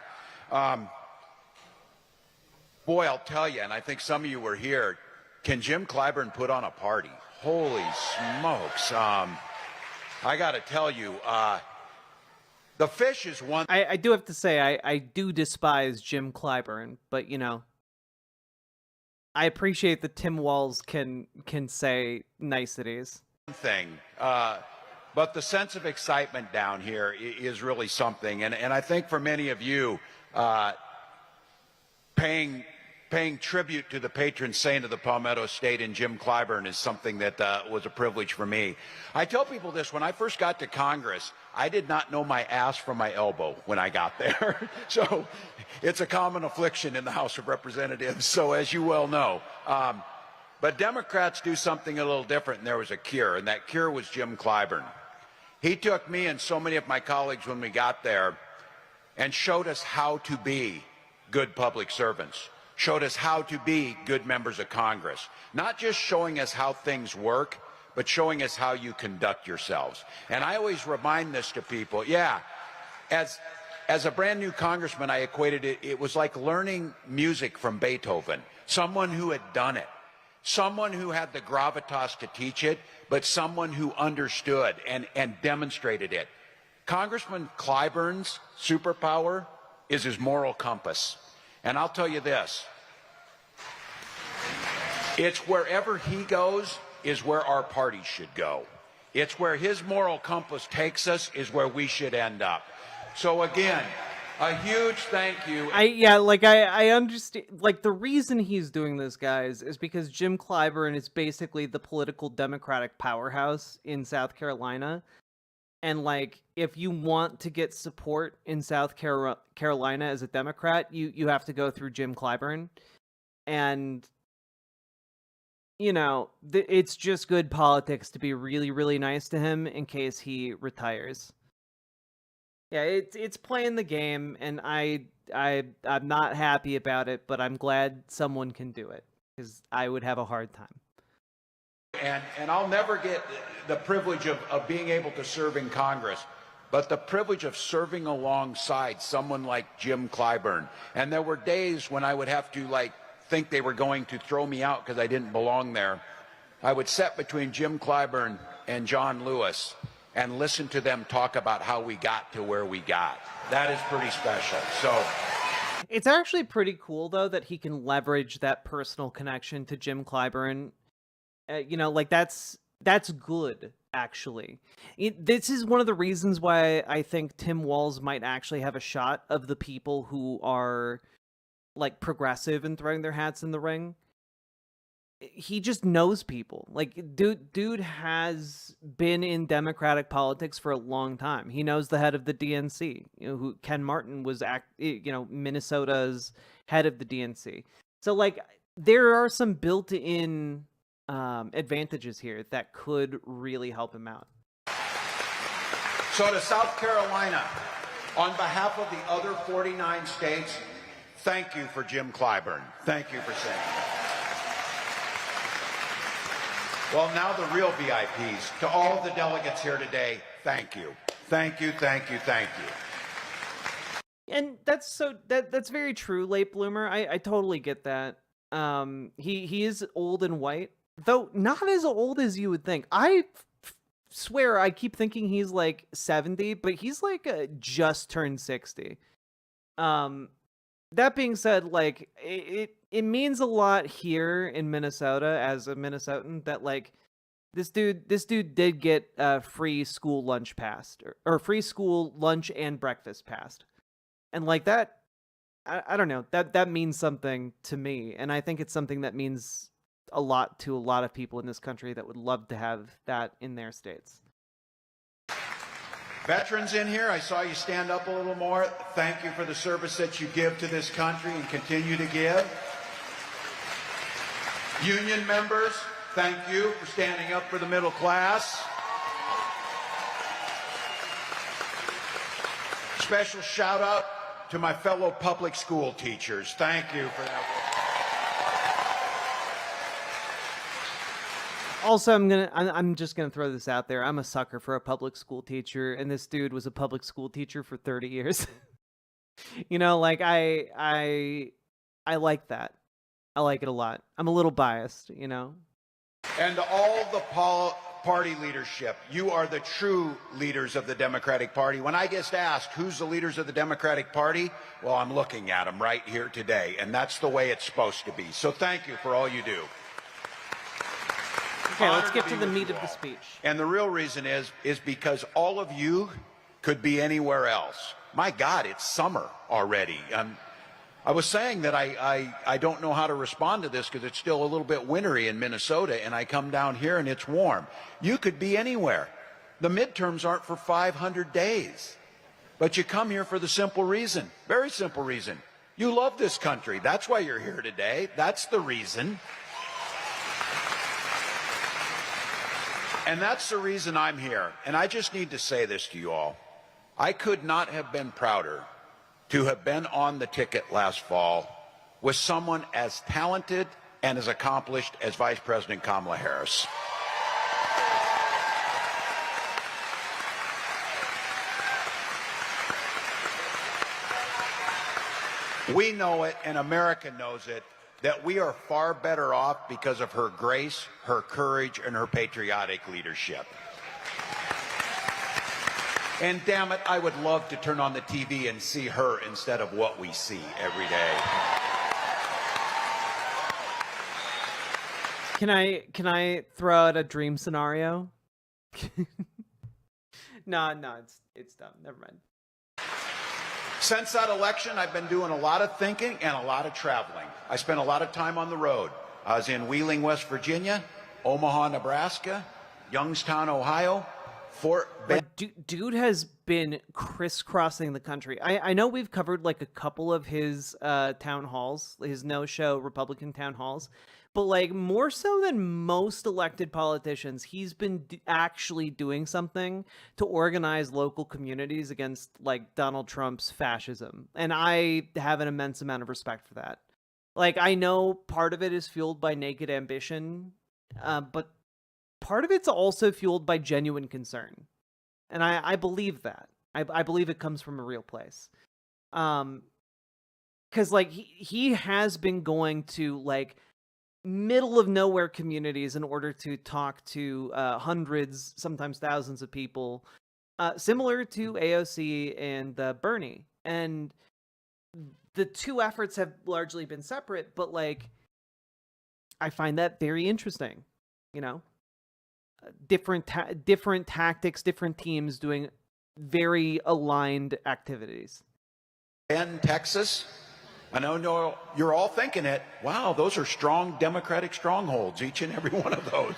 Boy, I'll tell you, and I think some of you were here, can Jim Clyburn put on a party? Holy smokes. I got to tell you, the fish is one. I do have to say, I do despise Jim Clyburn, but, you know, I appreciate that Tim Walz can say niceties. Thing, but the sense of excitement down here is really something, and I think for many of you, paying tribute to the patron saint of the Palmetto State and Jim Clyburn is something that was a privilege for me. I tell people this: when I first got to Congress, I did not know my ass from my elbow when I got there. So it's a common affliction in the House of Representatives, so as you well know. But Democrats do something a little different, and there was a cure, and that cure was Jim Clyburn. He took me and so many of my colleagues when we got there and showed us how to be good public servants, showed us how to be good members of Congress, not just showing us how things work, but showing us how you conduct yourselves. And I always remind this to people, yeah, as a brand new congressman, I equated it was like learning music from Beethoven, someone who had done it. Someone who had the gravitas to teach it, but someone who understood and demonstrated it. Congressman Clyburn's superpower is his moral compass. And I'll tell you this, it's wherever he goes is where our party should go. It's where his moral compass takes us is where we should end up. So again, a huge thank you. I understand. Like, the reason he's doing this, guys, is because Jim Clyburn is basically the political Democratic powerhouse in South Carolina. And, like, if you want to get support in South Carolina as a Democrat, you have to go through Jim Clyburn. And, you know, it's just good politics to be really, really nice to him in case he retires. Yeah, it's playing the game, and I'm not happy about it, but I'm glad someone can do it, because I would have a hard time. And I'll never get the privilege of being able to serve in Congress, but the privilege of serving alongside someone like Jim Clyburn. And there were days when I would have to, like, think they were going to throw me out because I didn't belong there. I would sit between Jim Clyburn and John Lewis and listen to them talk about how we got to where we got. That is pretty special. So it's actually pretty cool, though, that he can leverage that personal connection to Jim Clyburn. You know, like, that's good, actually. This is one of the reasons why I think Tim Walz might actually have a shot of the people who are, like, progressive and throwing their hats in the ring. He just knows people. Like, dude has been in Democratic politics for a long time. He knows the head of the DNC, you know, who Ken Martin was, Minnesota's head of the DNC. So, like, there are some built-in advantages here that could really help him out. So to South Carolina, on behalf of the other 49 states, thank you for Jim Clyburn. Thank you for saying that. Well, now the real VIPs. To all of the delegates here today, thank you. Thank you, thank you, thank you. And that's very true, late bloomer. I totally get that. He is old and white, though not as old as you would think. I swear I keep thinking he's like 70, but he's like just turned 60. That being said, like, it means a lot here in Minnesota as a Minnesotan that, like, this dude did get free school lunch passed, or free school lunch and breakfast passed. And, like, that, I don't know, that means something to me, and I think it's something that means a lot to a lot of people in this country that would love to have that in their states. Veterans in here, I saw you stand up a little more. Thank you for the service that you give to this country and continue to give. Union members, thank you for standing up for the middle class. Special shout out to my fellow public school teachers. Thank you for that. Also, I'm just gonna throw this out there. I'm a sucker for a public school teacher, and this dude was a public school teacher for 30 years. You know, like, I like that. I like it a lot. I'm a little biased, you know. And to all the party leadership, you are the true leaders of the Democratic Party. When I get asked who's the leaders of the Democratic Party, well, I'm looking at them right here today, and that's the way it's supposed to be. So thank you for all you do. Okay, let's get to the meat of the speech. And the real reason is because all of you could be anywhere else. My God, it's summer already. I was saying that I don't know how to respond to this because it's still a little bit wintry in Minnesota, and I come down here and it's warm. You could be anywhere. The midterms aren't for 500 days. But you come here for the simple reason, very simple reason. You love this country. That's why you're here today. That's the reason. And that's the reason I'm here. And I just need to say this to you all. I could not have been prouder to have been on the ticket last fall with someone as talented and as accomplished as Vice President Kamala Harris. We know it, and America knows it. that we are far better off because of her grace, her courage, and her patriotic leadership. And damn it, I would love to turn on the TV and see her instead of what we see every day. Can I throw out a dream scenario? No, it's dumb. Never mind. Since that election, I've been doing a lot of thinking and a lot of traveling. I spent a lot of time on the road. I was in Wheeling, West Virginia, Omaha, Nebraska, Youngstown, Ohio, Fort Bend. Dude has been crisscrossing the country. I know we've covered like a couple of his town halls, his no-show Republican town halls, but like more so than most elected politicians, he's been actually doing something to organize local communities against like Donald Trump's fascism. And I have an immense amount of respect for that. Like, I know part of it is fueled by naked ambition, but part of it's also fueled by genuine concern. And I believe that. I believe it comes from a real place. Because like he has been going to like middle of nowhere communities in order to talk to hundreds, sometimes thousands of people, similar to AOC and Bernie. And the two efforts have largely been separate, but like I find that very interesting. You know, different tactics, different teams doing very aligned activities. In Texas, I know you're all thinking it. Wow, those are strong Democratic strongholds, each and every one of those.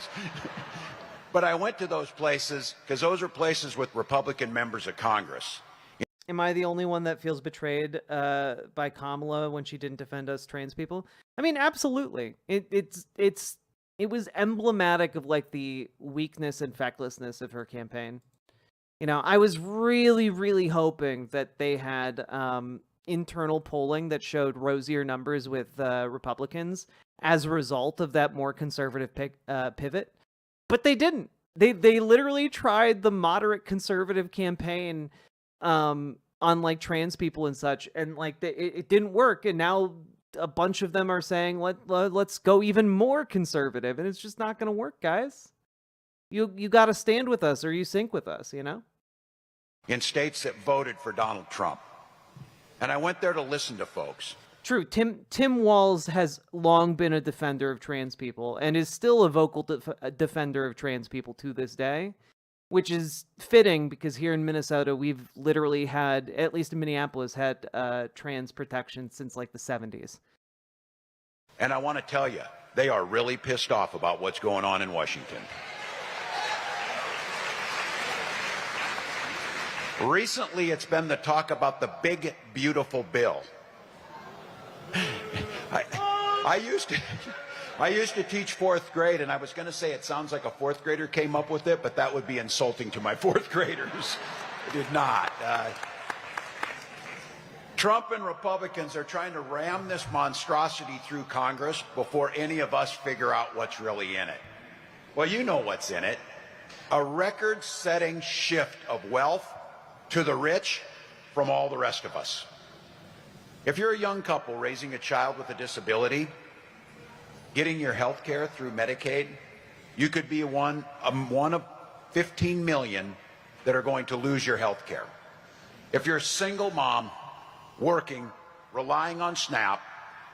But I went to those places because those are places with Republican members of Congress. Am I the only one that feels betrayed by Kamala when she didn't defend us trans people? I mean, absolutely. It was emblematic of like the weakness and fecklessness of her campaign. You know, I was really, really hoping that they had internal polling that showed rosier numbers with Republicans as a result of that more conservative pivot, but they didn't. They literally tried the moderate conservative campaign on like trans people and such, and like it didn't work. And now a bunch of them are saying let's go even more conservative, and it's just not going to work, guys. You got to stand with us or you sink with us, you know? In states that voted for Donald Trump. And I went there to listen to folks. True. Tim Walz has long been a defender of trans people and is still a vocal defender of trans people to this day, which is fitting because here in Minnesota, we've literally had, at least in Minneapolis, had trans protection since like the 70s. And I want to tell you, they are really pissed off about what's going on in Washington. Recently, it's been the talk about the big, beautiful bill. I used to teach fourth grade, and I was going to say it sounds like a fourth grader came up with it, but that would be insulting to my fourth graders. I did not. Trump and Republicans are trying to ram this monstrosity through Congress before any of us figure out what's really in it. Well, you know what's in it. A record-setting shift of wealth to the rich from all the rest of us. If you're a young couple raising a child with a disability, getting your health care through Medicaid, you could be one of 15 million that are going to lose your health care. If you're a single mom working, relying on SNAP,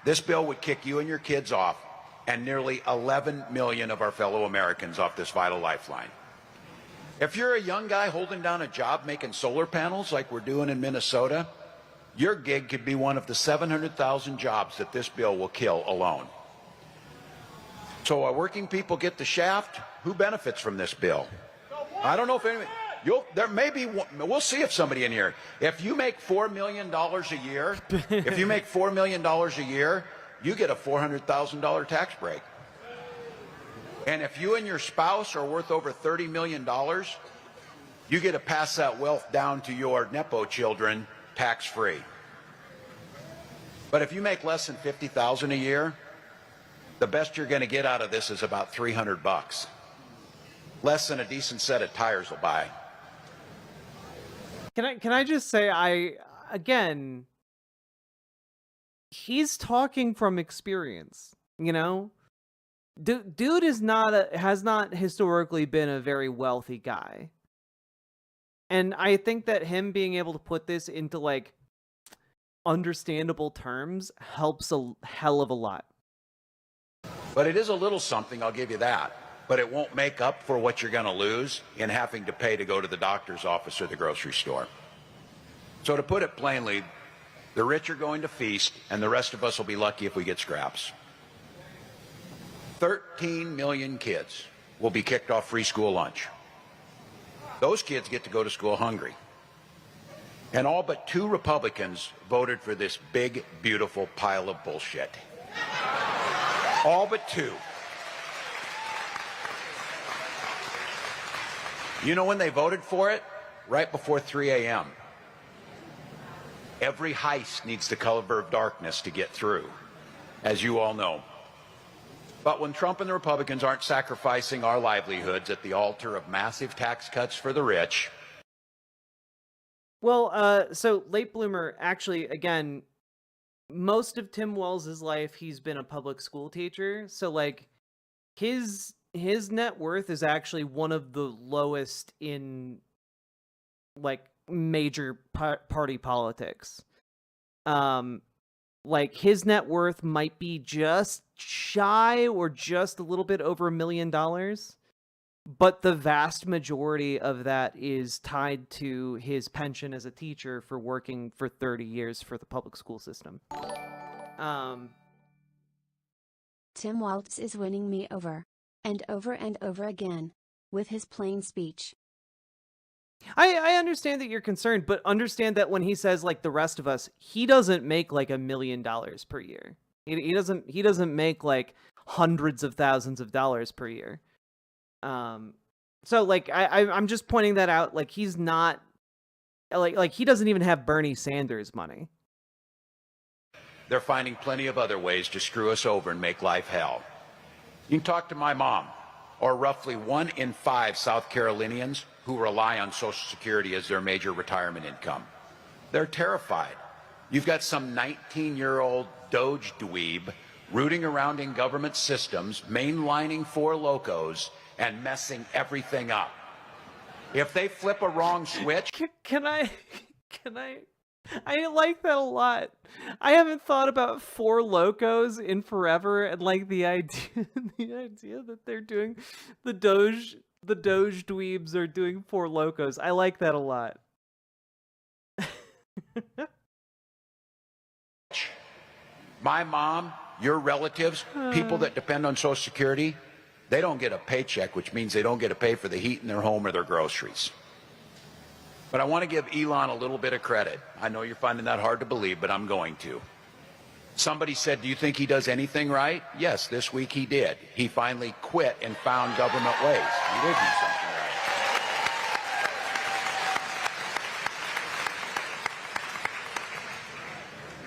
this bill would kick you and your kids off and nearly 11 million of our fellow Americans off this vital lifeline. If you're a young guy holding down a job making solar panels like we're doing in Minnesota, your gig could be one of the 700,000 jobs that this bill will kill alone. So while working people get the shaft, who benefits from this bill? I don't know if anybody, there may be one, we'll see if somebody in here, if you make $4 million a year, if you make $4 million a year, you get a $400,000 tax break. And if you and your spouse are worth over $30 million, you get to pass that wealth down to your Nepo children tax-free. But if you make less than $50,000 a year, the best you're going to get out of this is about $300. Less than a decent set of tires will buy. Can I just say, again, he's talking from experience, you know? Dude has not historically been a very wealthy guy. And I think that him being able to put this into, like, understandable terms helps a hell of a lot. But it is a little something, I'll give you that. But it won't make up for what you're going to lose in having to pay to go to the doctor's office or the grocery store. So to put it plainly, the rich are going to feast, and the rest of us will be lucky if we get scraps. 13 million kids will be kicked off free school lunch. Those kids get to go to school hungry. And all but 2 Republicans voted for this big, beautiful pile of bullshit. All but 2. You know when they voted for it? Right before 3 a.m. Every heist needs the cover of darkness to get through, as you all know. But when Trump and the Republicans aren't sacrificing our livelihoods at the altar of massive tax cuts for the rich. Well, so Late Bloomer, actually, again, most of Tim Walz' life, he's been a public school teacher. So, like, his net worth is actually one of the lowest in, like, major party politics. Like, his net worth might be just shy or just a little bit over $1 million, but the vast majority of that is tied to his pension as a teacher for working for 30 years for the public school system. Tim Walz is winning me over. And over and over again. With his plain speech. I understand that you're concerned, but understand that when he says, like, the rest of us, he doesn't make like $1 million per year. He doesn't make like hundreds of thousands of dollars per year. So, like, I'm just pointing that out. Like, he's not like he doesn't even have Bernie Sanders money. They're finding plenty of other ways to screw us over and make life hell. You can talk to my mom, or roughly 1 in 5 South Carolinians who rely on Social Security as their major retirement income. They're terrified. You've got some 19-year-old Doge dweeb rooting around in government systems, mainlining 4 locos, and messing everything up. If they flip a wrong switch... Can I like that a lot. I haven't thought about 4 locos in forever, and like the idea that they're doing the Doge dweebs are doing 4 locos. I like that a lot. My mom, your relatives, people that depend on Social Security, they don't get a paycheck, which means they don't get to pay for the heat in their home or their groceries. But I want to give Elon a little bit of credit. I know you're finding that hard to believe, but I'm going to. Somebody said, do you think he does anything right? Yes, this week he did. He finally quit and found government ways. He did do something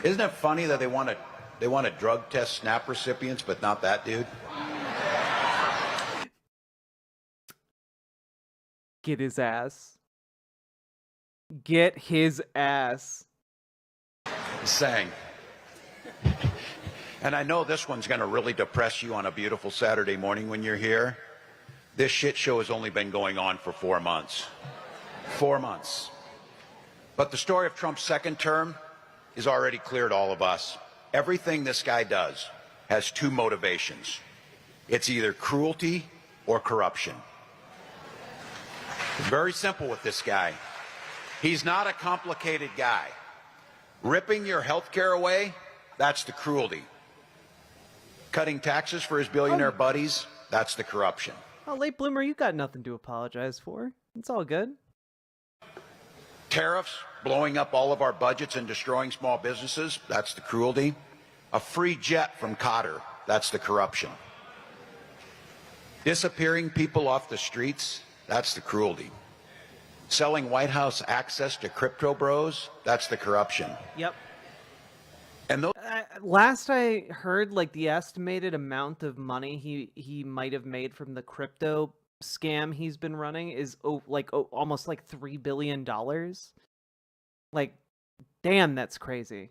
right. Isn't it funny that they want to drug test SNAP recipients, but not that dude? Get his ass. Get his ass. Saying. And I know this one's going to really depress you on a beautiful Saturday morning when you're here. This shit show has only been going on for 4 months. 4 months. But the story of Trump's second term is already clear to all of us. Everything this guy does has 2 motivations. It's either cruelty or corruption. It's very simple with this guy. He's not a complicated guy. Ripping your health care away, that's the cruelty. Cutting taxes for his billionaire buddies, that's the corruption. Oh, Late Bloomer, you got nothing to apologize for. It's all good. Tariffs, blowing up all of our budgets and destroying small businesses, that's the cruelty. A free jet from Qatar, that's the corruption. Disappearing people off the streets, that's the cruelty. Selling White House access to crypto bros, that's the corruption. Yep. And those last I heard, like, the estimated amount of money he might have made from the crypto scam he's been running is almost like $3 billion. Like, damn, that's crazy.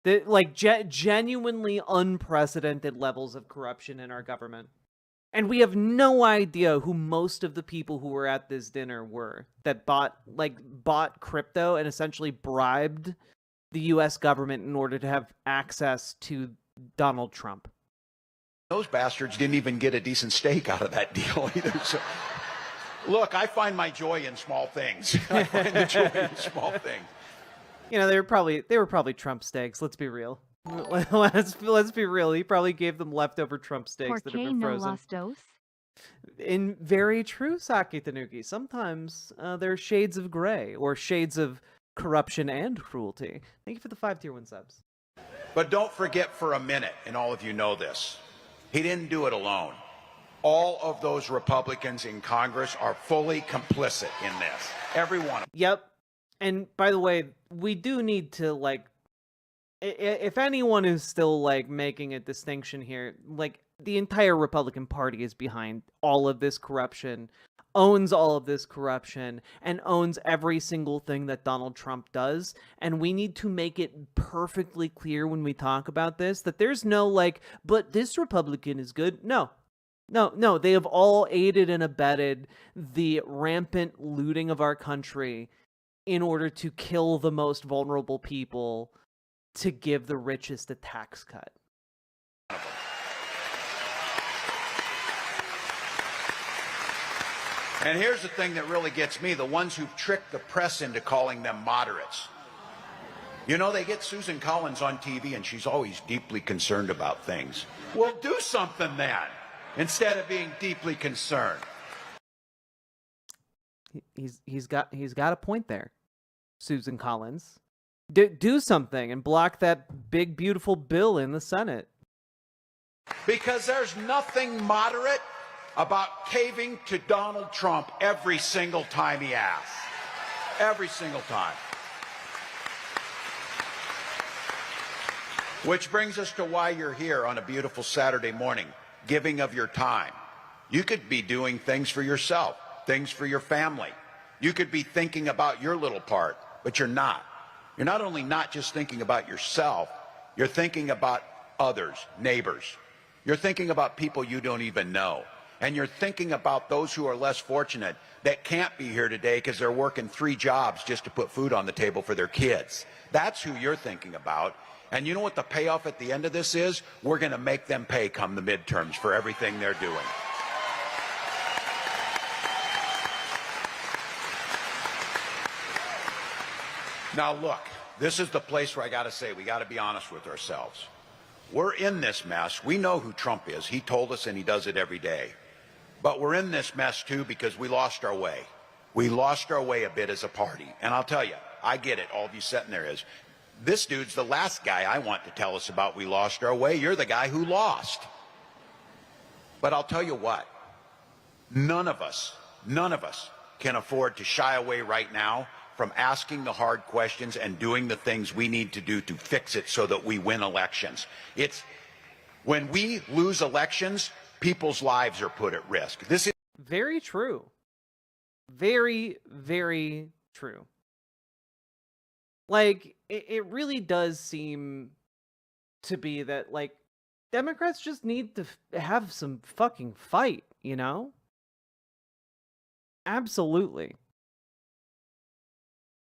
Like genuinely unprecedented levels of corruption in our government. And we have no idea who most of the people who were at this dinner were that bought crypto and essentially bribed the US government in order to have access to Donald Trump. Those bastards didn't even get a decent steak out of that deal either. So, look, I find my joy in small things. I find the joy in small things. You know, they were probably Trump steaks, let's be real. Let's be real. He probably gave them leftover Trump steaks that have been frozen. No los dos. In very true, Saki Tanuki. Sometimes there are shades of gray or shades of corruption and cruelty. Thank you for the 5 tier 1 subs. But don't forget for a minute, and all of you know this, he didn't do it alone. All of those Republicans in Congress are fully complicit in this. Every one of them. Yep. And by the way, we do need to, like, if anyone is still, like, making a distinction here, like, the entire Republican Party is behind all of this corruption, owns all of this corruption, and owns every single thing that Donald Trump does. And we need to make it perfectly clear when we talk about this that there's no, like, but this Republican is good. No. They have all aided and abetted the rampant looting of our country in order to kill the most vulnerable people to give the richest a tax cut. And here's the thing that really gets me, the ones who've tricked the press into calling them moderates. You know, they get Susan Collins on TV and she's always deeply concerned about things. Well, do something then, instead of being deeply concerned. He's got a point there, Susan Collins. Do something and block that big, beautiful bill in the Senate. Because there's nothing moderate about caving to Donald Trump every single time he asks. Every single time. Which brings us to why you're here on a beautiful Saturday morning, giving of your time. You could be doing things for yourself, things for your family. You could be thinking about your little part, but you're not. You're not only not just thinking about yourself, you're thinking about others, neighbors. You're thinking about people you don't even know. And you're thinking about those who are less fortunate that can't be here today because they're working 3 jobs just to put food on the table for their kids. That's who you're thinking about. And you know what the payoff at the end of this is? We're going to make them pay come the midterms for everything they're doing. Now look, this is the place where I got to say we got to be honest with ourselves. We're in this mess. We know who Trump is. He told us and he does it every day. But we're in this mess too because we lost our way. We lost our way a bit as a party. And I'll tell you, I get it, all of you sitting there is. This dude's the last guy I want to tell us about we lost our way. You're the guy who lost. But I'll tell you what, none of us can afford to shy away right now from asking the hard questions and doing the things we need to do to fix it so that we win elections. It's when we lose elections, people's lives are put at risk. This is very true. Very, very true. Like, it really does seem to be that, like, Democrats just need to have some fucking fight, you know? Absolutely.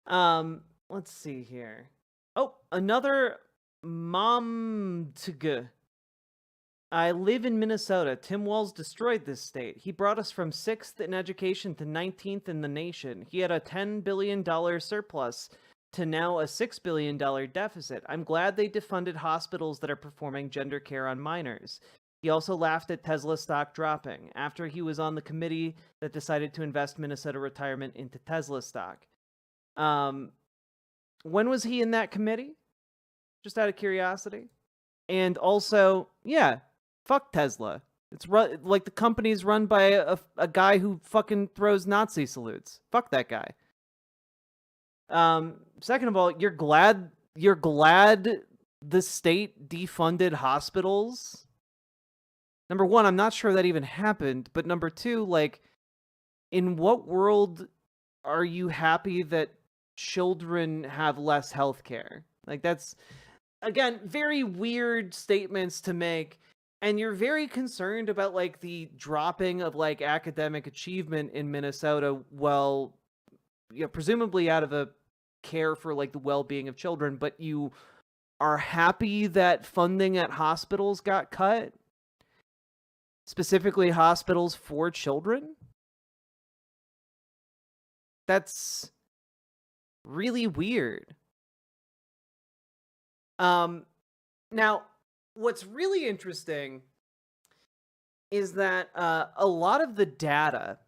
Let's see here. Oh, another Manticore. I live in Minnesota. Tim Walz destroyed this state. He brought us from 6th in education to 19th in the nation. He had a $10 billion surplus to now a $6 billion deficit. I'm glad they defunded hospitals that are performing gender care on minors. He also laughed at Tesla stock dropping after he was on the committee that decided to invest Minnesota retirement into Tesla stock. When was he in that committee? Just out of curiosity. And also, yeah, fuck Tesla. It's like the company's run by a guy who fucking throws Nazi salutes. Fuck that guy. Second of all, you're glad the state defunded hospitals? Number one, I'm not sure that even happened, but number two, like, in what world are you happy that children have less health care? Like, that's again, very weird statements to make. And you're very concerned about like the dropping of like academic achievement in Minnesota, well, presumably out of a care for like the well-being of children, but you are happy that funding at hospitals got cut, specifically hospitals for children. That's really weird. Now, what's really interesting is that a lot of the data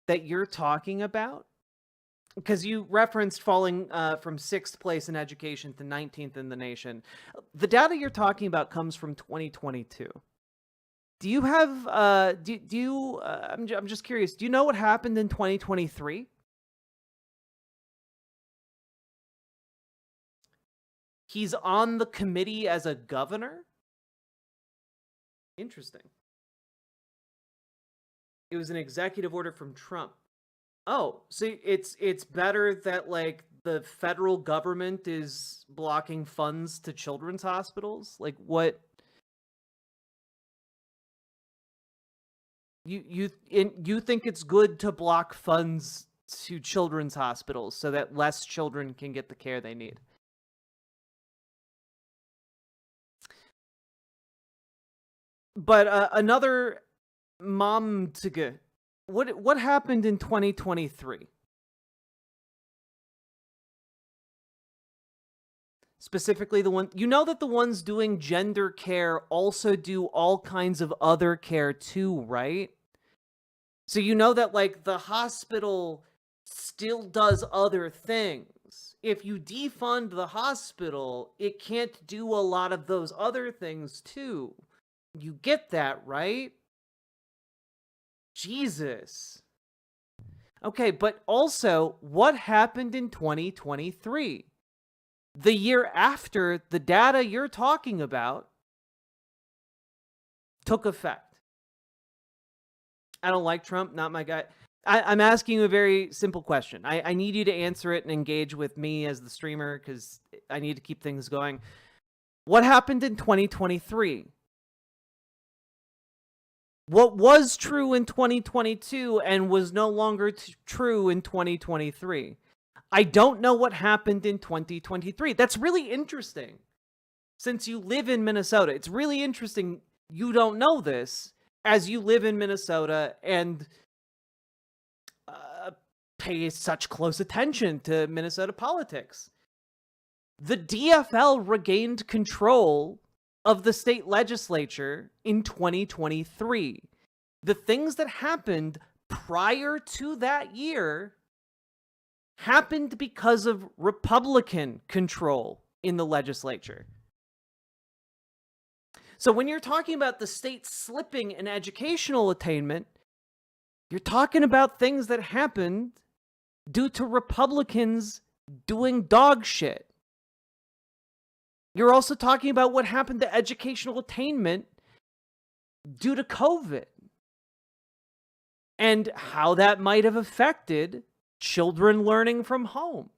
that you're talking about, because you referenced falling from 6th place in education to 19th in the nation, the data you're talking about comes from 2022. Do you have, I'm just curious, do you know what happened in 2023? He's on the committee as a governor? Interesting. It was an executive order from Trump. Oh, so it's better that like the federal government is blocking funds to children's hospitals? Like what? You think it's good to block funds to children's hospitals so that less children can get the care they need? But another Manticore, what happened in 2023? Specifically the one, you know that the ones doing gender care also do all kinds of other care too, right? So you know that like the hospital still does other things. If you defund the hospital, it can't do a lot of those other things too. You get that, right? Jesus. Okay, but also, what happened in 2023? The year after the data you're talking about took effect. I don't like Trump, not my guy. I'm asking you a very simple question. I need you to answer it and engage with me as the streamer because I need to keep things going. What happened in 2023? What was true in 2022 and was no longer true in 2023? I don't know what happened in 2023. That's really interesting. Since you live in Minnesota, it's really interesting you don't know this as you live in Minnesota and pay such close attention to Minnesota politics. The DFL regained control of the state legislature in 2023. The things that happened prior to that year happened because of Republican control in the legislature. So when you're talking about the state slipping in educational attainment, you're talking about things that happened due to Republicans doing dog shit. You're also talking about what happened to educational attainment due to COVID and how that might have affected children learning from home.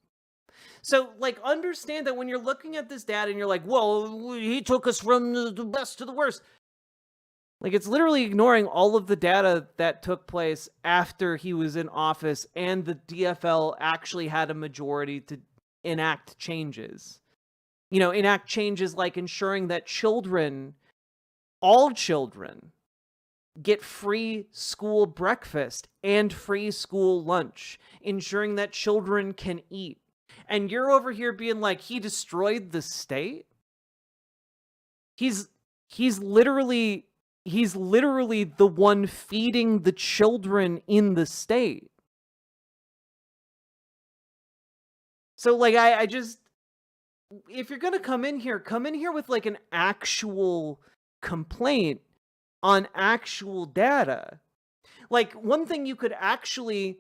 So, like, understand that when you're looking at this data and you're like, well, he took us from the best to the worst. Like, it's literally ignoring all of the data that took place after he was in office and the DFL actually had a majority to enact changes. You know, enact changes like ensuring that children, all children, get free school breakfast and free school lunch, ensuring that children can eat. And you're over here being like, he destroyed the state? He's literally the one feeding the children in the state. So, like, I just, if you're going to come in here with, like, an actual complaint on actual data. Like, one thing you could actually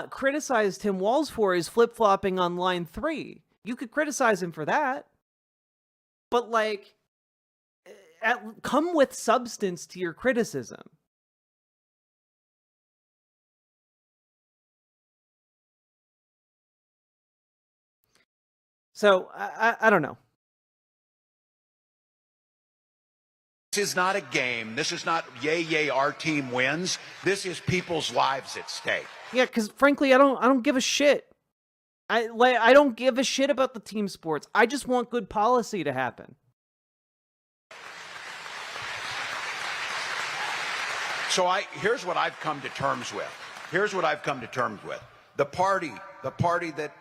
criticize Tim Walz for is flip-flopping on line 3. You could criticize him for that. But, like, come with substance to your criticism. So, I don't know. This is not a game. This is not yay, yay, our team wins. This is people's lives at stake. Yeah, because frankly, I don't give a shit. I don't give a shit about the team sports. I just want good policy to happen. So here's what I've come to terms with. Here's what I've come to terms with. The party that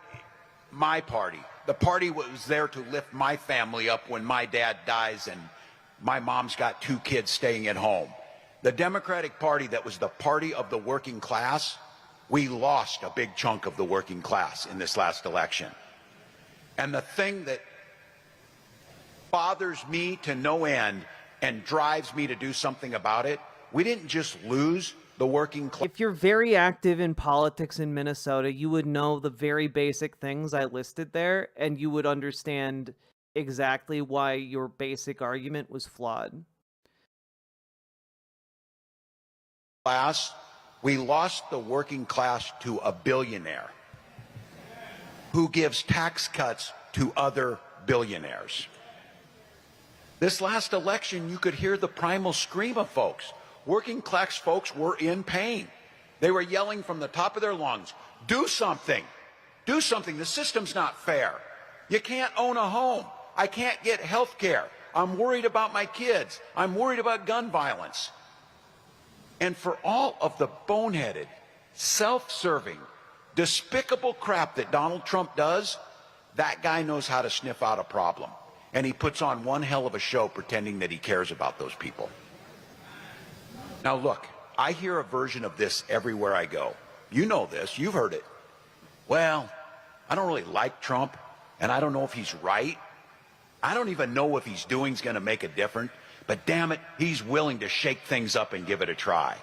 my party, the party was there to lift my family up when my dad dies and my mom's got 2 kids staying at home. The Democratic Party that was the party of the working class, we lost a big chunk of the working class in this last election. And the thing that bothers me to no end and drives me to do something about it, we didn't just lose the working class. If you're very active in politics in Minnesota, you would know the very basic things I listed there, and you would understand exactly why your basic argument was flawed. We lost the working class to a billionaire who gives tax cuts to other billionaires. This last election, you could hear the primal scream of folks. Working class folks were in pain. They were yelling from the top of their lungs, do something. Do something. The system's not fair. You can't own a home. I can't get health care. I'm worried about my kids. I'm worried about gun violence. And for all of the boneheaded, self-serving, despicable crap that Donald Trump does, that guy knows how to sniff out a problem. And he puts on one hell of a show pretending that he cares about those people. Now look, I hear a version of this everywhere I go. You know this, you've heard it. Well, I don't really like Trump, and I don't know if he's right. I don't even know if he's doing's going to make a difference, but damn it, he's willing to shake things up and give it a try.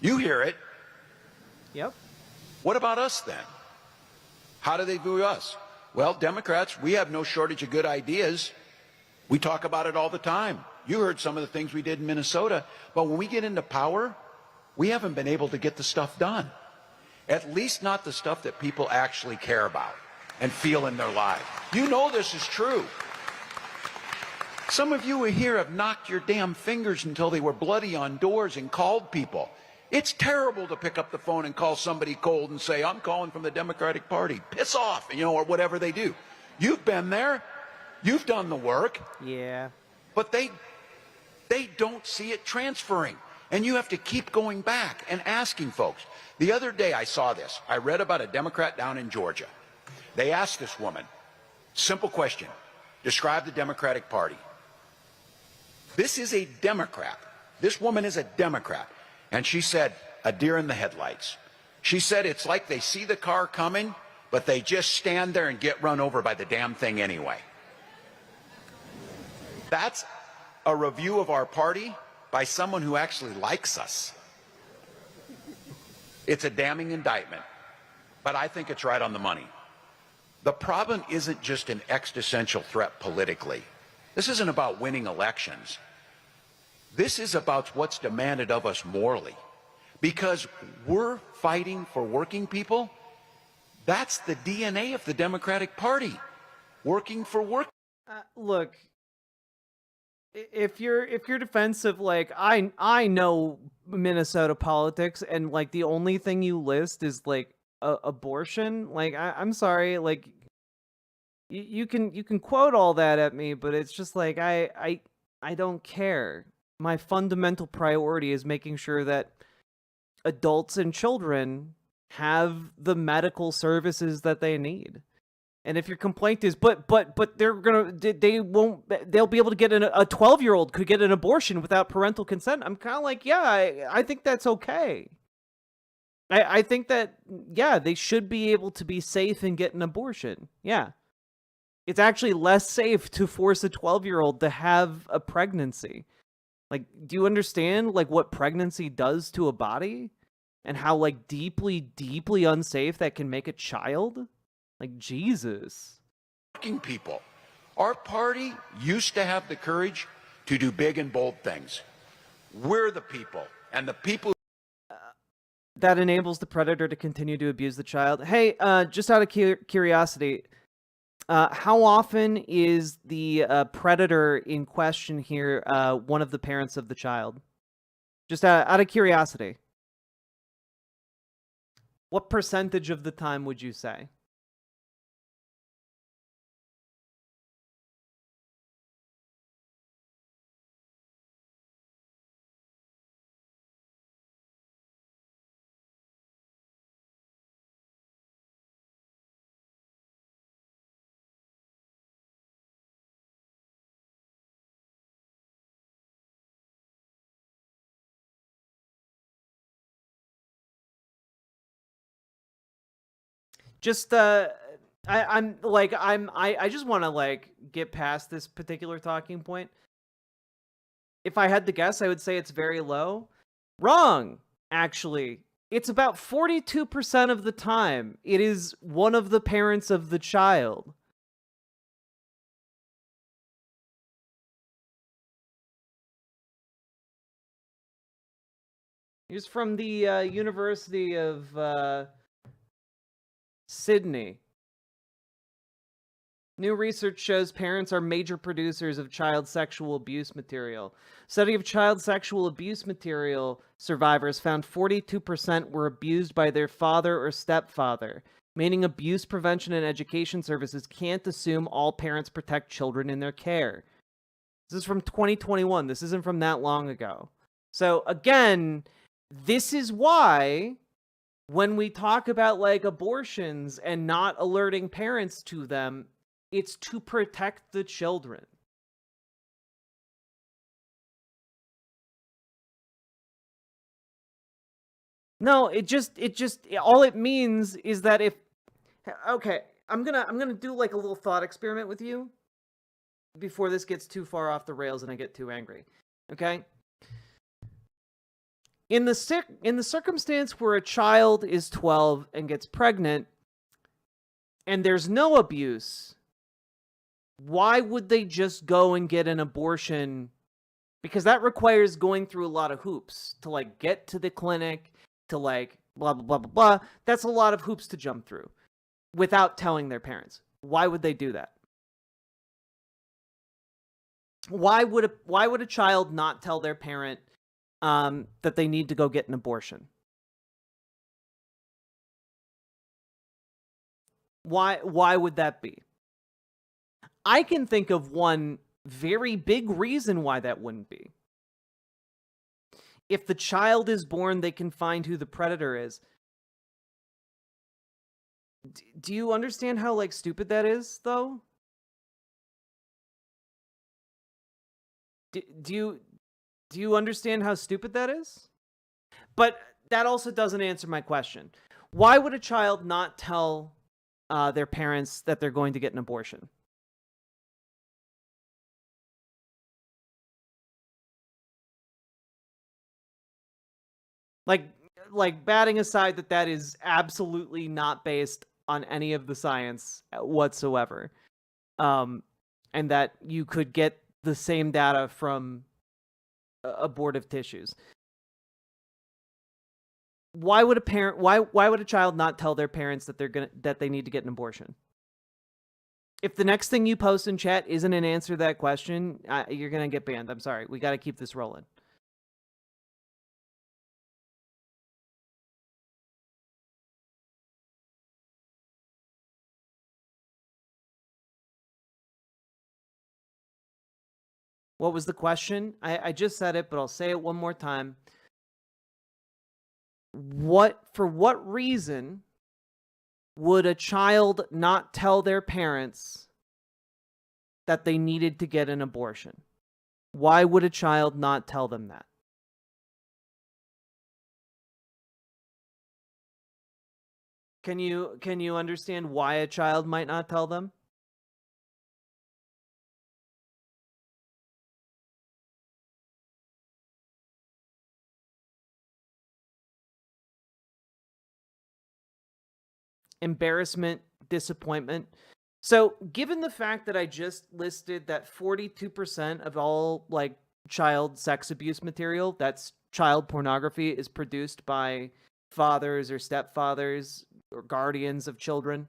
You hear it. Yep. What about us then? How do they view us? Well, Democrats, we have no shortage of good ideas. We talk about it all the time. You heard some of the things we did in Minnesota, but when we get into power, we haven't been able to get the stuff done. At least not the stuff that people actually care about and feel in their lives. You know this is true. Some of you here have knocked your damn fingers until they were bloody on doors and called people. It's terrible to pick up the phone and call somebody cold and say, I'm calling from the Democratic Party. Piss off, or whatever they do. You've been there. You've done the work. Yeah. But they don't see it transferring. And you have to keep going back and asking folks. The other day I saw this. I read about a Democrat down in Georgia. They asked this woman, simple question, describe the Democratic Party. This is a Democrat. This woman is a Democrat. And she said, a deer in the headlights. She said it's like they see the car coming, but they just stand there and get run over by the damn thing anyway. That's a review of our party by someone who actually likes us. It's a damning indictment, but I think it's right on the money. The problem isn't just an existential threat politically. This isn't about winning elections. This is about what's demanded of us morally. Because we're fighting for working people. That's the DNA of the Democratic Party. Working for work. Look, if you're defensive, like I know Minnesota politics, and like the only thing you list is like abortion. Like I'm sorry, like you can quote all that at me, but it's just like I don't care. My fundamental priority is making sure that adults and children have the medical services that they need. And if your complaint is, but they'll be able to get a 12-year-old could get an abortion without parental consent. I'm kind of like, yeah, I think that's okay. I think that, yeah, they should be able to be safe and get an abortion. Yeah. It's actually less safe to force a 12-year-old to have a pregnancy. Like, do you understand, like, what pregnancy does to a body? And how, like, deeply, deeply unsafe that can make a child? Like, Jesus. Working people. Our party used to have the courage to do big and bold things. We're the people. And the people... that enables the predator to continue to abuse the child. Hey, just out of curiosity, How often is the predator in question here one of the parents of the child? Just out of curiosity. What percentage of the time would you say? Just I just want to like get past this particular talking point. If I had to guess, I would say it's very low. Wrong, actually. It's about 42% of the time. It is one of the parents of the child. He's from the University of Sydney. New research shows parents are major producers of child sexual abuse material. Study of child sexual abuse material survivors found 42% were abused by their father or stepfather, meaning abuse prevention and education services can't assume all parents protect children in their care. This is from 2021. This isn't from that long ago. So again, this is why when we talk about like abortions and not alerting parents to them, it's to protect the children. No, it just all it means is that if okay, I'm gonna do like a little thought experiment with you before this gets too far off the rails and I get too angry. Okay? In the circumstance where a child is 12 and gets pregnant and there's no abuse, why would they just go and get an abortion? Because that requires going through a lot of hoops to like get to the clinic, to like blah, blah, blah, blah, blah. That's a lot of hoops to jump through without telling their parents. Why would they do that? Why would a child not tell their parent that they need to go get an abortion? Why would that be? I can think of one very big reason why that wouldn't be. If the child is born, they can find who the predator is. Do you understand how like stupid that is, though? Do you understand how stupid that is? But that also doesn't answer my question. Why would a child not tell their parents that they're going to get an abortion? Like batting aside that is absolutely not based on any of the science whatsoever, and that you could get the same data from abortive tissues. Why would a child not tell their parents that they need to get an abortion? If the next thing you post in chat isn't an answer to that question, you're gonna get banned. I'm sorry. We got to keep this rolling. What was the question? I just said it, but I'll say it one more time. For what reason would a child not tell their parents that they needed to get an abortion? Why would a child not tell them that? Can you understand why a child might not tell them? Embarrassment, disappointment. So, given the fact that I just listed that 42% of all like child sex abuse material, that's child pornography, is produced by fathers or stepfathers or guardians of children.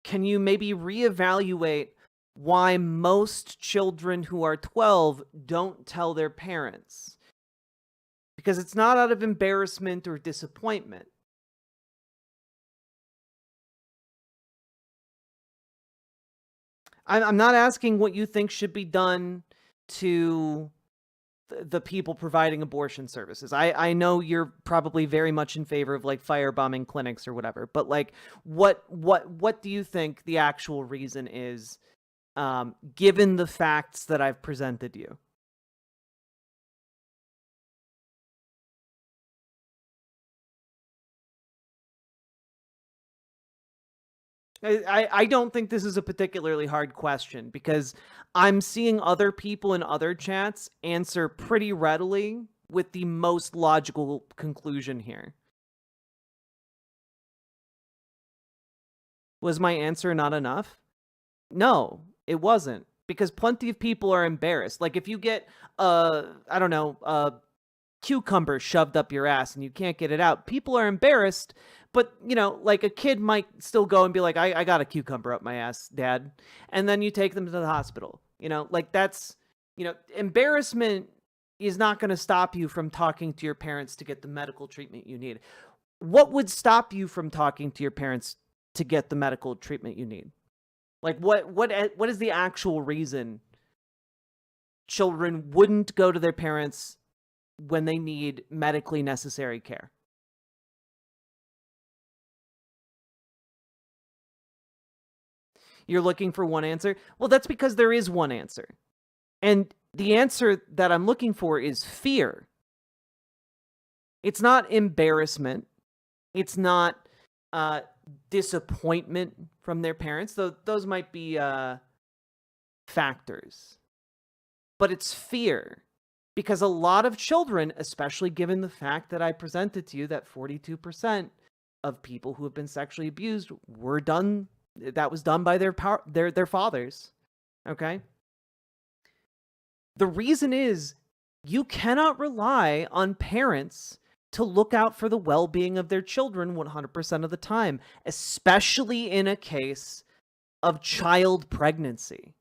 can you maybe reevaluate why most children who are 12 don't tell their parents? Because it's not out of embarrassment or disappointment. I'm not asking what you think should be done to the people providing abortion services. I know you're probably very much in favor of like firebombing clinics or whatever, but like what do you think the actual reason is, given the facts that I've presented you? I don't think this is a particularly hard question because I'm seeing other people in other chats answer pretty readily with the most logical conclusion here. Was my answer not enough? No, it wasn't, because plenty of people are embarrassed. Like if you get I don't know, a cucumber shoved up your ass and you can't get it out, people are embarrassed. But, you know, like a kid might still go and be like, I got a cucumber up my ass, Dad. And then you take them to the hospital. You know, like that's, you know, embarrassment is not going to stop you from talking to your parents to get the medical treatment you need. What would stop you from talking to your parents to get the medical treatment you need? Like what is the actual reason children wouldn't go to their parents when they need medically necessary care? You're looking for one answer? Well, that's because there is one answer. And the answer that I'm looking for is fear. It's not embarrassment. It's not disappointment from their parents, though those might be factors. But it's fear. Because a lot of children, especially given the fact that I presented to you that 42% of people who have been sexually abused were done, that was done by their fathers. Okay? The reason is you cannot rely on parents to look out for the well-being of their children 100% of the time, especially in a case of child pregnancy.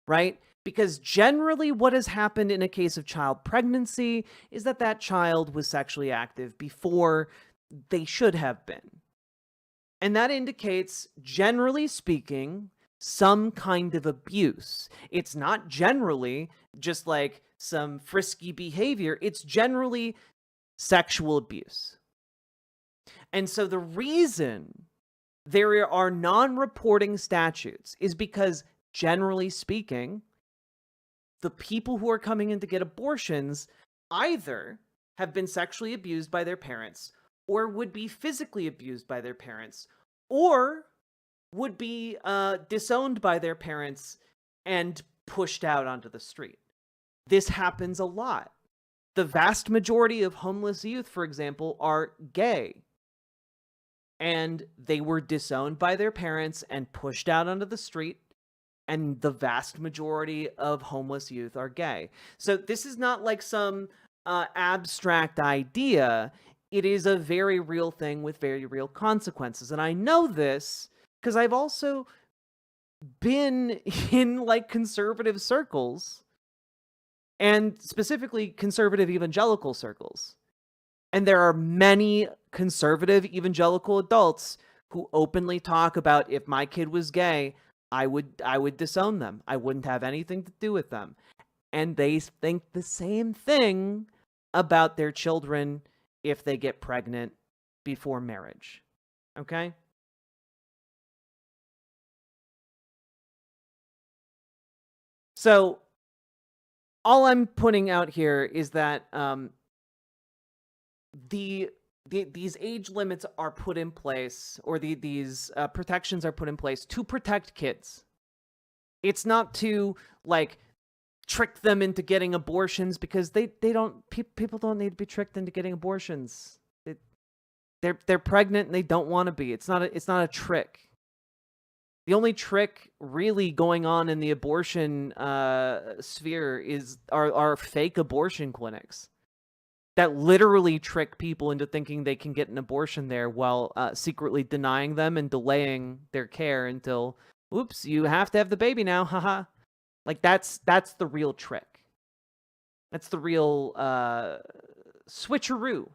Right? Because generally what has happened in a case of child pregnancy is that that child was sexually active before they should have been. And that indicates, generally speaking, some kind of abuse. It's not generally just like some frisky behavior. It's generally sexual abuse. And so the reason there are non-reporting statutes is because, generally speaking, the people who are coming in to get abortions either have been sexually abused by their parents, or would be physically abused by their parents, or would be disowned by their parents and pushed out onto the street. This happens a lot. The vast majority of homeless youth, for example, are gay. And they were disowned by their parents and pushed out onto the street. And the vast majority of homeless youth are gay. So this is not like some abstract idea. It is a very real thing with very real consequences. And I know this because I've also been in like conservative circles, and specifically conservative evangelical circles. And there are many conservative evangelical adults who openly talk about, if my kid was gay, I would disown them. I wouldn't have anything to do with them. And they think the same thing about their children if they get pregnant before marriage. Okay? So all I'm putting out here is that these age limits are put in place, or these protections are put in place to protect kids. It's not to like trick them into getting abortions, because people don't need to be tricked into getting abortions. They're pregnant and they don't want to be. It's not a trick. The only trick really going on in the abortion sphere are fake abortion clinics. that literally trick people into thinking they can get an abortion there while secretly denying them and delaying their care until, oops, you have to have the baby now, haha. Like, that's the real trick. That's the real switcheroo.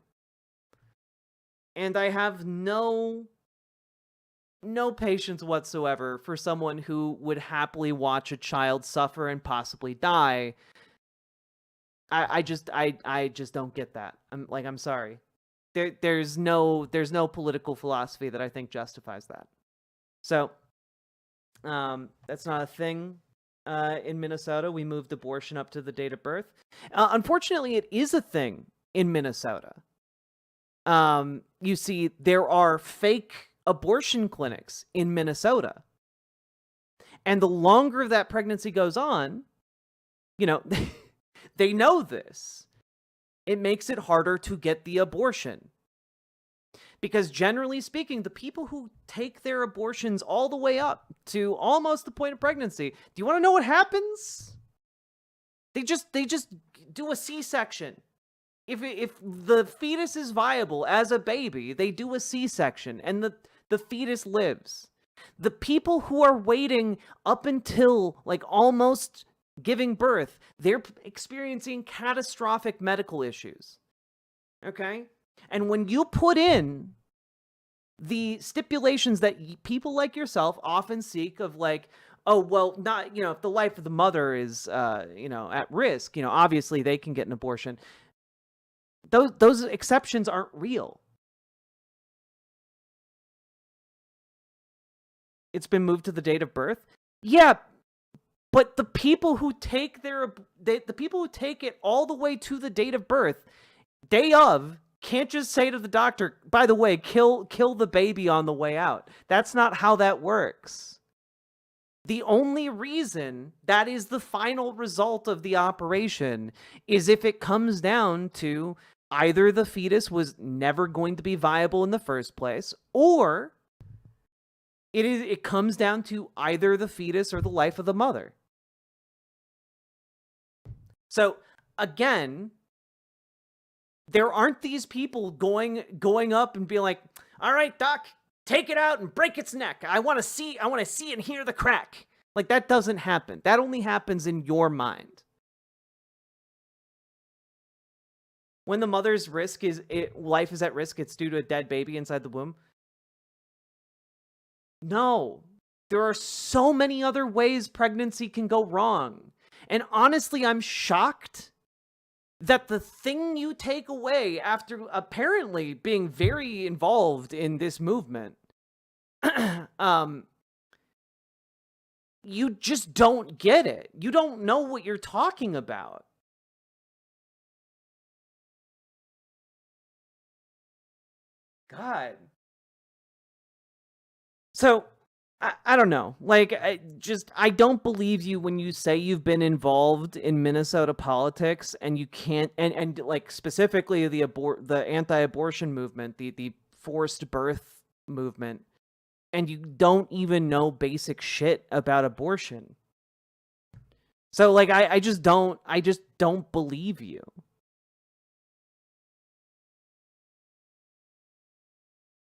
And I have no patience whatsoever for someone who would happily watch a child suffer and possibly die. I just don't get that. I'm sorry. There's no political philosophy that I think justifies that. So, that's not a thing in Minnesota. We moved abortion up to the date of birth. Unfortunately, it is a thing in Minnesota. You see, there are fake abortion clinics in Minnesota. And the longer that pregnancy goes on, they know this. It makes it harder to get the abortion. Because generally speaking, the people who take their abortions all the way up to almost the point of pregnancy, do you want to know what happens? They just do a C-section. If the fetus is viable as a baby, they do a C-section and the fetus lives. The people who are waiting up until like almost giving birth, they're experiencing catastrophic medical issues. Okay? And when you put in the stipulations that people like yourself often seek of like, oh, well, not, if the life of the mother is, at risk, obviously they can get an abortion. Those exceptions aren't real. It's been moved to the date of birth. Yeah, but the people who take the people who take it all the way to the date of birth, day of, can't just say to the doctor, by the way, kill the baby on the way out. That's not how that works. The only reason that is the final result of the operation is if it comes down to either the fetus was never going to be viable in the first place, or it comes down to either the fetus or the life of the mother. So again, there aren't these people going up and being like, all right, doc, take it out and break its neck. I want to see and hear the crack. Like, that doesn't happen. That only happens in your mind. When the mother's life is at risk, it's due to a dead baby inside the womb. No, there are so many other ways pregnancy can go wrong. And honestly, I'm shocked that the thing you take away after apparently being very involved in this movement, you just don't get it. You don't know what you're talking about. God. So, I don't know. Like, I don't believe you when you say you've been involved in Minnesota politics and you can't, and like specifically the anti-abortion movement, the forced birth movement, and you don't even know basic shit about abortion. So like, I just don't believe you.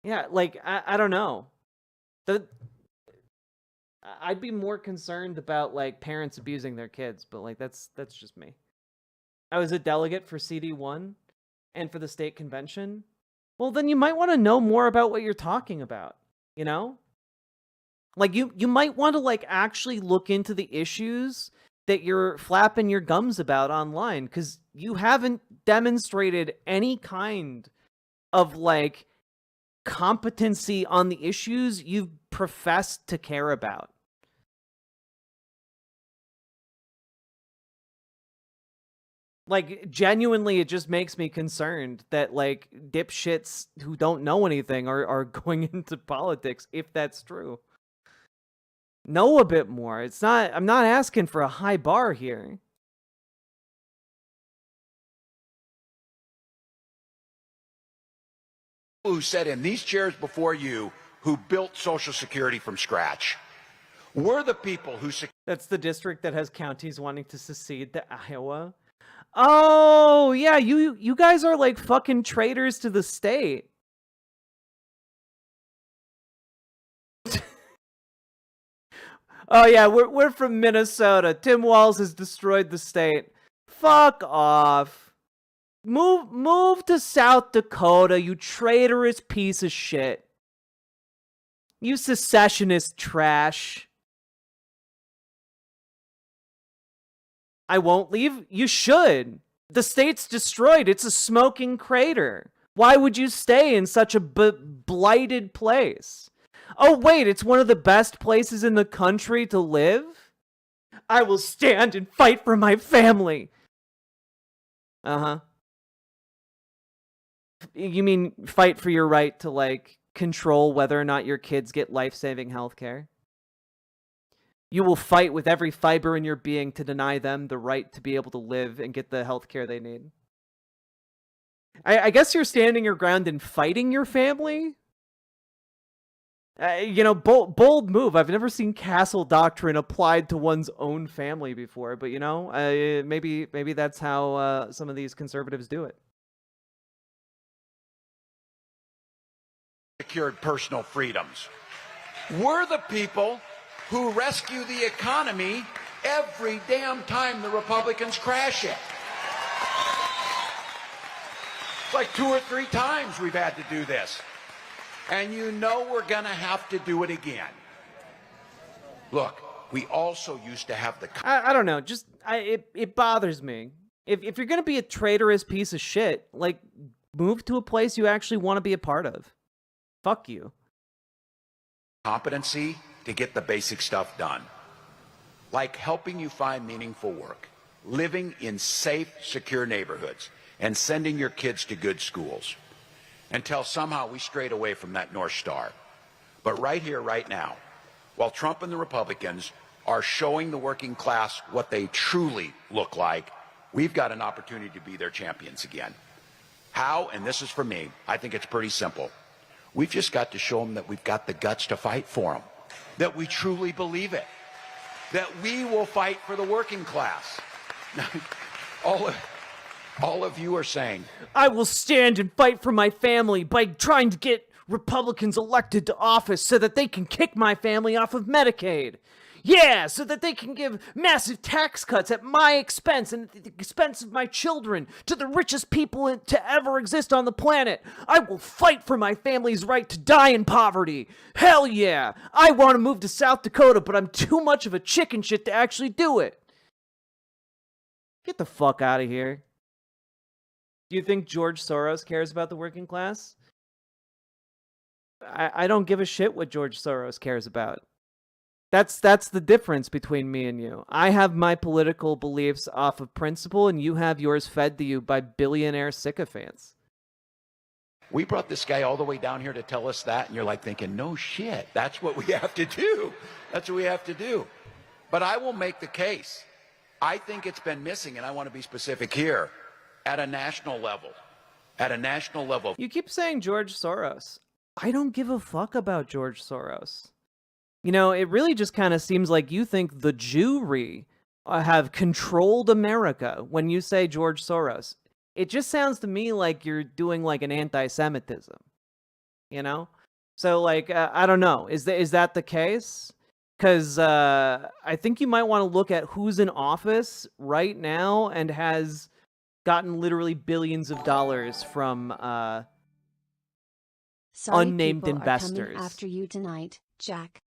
Yeah, like, I don't know. I'd be more concerned about like parents abusing their kids, but like that's just me. I was a delegate for CD1 and for the state convention. Well, then you might want to know more about what you're talking about, Like you might want to like actually look into the issues that you're flapping your gums about online, because you haven't demonstrated any kind of like competency on the issues you've professed to care about. Like, genuinely, it just makes me concerned that, like, dipshits who don't know anything are going into politics, if that's true. Know a bit more. I'm not asking for a high bar here. Who sat in these chairs before you who built Social Security from scratch? We're the people who... That's the district that has counties wanting to secede to Iowa. Oh, yeah, you guys are like fucking traitors to the state. Oh yeah, we're from Minnesota. Tim Walz has destroyed the state. Fuck off. Move to South Dakota, you traitorous piece of shit. You secessionist trash. I won't leave. You should. The state's destroyed. It's a smoking crater. Why would you stay in such a blighted place? Oh, wait, it's one of the best places in the country to live? I will stand and fight for my family. Uh-huh. You mean fight for your right to, like, control whether or not your kids get life-saving healthcare? You will fight with every fiber in your being to deny them the right to be able to live and get the healthcare they need. I guess you're standing your ground and fighting your family? You know, bold move. I've never seen castle doctrine applied to one's own family before, but you know, maybe that's how some of these conservatives do it. Secured personal freedoms. We're the people who rescue the economy every damn time the Republicans crash it. It's like 2 or 3 times we've had to do this. And you know we're going to have to do it again. Look, we also used to have the... I don't know, just, it bothers me. If you're going to be a traitorous piece of shit, like, move to a place you actually want to be a part of. Fuck you. Competency to get the basic stuff done. Like helping you find meaningful work, living in safe, secure neighborhoods, and sending your kids to good schools. Until somehow we strayed away from that North Star. But right here, right now, while Trump and the Republicans are showing the working class what they truly look like, we've got an opportunity to be their champions again. How? And this is for me. I think it's pretty simple. We've just got to show them that we've got the guts to fight for them, that we truly believe it, that we will fight for the working class. All of you are saying, I will stand and fight for my family by trying to get Republicans elected to office so that they can kick my family off of Medicaid. Yeah, so that they can give massive tax cuts at my expense and at the expense of my children to the richest people to ever exist on the planet. I will fight for my family's right to die in poverty. Hell yeah. I want to move to South Dakota, but I'm too much of a chicken shit to actually do it. Get the fuck out of here. Do you think George Soros cares about the working class? I don't give a shit what George Soros cares about. That's the difference between me and you. I have my political beliefs off of principle, and you have yours fed to you by billionaire sycophants. we brought this guy all the way down here to tell us that, and you're like thinking, no shit, that's what we have to do. That's what we have to do. But I will make the case. I think it's been missing, and I want to be specific here, at a national level. At a national level. You keep saying George Soros. I don't give a fuck about George Soros. You know, it really just kind of seems like you think the Jewry have controlled America when you say George Soros. It just sounds to me like you're doing like an anti-Semitism, you know? So like, I don't know. Is that the case? Because I think you might want to look at who's in office right now and has gotten literally billions of dollars from unnamed people investors. Are coming after you tonight, Jack.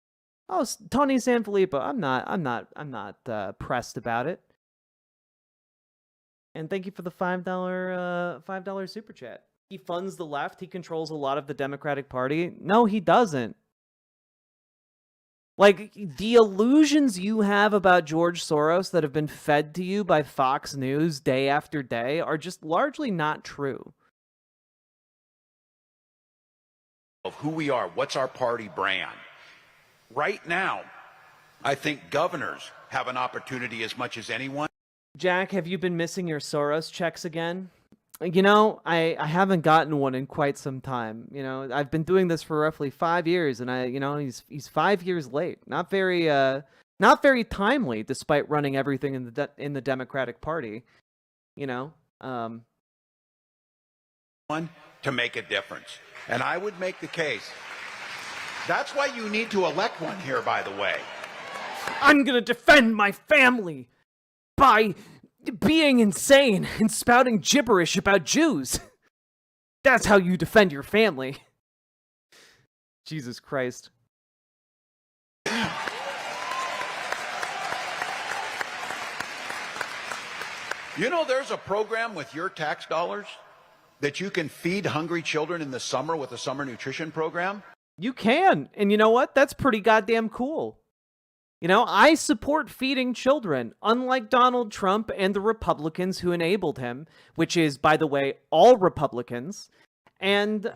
Oh, Tony Sanfilippo. I'm not pressed about it. And thank you for the $5 super chat. He funds the left. He controls a lot of the Democratic Party. No, he doesn't. Like, the illusions you have about George Soros that have been fed to you by Fox News day after day are just largely not true. Of who we are, what's our party brand? Right now, I think governors have an opportunity as much as anyone. Jack, have you been missing your Soros checks again? You know, I haven't gotten one in quite some time. You know, I've been doing this for roughly 5 years, and he's 5 years late. Not very timely, despite running everything in the Democratic Party. you know? To make a difference. And I would make the case. That's why you need to elect one here, by the way. I'm gonna defend my family by being insane and spouting gibberish about Jews. That's how you defend your family. Jesus Christ. You know, there's a program with your tax dollars that you can feed hungry children in the summer with a summer nutrition program? You can. And you know what? That's pretty goddamn cool. You know, I support feeding children, unlike Donald Trump and the Republicans who enabled him, which is, by the way, all Republicans. And,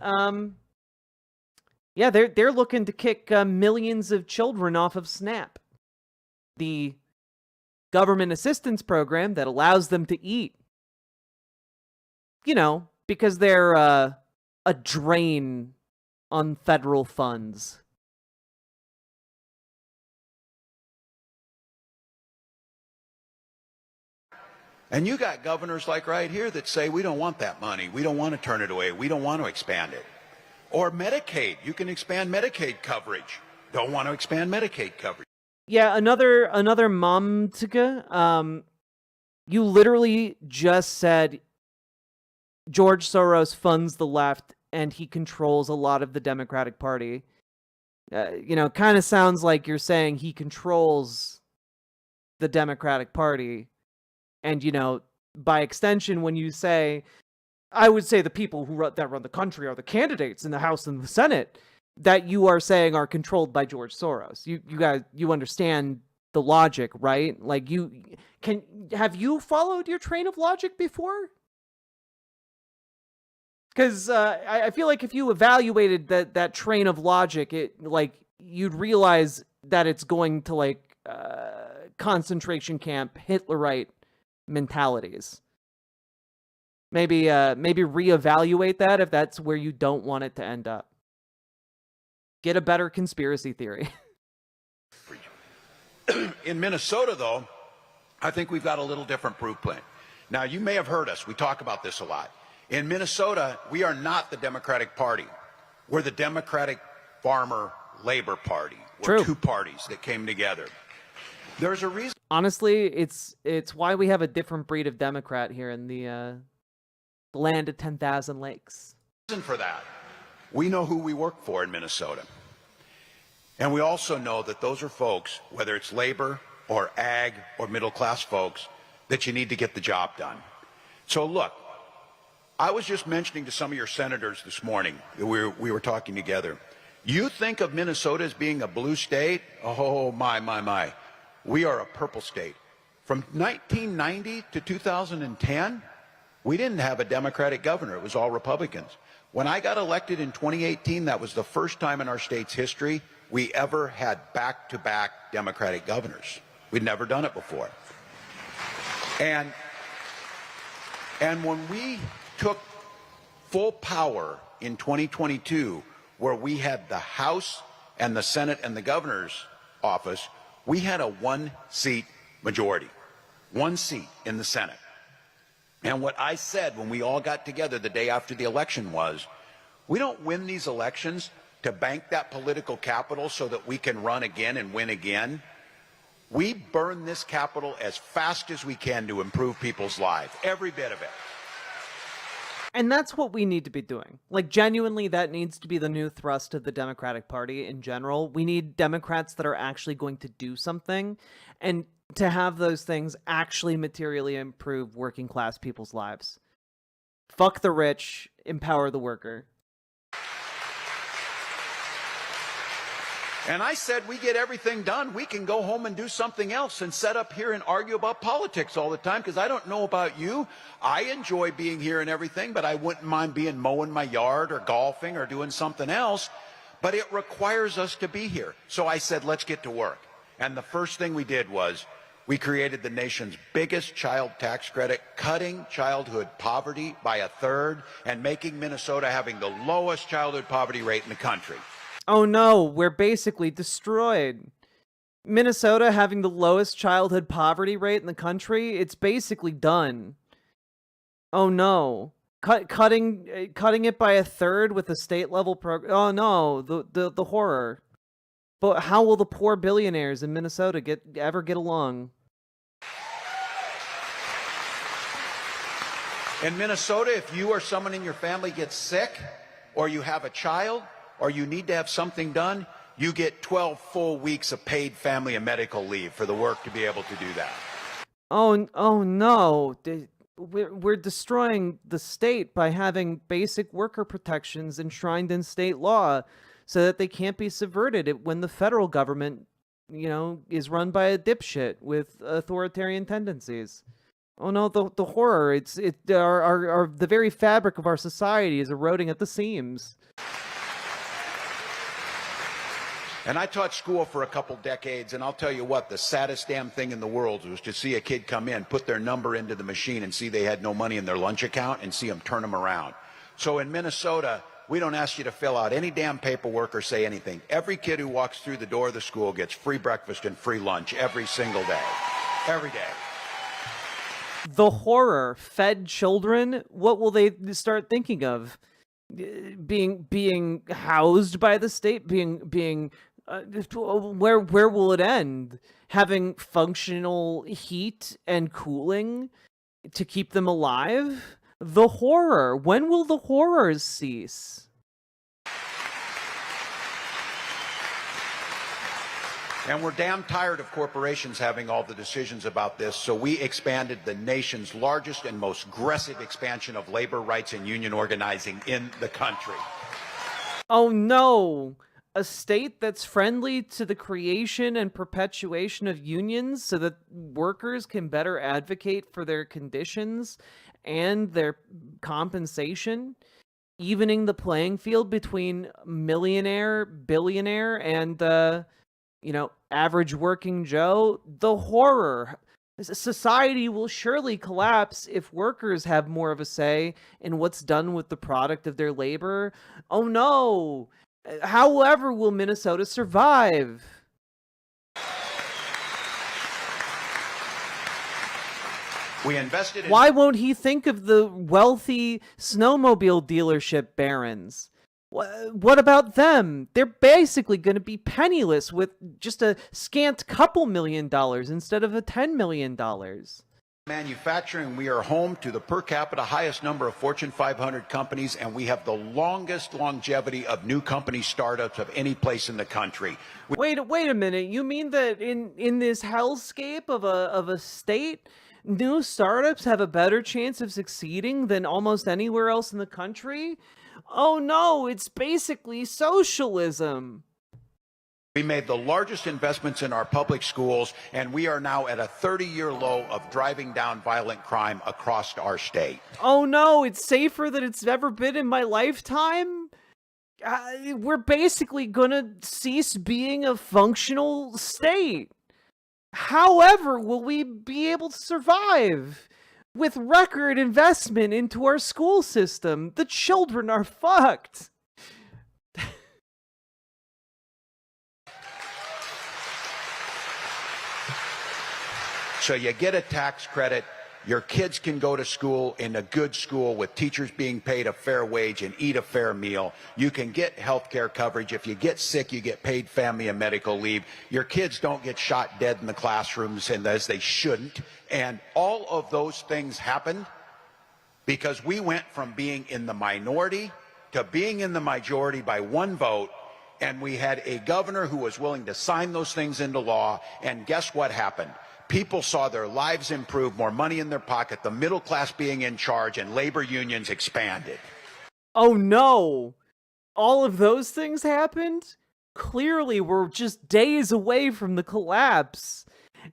yeah, they're looking to kick millions of children off of SNAP, the government assistance program that allows them to eat. You know, because they're a drain on federal funds. And you got governors like right here that say, we don't want that money. We don't want to turn it away. We don't want to expand it. Or Medicaid. You can expand Medicaid coverage. Don't want to expand Medicaid coverage. Yeah, another Manticore. You literally just said George Soros funds the left and he controls a lot of the Democratic Party. You know, kind of sounds like you're saying he controls the Democratic Party. And, you know, by extension, when you say, I would say the people that run the country are the candidates in the House and the Senate, that you are saying are controlled by George Soros. You guys, you understand the logic, right? Like, have you followed your train of logic before? Because I feel like if you evaluated that train of logic, you'd realize that it's going to, like, concentration camp, Hitlerite mentalities. Maybe reevaluate that if that's where you don't want it to end up. Get a better conspiracy theory. In Minnesota, though, I think we've got a little different proof point. Now, you may have heard us. We talk about this a lot. In Minnesota, we are not the Democratic Party. We're the Democratic Farmer Labor Party. We're True. two parties that came together. There's a reason. Honestly, it's why we have a different breed of Democrat here in the land of 10,000 lakes. For that. We know who we work for in Minnesota. And we also know that those are folks, whether it's labor or ag or middle class folks, that you need to get the job done. So look, I was just mentioning to some of your senators this morning, we were talking together. You think of Minnesota as being a blue state? Oh, my. We are a purple state. From 1990 to 2010, we didn't have a Democratic governor. It was all Republicans. When I got elected in 2018, that was the first time in our state's history we ever had back-to-back Democratic governors. We'd never done it before. And when we took full power in 2022, where we had the House and the Senate and the governor's office, we had a one-seat majority, one seat in the Senate. And what I said when we all got together the day after the election was, we don't win these elections to bank that political capital so that we can run again and win again. We burn this capital as fast as we can to improve people's lives, every bit of it. And that's what we need to be doing. Like, genuinely, that needs to be the new thrust of the Democratic Party in general. We need Democrats that are actually going to do something, and to have those things actually materially improve working class people's lives. Fuck the rich, empower the worker. And I said, we get everything done, we can go home and do something else and sit up here and argue about politics all the time, because I don't know about you. I enjoy being here and everything, but I wouldn't mind mowing my yard or golfing or doing something else. But it requires us to be here. So I said, let's get to work. And the first thing we did was we created the nation's biggest child tax credit, cutting childhood poverty by a third and making Minnesota having the lowest childhood poverty rate in the country. Oh no, we're basically destroyed. Minnesota having the lowest childhood poverty rate in the country, it's basically done. Oh no. Cutting it by a third with a state level program. Oh no, the horror. But how will the poor billionaires in Minnesota ever get along? In Minnesota, if you or someone in your family gets sick, or you have a child, or you need to have something done, you get 12 full weeks of paid family and medical leave for the work to be able to do that. Oh no. We're destroying the state by having basic worker protections enshrined in state law so that they can't be subverted when the federal government, is run by a dipshit with authoritarian tendencies. Oh no, the horror. The very fabric of our society is eroding at the seams. And I taught school for a couple decades, and I'll tell you what, the saddest damn thing in the world was to see a kid come in, put their number into the machine, and see they had no money in their lunch account, and see them turn them around. So in Minnesota, we don't ask you to fill out any damn paperwork or say anything. Every kid who walks through the door of the school gets free breakfast and free lunch every single day. Every day. The horror. Fed children? What will they start thinking of? Being housed by the state? Where will it end? Having functional heat and cooling to keep them alive? The horror. When will the horrors cease? And we're damn tired of corporations having all the decisions about this, so we expanded the nation's largest and most aggressive expansion of labor rights and union organizing in the country. Oh no! A state that's friendly to the creation and perpetuation of unions so that workers can better advocate for their conditions and their compensation, evening the playing field between millionaire, billionaire, and average working Joe. The horror. Society will surely collapse if workers have more of a say in what's done with the product of their labor. Oh no! However will Minnesota survive? We invested in... Why won't he think of the wealthy snowmobile dealership barons? What about them? They're basically going to be penniless with just a scant couple $1 million instead of a $10 million. Manufacturing, we are home to the per capita highest number of Fortune 500 companies, and we have the longest longevity of new company startups of any place in the country. Wait a minute. You mean that in this hellscape of a state, new startups have a better chance of succeeding than almost anywhere else in the country? Oh no, it's basically socialism. We made the largest investments in our public schools, and we are now at a 30-year low of driving down violent crime across our state. Oh no, it's safer than it's ever been in my lifetime? We're basically gonna cease being a functional state. However, will we be able to survive? With record investment into our school system, the children are fucked. So you get a tax credit, your kids can go to school in a good school with teachers being paid a fair wage and eat a fair meal. You can get health care coverage. If you get sick, you get paid family and medical leave. Your kids don't get shot dead in the classrooms, and as they shouldn't. And all of those things happened because we went from being in the minority to being in the majority by one vote, and we had a governor who was willing to sign those things into law, and guess what happened? People saw their lives improve, more money in their pocket, the middle class being in charge, and labor unions expanded. Oh no! All of those things happened? Clearly we're just days away from the collapse.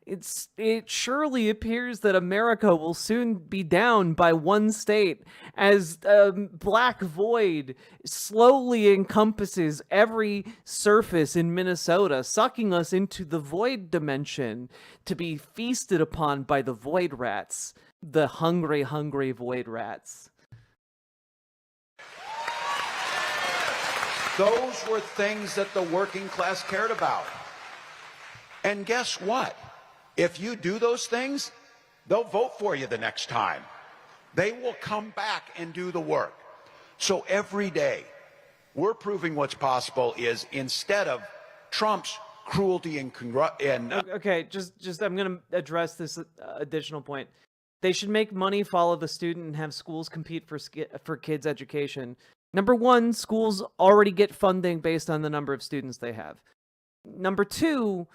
It surely appears that America will soon be down by one state as a black void slowly encompasses every surface in Minnesota, sucking us into the void dimension to be feasted upon by the void rats, the hungry, hungry void rats. Those were things that the working class cared about. And guess what? If you do those things, they'll vote for you the next time. They will come back and do the work. So every day, we're proving what's possible is instead of Trump's cruelty and okay, just I'm gonna address this additional point. They should make money follow the student and have schools compete for kids' education. Number one, schools already get funding based on the number of students they have. Number two,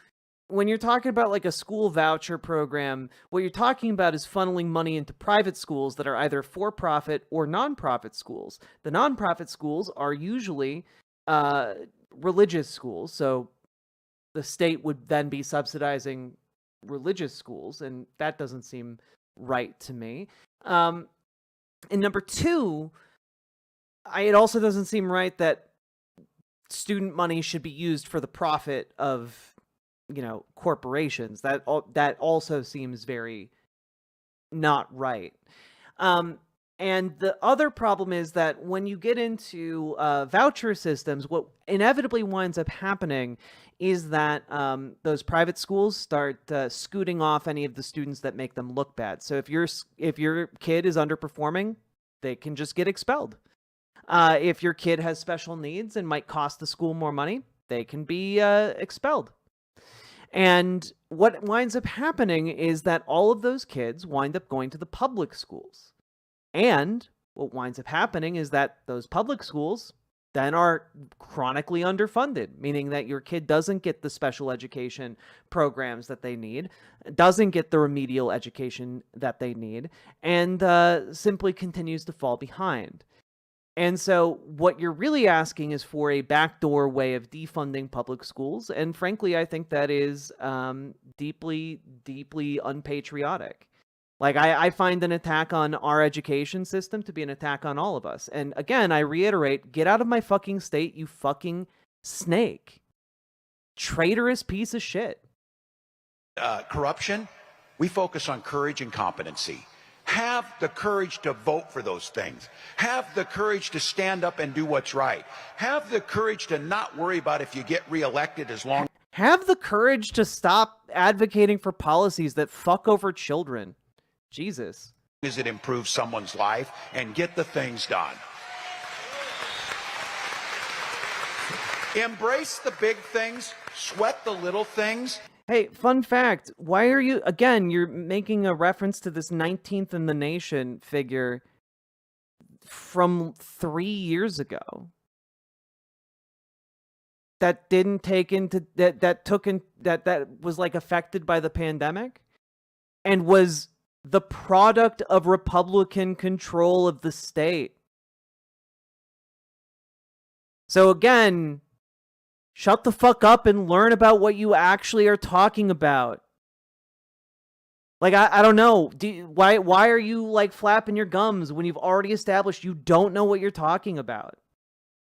when you're talking about like a school voucher program, what you're talking about is funneling money into private schools that are either for-profit or non-profit schools. The non-profit schools are usually religious schools, so the state would then be subsidizing religious schools, and that doesn't seem right to me. And number two, it also doesn't seem right that student money should be used for the profit of, corporations. That also seems very not right. And the other problem is that when you get into voucher systems, what inevitably winds up happening is that those private schools start scooting off any of the students that make them look bad. So if your kid is underperforming, they can just get expelled. If your kid has special needs and might cost the school more money, they can be expelled. And what winds up happening is that all of those kids wind up going to the public schools. And what winds up happening is that those public schools then are chronically underfunded, meaning that your kid doesn't get the special education programs that they need, doesn't get the remedial education that they need, and simply continues to fall behind. And so what you're really asking is for a backdoor way of defunding public schools. And frankly, I think that is deeply, deeply unpatriotic. Like, I find an attack on our education system to be an attack on all of us. And again, I reiterate, get out of my fucking state, you fucking snake. Traitorous piece of shit. Corruption, we focus on courage and competency. Have the courage to vote for those things. Have the courage to stand up and do what's right. Have the courage to not worry about if you get reelected as long. Have the courage to stop advocating for policies that fuck over children. Jesus. As it improves someone's life, and get the things done. Embrace the big things, sweat the little things. Hey, fun fact, why are you, again, you're making a reference to this 19th in the nation figure from 3 years ago. That didn't take into, that was like affected by the pandemic and was the product of Republican control of the state. So again, shut the fuck up and learn about what you actually are talking about. Like, I don't know. Why are you like flapping your gums when you've already established you don't know what you're talking about?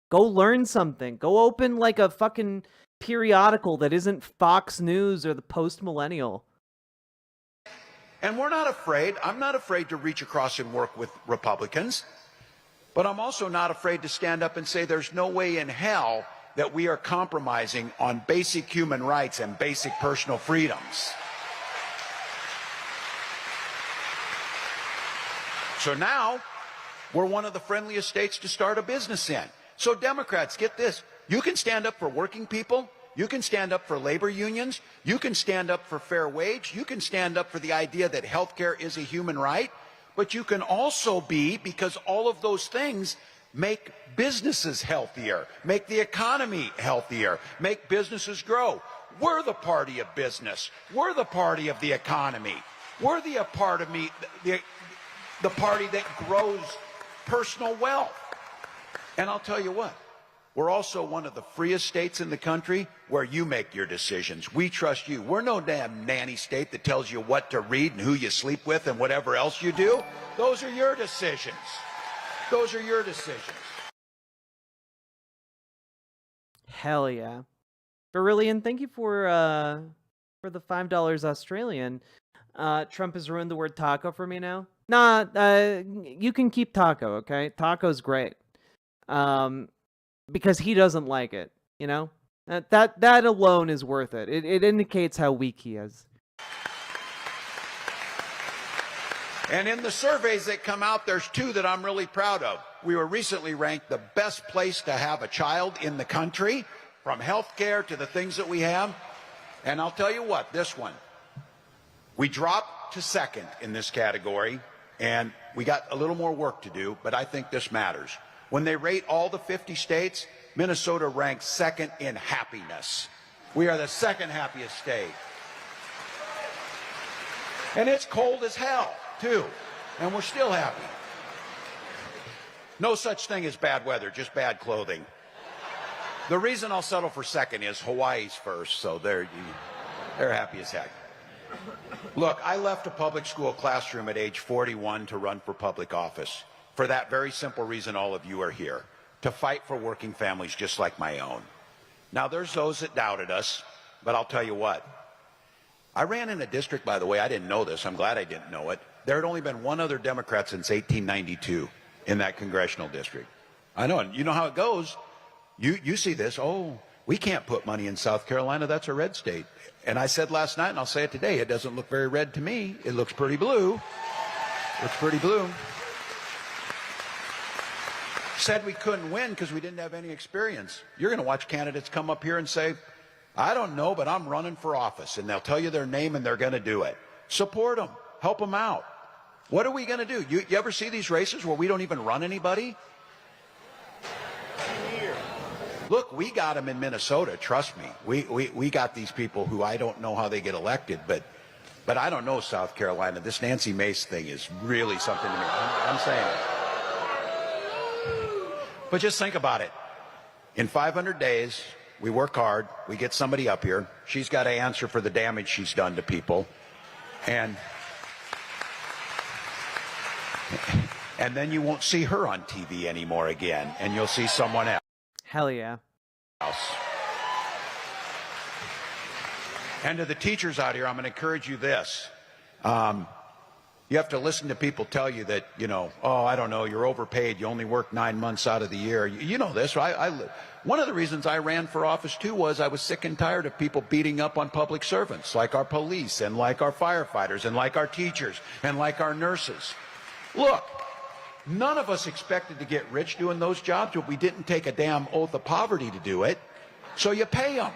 Go learn something. Go open like a fucking periodical that isn't Fox News or the Post Millennial. And we're not afraid. I'm not afraid to reach across and work with Republicans. But I'm also not afraid to stand up and say there's no way in hell that we are compromising on basic human rights and basic personal freedoms. So now, we're one of the friendliest states to start a business in. So Democrats, get this. You can stand up for working people. You can stand up for labor unions. You can stand up for fair wage. You can stand up for the idea that healthcare is a human right. But you can also be, because all of those things make businesses healthier, make the economy healthier, make businesses grow. We're the party of business. We're the party of the economy. We're the party that grows personal wealth. And I'll tell you what, we're also one of the freest states in the country where you make your decisions. We trust you. We're no damn nanny state that tells you what to read and who you sleep with and whatever else you do. Those are your decisions. Those are your decisions. Hell yeah. Berillian, thank you for the $5 Australian. Trump has ruined the word taco for me now. Nah, you can keep taco, okay? Taco's great. Because he doesn't like it, you know? That alone is worth it. It indicates how weak he is. And in the surveys that come out, there's two that I'm really proud of. We were recently ranked the best place to have a child in the country, from health care to the things that we have. And I'll tell you what, this one, we dropped to second in this category, and we got a little more work to do, but I think this matters. When they rate all the 50 states, Minnesota ranks second in happiness. We are the second happiest state. And it's cold as hell, too, and we're still happy. No such thing as bad weather, just bad clothing. The reason I'll settle for second is Hawaii's first, so they're happy as heck. Look, I left a public school classroom at age 41 to run for public office. For that very simple reason all of you are here, to fight for working families just like my own. Now, there's those that doubted us, but I'll tell you what. I ran in a district, by the way, I didn't know this, I'm glad I didn't know it. There had only been one other Democrat since 1892 in that congressional district. I know, and you know how it goes. You see this, oh, we can't put money in South Carolina, that's a red state. And I said last night, and I'll say it today, it doesn't look very red to me. It looks pretty blue. Looks pretty blue. Said we couldn't win because we didn't have any experience. You're going to watch candidates come up here and say, I don't know, but I'm running for office. And they'll tell you their name and they're going to do it. Support them. Help them out. What are we going to do? You ever see these races where we don't even run anybody? Look, we got them in Minnesota, trust me. We got these people who I don't know how they get elected, but I don't know South Carolina. This Nancy Mace thing is really something to me. I'm saying it. But just think about it. In 500 days, we work hard, we get somebody up here, she's got to answer for the damage she's done to people, and then you won't see her on TV anymore again, and you'll see someone else. Hell yeah. And to the teachers out here, I'm going to encourage you this. You have to listen to people tell you that, you know, oh, I don't know, you're overpaid, you only work 9 months out of the year. You know this, right? One of the reasons I ran for office, too, was I was sick and tired of people beating up on public servants, like our police and like our firefighters and like our teachers and like our nurses. Look, none of us expected to get rich doing those jobs, but we didn't take a damn oath of poverty to do it. So you pay them.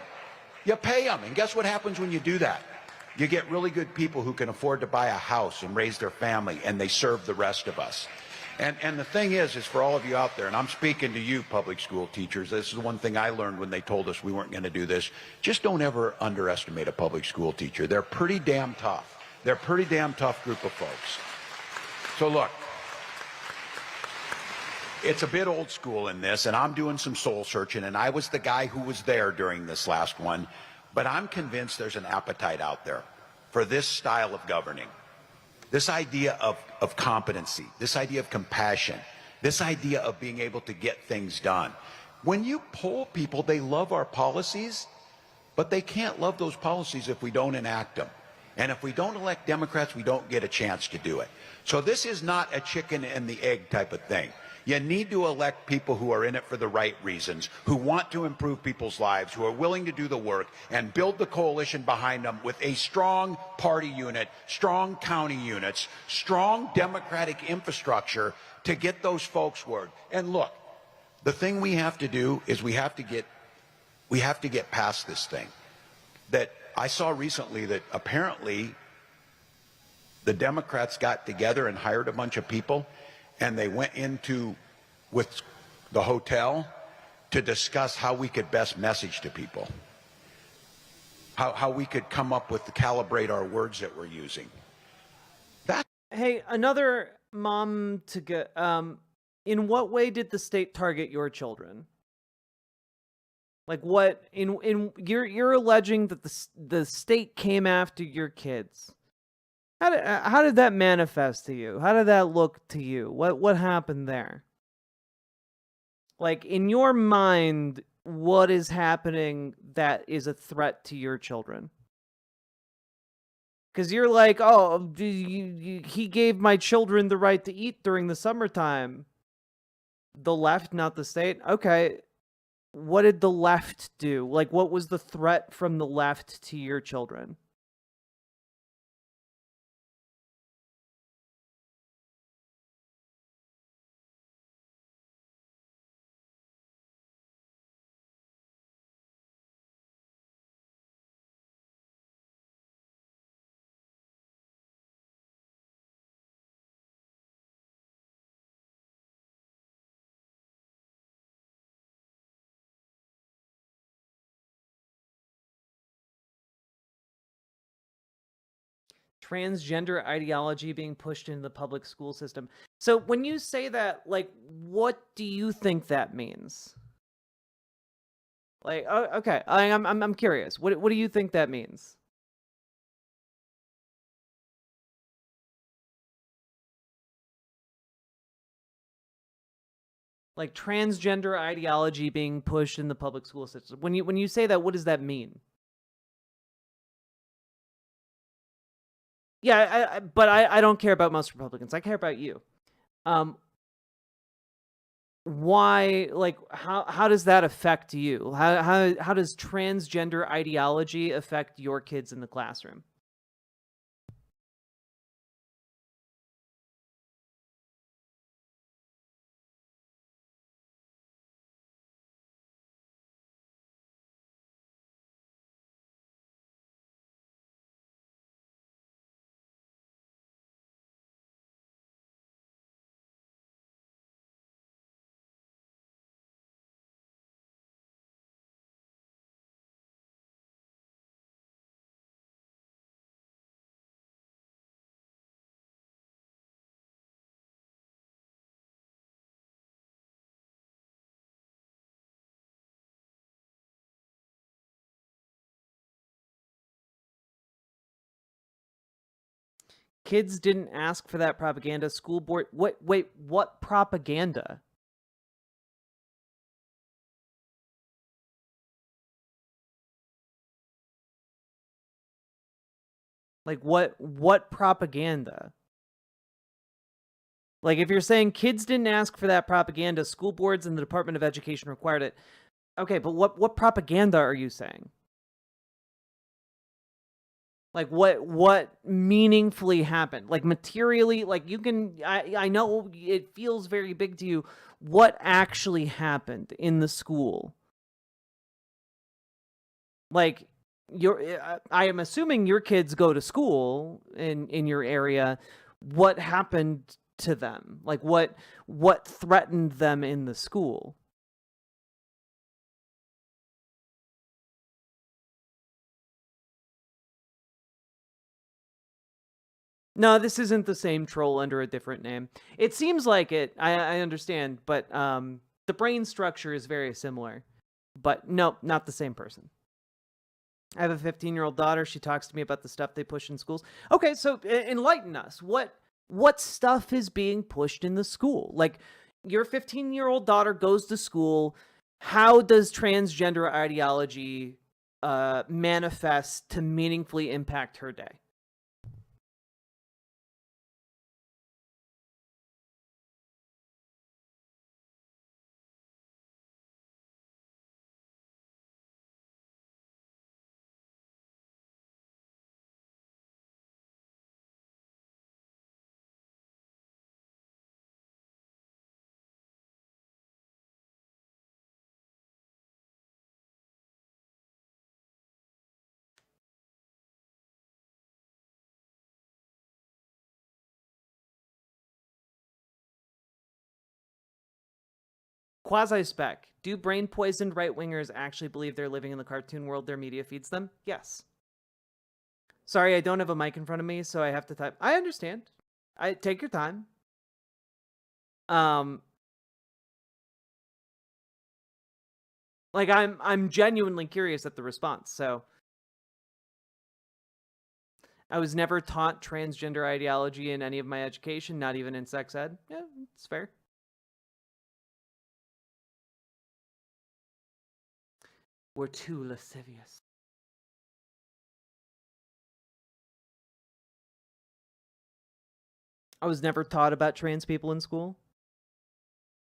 You pay them. And guess what happens when you do that? You get really good people who can afford to buy a house and raise their family, and they serve the rest of us. And the thing is for all of you out there, and I'm speaking to you public school teachers, this is one thing I learned when they told us we weren't going to do this. Just don't ever underestimate a public school teacher. They're pretty damn tough. They're a pretty damn tough group of folks. So look, it's a bit old school in this, and I'm doing some soul searching, and I was the guy who was there during this last one. But I'm convinced there's an appetite out there for this style of governing, this idea of competency, this idea of compassion, this idea of being able to get things done. When you poll people, they love our policies, but they can't love those policies if we don't enact them. And if we don't elect Democrats, we don't get a chance to do it. So this is not a chicken and the egg type of thing. You need to elect people who are in it for the right reasons, who want to improve people's lives, who are willing to do the work, and build the coalition behind them with a strong party unit, strong county units, strong democratic infrastructure to get those folks word. And look, the thing we have to do is we have to get past this thing. That I saw recently that apparently the Democrats got together and hired a bunch of people, and they went with the hotel to discuss how we could best message to people, how we could come up with, calibrate our words that we're using. Hey, another mom to get, in what way did the state target your children? Like what, you're alleging that the state came after your kids. How did that manifest to you? How did that look to you? What happened there? Like, in your mind, what is happening that is a threat to your children? Because you're like, oh, he gave my children the right to eat during the summertime. The left, not the state? Okay. What did the left do? Like, what was the threat from the left to your children? Transgender ideology being pushed into the public school system. So when you say that, like, what do you think that means? Like, oh, okay, I'm curious. What do you think that means? Like transgender ideology being pushed in the public school system. When you say that, what does that mean? Yeah, but I don't care about most Republicans. I care about you. Why, like, how does that affect you? How does transgender ideology affect your kids in the classroom? Kids didn't ask for that propaganda. School board. Wait, what propaganda? Like, what propaganda? Like, if you're saying kids didn't ask for that propaganda, school boards and the Department of Education required it. Okay, but what propaganda are you saying? Like, what meaningfully happened? Like, materially, like, you can, I know it feels very big to you. What actually happened in the school? Like, I am assuming your kids go to school in your area. What happened to them? Like, what threatened them in the school? No, this isn't the same troll under a different name. It seems like it. I understand, but the brain structure is very similar. But no, not the same person. I have a 15-year-old daughter. She talks to me about the stuff they push in schools. Okay, so enlighten us. What stuff is being pushed in the school? Like, your 15-year-old daughter goes to school. How does transgender ideology manifest to meaningfully impact her day? Quasi-spec. Do brain-poisoned right-wingers actually believe they're living in the cartoon world their media feeds them? Yes. Sorry, I don't have a mic in front of me, so I have to type. I understand. Take your time. Like, I'm genuinely curious at the response, so. I was never taught transgender ideology in any of my education, not even in sex ed. Yeah, it's fair. We're too lascivious. I was never taught about trans people in school.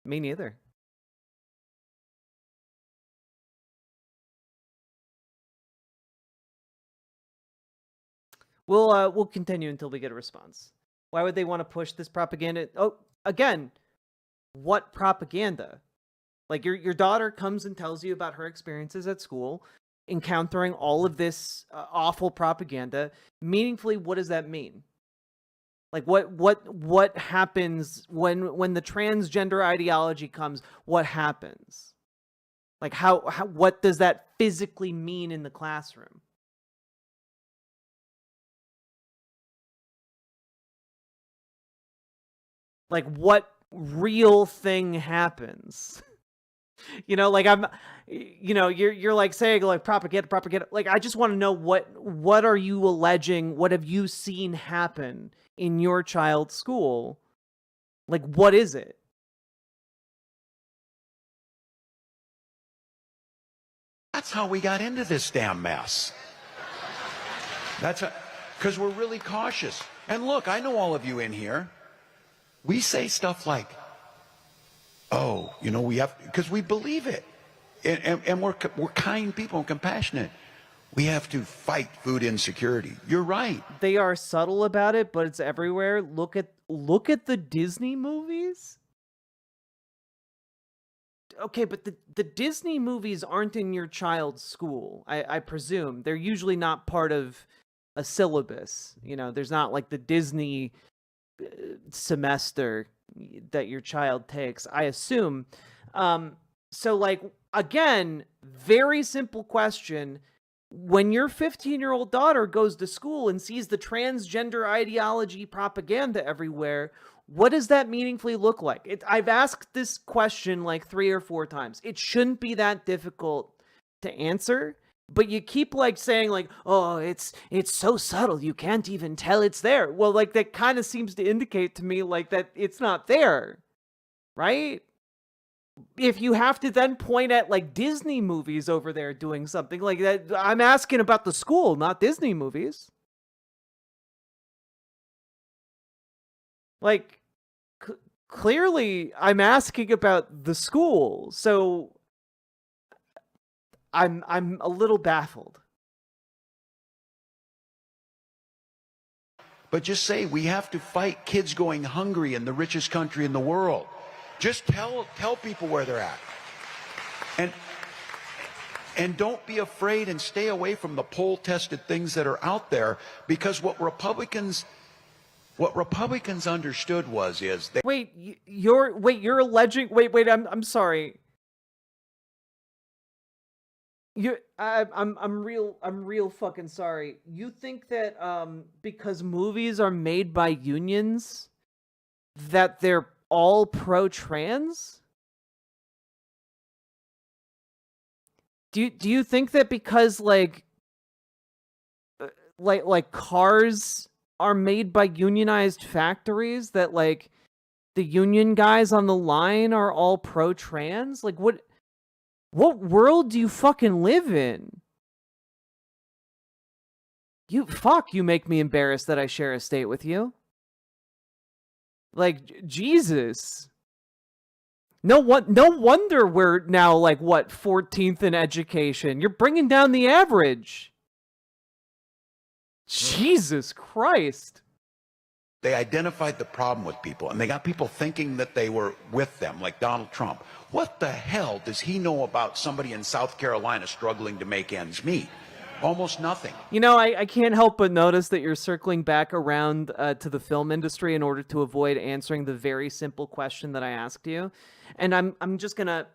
Me neither. We'll continue until we get a response. Why would they want to push this propaganda? Oh, again, what propaganda? Like, your daughter comes and tells you about her experiences at school, encountering all of this awful propaganda. Meaningfully, what does that mean? Like, what happens when the transgender ideology comes? What happens? Like, what does that physically mean in the classroom? Like, what real thing happens? Like you're like saying like propaganda. Like, I just want to know what are you alleging? What have you seen happen in your child's school? Like, what is it? That's how we got into this damn mess. Because we're really cautious. And look, I know all of you in here. We say stuff like, oh, we have, because we believe it. And we're kind people and compassionate. We have to fight food insecurity. You're right. They are subtle about it, but it's everywhere. Look at the Disney movies. Okay, but the Disney movies aren't in your child's school, I presume. They're usually not part of a syllabus. There's not like the Disney semester that your child takes, I assume. So, like, again, very simple question. When your 15-year-old daughter goes to school and sees the transgender ideology propaganda everywhere, what does that meaningfully look like? I've asked this question like 3 or 4 times. It shouldn't be that difficult to answer, but you keep like saying like, oh, it's so subtle, you can't even tell it's there. Well, like, that kind of seems to indicate to me like that it's not there, right? If you have to then point at like Disney movies over there doing something like that, I'm asking about the school, not Disney movies. Like, clearly I'm asking about the school, so I'm a little baffled. But just say we have to fight kids going hungry in the richest country in the world. Just tell people where they're at. And don't be afraid, and stay away from the poll-tested things that are out there, because what Republicans understood is they... You're alleging... I'm sorry. I'm real fucking sorry. You think that because movies are made by unions that they're all pro-trans? Do you think that because like cars are made by unionized factories that like the union guys on the line are all pro-trans? Like, what world do you fucking live in? You make me embarrassed that I share a state with you. Like, Jesus. No wonder we're now like 14th in education. You're bringing down the average. Jesus Christ. They identified the problem with people, and they got people thinking that they were with them, like Donald Trump. What the hell does he know about somebody in South Carolina struggling to make ends meet? Almost nothing. I can't help but notice that you're circling back around to the film industry in order to avoid answering the very simple question that I asked you. And I'm just gonna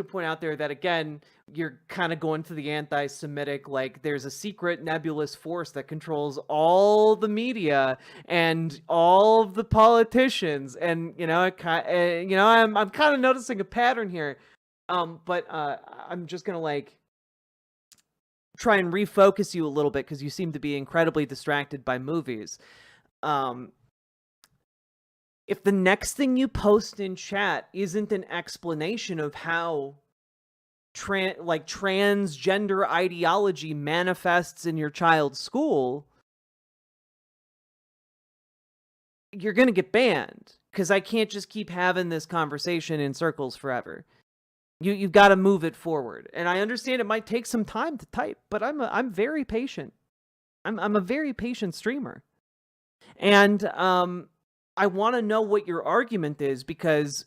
point out there that, again, you're kind of going to the anti-Semitic, like there's a secret nebulous force that controls all the media and all of the politicians, and I'm kind of noticing a pattern here. But I'm just gonna like try and refocus you a little bit, because you seem to be incredibly distracted by movies. If the next thing you post in chat isn't an explanation of how transgender ideology manifests in your child's school, you're gonna get banned, because I can't just keep having this conversation in circles forever. You've got to move it forward. And I understand it might take some time to type, but I'm very patient. I'm a very patient streamer. And I want to know what your argument is, because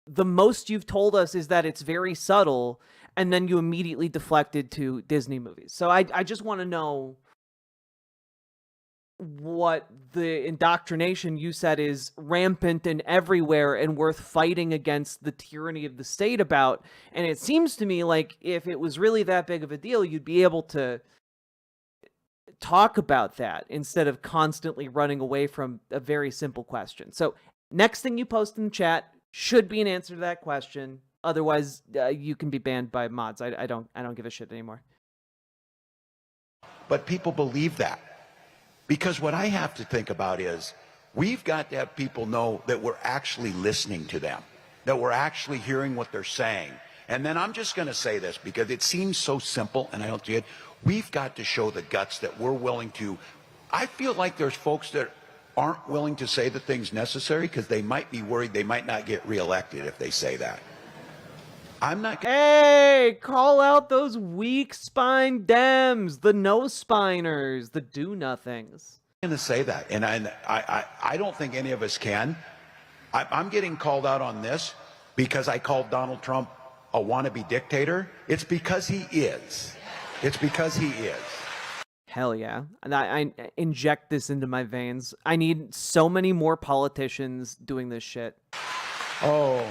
the most you've told us is that it's very subtle, and then you immediately deflected to Disney movies. So I just want to know what the indoctrination you said is rampant and everywhere and worth fighting against the tyranny of the state about. And it seems to me like if it was really that big of a deal, you'd be able to talk about that instead of constantly running away from a very simple question. So Next thing you post in the chat should be an answer to that question. Otherwise, you can be banned by mods. I don't give a shit anymore. But people believe that. Because what I have to think about is, we've got to have people know that we're actually listening to them, that we're actually hearing what they're saying. And then I'm just going to say this because it seems so simple, and I don't see it. We've got to show the guts that we're willing to. I feel like there's folks that aren't willing to say the things necessary because they might be worried they might not get reelected if they say that. I'm not. Hey, call out those weak-spined Dems, the no-spiners, the do-nothings. I'm going to say that, and I don't think any of us can. I'm getting called out on this because I called Donald Trump a wannabe dictator. It's because he is. It's because he is. Hell yeah. And I inject this into my veins. I need so many more politicians doing this shit. Oh.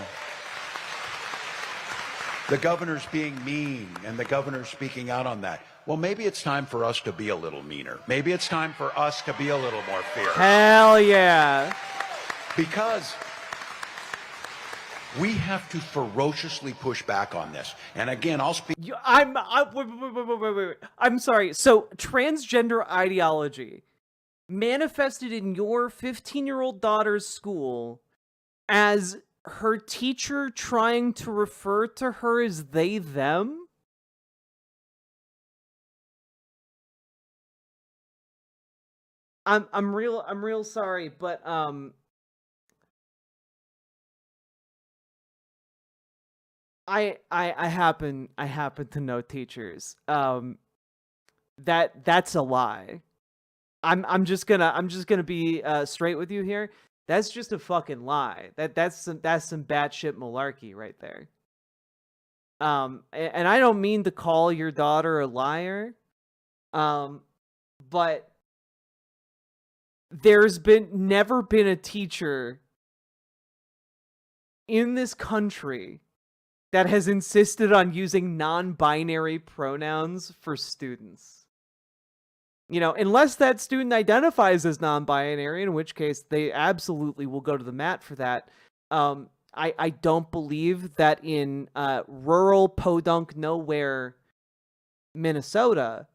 The governor's being mean, and the governor's speaking out on that. Well, maybe it's time for us to be a little meaner. Maybe it's time for us to be a little more fierce. Hell yeah. Because we have to ferociously push back on this. And again, I'll speak. Wait. I'm sorry. So, transgender ideology manifested in your 15-year-old daughter's school as her teacher trying to refer to her as they, them? I'm real sorry, but I happen to know teachers. That's a lie. I'm just gonna be straight with you here. That's just a fucking lie. That's some batshit malarkey right there. And I don't mean to call your daughter a liar. But there's never been a teacher in this country that has insisted on using non-binary pronouns for students. You know, unless that student identifies as non-binary, in which case they absolutely will go to the mat for that. I don't believe that in rural podunk nowhere Minnesota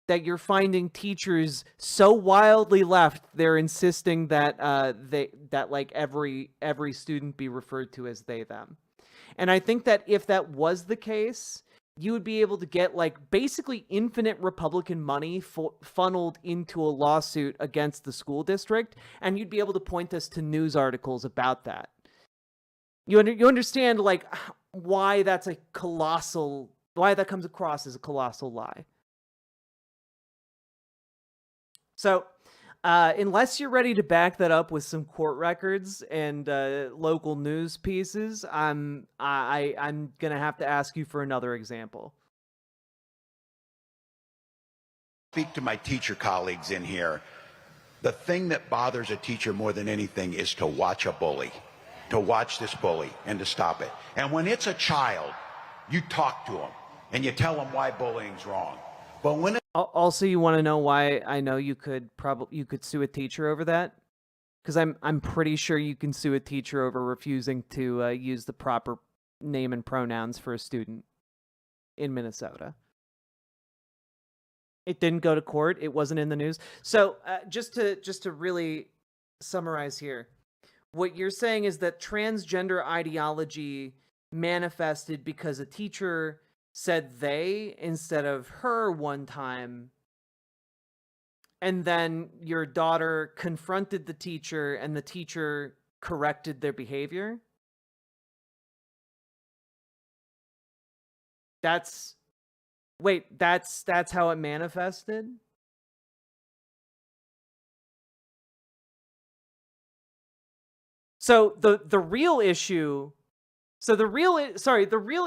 that you're finding teachers so wildly left they're insisting that like every student be referred to as they them. And I think that if that was the case, you would be able to get like basically infinite Republican money funneled into a lawsuit against the school district, and you'd be able to point us to news articles about that. You understand like why that comes across as a colossal lie. So, unless you're ready to back that up with some court records and local news pieces, I'm gonna have to ask you for another example. Speak to my teacher colleagues in here. The thing that bothers a teacher more than anything is to watch a bully, to watch this bully and to stop it. And when it's a child, you talk to them and you tell them why bullying's wrong. But when also, you want to know why I know you could sue a teacher over that? Because I'm pretty sure you can sue a teacher over refusing to use the proper name and pronouns for a student in Minnesota. It didn't go to court. It wasn't in the news. So just to really summarize here, what you're saying is that transgender ideology manifested because a teacher said they instead of her one time, and then your daughter confronted the teacher and the teacher corrected their behavior? That's how it manifested? So the real issue the real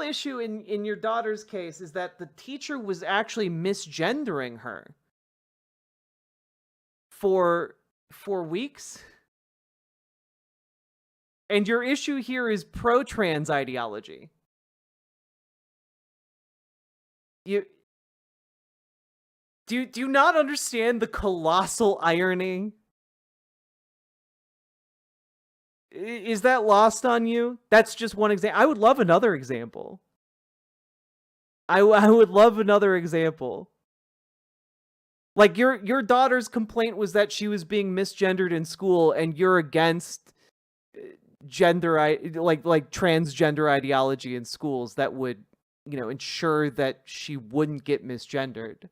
issue in your daughter's case is that the teacher was actually misgendering her for 4 weeks. And your issue here is pro-trans ideology. Do you not understand the colossal irony? Is that lost on you? That's just one example. I would love another example. I would love another example. Like your daughter's complaint was that she was being misgendered in school, and you're against transgender ideology in schools that would, ensure that she wouldn't get misgendered.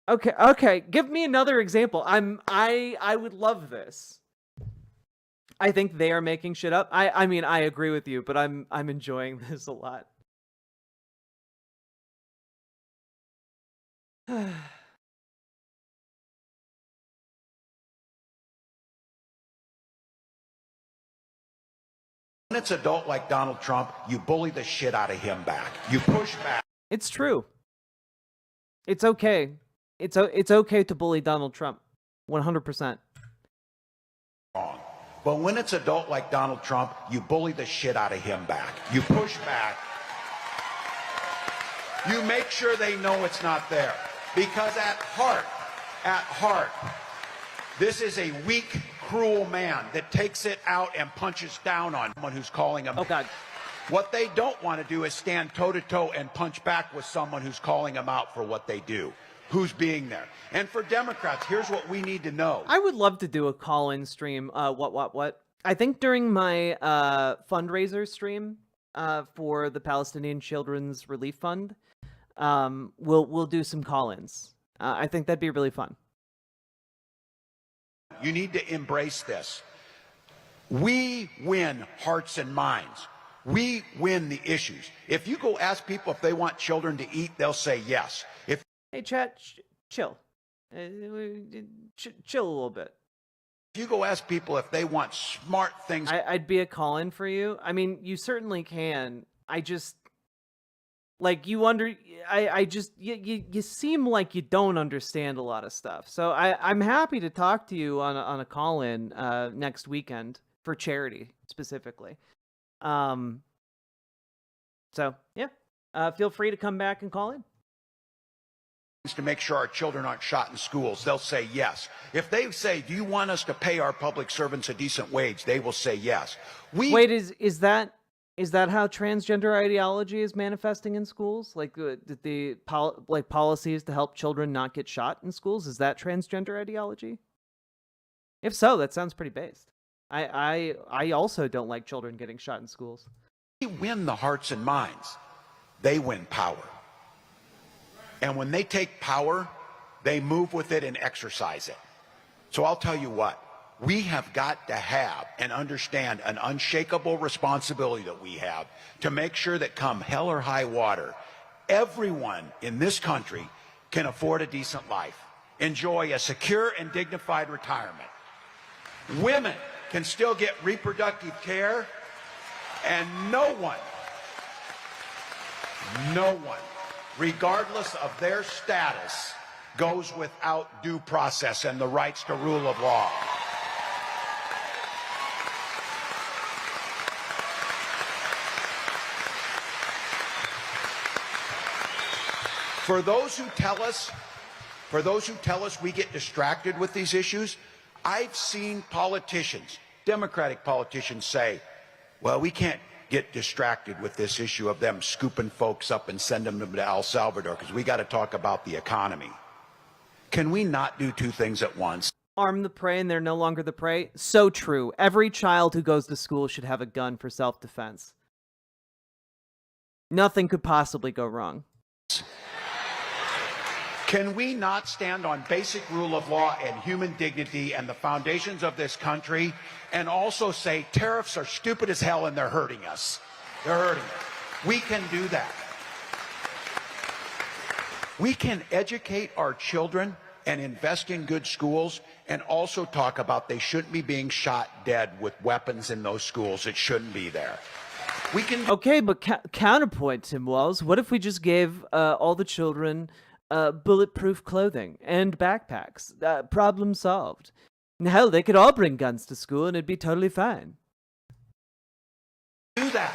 Okay, give me another example. I would love this. I think they are making shit up. I mean, I agree with you, but I'm enjoying this a lot. When it's adult like Donald Trump, you bully the shit out of him back. You push back. It's true. It's okay. It's okay to bully Donald Trump. 100%. Wrong. But when it's adult like Donald Trump, you bully the shit out of him back. You push back. You make sure they know it's not there. Because at heart, this is a weak, cruel man that takes it out and punches down on someone who's calling him. Oh, God. What they don't want to do is stand toe-to-toe and punch back with someone who's calling them out for what they do, who's being there. And for Democrats, here's what we need to know. I would love to do a call-in stream. What? I think during my fundraiser stream for the Palestinian Children's Relief Fund, we'll do some call-ins. I think that'd be really fun. You need to embrace this. We win hearts and minds. We win the issues. If you go ask people if they want children to eat, they'll say yes. Hey, chat, chill. Chill a little bit. If you go ask people if they want smart things... I'd be a call-in for you. I mean, you certainly can. I just... Like, you seem like you don't understand a lot of stuff. So I'm happy to talk to you on a call-in next weekend for charity, specifically. So, yeah. Feel free to come back and call in. To make sure our children aren't shot in schools, they'll say yes. If they say, do you want us to pay our public servants a decent wage, they will say yes. Wait, is that how transgender ideology is manifesting in schools? Like the policies to help children not get shot in schools? Is that transgender ideology? If so, that sounds pretty based. I also don't like children getting shot in schools. We win the hearts and minds. They win power. And when they take power, they move with it and exercise it. So I'll tell you what. We have got to have and understand an unshakable responsibility that we have to make sure that come hell or high water, everyone in this country can afford a decent life, enjoy a secure and dignified retirement. Women can still get reproductive care, and no one, regardless of their status, goes without due process and the rights to rule of law. For those who tell us we get distracted with these issues, I've seen politicians, Democratic politicians, say, well, we can't get distracted with this issue of them scooping folks up and sending them to El Salvador because we got to talk about the economy. Can we not do two things at once? Arm the prey and they're no longer the prey? So true. Every child who goes to school should have a gun for self-defense. Nothing could possibly go wrong. Can we not stand on basic rule of law and human dignity and the foundations of this country and also say tariffs are stupid as hell and they're hurting us? They're hurting us. We can do that. We can educate our children and invest in good schools and also talk about they shouldn't be being shot dead with weapons in those schools. It shouldn't be there. We can... Okay, but counterpoint, Tim Walls, what if we just gave all the children... bulletproof clothing and backpacks? Problem solved. Hell, they could all bring guns to school and it'd be totally fine. Do that.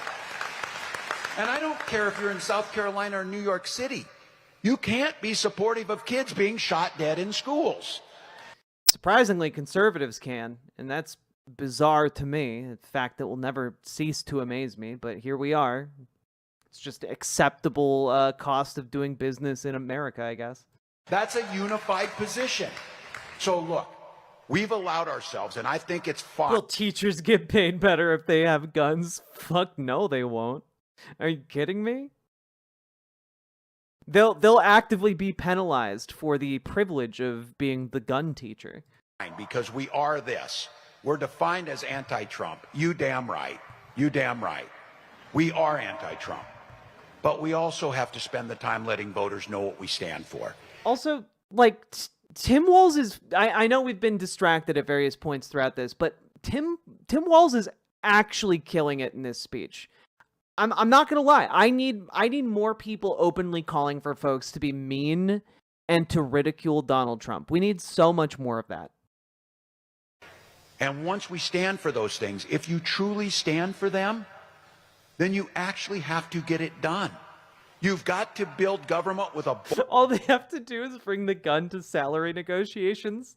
And I don't care if you're in South Carolina or New York City. You can't be supportive of kids being shot dead in schools. Surprisingly, conservatives can, and that's bizarre to me, a fact that will never cease to amaze me, but here we are. It's just acceptable cost of doing business in America, I guess. That's a unified position. So look, we've allowed ourselves, and I think it's fine. Will teachers get paid better if they have guns? Fuck no, they won't. Are you kidding me? They'll actively be penalized for the privilege of being the gun teacher. Because we are this. We're defined as anti-Trump. You damn right. You damn right. We are anti-Trump. But we also have to spend the time letting voters know what we stand for. Also, like, Tim Walz is... I know we've been distracted at various points throughout this, but Tim Walz is actually killing it in this speech. I'm not gonna lie. I need more people openly calling for folks to be mean and to ridicule Donald Trump. We need so much more of that. And once we stand for those things, if you truly stand for them, then you actually have to get it done. You've got to build government with a... All they have to do is bring the gun to salary negotiations.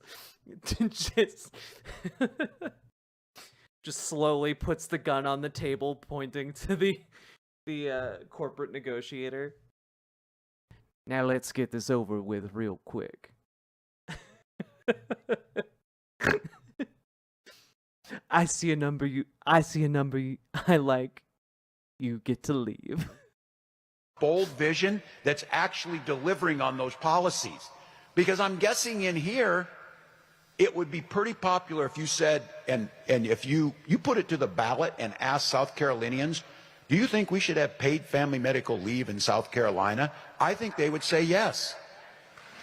Just slowly puts the gun on the table, pointing to the corporate negotiator. Now let's get this over with real quick. I see a number I like. You get to leave. Bold vision that's actually delivering on those policies. Because I'm guessing in here, it would be pretty popular if you said, and if you put it to the ballot and asked South Carolinians, do you think we should have paid family medical leave in South Carolina? I think they would say yes.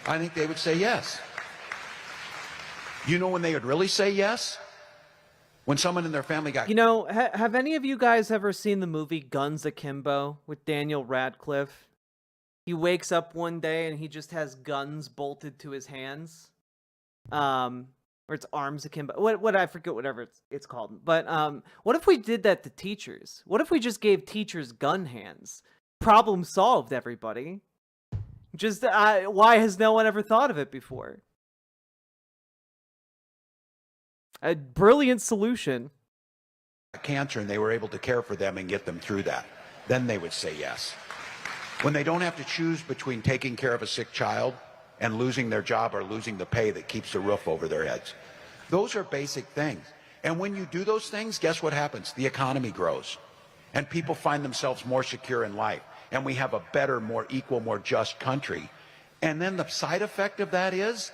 I think they would say yes. You know when they would really say yes? When someone in their family got... You know, have any of you guys ever seen the movie Guns Akimbo with Daniel Radcliffe? He wakes up one day and he just has guns bolted to his hands. Or it's arms akimbo. What I forget whatever it's called. But what if we did that to teachers? What if we just gave teachers gun hands? Problem solved, everybody. Just why has no one ever thought of it before? A brilliant solution. Cancer, and they were able to care for them and get them through that. Then they would say yes. When they don't have to choose between taking care of a sick child and losing their job or losing the pay that keeps the roof over their heads. Those are basic things. And when you do those things, guess what happens? The economy grows. And people find themselves more secure in life. And we have a better, more equal, more just country. And then the side effect of that is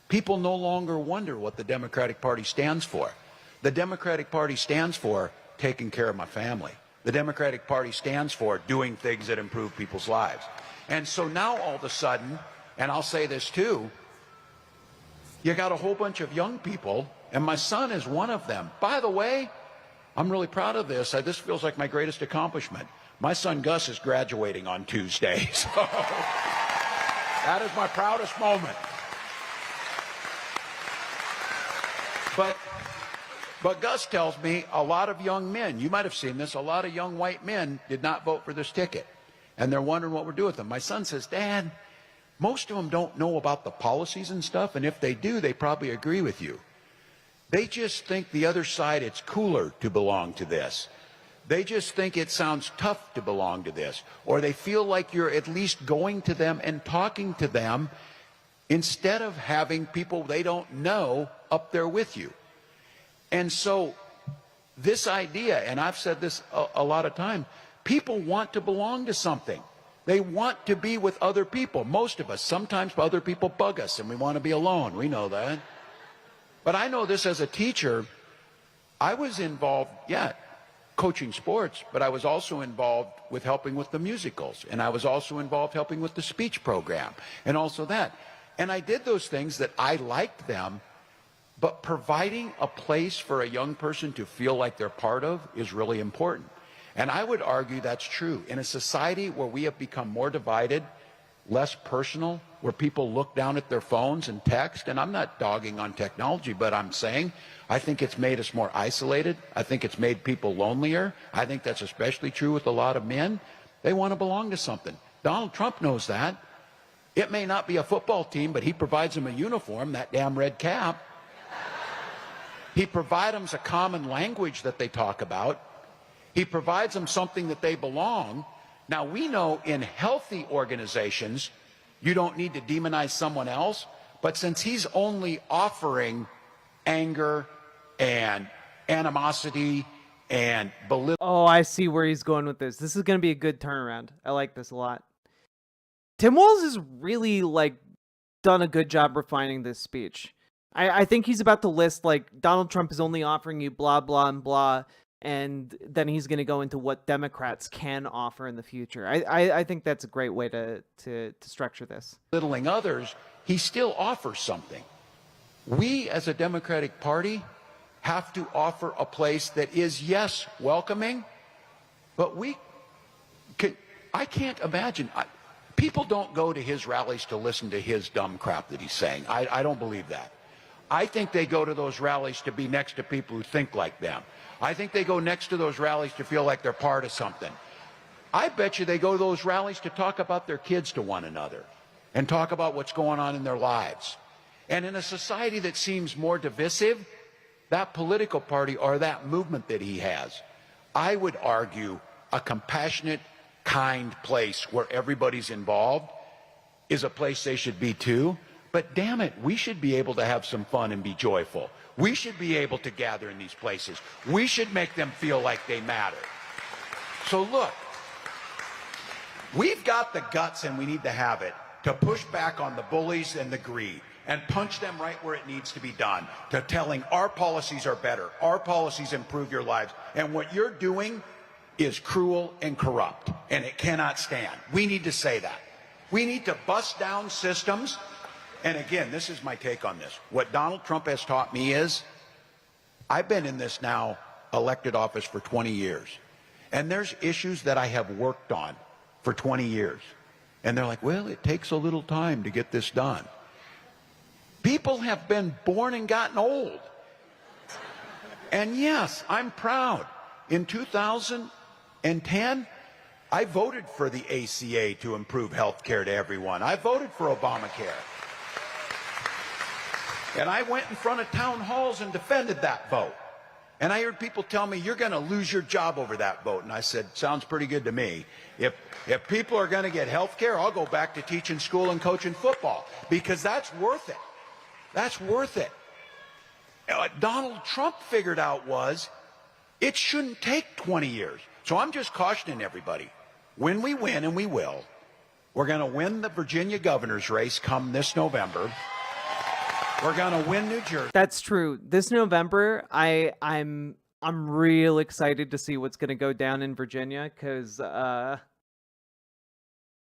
people no longer wonder what the Democratic Party stands for. The Democratic Party stands for taking care of my family. The Democratic Party stands for doing things that improve people's lives. And so now all of a sudden, and I'll say this too, you got a whole bunch of young people, and my son is one of them. By the way, I'm really proud of this. This feels like my greatest accomplishment. My son Gus is graduating on Tuesday, so that is my proudest moment. But Gus tells me a lot of young men, you might have seen this, a lot of young white men did not vote for this ticket. And they're wondering what we're doing with them. My son says, Dad, most of them don't know about the policies and stuff, and if they do, they probably agree with you. They just think the other side, it's cooler to belong to this. They just think it sounds tough to belong to this. Or they feel like you're at least going to them and talking to them instead of having people they don't know up there with you. And so this idea, and I've said this a lot of times, people want to belong to something. They want to be with other people. Most of us, sometimes other people bug us and we want to be alone. We know that. But I know this as a teacher. I was involved, coaching sports, but I was also involved with helping with the musicals. And I was also involved helping with the speech program and also that. And I did those things that I liked them. But providing a place for a young person to feel like they're part of is really important. And I would argue that's true. In a society where we have become more divided, less personal, where people look down at their phones and text, and I'm not dogging on technology, but I'm saying I think it's made us more isolated. I think it's made people lonelier. I think that's especially true with a lot of men. They want to belong to something. Donald Trump knows that. It may not be a football team, but he provides them a uniform, that damn red cap. He provides them a common language that they talk about. He provides them something that they belong. Now, we know in healthy organizations, you don't need to demonize someone else, but since he's only offering anger and animosity and belittling. Oh, I see where he's going with this. This is going to be a good turnaround. I like this a lot. Tim Walz has really, like, done a good job refining this speech. I think he's about to list, like, Donald Trump is only offering you blah, blah, and blah, and then he's going to go into what Democrats can offer in the future. I think that's a great way to structure this. Belittling others, he still offers something. We, as a Democratic Party, have to offer a place that is, yes, welcoming, but I can't imagine. People don't go to his rallies to listen to his dumb crap that he's saying. I don't believe that. I think they go to those rallies to be next to people who think like them. I think they go next to those rallies to feel like they're part of something. I bet you they go to those rallies to talk about their kids to one another and talk about what's going on in their lives. And in a society that seems more divisive, that political party or that movement that he has, I would argue a compassionate, kind place where everybody's involved is a place they should be too. But damn it, we should be able to have some fun and be joyful. We should be able to gather in these places. We should make them feel like they matter. So look, we've got the guts, and we need to have it, to push back on the bullies and the greed and punch them right where it needs to be done, to telling our policies are better, our policies improve your lives, and what you're doing is cruel and corrupt, and it cannot stand. We need to say that. We need to bust down systems. And again, this is my take on this. What Donald Trump has taught me is, I've been in this now elected office for 20 years, and there's issues that I have worked on for 20 years. And they're like, well, it takes a little time to get this done. People have been born and gotten old. And yes, I'm proud. In 2010, I voted for the ACA to improve health care to everyone. I voted for Obamacare. And I went in front of town halls and defended that vote. And I heard people tell me, you're going to lose your job over that vote. And I said, sounds pretty good to me. If people are going to get health care, I'll go back to teaching school and coaching football, because that's worth it. That's worth it. What Donald Trump figured out was it shouldn't take 20 years. So I'm just cautioning everybody. When we win, and we will, we're going to win the Virginia governor's race come this November. We're going to win New Jersey. That's true. This November, I'm real excited to see what's going to go down in Virginia, because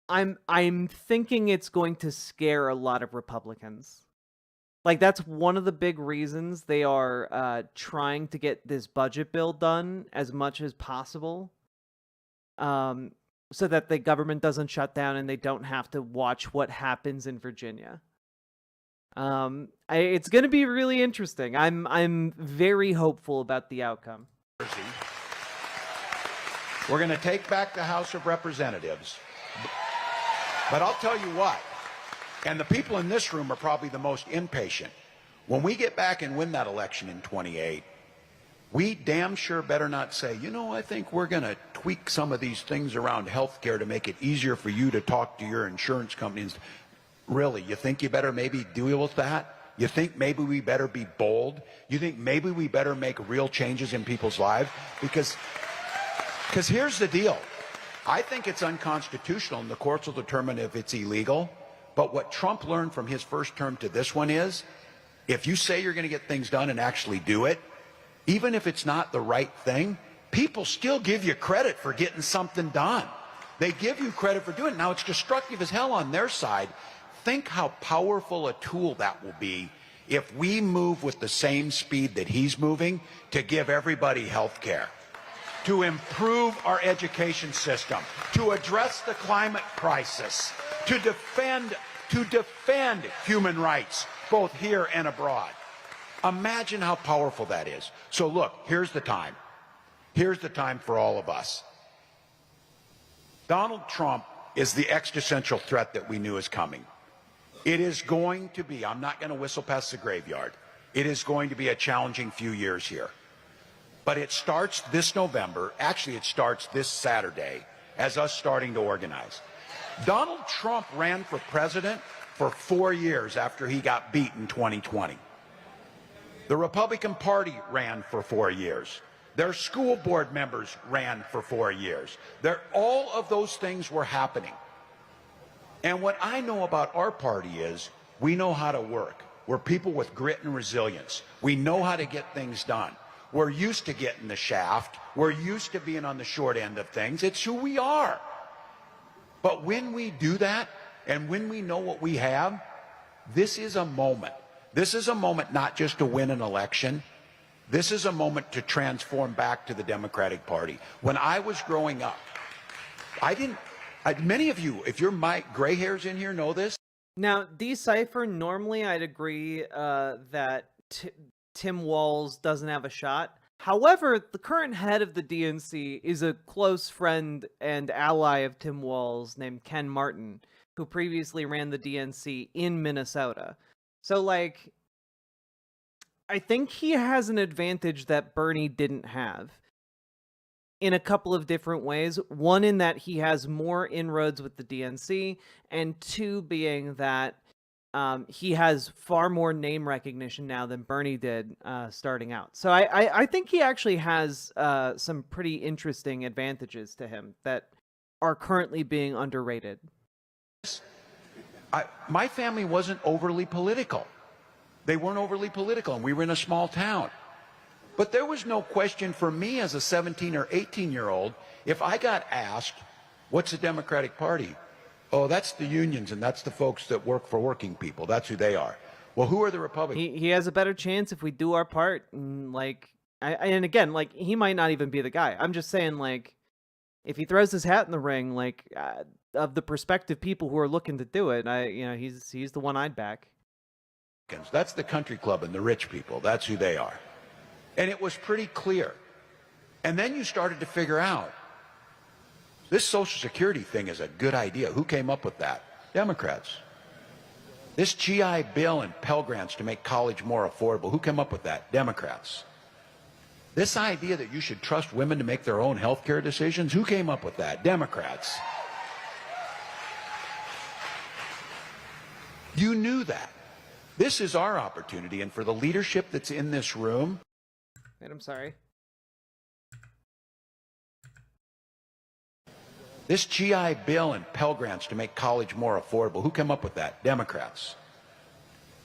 I'm thinking it's going to scare a lot of Republicans. Like, that's one of the big reasons they are trying to get this budget bill done as much as possible, so that the government doesn't shut down and they don't have to watch what happens in Virginia. It's going to be really interesting. I'm very hopeful about the outcome. We're going to take back the House of Representatives. But I'll tell you what, and the people in this room are probably the most impatient. When we get back and win that election in 28, we damn sure better not say, you know, I think we're going to tweak some of these things around health care to make it easier for you to talk to your insurance companies. Really, you think you better maybe deal with that? You think maybe we better be bold? You think maybe we better make real changes in people's lives? Because here's the deal. I think it's unconstitutional, and the courts will determine if it's illegal. But what Trump learned from his first term to this one is, if you say you're going to get things done and actually do it, even if it's not the right thing, people still give you credit for getting something done. They give you credit for doing it. Now, it's destructive as hell on their side. Think how powerful a tool that will be if we move with the same speed that he's moving to give everybody health care, to improve our education system, to address the climate crisis, to defend human rights, both here and abroad. Imagine how powerful that is. So look, here's the time. Here's the time for all of us. Donald Trump is the existential threat that we knew is coming. It is going to be, I'm not going to whistle past the graveyard, It is going to be a challenging few years here. But it starts this November. Actually, it starts this Saturday as us starting to organize. Donald Trump ran for president for 4 years after he got beat in 2020. The Republican Party ran for 4 years. Their school board members ran for 4 years. All of those things were happening. And what I know about our party is we know how to work. We're people with grit and resilience. We know how to get things done. We're used to getting the shaft. We're used to being on the short end of things. It's who we are. But when we do that, and when we know what we have, this is a moment. This is a moment not just to win an election. This is a moment to transform back to the Democratic Party. When I was growing up, many of you, if you're my gray hairs in here, know this. Now, Decipher, normally I'd agree that Tim Walz doesn't have a shot. However, the current head of the DNC is a close friend and ally of Tim Walz named Ken Martin, who previously ran the DNC in Minnesota. So, like, I think he has an advantage that Bernie didn't have in a couple of different ways. One, in that he has more inroads with the DNC, and two, being that he has far more name recognition now than Bernie did starting out. So I think he actually has some pretty interesting advantages to him that are currently being underrated. My family wasn't overly political. They weren't overly political, and we were in a small town. But there was no question for me as a 17 or 18-year-old, if I got asked, what's the Democratic Party? Oh, that's the unions, and that's the folks that work for working people. That's who they are. Well, who are the Republicans? He has a better chance if we do our part. And, like, and again, like, he might not even be the guy. I'm just saying, like, if he throws his hat in the ring, like, of the prospective people who are looking to do it, he's the one I'd back. That's the country club and the rich people. That's who they are. And it was pretty clear. And then you started to figure out, this Social Security thing is a good idea. Who came up with that? Democrats. This GI Bill and Pell Grants to make college more affordable. Who came up with that? Democrats. This idea that you should trust women to make their own health care decisions. Who came up with that? Democrats. You knew that. This is our opportunity, and for the leadership that's in this room. And I'm sorry. This GI Bill and Pell Grants to make college more affordable. Who came up with that? Democrats.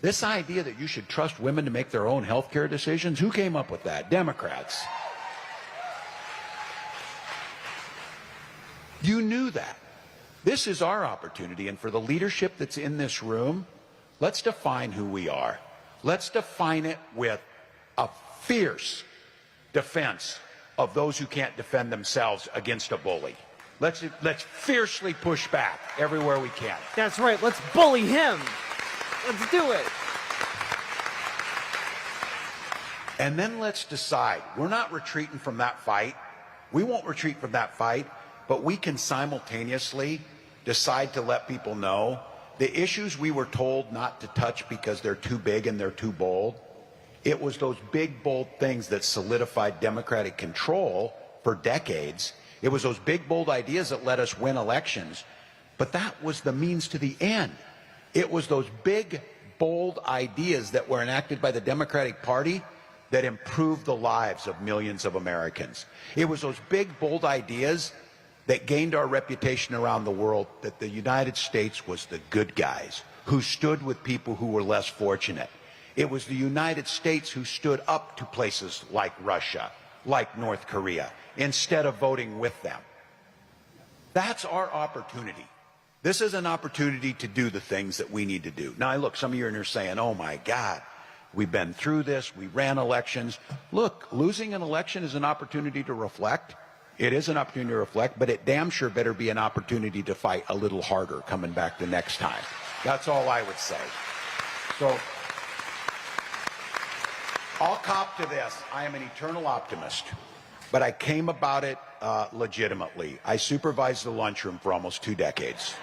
This idea that you should trust women to make their own health care decisions. Who came up with that? Democrats. You knew that. This is our opportunity, and for the leadership that's in this room, let's define who we are. Let's define it with a fierce defense of those who can't defend themselves against a bully. Let's fiercely push back everywhere we can. That's right. Let's bully him. Let's do it. And then let's decide. We're not retreating from that fight. We won't retreat from that fight, but we can simultaneously decide to let people know the issues we were told not to touch because they're too big and they're too bold. It was those big, bold things that solidified Democratic control for decades. It was those big, bold ideas that let us win elections. But that was the means to the end. It was those big, bold ideas that were enacted by the Democratic Party that improved the lives of millions of Americans. It was those big, bold ideas that gained our reputation around the world that the United States was the good guys who stood with people who were less fortunate. It was the United States who stood up to places like Russia, like North Korea, instead of voting with them. That's our opportunity. This is an opportunity to do the things that we need to do. Now, look, some of you are saying, oh my God, we've been through this, we ran elections. Look, losing an election is an opportunity to reflect. It is an opportunity to reflect, but it damn sure better be an opportunity to fight a little harder coming back the next time. That's all I would say. So, I'll cop to this. I am an eternal optimist, but I came about it legitimately. I supervised the lunchroom for almost 2 decades.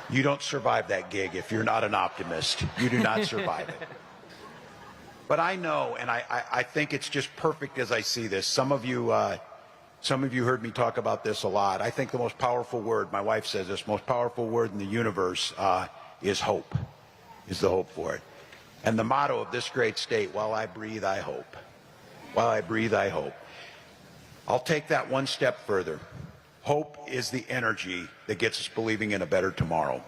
You don't survive that gig if you're not an optimist. You do not survive it. But I know, and I think it's just perfect as I see this. Some of you heard me talk about this a lot. I think the most powerful word, my wife says this, most powerful word in the universe is hope, is the hope for it. And the motto of this great state, while I breathe, I hope. While I breathe, I hope. I'll take that one step further. Hope is the energy that gets us believing in a better tomorrow.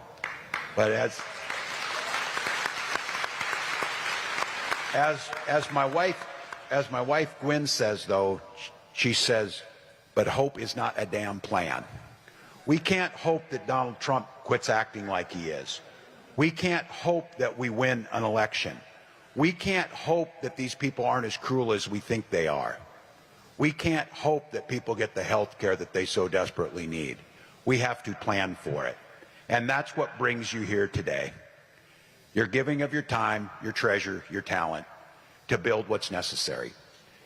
But as my wife Gwen says, though, she says, but hope is not a damn plan. We can't hope that Donald Trump quits acting like he is. We can't hope that we win an election. We can't hope that these people aren't as cruel as we think they are. We can't hope that people get the health care that they so desperately need. We have to plan for it. And that's what brings you here today. You're giving of your time, your treasure, your talent to build what's necessary.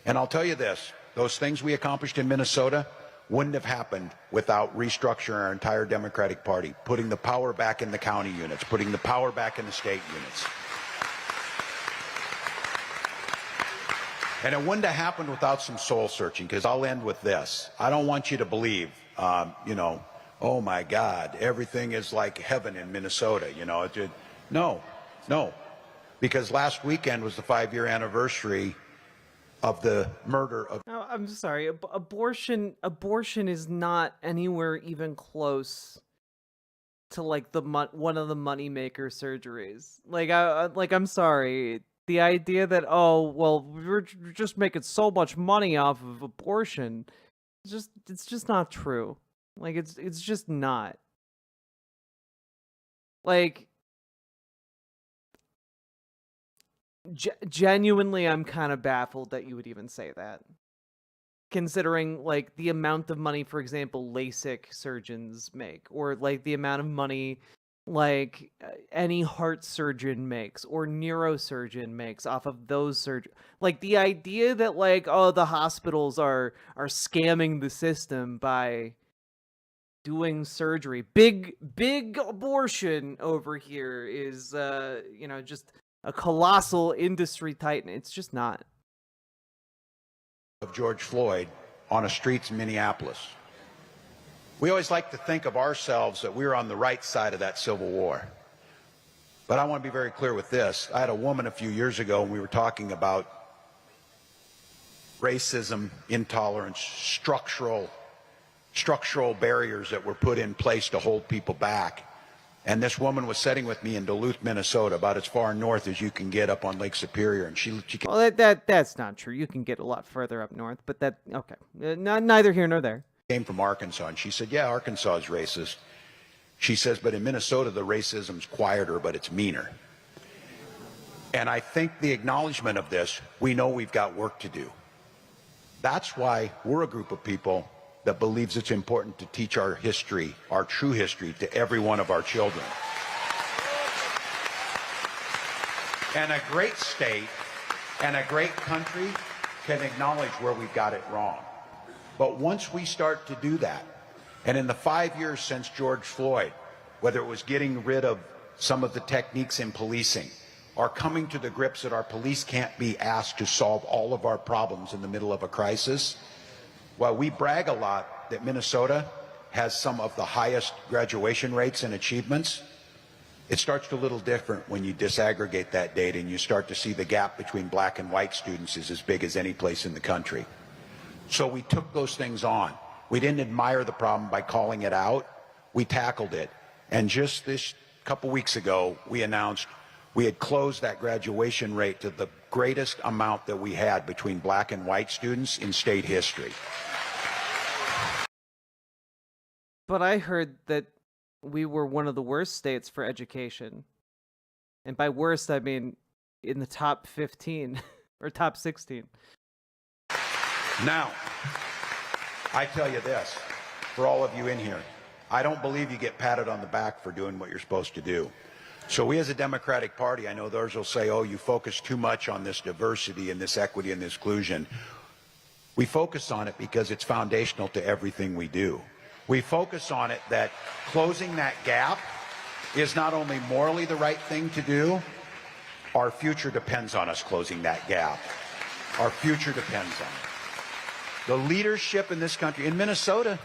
And I'll tell you this, those things we accomplished in Minnesota wouldn't have happened without restructuring our entire Democratic Party, putting the power back in the county units, putting the power back in the state units. And it wouldn't have happened without some soul searching, because I'll end with this. I don't want you to believe, oh my God, everything is like heaven in Minnesota, No, because last weekend was the 5-year anniversary of the murder of... No, I'm sorry. Abortion is not anywhere even close to like one of the moneymaker surgeries. I'm sorry. The idea that we're just making so much money off of abortion, it's just not true. Like it's just not. Like genuinely, I'm kind of baffled that you would even say that. Considering like the amount of money, for example, LASIK surgeons make, or like the amount of money like any heart surgeon makes or neurosurgeon makes off of those surgeries. Like the idea that like, the hospitals are scamming the system by doing surgery. Big abortion over here is just a colossal industry titan. It's just not. Of George Floyd on a streets in Minneapolis. We always like to think of ourselves that we're on the right side of that Civil War. But I want to be very clear with this. I had a woman a few years ago, and we were talking about racism, intolerance, structural barriers that were put in place to hold people back. And this woman was sitting with me in Duluth, Minnesota, about as far north as you can get up on Lake Superior. And she well, that's not true. You can get a lot further up north, but okay. Neither here nor there. Came from Arkansas, and she said, yeah, Arkansas is racist. She says, but in Minnesota, the racism's quieter, but it's meaner. And I think the acknowledgement of this, we know we've got work to do. That's why we're a group of people that believes it's important to teach our history, our true history, to every one of our children. And a great state and a great country can acknowledge where we've got it wrong. But once we start to do that, and in the 5 years since George Floyd, whether it was getting rid of some of the techniques in policing, or coming to the grips that our police can't be asked to solve all of our problems in the middle of a crisis, while we brag a lot that Minnesota has some of the highest graduation rates and achievements, it starts to a little different when you disaggregate that data and you start to see the gap between black and white students is as big as any place in the country. So we took those things on. We didn't admire the problem by calling it out. We tackled it. And just this couple weeks ago, we announced we had closed that graduation rate to the greatest amount that we had between black and white students in state history. But I heard that we were one of the worst states for education. And by worst, I mean in the top 15 or top 16. Now, I tell you this, for all of you in here, I don't believe you get patted on the back for doing what you're supposed to do. So we as a Democratic Party, I know those will say, oh, you focus too much on this diversity and this equity and this inclusion. We focus on it because it's foundational to everything we do. We focus on it that closing that gap is not only morally the right thing to do, Our future depends on us closing that gap. Our future depends on it. The leadership in this country, in Minnesota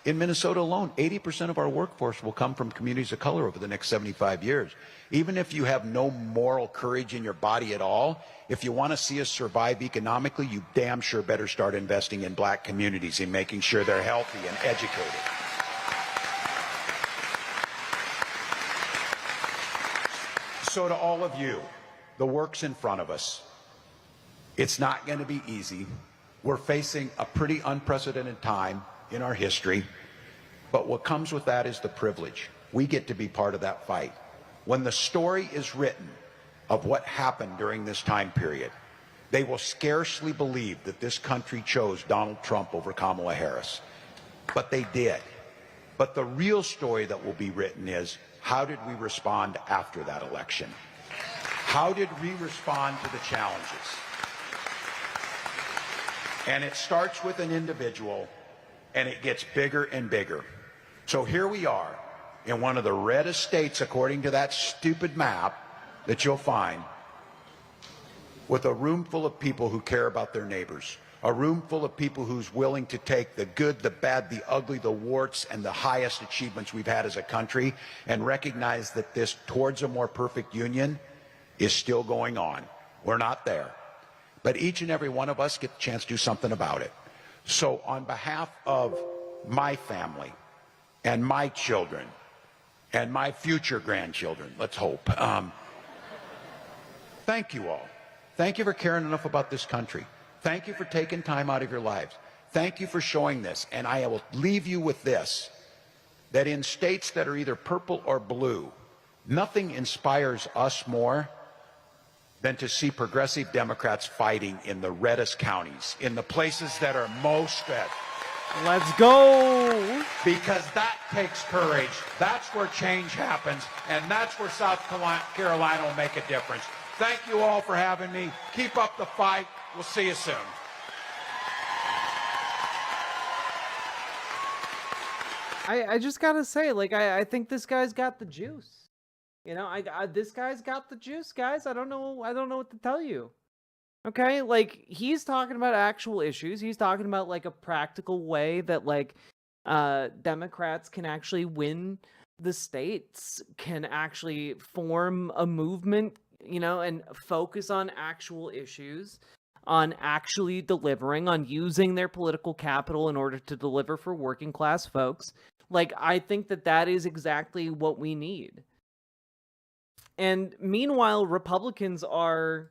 alone, 80% of our workforce will come from communities of color over the next 75 years. Even if you have no moral courage in your body at all, if you want to see us survive economically, you damn sure better start investing in black communities and making sure they're healthy and educated. So to all of you, the work's in front of us. It's not going to be easy. We're facing a pretty unprecedented time in our history, but what comes with that is the privilege. We get to be part of that fight. When the story is written of what happened during this time period, they will scarcely believe that this country chose Donald Trump over Kamala Harris. But they did. But the real story that will be written is, how did we respond after that election? How did we respond to the challenges? And it starts with an individual, and it gets bigger and bigger. So here we are in one of the reddest states, according to that stupid map that you'll find, with a room full of people who care about their neighbors, a room full of people who's willing to take the good, the bad, the ugly, the warts, and the highest achievements we've had as a country and recognize that this towards a more perfect union is still going on. We're not there. But each and every one of us get the chance to do something about it. So on behalf of my family and my children and my future grandchildren, let's hope, thank you all. Thank you for caring enough about this country. Thank you for taking time out of your lives. Thank you for showing this. And I will leave you with this, that in states that are either purple or blue, nothing inspires us more than to see progressive Democrats fighting in the reddest counties, in the places that are most red. Let's go! Because that takes courage. That's where change happens, and that's where South Carolina will make a difference. Thank you all for having me. Keep up the fight. We'll see you soon. I just gotta say, like, I think this guy's got the juice. You know, this guy's got the juice, guys. I don't know what to tell you. Okay, like, he's talking about actual issues. He's talking about, like, a practical way that, like, Democrats can actually win the states, can actually form a movement, you know, and focus on actual issues, on actually delivering, on using their political capital in order to deliver for working class folks. Like, I think that is exactly what we need. And meanwhile, Republicans are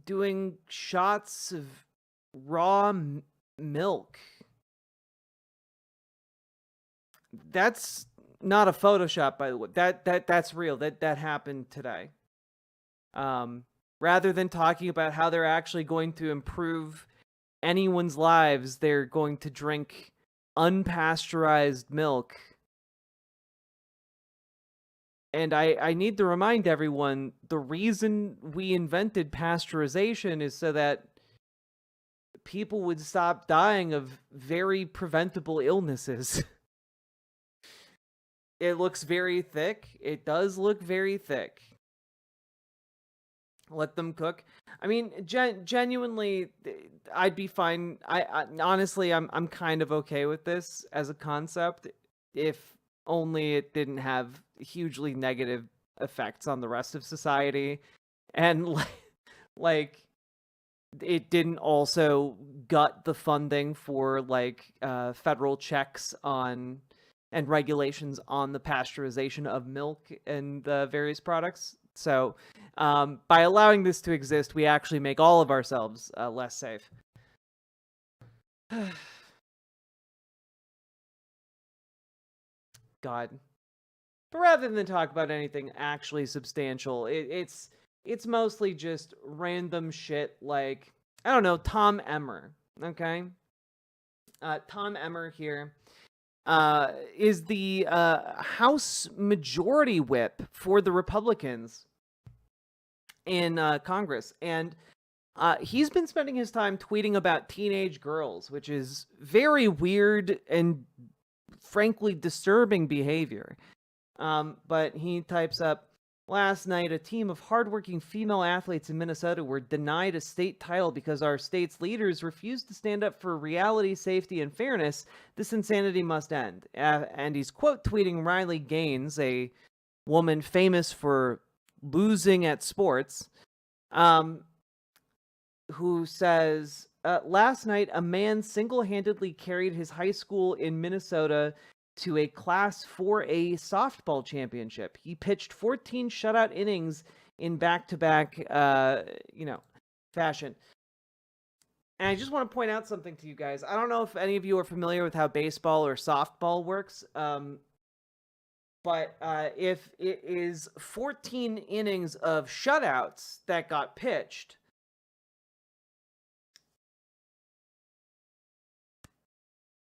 doing shots of raw milk. That's not a Photoshop, by the way. That's real. That happened today. Rather than talking about how they're actually going to improve anyone's lives, they're going to drink unpasteurized milk. And I need to remind everyone, the reason we invented pasteurization is so that people would stop dying of very preventable illnesses. It looks very thick. It does look very thick. Let them cook. I mean, genuinely, I'd be fine. I honestly, I'm kind of okay with this as a concept, if only it didn't have hugely negative effects on the rest of society, and like it didn't also gut the funding for like federal checks on and regulations on the pasteurization of milk and various products. So by allowing this to exist, we actually make all of ourselves less safe. God. But rather than talk about anything actually substantial, it's mostly just random shit like, I don't know, Tom Emmer, okay? Tom Emmer here is the House Majority Whip for the Republicans in Congress. And he's been spending his time tweeting about teenage girls, which is very weird and frankly disturbing behavior. But he types up, last night, a team of hardworking female athletes in Minnesota were denied a state title because our state's leaders refused to stand up for reality, safety, and fairness. This insanity must end. And he's quote tweeting Riley Gaines, a woman famous for losing at sports, who says, last night, a man single-handedly carried his high school in Minnesota to a Class 4A softball championship. He pitched 14 shutout innings in back-to-back, fashion. And I just want to point out something to you guys. I don't know if any of you are familiar with how baseball or softball works, but if it is 14 innings of shutouts that got pitched,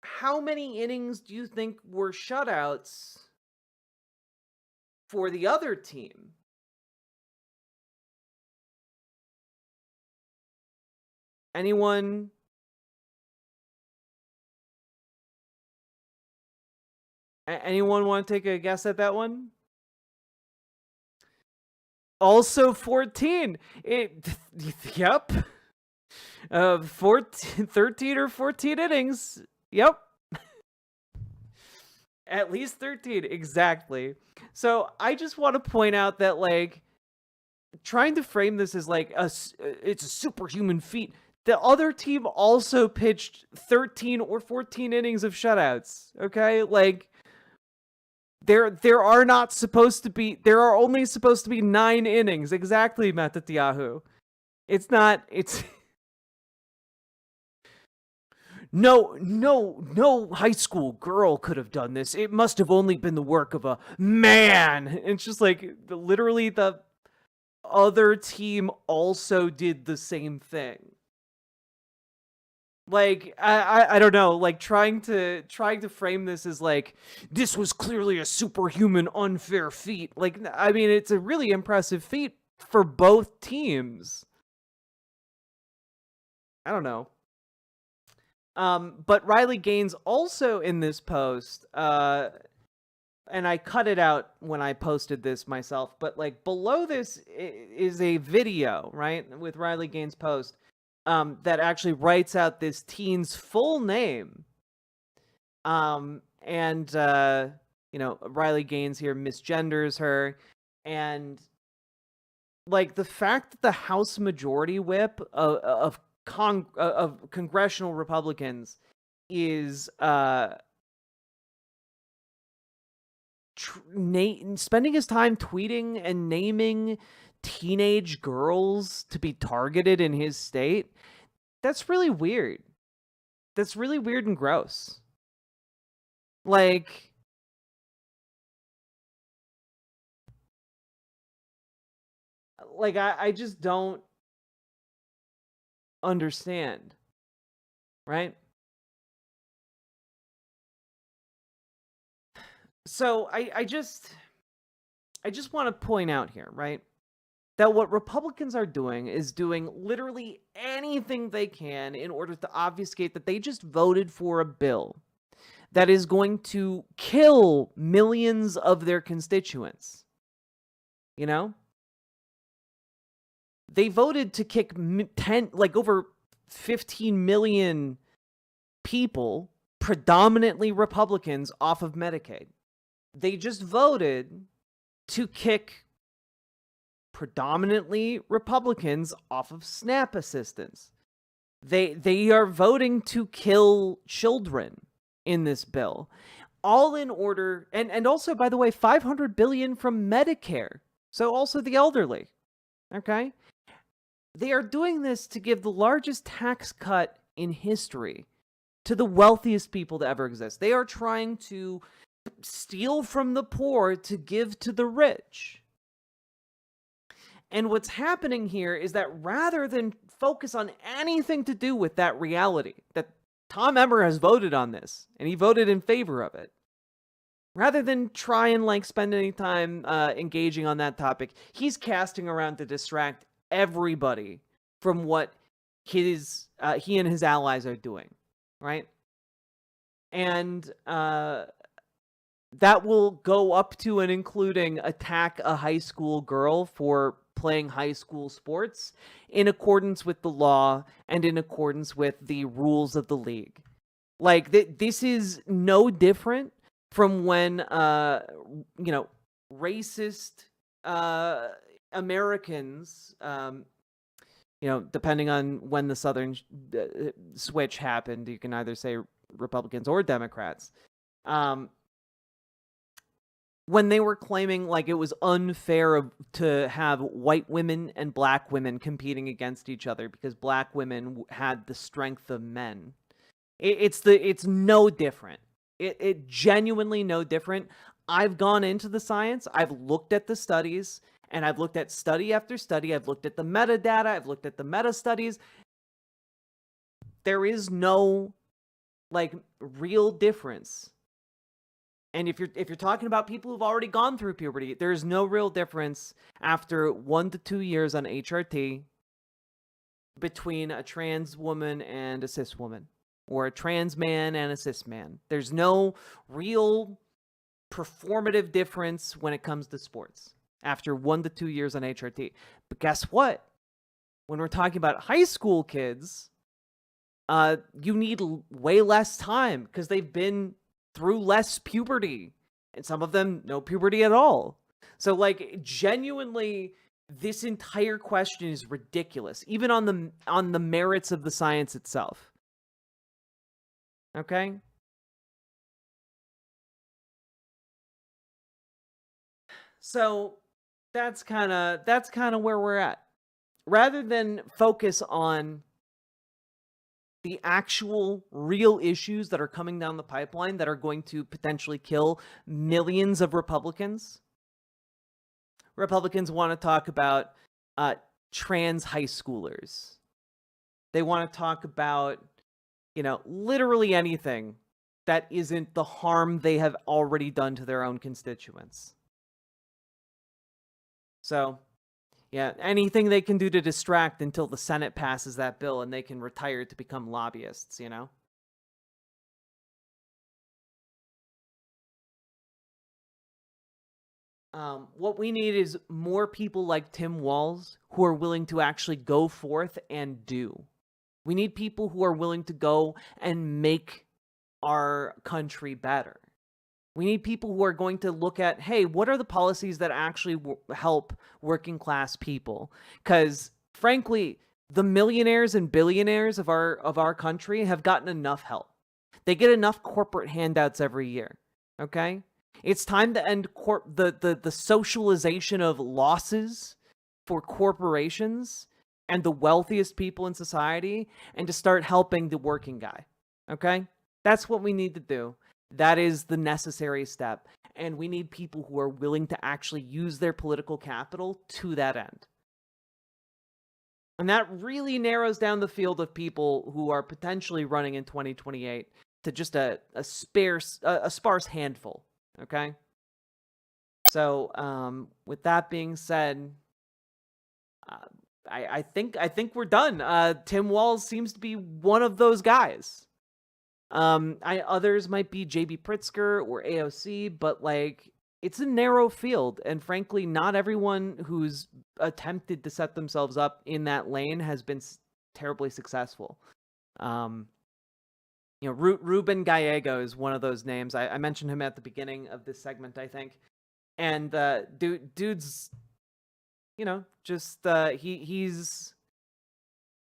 how many innings do you think were shutouts for the other team? Anyone? Anyone want to take a guess at that one? Also 14. Yep. 13 or 14 innings. Yep. At least 13, exactly. So I just want to point out that, like, trying to frame this as like it's a superhuman feat. The other team also pitched 13 or 14 innings of shutouts. Okay, like there are only supposed to be 9 innings. Exactly, Matatiahu. It's No high school girl could have done this. It must have only been the work of a man. It's just like, literally the other team also did the same thing. Like, I don't know, like trying to frame this as like, this was clearly a superhuman unfair feat. Like, I mean, it's a really impressive feat for both teams. I don't know. But Riley Gaines also in this post, and I cut it out when I posted this myself, but like below this is a video, right, with Riley Gaines' post, that actually writes out this teen's full name. Riley Gaines here misgenders her, and like the fact that the House Majority Whip of congressional Republicans is spending his time tweeting and naming teenage girls to be targeted in his state. That's really weird. That's really weird and gross. Like, I just don't understand, right? So I just want to point out here, right, that what Republicans are doing is doing literally anything they can in order to obfuscate that they just voted for a bill that is going to kill millions of their constituents. You know? They voted to kick over 15 million people, predominantly Republicans, off of Medicaid. They just voted to kick predominantly Republicans off of SNAP assistance. They are voting to kill children in this bill. All in order, and also, by the way, $500 billion from Medicare. So also the elderly. Okay? They are doing this to give the largest tax cut in history to the wealthiest people to ever exist. They are trying to steal from the poor to give to the rich. And what's happening here is that rather than focus on anything to do with that reality, that Tom Emmer has voted on this, and he voted in favor of it, rather than try and spend any time engaging on that topic, he's casting around to distract everybody from what he and his allies are doing, right? And that will go up to and including attack a high school girl for playing high school sports in accordance with the law and in accordance with the rules of the league. Like, this is no different from when, racist Americans, depending on when the Southern switch happened, you can either say Republicans or Democrats, when they were claiming like it was unfair to have white women and black women competing against each other because black women had the strength of men. It's no different. It genuinely no different. I've gone into the science. I've looked at the studies, and I've looked at study after study. I've looked at the metadata. I've looked at the meta studies. There is no real difference. And if you're talking about people who've already gone through puberty, there's no real difference after 1 to 2 years on HRT between a trans woman and a cis woman, or a trans man and a cis man. There's no real performative difference when it comes to sports after 1 to 2 years on HRT. But guess what? When we're talking about high school kids, you need way less time because they've been through less puberty, and some of them no puberty at all. So genuinely, this entire question is ridiculous, even on the merits of the science itself. Okay? So that's kind of where we're at. Rather than focus on the actual real issues that are coming down the pipeline that are going to potentially kill millions of Republicans, Republicans want to talk about trans high schoolers. They want to talk about, literally anything that isn't the harm they have already done to their own constituents. So, yeah, anything they can do to distract until the Senate passes that bill and they can retire to become lobbyists, What we need is more people like Tim Walz who are willing to actually go forth and do. We need people who are willing to go and make our country better. We need people who are going to look at, hey, what are the policies that actually help working class people? Because frankly, the millionaires and billionaires of our country have gotten enough help. They get enough corporate handouts every year. Okay? It's time to end the socialization of losses for corporations and the wealthiest people in society, and to start helping the working guy. Okay? That's what we need to do. That is the necessary step. And we need people who are willing to actually use their political capital to that end. And that really narrows down the field of people who are potentially running in 2028 to just a sparse handful. Okay? So, with that being said, I think we're done. Tim Walz seems to be one of those guys. Others might be JB Pritzker or AOC, but it's a narrow field, and frankly, not everyone who's attempted to set themselves up in that lane has been terribly successful. Ruben Gallego is one of those names. I mentioned him at the beginning of this segment, I think, and dude's, he's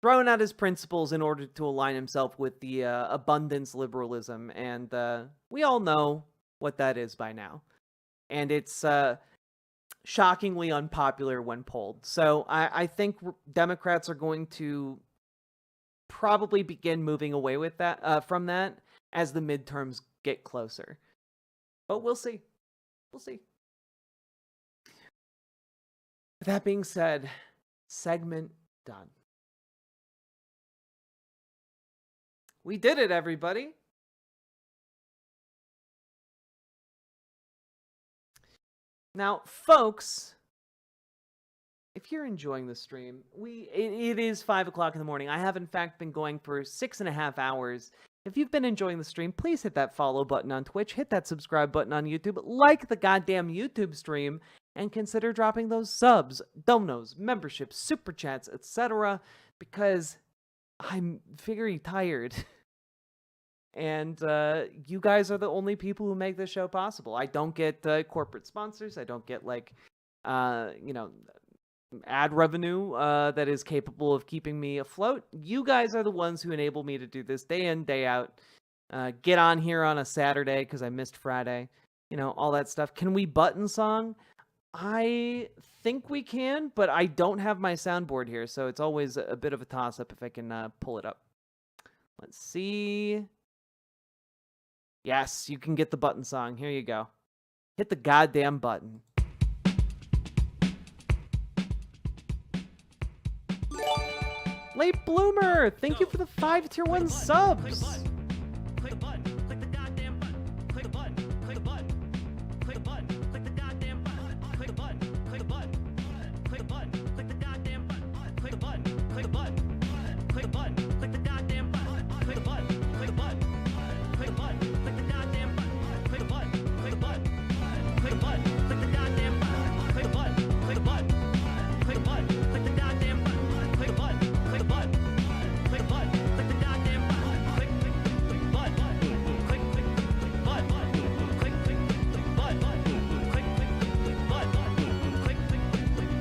thrown out his principles in order to align himself with the abundance liberalism, and we all know what that is by now. And it's shockingly unpopular when polled. So I think Democrats are going to probably begin moving away with that from that as the midterms get closer. But we'll see. We'll see. With that being said, segment done. We did it, everybody. Now, folks, if you're enjoying the stream, it is 5 o'clock in the morning. I have, in fact, been going for 6.5 hours If you've been enjoying the stream, please hit that follow button on Twitch, hit that subscribe button on YouTube, like the goddamn YouTube stream, and consider dropping those subs, donos, memberships, super chats, etc. because I'm very tired. And you guys are the only people who make this show possible. I don't get corporate sponsors. I don't get, like, ad revenue that is capable of keeping me afloat. You guys are the ones who enable me to do this day in, day out. Get on here on a Saturday because I missed Friday. All that stuff. Can we button song? I think we can, but I don't have my soundboard here, so it's always a bit of a toss-up if I can pull it up. Let's see. Yes, you can get the button song. Here you go. Hit the goddamn button. Late Bloomer, thank you for the 5 tier 1 subs. Click the button. Click the goddamn button. Click the button. Click the button. Click the button. Click the goddamn button. Click the button. Click the button. Click the button. Click the goddamn button. Click the button. Click the button. Click the button. Click the goddamn button. Click the button. Click the button. Click the button. Click the goddamn button. Click the button. Click the button. Click the button. Click the goddamn button. Click the button. Click the button. Click the button. Click the goddamn button. Click the button. Click the button. Click the button. Click the goddamn button. Click the button. Click the button. Click the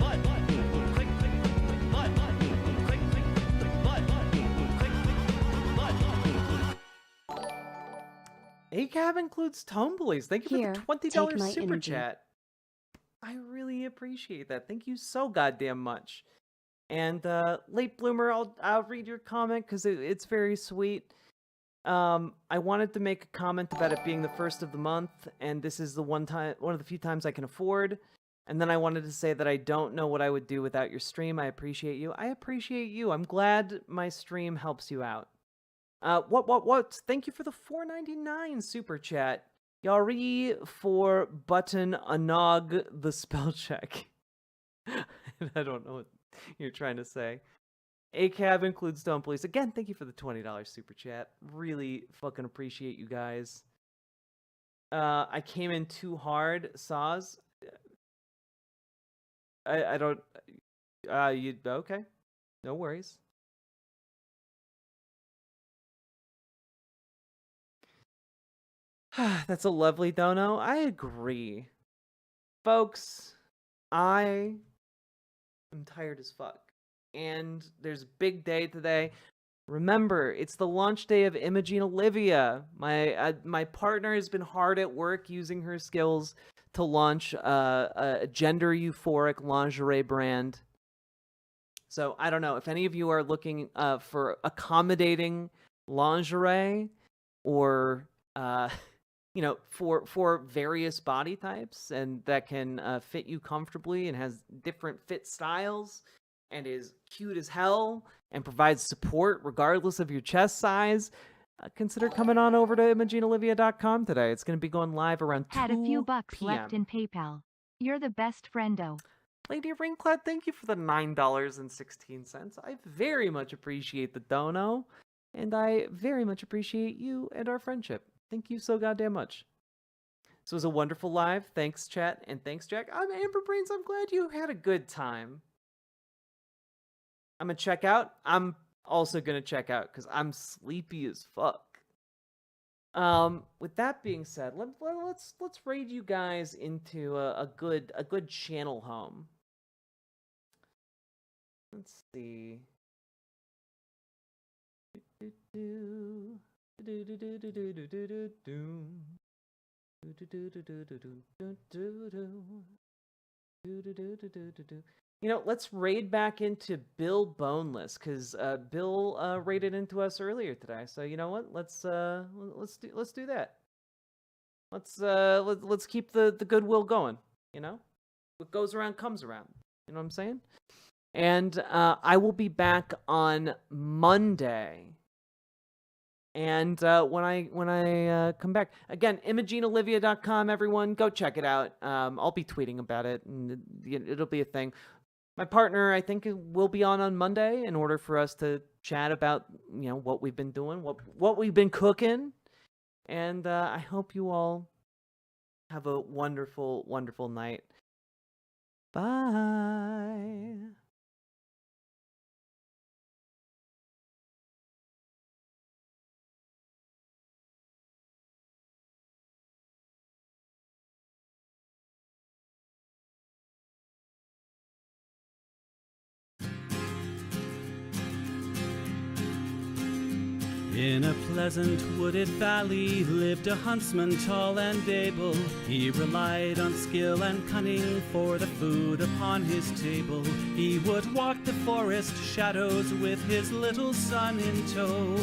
button. Click the button. Click the button. Click the button. Click the ACAB includes Tone Police. Thank you Here, for the take $20 my super energy. chat. I really appreciate that. Thank you so goddamn much. And Late Bloomer, I'll read your comment because it's very sweet. I wanted to make a comment about it being the first of the month, and this is one of the few times I can afford. And then I wanted to say that I don't know what I would do without your stream. I appreciate you. I appreciate you. I'm glad my stream helps you out. What? Thank you for the $4.99 super chat. Yari for button anog the spell check. I don't know what you're trying to say. ACAB includes Stone Police. Again, thank you for the $20 super chat. Really fucking appreciate you guys. I came in too hard, Saz. I don't... you... Okay. No worries. That's a lovely dono. I agree. Folks, I am tired as fuck. And there's a big day today. Remember, it's the launch day of Imogene Olivia. My partner has been hard at work using her skills to launch a gender euphoric lingerie brand. So I don't know if any of you are looking for accommodating lingerie or for various body types and that can fit you comfortably and has different fit styles and is cute as hell and provides support regardless of your chest size, consider coming on over to ImogeneOlivia.com today. It's going to be going live around 2 Had a few bucks p.m. left in PayPal. You're the best friendo. Lady Ringclad, thank you for the $9.16. I very much appreciate the dono, and I very much appreciate you and our friendship. Thank you so goddamn much. This was a wonderful live. Thanks, chat, and thanks, Jack. I'm Amber Brains. I'm glad you had a good time. I'm gonna check out. I'm also gonna check out because I'm sleepy as fuck. With that being said, let's raid you guys into a good channel home. Let's see. Let's raid back into Bill Boneless because Bill raided into us earlier today. So you know what? Let's do that. Let's keep the goodwill going. What goes around comes around. You know what I'm saying? And I will be back on Monday. And when I come back, again, ImogeneOlivia.com, everyone, go check it out. I'll be tweeting about it, and it'll be a thing. My partner, I think, will be on Monday in order for us to chat about, what we've been doing, what we've been cooking. And I hope you all have a wonderful, wonderful night. Bye. In a pleasant wooded valley lived a huntsman tall and able. He relied on skill and cunning for the food upon his table. He would walk the forest shadows with his little son in tow,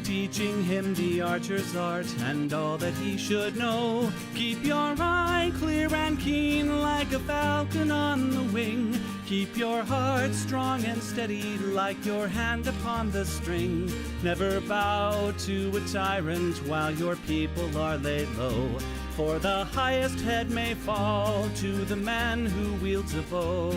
teaching him the archer's art and all that he should know. Keep your eye clear and keen like a falcon on the wing. Keep your heart strong and steady like your hand upon the string. Never bow to a tyrant while your people are laid low, for the highest head may fall to the man who wields a bow.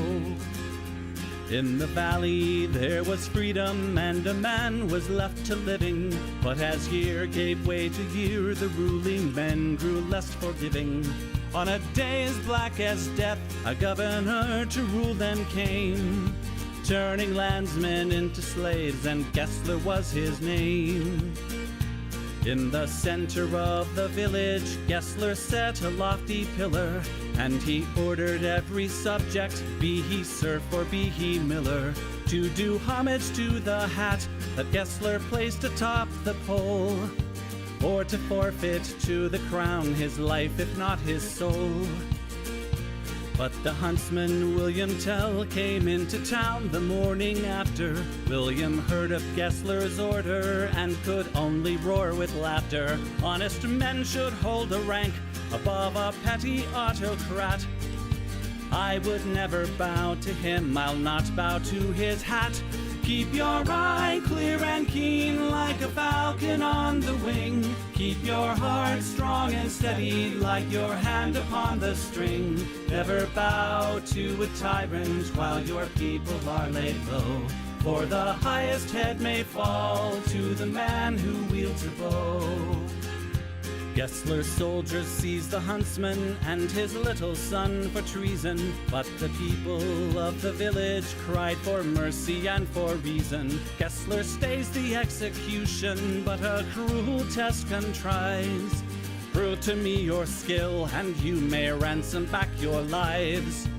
In the valley there was freedom, and a man was left to living. But as year gave way to year, the ruling men grew less forgiving. On a day as black as death, a governor to rule them came, turning landsmen into slaves, and Gessler was his name. In the center of the village, Gessler set a lofty pillar, and he ordered every subject, be he serf or be he miller, to do homage to the hat that Gessler placed atop the pole, or to forfeit to the crown his life, if not his soul. But the huntsman William Tell came into town the morning after. William heard of Gessler's order and could only roar with laughter. Honest men should hold a rank above a petty autocrat. I would never bow to him, I'll not bow to his hat. Keep your eye clear and keen like a falcon on the wing. Keep your heart strong and steady like your hand upon the string. Never bow to a tyrant while your people are laid low, for the highest head may fall to the man who wields a bow. Gessler's soldiers seized the huntsman and his little son for treason, but the people of the village cried for mercy and for reason. Gessler stays the execution, but a cruel test contrives. Prove to me your skill, and you may ransom back your lives.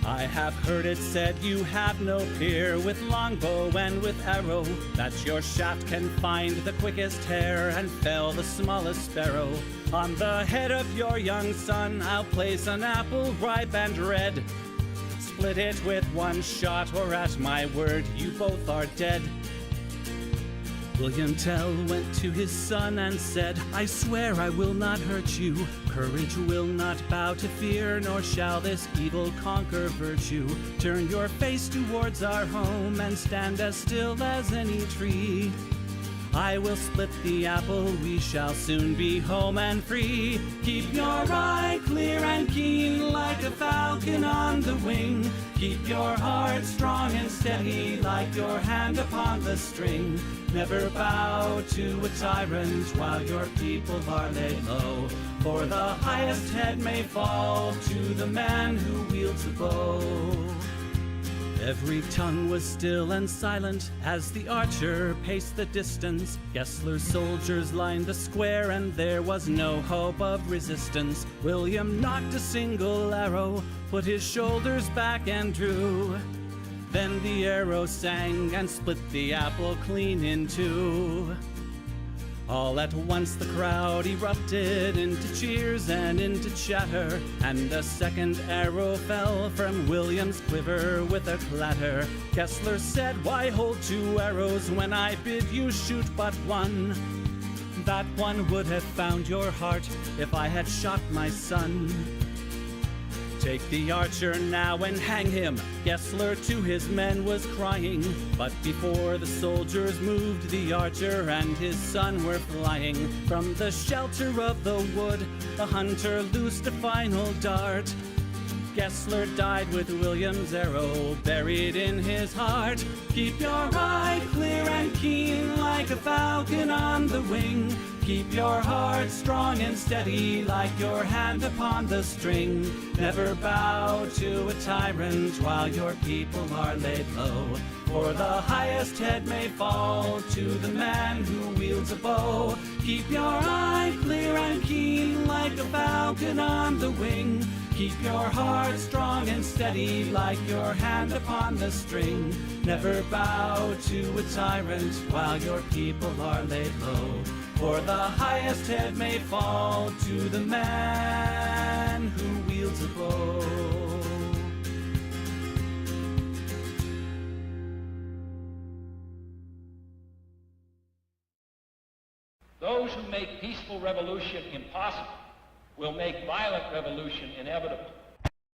I have heard it said you have no peer with longbow and with arrow, that your shaft can find the quickest hare and fell the smallest sparrow. On the head of your young son I'll place an apple ripe and red. Split it with one shot, or at my word you both are dead. William Tell went to his son and said, I swear I will not hurt you. Courage will not bow to fear, nor shall this evil conquer virtue. Turn your face towards our home and stand as still as any tree. I will split the apple, we shall soon be home and free. Keep your eye clear and keen like a falcon on the wing. Keep your heart strong and steady like your hand upon the string. Never bow to a tyrant while your people are laid low, for the highest head may fall to the man who wields a bow. Every tongue was still and silent as the archer paced the distance. Gessler's soldiers lined the square, and there was no hope of resistance. William knocked a single arrow, put his shoulders back and drew. Then the arrow sang and split the apple clean in two. All at once the crowd erupted into cheers and into chatter, and a second arrow fell from William's quiver with a clatter. Gessler said, why hold two arrows when I bid you shoot but one? That one would have found your heart if I had shot my son. Take the archer now and hang him, Gessler to his men was crying. But before the soldiers moved, the archer and his son were flying. From the shelter of the wood, the hunter loosed a final dart. Gessler died with William's arrow buried in his heart. Keep your eye clear and keen like a falcon on the wing. Keep your heart strong and steady like your hand upon the string. Never bow to a tyrant while your people are laid low. For the highest head may fall to the man who wields a bow. Keep your eye clear and keen like a falcon on the wing. Keep your heart strong and steady like your hand upon the string. Never bow to a tyrant while your people are laid low. For the highest head may fall to the man who wields a bow. Those who make peaceful revolution impossible will make violent revolution inevitable.